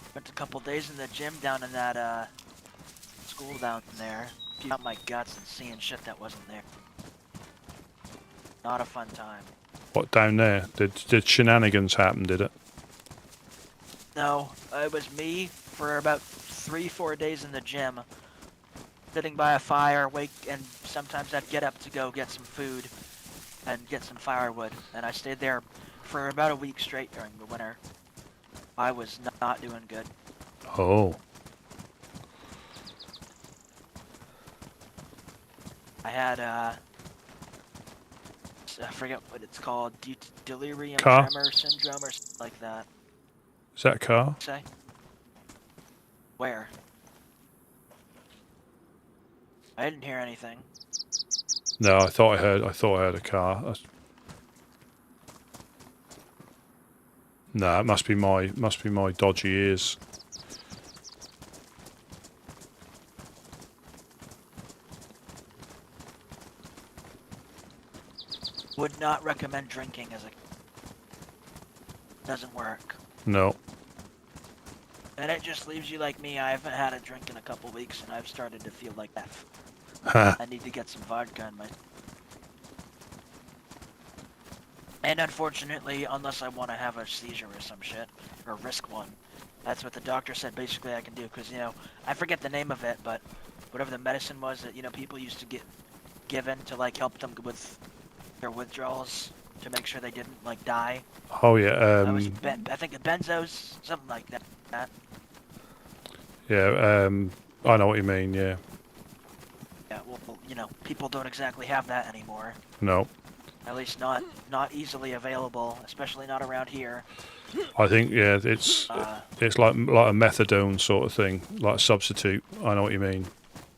Spent a couple days in the gym down in that school down there. Peeing out my guts and seeing shit that wasn't there. Not a fun time. What, down there? Did shenanigans happen, did it? No, it was me for about 3-4 days in the gym, sitting by a fire, and sometimes I'd get up to go get some food and get some firewood, and I stayed there for about a week straight during the winter. I was not doing good. Oh. I had I forget what it's called, delirium Car? tremor syndrome or something like that. Is that a car? Say? Where? I didn't hear anything. No, I thought I heard a car. No, it must be my dodgy ears. Would not recommend drinking as a... Doesn't work. No. And it just leaves you like me. I haven't had a drink in a couple weeks and I've started to feel like F. I need to get some vodka in my... And unfortunately, unless I want to have a seizure or some shit, or risk one, that's what the doctor said basically I can do. Because, you know, I forget the name of it, but whatever the medicine was that, you know, people used to get given to, like, help them with their withdrawals to make sure they didn't, like, die. Oh yeah. I think benzos, something like that. Yeah. I know what you mean. Yeah. Yeah, well, you know, people don't exactly have that anymore. No. At least not easily available, especially not around here. I think it's like a methadone sort of thing, like a substitute. I know what you mean.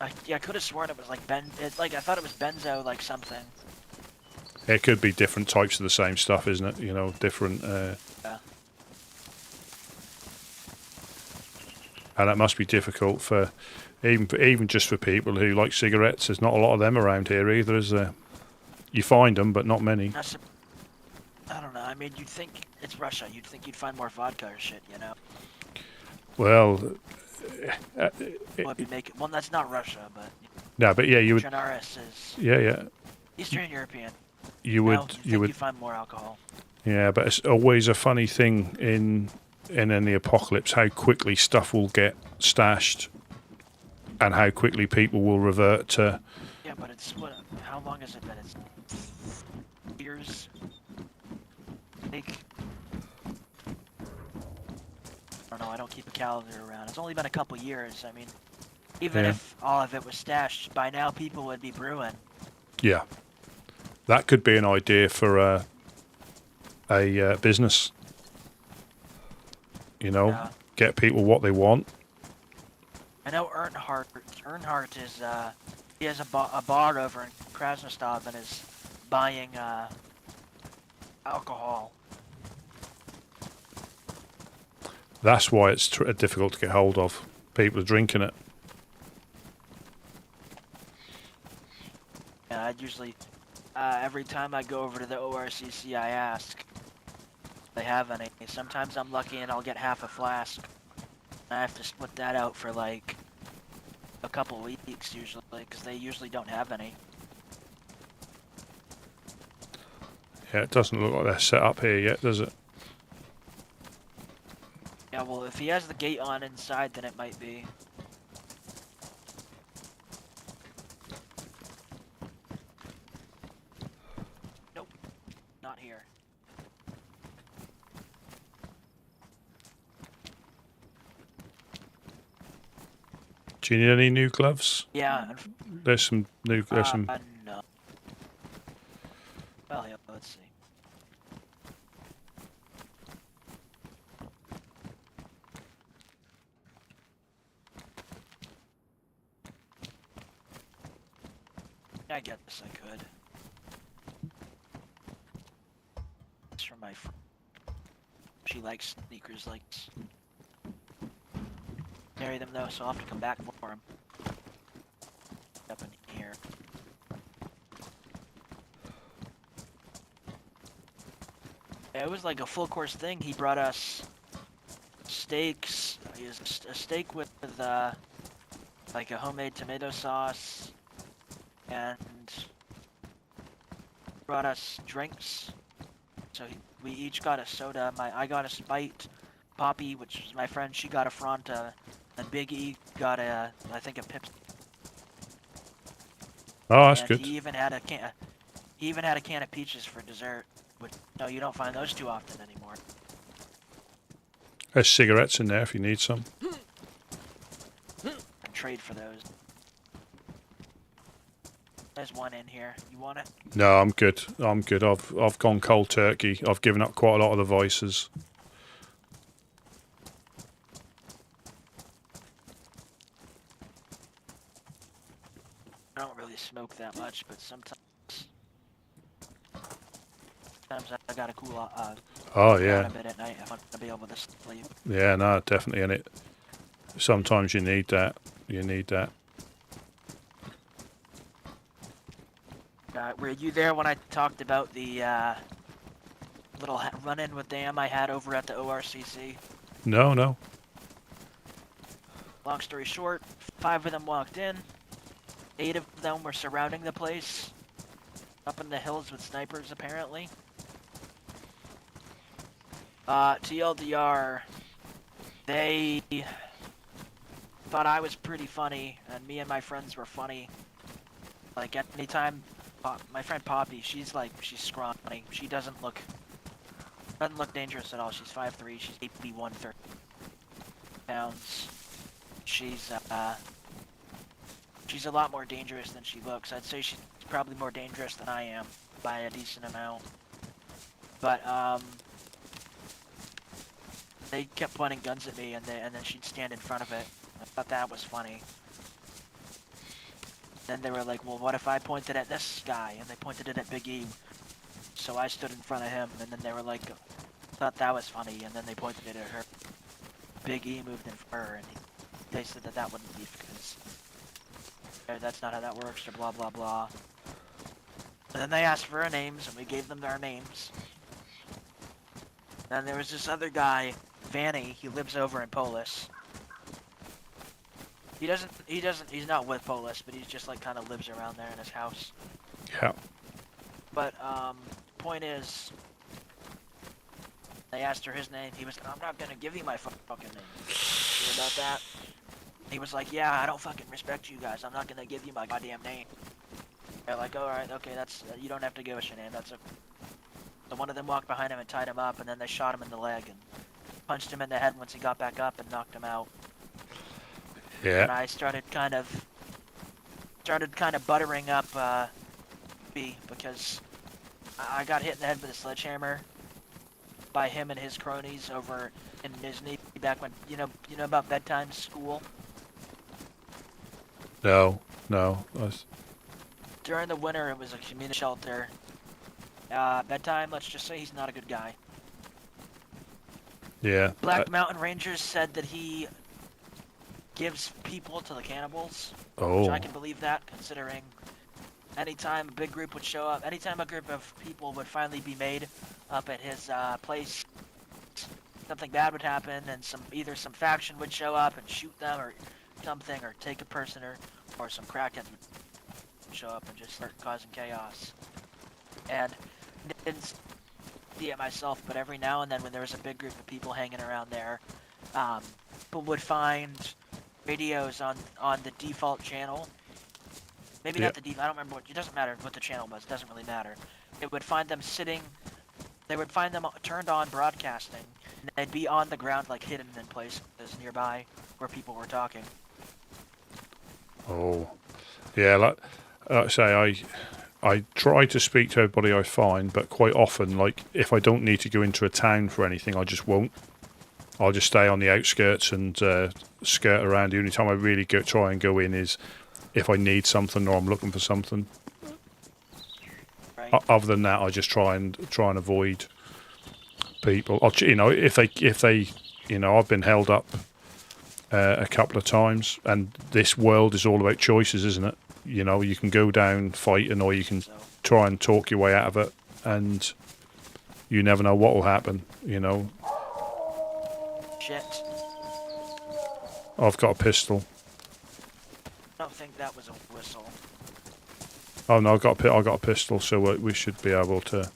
I could have sworn it was like I thought it was benzo, like something. It could be different types of the same stuff, isn't it? You know, different. Yeah. And that must be difficult for even just for people who like cigarettes. There's not a lot of them around here either, is there? You find them, but not many. I don't know. I mean, you'd think it's Russia. You'd think you'd find more vodka or shit, you know? Well, well, that's not Russia, but... No, but yeah, you would... Chernarus is... Yeah. Eastern European. You would... You'd find more alcohol. Yeah, but it's always a funny thing in any apocalypse how quickly stuff will get stashed and how quickly people will revert to... Yeah, but it's... How long has it been? It's... years? Like... I don't know, I don't keep a calendar around. It's only been a couple years. I mean, even if all of it was stashed, by now people would be brewing. Yeah. That could be an idea for a business. You know, get people what they want. I know Earnhardt is, he has a bar over in Krasnostov and is buying, alcohol. That's why it's difficult to get hold of. People are drinking it. Yeah, I'd usually, every time I go over to the ORCC, I ask if they have any. Sometimes I'm lucky and I'll get half a flask. I have to split that out for like a couple weeks usually, because they usually don't have any. Yeah, it doesn't look like they're set up here yet, does it? Yeah, well, if he has the gate on inside, then it might be. Nope, not here. Do you need any new gloves? Yeah. There's some new. There's some. No. Well, yeah, let's see. I get this, I could. It's from my friend. She likes sneakers like this. Carry them though, so I'll have to come back for them. Up in here. Yeah, it was like a full course thing. He brought us steaks, a steak with like a homemade tomato sauce, and brought us drinks. So we each got a soda. I got a Sprite, Poppy, which was my friend, she got a Fronta, and Big E got I think a Pepsi. Oh, that's and good. He even had a can of peaches for dessert. Which, no, you don't find those too often anymore. There's cigarettes in there if you need some. trade for those. There's one in here. You want it? No, I'm good. I'm good. I've gone cold turkey. I've given up quite a lot of the vices. I don't really smoke that much, but sometimes I gotta cool off. Oh down yeah. a bit at night. I want to be able to sleep. Yeah, no, definitely. And it. Sometimes you need that. You need that. Were you there when I talked about the little run-in with Dam I had over at the ORCC? No, no. Long story short, 5 of them walked in. 8 of them were surrounding the place. Up in the hills with snipers, apparently. TLDR, they thought I was pretty funny, and me and my friends were funny. Like, anytime, my friend Poppy, she's scrawny. She doesn't look dangerous at all. She's 5'3", she's 130 pounds. She's a lot more dangerous than she looks. I'd say she's probably more dangerous than I am by a decent amount. But, they kept pointing guns at me, and then she'd stand in front of it. I thought that was funny. Then they were like, well, what if I pointed at this guy? And they pointed it at Big E. So I stood in front of him, and then they were like, thought that was funny, and then they pointed it at her. Big E moved in for her, and they said that wouldn't be because that's not how that works, or blah, blah, blah. And then they asked for our names, and we gave them our names. And there was this other guy, Vanny, he lives over in Polis. He's not with Polis, but he's just like kind of lives around there in his house. Yeah. But, point is, they asked her his name, he was, I'm not gonna give you my fucking name. You hear about that? He was like, yeah, I don't fucking respect you guys, I'm not gonna give you my goddamn name. They're like, alright, okay, that's, you don't have to give us your name, that's a... So one of them walked behind him and tied him up, and then they shot him in the leg and punched him in the head once he got back up and knocked him out. Yeah. And I started kind of buttering up B because I got hit in the head with a sledgehammer by him and his cronies over in Disney back when you know about bedtime school. No. During the winter, it was a community shelter. Bedtime, let's just say he's not a good guy. Yeah. Black Mountain Rangers said that he gives people to the cannibals. Oh. Which I can believe that, considering anytime a big group would show up, anytime a group of people would finally be made up at his place, something bad would happen, and either some faction would show up and shoot them or something, or take a prisoner, or some crackheads would show up and just start causing chaos. And didn't see it myself, but every now and then when there was a big group of people hanging around there, people would find radios on the default channel. Maybe not the default, I don't remember it doesn't matter what the channel was, it doesn't really matter. It would find them they would find them turned on broadcasting, and they'd be on the ground like hidden in places nearby where people were talking. Oh. Yeah, like I say, I try to speak to everybody I find, but quite often, like, if I don't need to go into a town for anything, I just won't. I'll just stay on the outskirts and skirt around. The only time I really try and go in is if I need something or I'm looking for something. Right. Other than that, I just try and avoid people. If they, I've been held up a couple of times, and this world is all about choices, isn't it? You can go down fighting, or you can try and talk your way out of it, and you never know what will happen, Shit. I've got a pistol. I don't think that was a whistle. Oh no, I got a pistol, so we should be able to.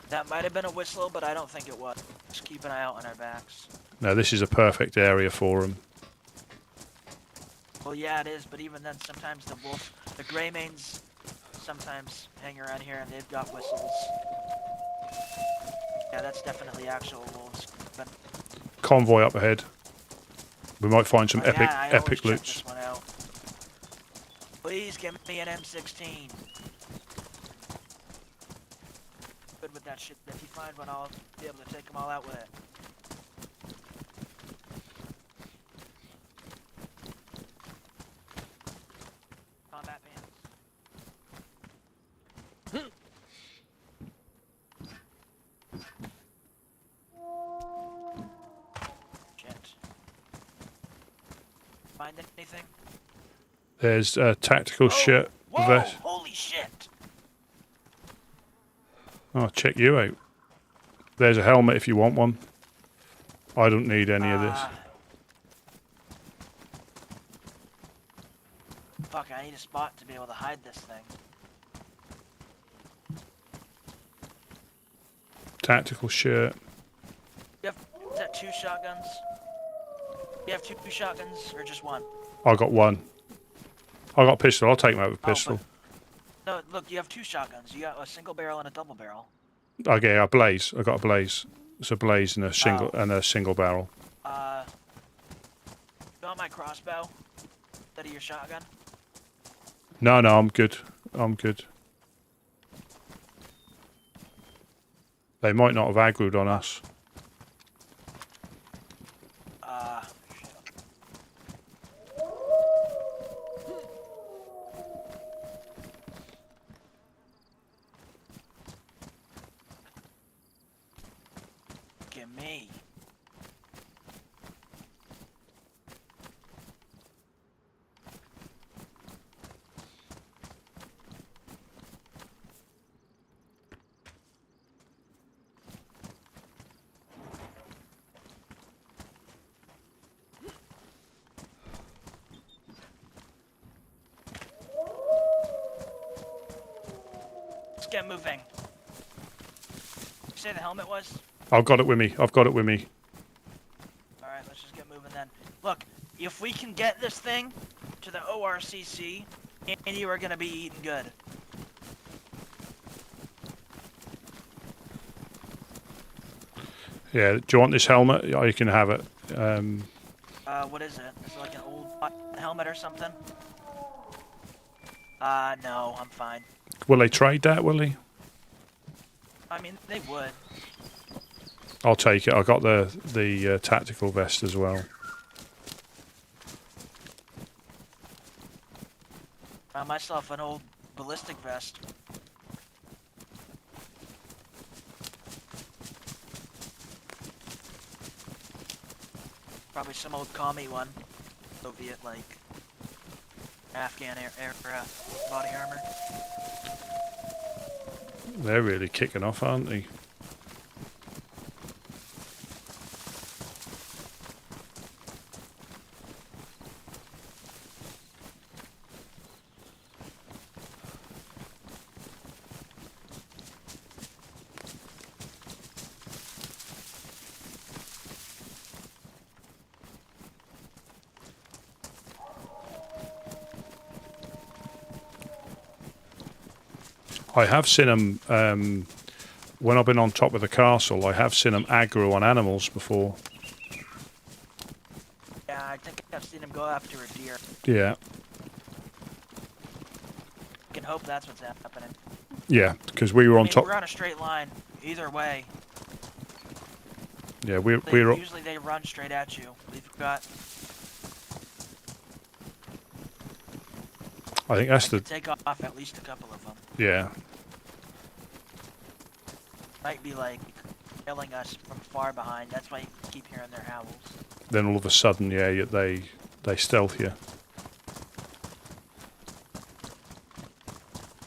That might have been a whistle, but I don't think it was. Just keep an eye out on our backs. No, this is a perfect area for them. Well, yeah, it is, but even then, sometimes the Greymanes sometimes hang around here and they've got whistles. Yeah, that's definitely actual wolves. But Convoy up ahead. We might find some Oh, yeah, I always epic check loots. this one out. Please give me an M16. Good with that shit. If you find one, I'll be able to take them all out with it. Combat pants. Shit. Find anything? There's a tactical shirt Whoa! vest. Holy shit! Oh, check you out. There's a helmet if you want one. I don't need any of this. Fuck, I need a spot to be able to hide this thing. Tactical shirt. You have, is that 2 shotguns? You have 2 shotguns or just 1? I got one. I got a pistol. I'll take him out with a pistol. No, look, you have 2 shotguns. You got a single barrel and a double barrel. Okay, a blaze. I got a blaze. It's a blaze and a single barrel. You want my crossbow instead of your shotgun? No, I'm good. I'm good. They might not have aggroed on us. Look at me. Let's get moving. You say the helmet was? I've got it with me. I've got it with me. Alright, let's just get moving then. Look, if we can get this thing to the ORCC, and you are gonna be eating good. Yeah, do you want this helmet? Yeah, you can have it. What is it? Is it like an old helmet or something? No, I'm fine. Will they trade that, will they? I mean, they would. I'll take it. I got the tactical vest as well. Found myself an old ballistic vest. Probably some old commie one. Soviet, like, Afghan body armor. They're really kicking off, aren't they? I have seen them, when I've been on top of the castle, I have seen them aggro on animals before. Yeah, I think I've seen him go after a deer. Yeah. You can hope that's what's happening. Yeah, because we were on top. We're on a straight line, either way. Yeah, we're Usually they run straight at you. We've got... I think that's the... Take off at least a couple of them. Yeah. Might be like killing us from far behind. That's why you keep hearing their howls. Then all of a sudden, yeah, they stealth you.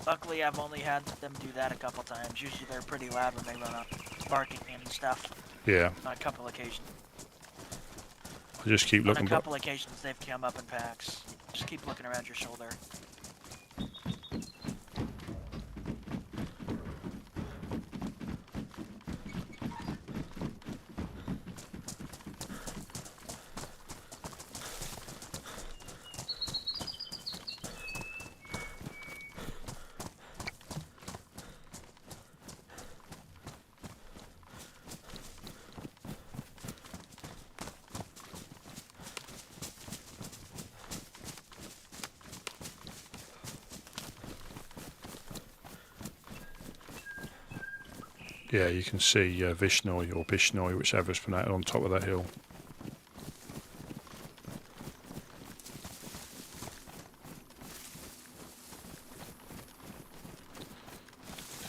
Luckily, I've only had them do that a couple times. Usually they're pretty loud when they run up, barking and stuff. Yeah. On a couple occasions. I just keep looking. On a couple occasions, they've come up in packs. Just keep looking around your shoulder. Yeah, you can see Vishnoi or Bishnoi, whichever's pronounced, on top of that hill.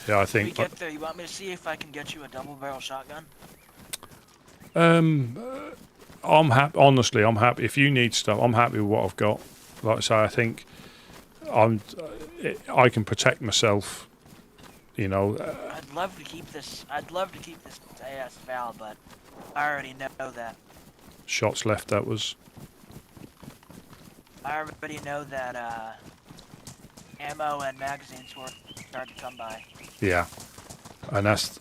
Yeah, I When we think. get there, you want me to see if I can get you a double barrel shotgun? I'm happy. Honestly, I'm happy. If you need stuff, I'm happy with what I've got. Like I say, I think I can protect myself. You know. I'd love to keep this. I'd love to keep this AS Val, but I already know that. Shots left. That was. I already know that ammo and magazines were starting to come by. Yeah, and that's.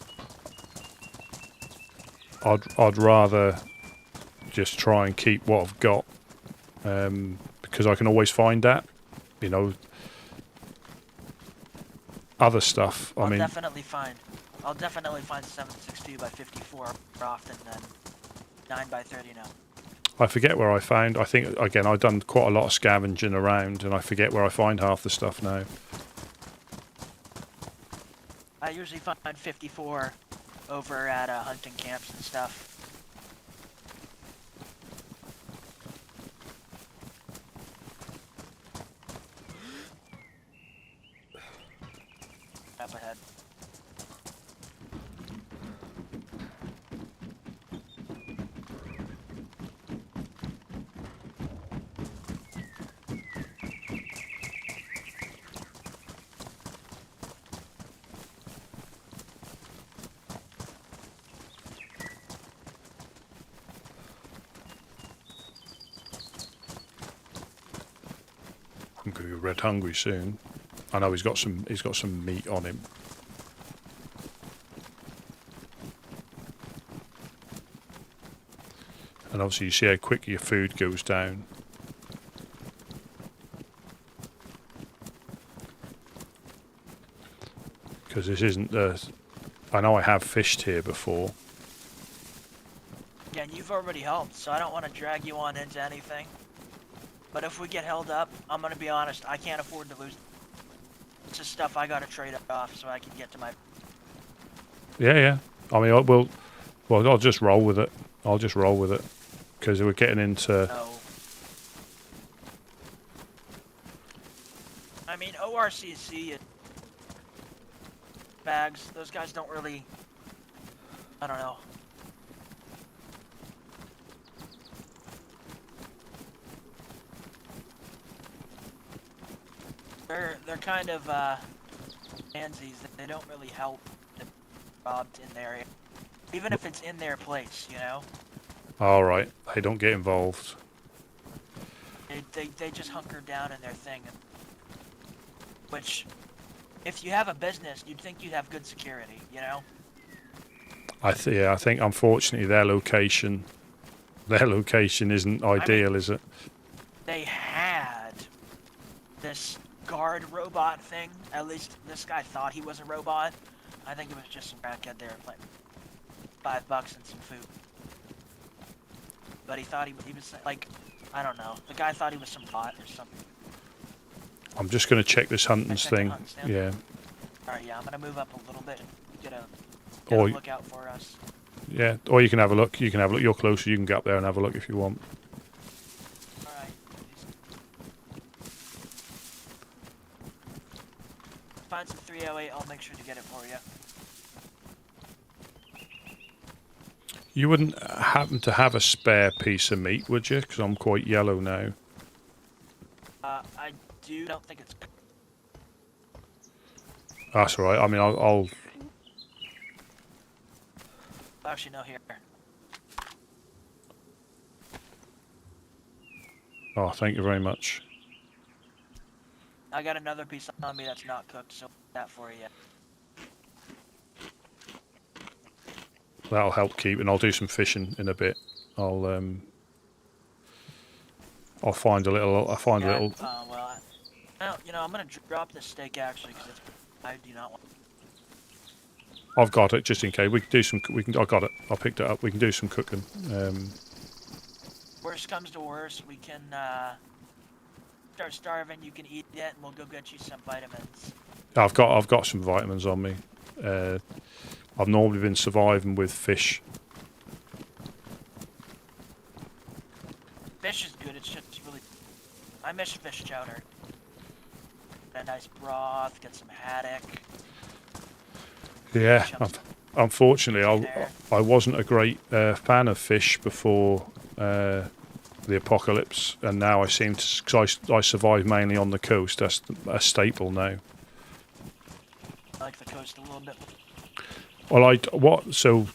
I'd rather just try and keep what I've got, because I can always find that. You know. Other stuff. I'll definitely find 7.62 by 54 often than 9 by 30 now. I forget where I found. I think again I've done quite a lot of scavenging around, and I forget where I find half the stuff now. I usually find 54 over at hunting camps and stuff. Up ahead. I'm going to be red hungry soon. I know he's got some meat on him. And obviously you see how quick your food goes down. Because this isn't the... I know I have fished here before. Yeah, and you've already helped, so I don't want to drag you on into anything. But if we get held up, I'm going to be honest, I can't afford to lose. It's just stuff I got to trade off so I can get to my... Yeah. I mean, I'll just roll with it. I'll just roll with it. Because we're getting into... No. I mean, ORCC bags, those guys don't really... I don't know. They're kind of pansies. They don't really help the robbed in their area, even if it's in their place, you know. All right, they don't get involved. They just hunker down in their thing, which, if you have a business, you'd think you'd have good security, you know. I think unfortunately their location isn't ideal, is it? They had this guard robot thing. At least this guy thought he was a robot. I think it was just some crackhead there playing $5 and some food. But he thought he was like, I don't know. The guy thought he was some bot or something. I'm just going to check this Hunting's thing. Yeah. Alright, yeah, I'm going to move up a little bit and get a look out for us. Yeah, or you can have a look. You can have a look. You're closer. You can go up there and have a look if you want. Alright. Find some 308, I'll make sure to get it for you. You wouldn't happen to have a spare piece of meat, would you? Because I'm quite yellow now. I don't think it's... That's all right. I mean, I'll... Actually, no, here. Oh, thank you very much. I got another piece on me that's not cooked, so that for you. That'll help keep, and I'll do some fishing in a bit. I'll find a little. Well, you know, I'm gonna drop this steak actually because I do not want. I've got it just in case. We can do some. I got it. I picked it up. We can do some cooking. Worst comes to worst, we can start starving. You can eat it, and we'll go get you some vitamins. I've got some vitamins on me. I've normally been surviving with fish. Fish is good. It's just really. I miss fish chowder. A nice broth. Get some haddock. Yeah, Chumps unfortunately, there. I wasn't a great fan of fish before the apocalypse, and now I seem to. Cause I survive mainly on the coast. That's a staple now. I like the coast a little bit. Well, so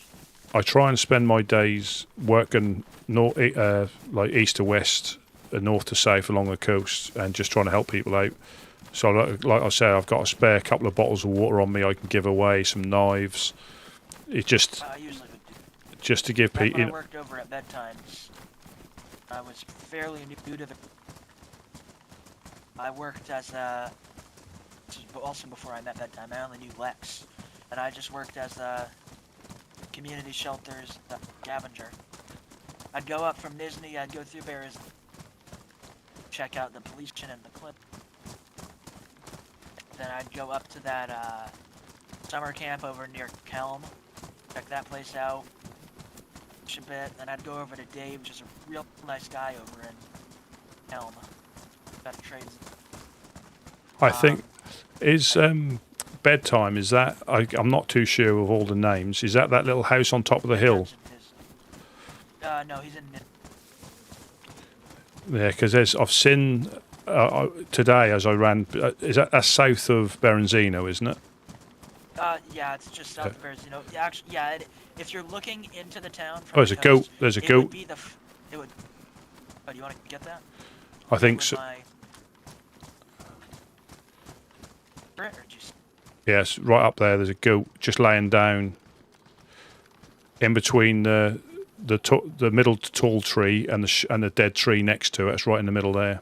I try and spend my days working like east to west, north to south along the coast, and just trying to help people out. So, like I say, I've got a spare couple of bottles of water on me I can give away, some knives. It just I usually would do. just to give Back people. when I worked over at bedtimes, I was fairly new to the. I worked as a. This was also before I met bedtime. I only knew Lex, and I just worked as a community shelter's scavenger. I'd go up from Nizhny. I'd go through Bears, check out the police station and the clip. Then I'd go up to that summer camp over near Kelm, check that place out a bit. Then I'd go over to Dave, which is a real nice guy over in Kelm. Got trades. I think is bedtime. Is that I'm not too sure of all the names. Is that little house on top of the hill? No, he's in. Yeah, because I've seen today as I ran. Is that's south of Berenzino, isn't it? Yeah, it's just south of Berezino. Yeah, actually, yeah. If you're looking into the town from Oh, there's the a goat. coast, There's a it goat. Would be it would. Oh, do you want to get that? I think With so. Or did you see? Yes, right up there. There's a goat just laying down in between the middle tall tree and the dead tree next to it. It's right in the middle there.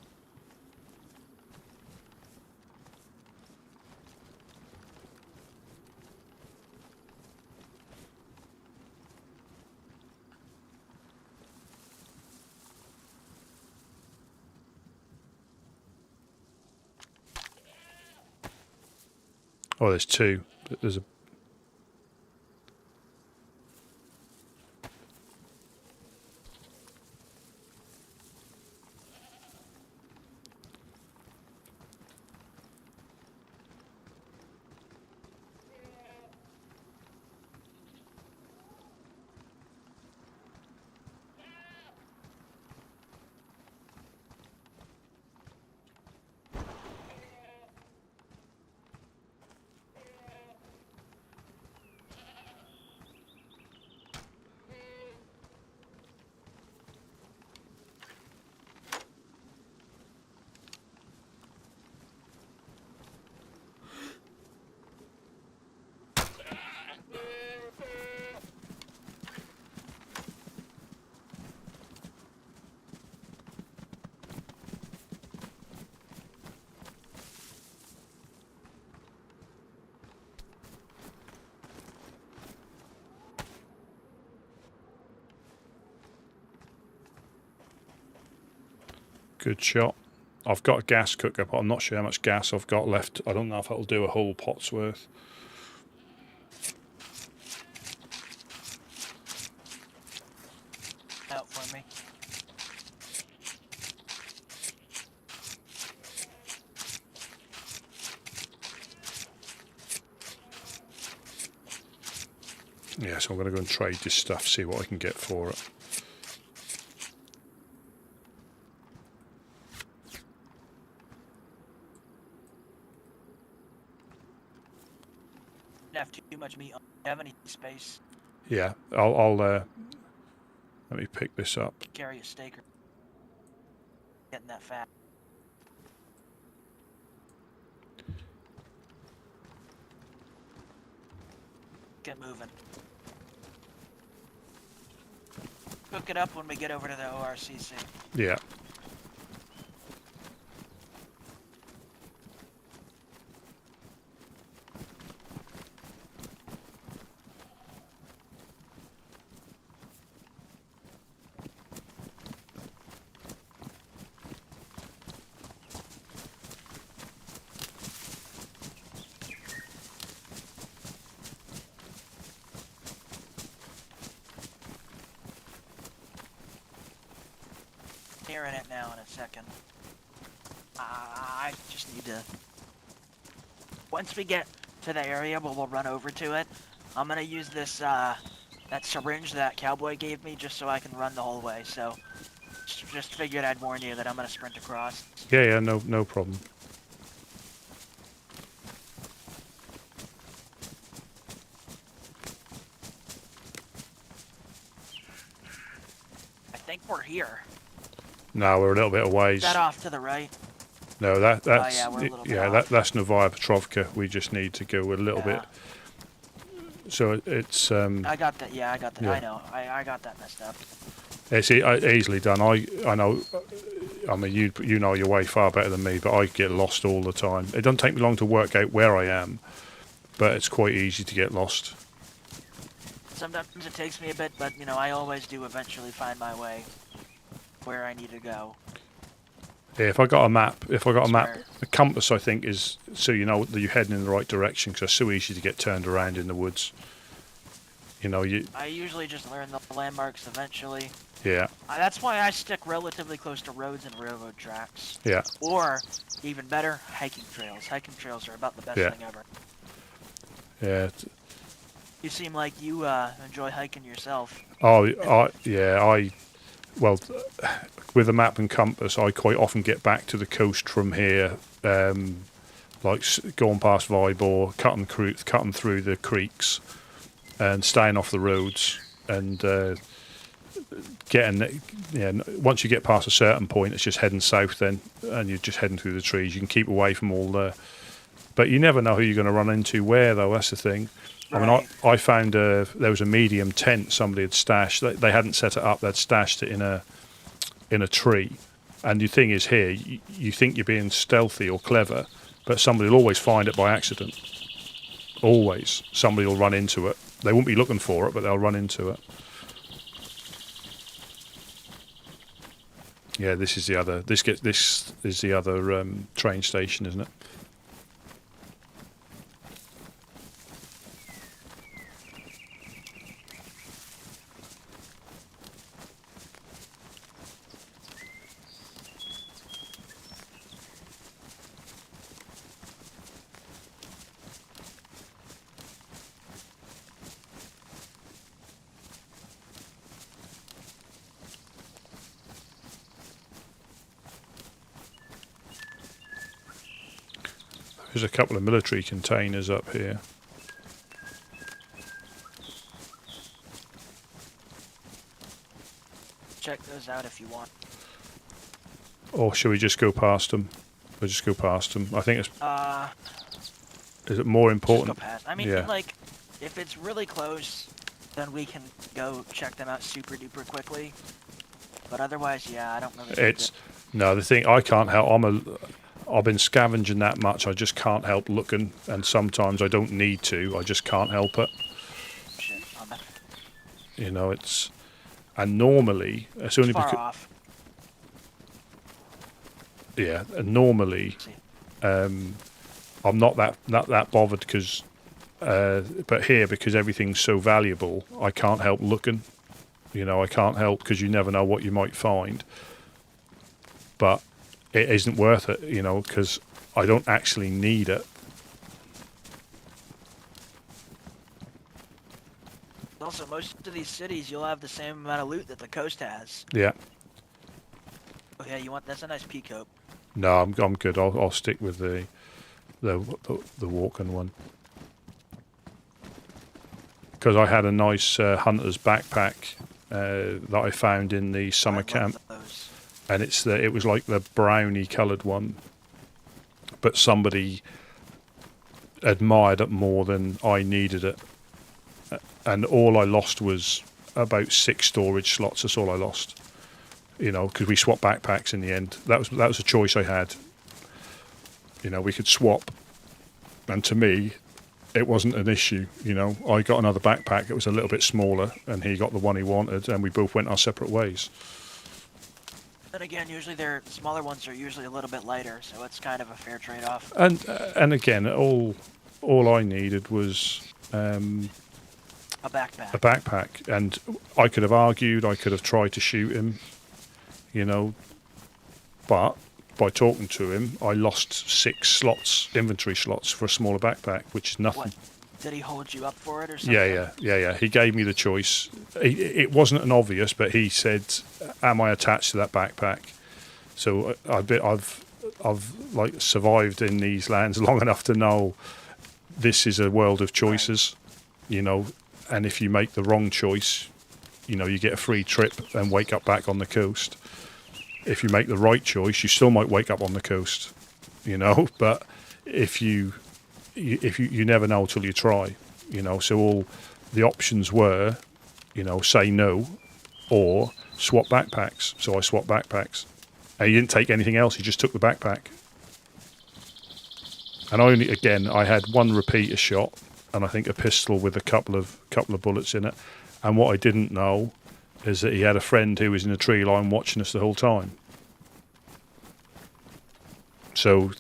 Oh, there's two. There's a. Good shot. I've got a gas cooker, but I'm not sure how much gas I've got left. I don't know if it'll do a whole pot's worth. Out for me. Yeah, so I'm going to go and trade this stuff, see what I can get for it. Have too much meat. Have any space? Yeah, I'll let me pick this up. Carry a steak or getting that fat. Get moving. Cook it up when we get over to the ORCC. Yeah. hearing it now in a second. I just need to... Once we get to the area where we'll run over to it, I'm gonna use this, that syringe that Cowboy gave me just so I can run the whole way, so... Just figured I'd warn you that I'm gonna sprint across. Yeah, no problem. I think we're here. No, we're a little bit away. Is that off to the right? No, that's yeah, we're a little bit off. that's Novaya Petrovka. We just need to go a little bit. So it's I got that. Yeah, I got that. yeah. I know. I got that messed up. It's easily done. I know. I mean, you know your way far better than me, but I get lost all the time. It doesn't take me long to work out where I am, but it's quite easy to get lost. Sometimes it takes me a bit, but you know, I always do eventually find my way where I need to go. Yeah, if I got a map, the compass I think is so you know that you're heading in the right direction because it's so easy to get turned around in the woods. You know, I usually just learn the landmarks eventually. Yeah. That's why I stick relatively close to roads and railroad tracks. Yeah. Or, even better, hiking trails. Hiking trails are about the best thing ever. Yeah. You seem like you enjoy hiking yourself. Oh, well, with a map and compass, I quite often get back to the coast from here, like going past Vybor, cutting through the creeks, and staying off the roads, and once you get past a certain point, it's just heading south then, and you're just heading through the trees. You can keep away from all the... But you never know who you're going to run into where, though, that's the thing. Right. I mean, I found there was a medium tent somebody had stashed. They hadn't set it up, they'd stashed it in a tree. And the thing is here, you think you're being stealthy or clever, but somebody will always find it by accident. Always. Somebody will run into it. They won't be looking for it, but they'll run into it. Yeah, this is the other. This is the other train station, isn't it? There's a couple of military containers up here. Check those out if you want. Or should we just go past them? We'll just go past them. I think it's... is it more important? Just go past. I mean, like, if it's really close, then we can go check them out super duper quickly. But otherwise, yeah, I don't really... No, the thing, I can't help... I've been scavenging that much, I just can't help looking, and sometimes I don't need to, I just can't help it. Shit, you know, it's... And normally, it's only because... off. Yeah, and normally, I'm not that bothered because... but here, because everything's so valuable, I can't help looking. You know, I can't help because you never know what you might find. But... it isn't worth it, you know, because I don't actually need it. Also, most of these cities, you'll have the same amount of loot that the coast has. Yeah. Okay, that's a nice peacoat. No, I'm good. I'll stick with the walking one. Because I had a nice hunter's backpack that I found in the summer camp. Those. And it was like the brownie coloured one, but somebody admired it more than I needed it, and all I lost was about 6 storage slots. That's all I lost, you know, because we swapped backpacks in the end. That was a choice I had. You know, we could swap, and to me, it wasn't an issue. You know, I got another backpack. It was a little bit smaller, and he got the one he wanted, and we both went our separate ways. Then again, usually the smaller ones are usually a little bit lighter, so it's kind of a fair trade-off. And again, all I needed was a backpack. A backpack, and I could have argued. I could have tried to shoot him, you know, But by talking to him, I lost 6 slots, inventory slots for a smaller backpack, which is nothing. What? Did he hold you up for it or something? Yeah. He gave me the choice. It wasn't an obvious, but he said, "Am I attached to that backpack?" So I've like survived in these lands long enough to know this is a world of choices, you know. And if you make the wrong choice, you know, you get a free trip and wake up back on the coast. If you make the right choice, you still might wake up on the coast, you know. But if you never know till you try, you know. So all the options were, you know, say no or swap backpacks. So I swapped backpacks. And he didn't take anything else, he just took the backpack. And I had 1 repeater shot and I think a pistol with a couple of bullets in it. And what I didn't know is that he had a friend who was in a tree line watching us the whole time. So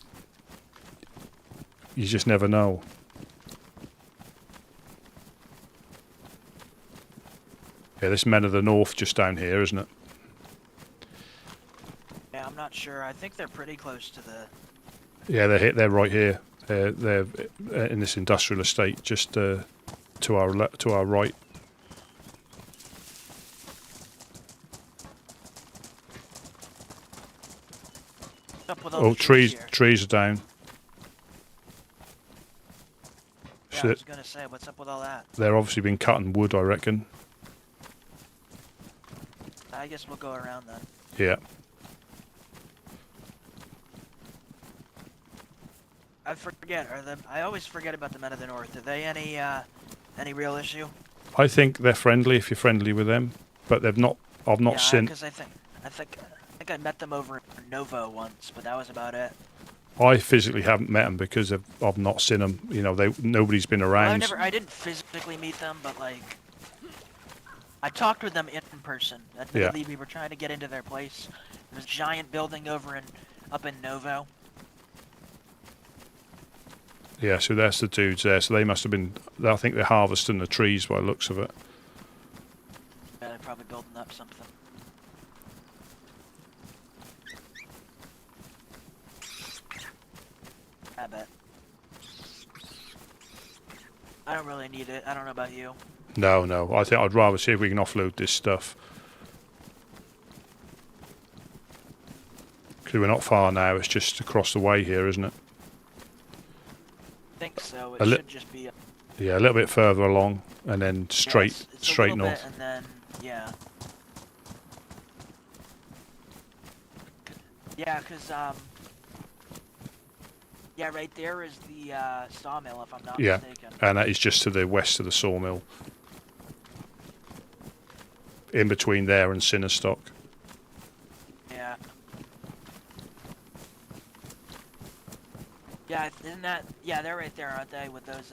you just never know. Yeah, this Men of the North just down here, isn't it? Yeah, I'm not sure. I think they're pretty close to the... Yeah, they're right here. They're in this industrial estate, just to our right. Up with all Oh, the trees here? trees are down. Yeah, So I was gonna say, what's up with all that? they're obviously been cutting wood, I reckon. I guess we'll go around then. Yeah. I forget. I always forget about the Men of the North. Are they any real issue? I think they're friendly if you're friendly with them, but they've not. I've not seen. Because I think I met them over in Novo once, but that was about it. I physically haven't met them because I've not seen them. You know, nobody's been around. Well, I didn't physically meet them, but like, I talked with them in person. Admittedly, we were trying to get into their place. It was a giant building up in Novo. Yeah, so that's the dudes there. So they must have been. I think they're harvesting the trees by the looks of it. Yeah, they're probably building up something. I bet. I don't really need it. I don't know about you. No. I think I'd rather see if we can offload this stuff. Because we're not far now. It's just across the way here, isn't it? I think so. It should just be. Yeah, a little bit further along, and then straight straight north. And then yeah. Yeah, because yeah, right there is the sawmill, if I'm not mistaken. And that is just to the west of the sawmill. In between there and Sinnerstock. Yeah. Yeah, isn't that... Yeah, they're right there, aren't they, with those,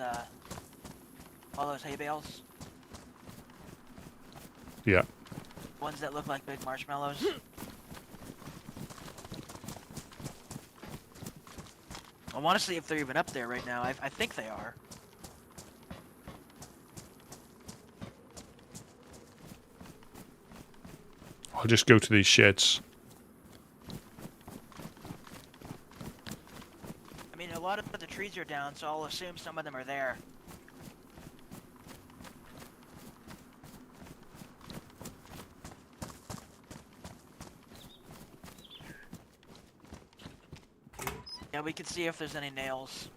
all those hay bales? Yeah. Ones that look like big marshmallows? I want to see if they're even up there right now. I think they are. I'll just go to these sheds. I mean, a lot of the trees are down, so I'll assume some of them are there. Yeah, we can see if there's any nails.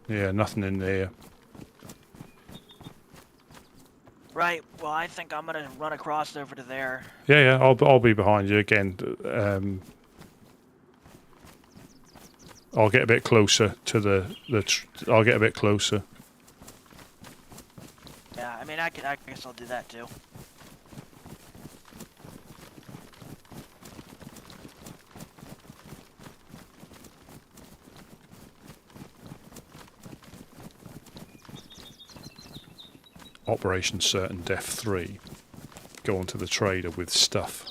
Yeah, nothing in there. Right, well, I think I'm gonna run across over to there. Yeah, I'll be behind you again. I'll get a bit closer to I'll get a bit closer. Yeah, I mean, I guess I'll do that too. Operation Certain Death 3. Go on to the trader with stuff.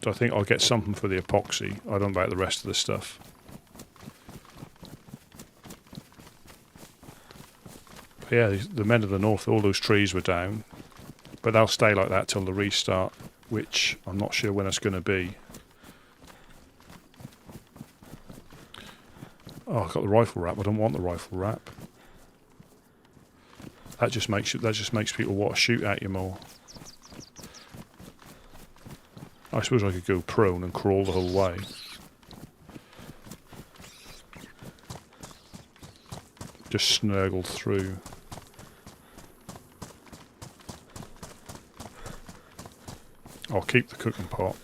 So I think I'll get something for the epoxy. I don't know about the rest of the stuff. Yeah, the men of the north, all those trees were down, but they'll stay like that till the restart, which I'm not sure when it's going to be. Oh, I've got the rifle wrap. I don't want the rifle wrap. That just makes people want to shoot at you more. I suppose I could go prone and crawl the whole way. Just snuggle through. I'll keep the cooking pot.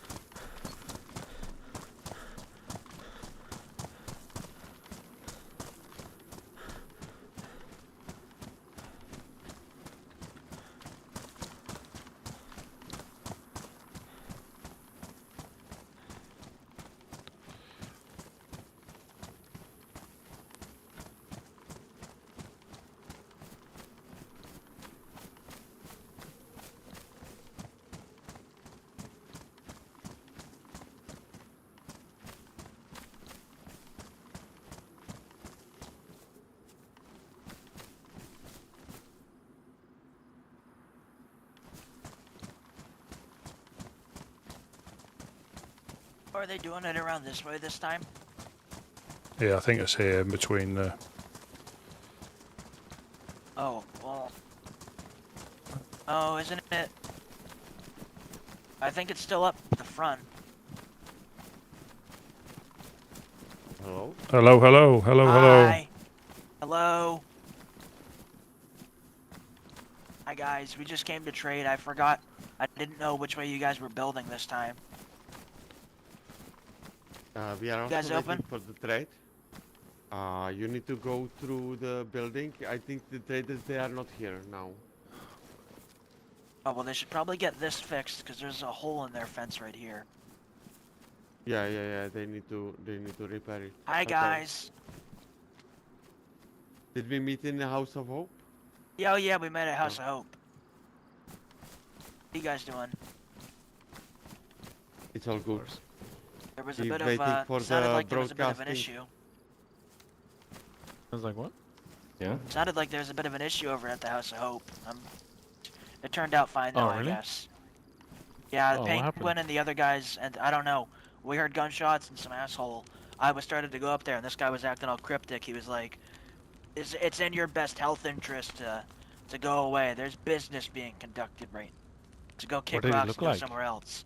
Are they doing it around this way this time? Yeah, I think it's here in between the... Oh, well. Oh, isn't it? I think it's still up the front. Hello? Hello, hello, hello, hello. Hi. Hello. Hi guys, we just came to trade. I forgot. I didn't know which way you guys were building this time. We are also guys waiting open? for the trade. You need to go through the building. I think the traders, they are not here now. Oh, well, they should probably get this fixed because there's a hole in their fence right here. Yeah. They need to repair it. Hi Okay. guys. Did we meet in the House of Hope? Yeah, oh yeah, we met at House of Hope. What you guys doing? It's all good. There was a We're bit waiting of for sounded the like there was a bit of an broadcasting. issue. I was like, what? Yeah. Sounded like there was a bit of an issue over at the House of Hope. It turned out fine though, Oh, really? I guess. Yeah, Oh, what Penguin happened? and the other guys, and I don't know. We heard gunshots and some asshole. I was started to go up there, and this guy was acting all cryptic. He was like, "It's in your best health interest to go away. There's business being conducted right. To go kick did he rocks look and go like? somewhere else."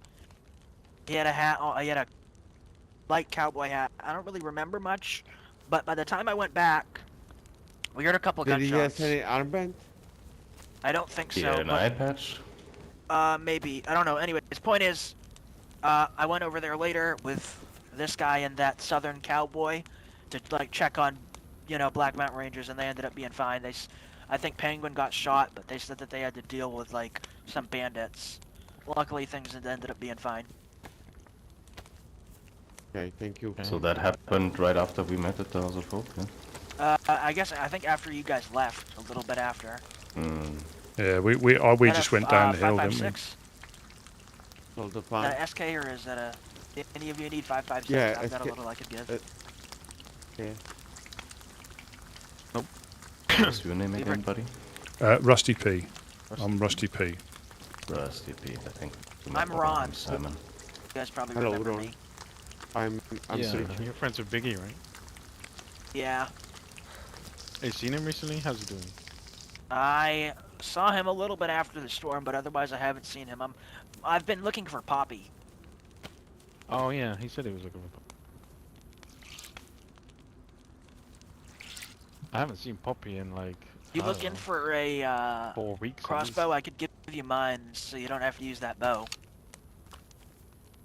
He had a hat. Oh, he had a light cowboy hat. I don't really remember much, but by the time I went back, we heard a couple Did he gunshots. have any armband? I don't think so. Yeah, an but eye patch. maybe. I don't know. Anyway, his point is, I went over there later with this guy and that Southern cowboy to like check on, Black Mountain Rangers, and they ended up being fine. I think Penguin got shot, but they said that they had to deal with like some bandits. Luckily, things ended up being fine. Okay, thank you. So that happened right after we met at the House of Hope, yeah? I think after you guys left, a little bit after. Hmm. Yeah, we just went down the hill, didn't we? 556? All the Is fun. that a SK or is that a? Any of you need 556? Yeah, I've got a SK. little I could give. Yeah. What's your name again, buddy? Rusty P. I'm Rusty P. Rusty P, I think. I'm Ron. Simon. You guys probably Hello, remember Ron. me. I'm Yeah, Sergio. you're friends with Biggie, right? Yeah. Hey, seen him recently? How's he doing? I saw him a little bit after the storm, but otherwise I haven't seen him. I've been looking for Poppy. Oh yeah, he said he was looking for. I haven't seen Poppy in like. You I looking don't know, for a 4 weeks. at crossbow? I could give you mine, so you don't have to use that bow. least.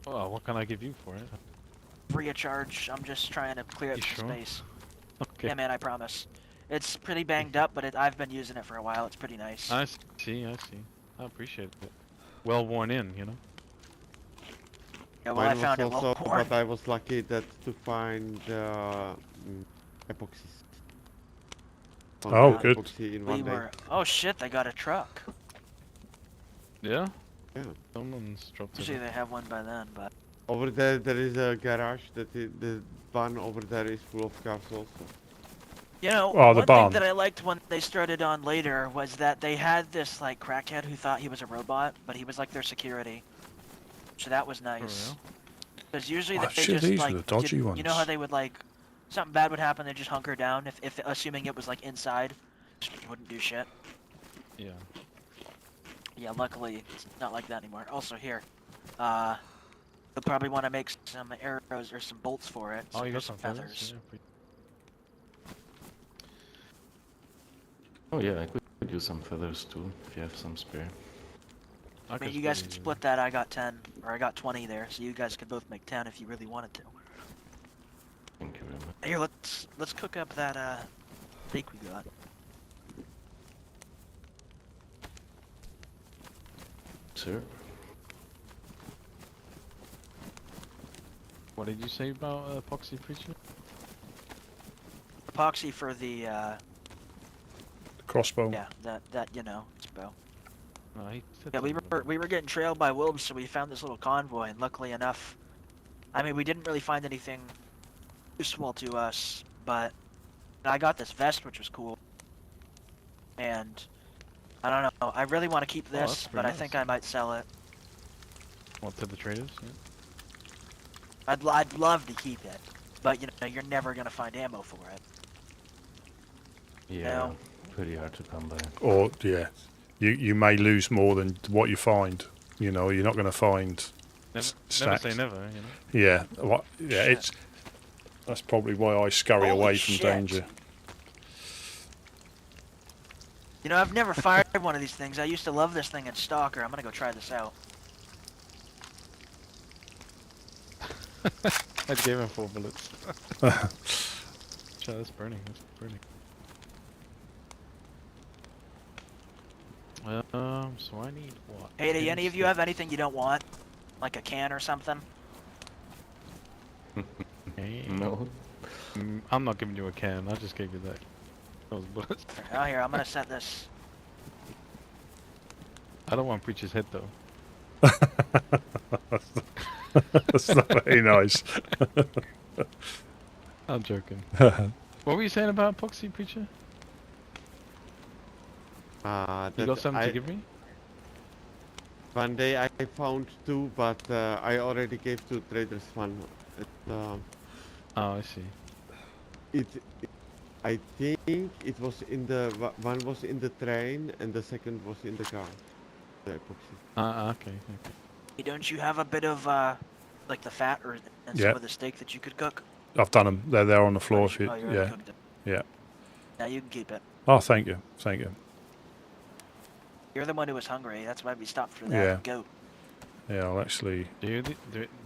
Oh, what can I give you for it? Free of charge. I'm just trying to clear You up some sure? space. Okay. Yeah, man, I promise. It's pretty banged up, but I've been using it for a while. It's pretty nice. I see. I appreciate it. Well worn in, you know. Yeah, well, I Mine found it was well also, worn. but I was lucky that to find epoxies. Oh, good. Epoxy in We one day. were. Oh shit! They got a truck. Yeah. Yeah. Someone's dropped Usually it. they have one by then, but Over there is a garage. The van over there is full of cars also. You know, Oh, the one barn. thing that I liked when they started on later was that they had this like crackhead who thought he was a robot, but he was like their security. So that was nice. Because usually Oh, they shit, just these like are the dodgy you know how ones. they would like something bad would happen, they just hunker down if assuming it was like inside, just wouldn't do shit. Yeah. Yeah, luckily it's not like that anymore. Also here, you'll probably want to make some arrows or some bolts for it. Oh, So you got there's some some feathers? Yeah, Oh yeah, I could use some feathers too, if you have some spare. I mean, you guys can split that. I got 10, or I got 20 there, so you guys could both make 10 if you really wanted to. Thank you very much. Here, let's cook up that steak we got. Sir? What did you say about epoxy preacher? Epoxy for the Crossbow. yeah, that you know, it's bow. No, he said Yeah, something about we were getting trailed by wolves, so we found this little convoy, and luckily enough, I mean, we didn't really find anything useful to us, but I got this vest, which was cool. And I don't know, I really want to keep that's this, pretty but I nice. think I might sell it. What, to the traders? Yeah. I'd love to keep it, but you know, you're never gonna find ammo for it. Yeah, No. pretty hard to come by. Or, yeah. You may lose more than what you find. You know, you're not going to find Never stacks. say never, you know. Yeah, yeah. Shit. That's probably why I scurry Holy away from shit. danger. You know, I've never fired one of these things. I used to love this thing in Stalker. I'm gonna go try this out. I gave him 4 bullets. Chad, that's burning. That's burning. So I need what? Hey, do any of you have anything you don't want? Like a can or something? Hey. No. I'm not giving you a can. I just gave you that. Those bullets. Oh, here, I'm gonna set this. I don't want to preach his head though. That's not very nice. I'm joking. What were you saying about epoxy, preacher? You That got something to give me? One day I found 2, but I already gave 2 traders one. Oh, I see. I think it was in the one was in the train and the second was in the car. The epoxy. Okay. Hey, don't you have a bit of like the fat or and Yeah. some of the steak that you could cook? I've done them. They're there on the floor. If you, Oh, you already yeah, cooked it. yeah. Yeah, you can keep it. Oh, thank you, thank you. You're the one who was hungry. That's why we stopped for that Yeah. goat. Yeah, I'll actually. Do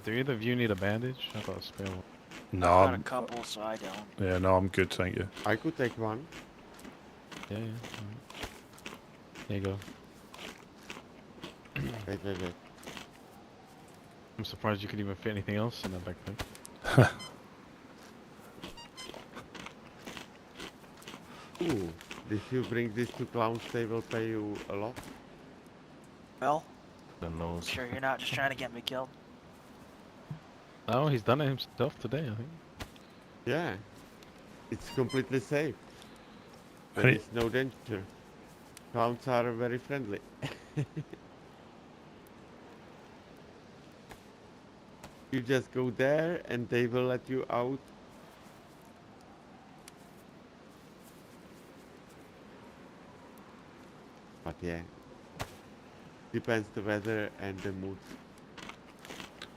either of you need a bandage? I got a spare one. No, I've got a I'm, couple, so I don't. yeah, no, I'm good, thank you. I could take one. Yeah. Alright. There you go. Wait. I'm surprised you could even fit anything else in that backpack. Ooh, if you bring this to clowns, they will pay you a lot. Well, The nose. sure you're not just trying to get me killed. Oh, he's done it himself today, I think. Yeah, it's completely safe. And There it- is no danger. Clowns are very friendly. You just go there and they will let you out. But yeah, depends the weather and the mood.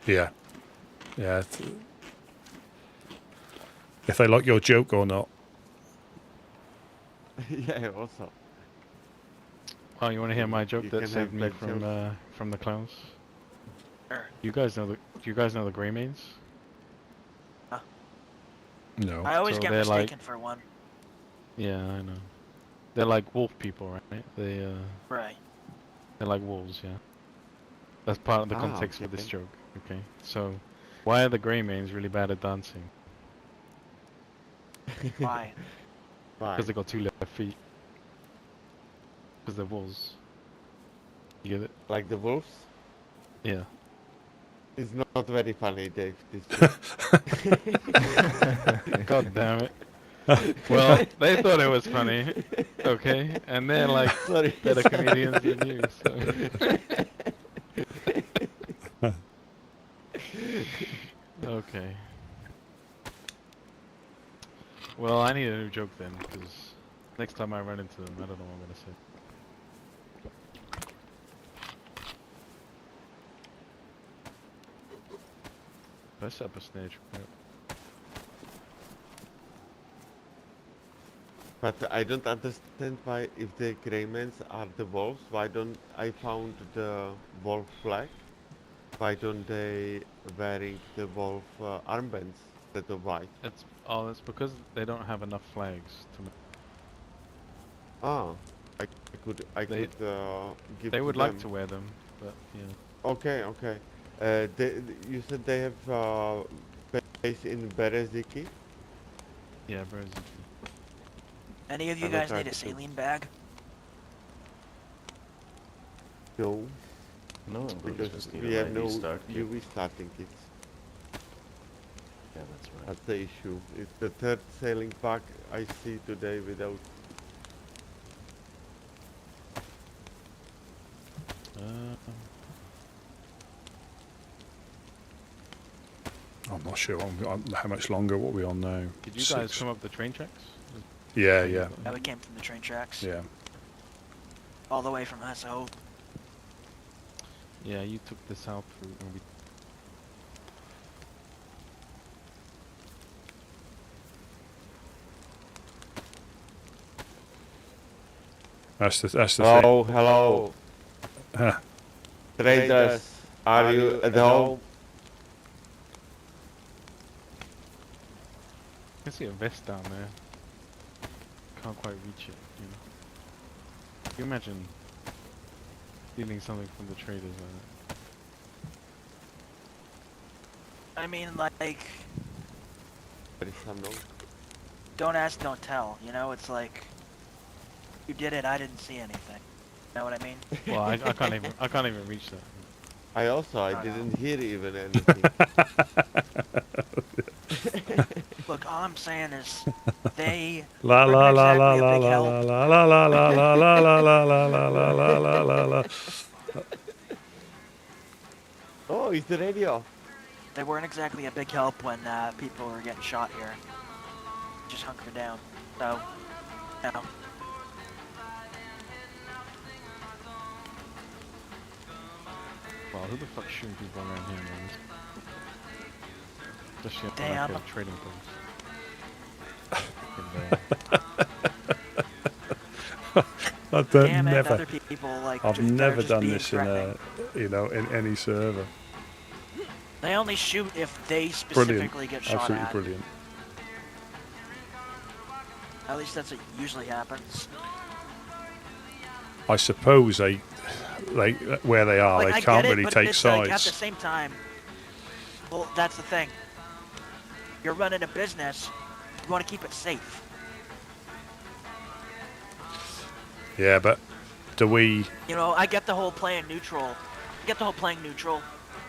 Yeah, yeah. If they like your joke or not. Yeah, also. Oh, you want to hear my joke You that can saved have me bad from the clowns? Sure. You guys know the Grey Mains? No. I always So get they're like- mistaken for one. Yeah, I know. They're like wolf people, right? Right. They're like wolves, yeah. That's part of the Ah, context of this okay. joke. Okay, so why are the Grey Mains really bad at dancing? Why? Why? Because they got 2 left feet. Because they're wolves. You get it? Like the wolves? Yeah. It's not very funny, Dave. This joke. God damn it. Well, they thought it was funny, okay? And they're like Sorry. better comedians than you, so. Okay. Well, I need a new joke then, because next time I run into them, I don't know what I'm gonna say. Let's set up a snare trap. But I don't understand why, if the Greymans are the wolves, why don't I found the wolf flag? Why don't they wearing the wolf armbands instead of white? It's because they don't have enough flags to. Ah, I could give. They to would them. like to wear them, but yeah. Okay, okay. You said they have base in Bereziki? Yeah, Bereziki. Any of you guys need a saline bag? No. No, Because just need we an have IV no start kit. UV starting kits. Yeah, that's right. That's the issue. It's the third sailing pack I see today without. I'm not sure how much longer. What are we on now? Did you guys come up the train tracks? Yeah, yeah. Yeah, we came from the train tracks. Yeah. All the way from us, I hope. Yeah, you took the south route and we. That's the Hello, hello. Huh. Traders, are you at home? I can see a vest down there. Can't quite reach it, you know. Can you imagine stealing something from the traders like that? I mean, like, There is some note. don't ask, don't tell. You know, it's like, you did it, I didn't see anything. Know what I mean? Well, I can't even reach that. I didn't hear even anything. Look, all I'm saying is, they La weren't la la la exactly a la big la help. la la la la la la la la la la la la la la. Oh, it's the radio. They weren't exactly a big help when people were getting shot here. Just hunker down. So, you know. Well, who the fuck's shooting people around here, man? Especially at Damn. like a trading post. Damn it, other people, like, I've they're never just done being this in a, in any server. They only shoot if they Brilliant, specifically get shot absolutely at. brilliant. At least that's what usually happens. I suppose they where they are, Like, they I can't get it, really but take it's sides. like, at the same time, well, that's the thing. You're running a business, you want to keep it safe. Yeah, but do we? You know, I get the whole playing neutral.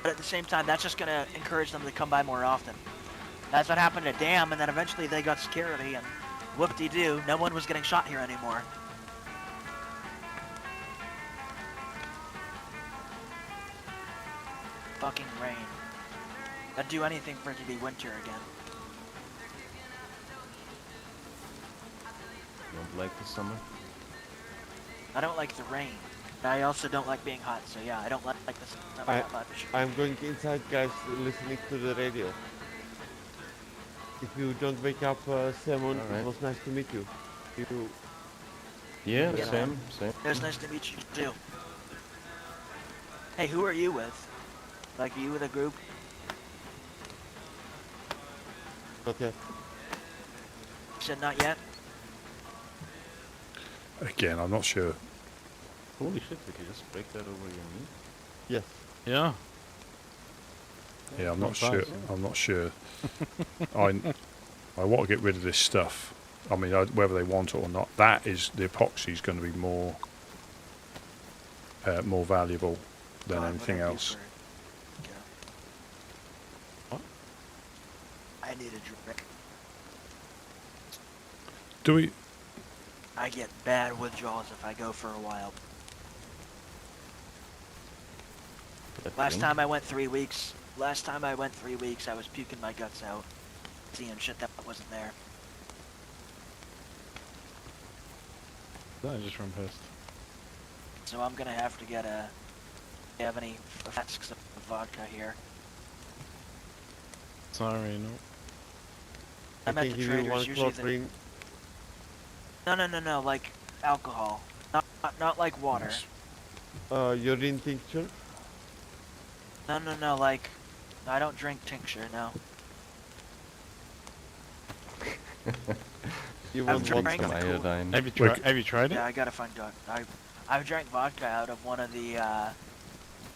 But at the same time, that's just going to encourage them to come by more often. That's what happened to Dam, and then eventually they got security, and whoop-de-doo, no one was getting shot here anymore. Fucking rain. I'd do anything for it to be winter again. You don't like the summer? I don't like the rain. I also don't like being hot, so yeah, I don't like this. I'm going inside, guys, listening to the radio. If you don't wake up, Simon, it was nice to meet you. Yeah, Yeah, same, man. same. It was nice to meet you too. Hey, who are you with? Like, are you with a group? Okay. You said not yet? Again, I'm not sure. Holy shit, did you just break that over your knee? Yes. Yeah. Yeah, I'm Not not sure. fast. I'm not sure. I want to get rid of this stuff. I mean, whether they want it or not, that is the epoxy is going to be more valuable than God, anything what I do else. for- yeah. What? I need a drink. Do we? I get bad withdrawals if I go for a while. Last time I went 3 weeks, I was puking my guts out, seeing shit that wasn't there. I just run past. So I'm gonna have to get a. Do you have any flasks of vodka here? Sorry, no. I'm I at can the give you traders. one Usually chlorine. No, like alcohol, not like water. Urine tincture. No, like I don't drink tincture. No. You I've want drank vodka? the Iodine. Have you tried it? Yeah, I gotta find out. I've drank vodka out of one of the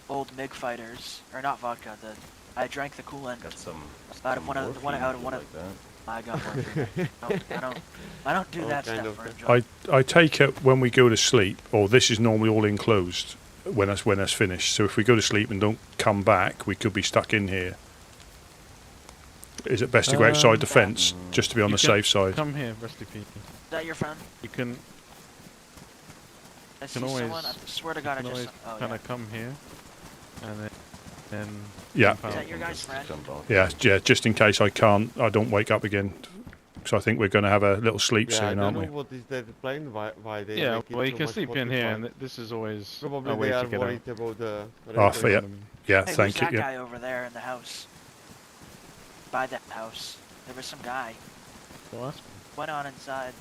old MiG fighters, or not vodka. I drank the coolant Got some. out of one of like that. I got morphine. I don't do All that kind stuff of for enjoyment. I take it when we go to sleep, or this is normally all enclosed when that's finished. So if we go to sleep and don't come back, we could be stuck in here. Is it best to go outside the fence just to be on the safe side? Come here, Rusty P. Is that your friend? You can. I see always- someone. I swear to God, I You can just. always Oh, kind yeah. of come here, and then. Yeah. jump Is out that your and guy's just friend? jump out. Yeah, just in case I don't wake up again. So I think we're going to have a little sleep Yeah, I soon, don't aren't know we? what is that plane. Why they Yeah, make it well, you so can much sleep in here, and fortified. this is always Probably a way they to are get worried out. about the. Oh, for radiation. yeah, Hey, thank who's you. that Yeah. guy over there in the house? By that house, there was some guy. What? Went on inside.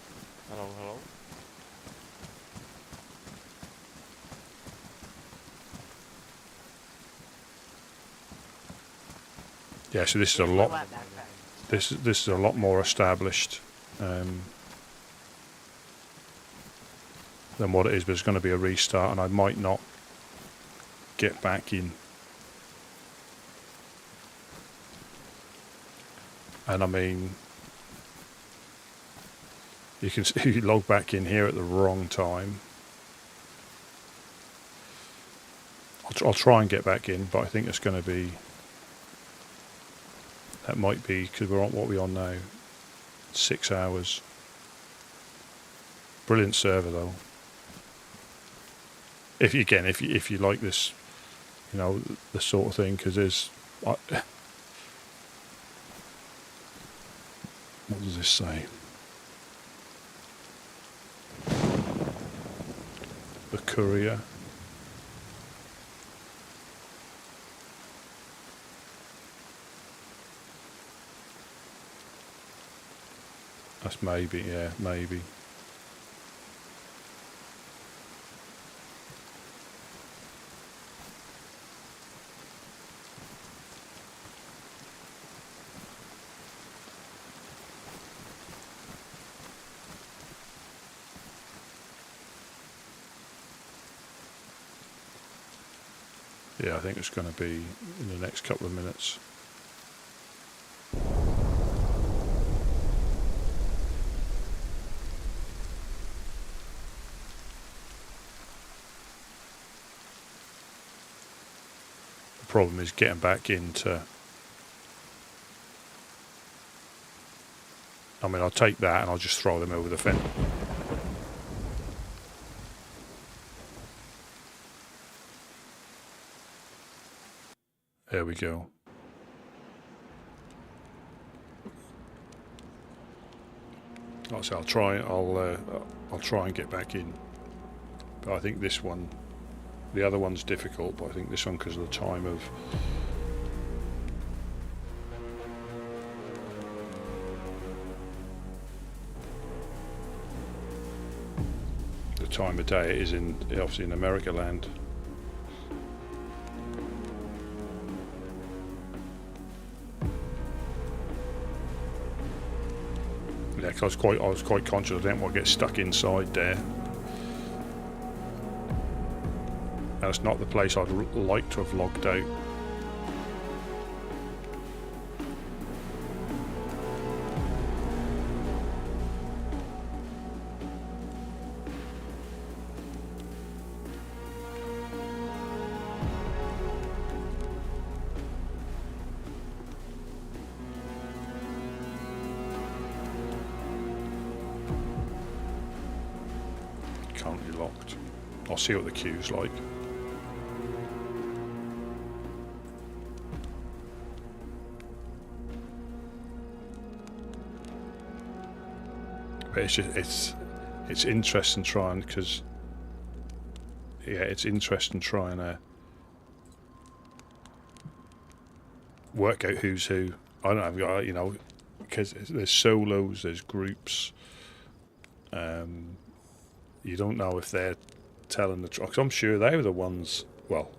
Hello, hello. Yeah, so this is a Well, lot. that backpack. This is a lot more established than what it is. But there's going to be a restart, and I might not get back in. And I mean, you can see you log back in here at the wrong time. I'll try and get back in, but I think it's going to be. That might be because we're on what we're on now. 6 hours. Brilliant server though. If you like this, you know, the sort of thing, because there's. What does this say? The courier. That's maybe, yeah, maybe. Yeah, I think it's going to be in the next couple of minutes. The problem is getting back into. I mean, I'll take that and I'll just throw them over the fence. There we go. Like I say, I'll try and get back in. But I think this one, the other one's difficult. But I think this one, because of the time of day it is in, obviously in America land. Yeah, 'cause I was quite conscious I didn't want to get stuck inside there. And it's not the place I'd like to have logged out. currently locked. I'll see what the queue's like. But it's interesting trying, because yeah, it's interesting trying to work out who's who. I don't know, you know, because there's solos, there's groups. You don't know if they're telling the truth. I'm sure they were the ones. Well,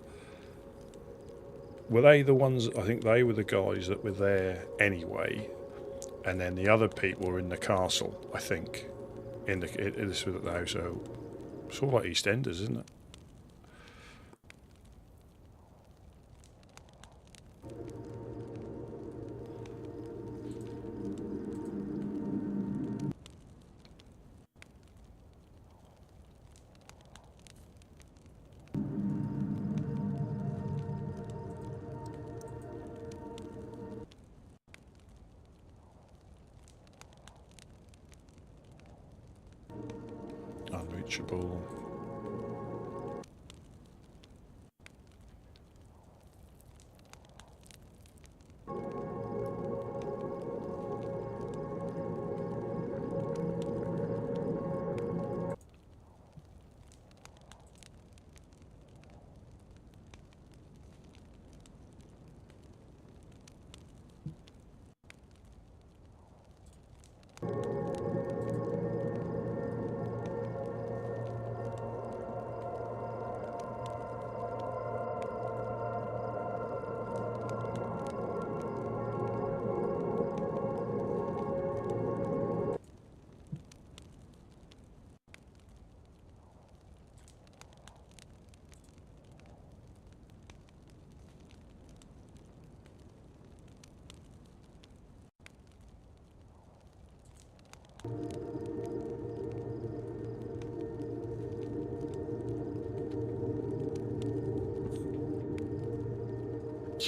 were they the ones? I think they were the guys that were there anyway, and then the other people were in the castle. I think this was at the house. So it's all like EastEnders, isn't it? Unreachable.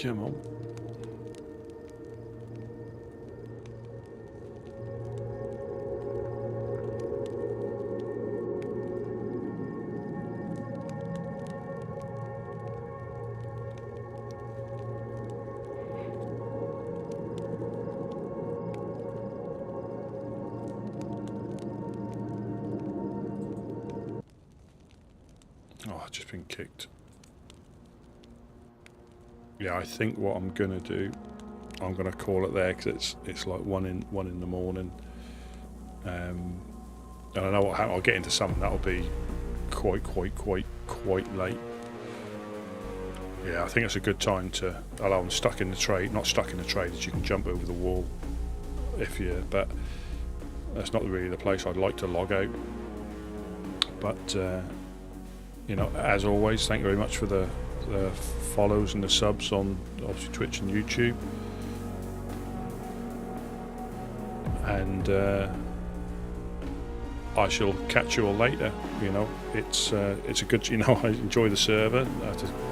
Come on. Oh, I've just been kicked. Yeah, I think what I'm gonna do, I'm gonna call it there, because it's like one in the morning. And I know what happened. I'll get into something that'll be quite late. Yeah, I think it's a good time to. Although I'm stuck in the trade, not stuck in the trade, as you can jump over the wall if you. But that's not really the place I'd like to log out. But you know, as always, thank you very much for the follows and the subs on obviously Twitch and YouTube. And I shall catch you all later. You know, it's a good. You know, I enjoy the server,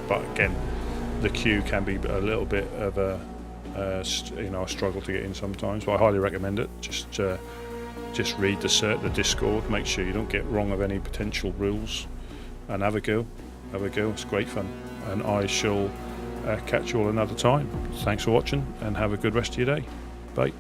but again, the queue can be a little bit of a you know, a struggle to get in sometimes. But I highly recommend it. Just read the Discord. Make sure you don't get wrong of any potential rules, and have a go. Have a go. It's great fun. And I shall catch you all another time. Thanks for watching, and have a good rest of your day. Bye.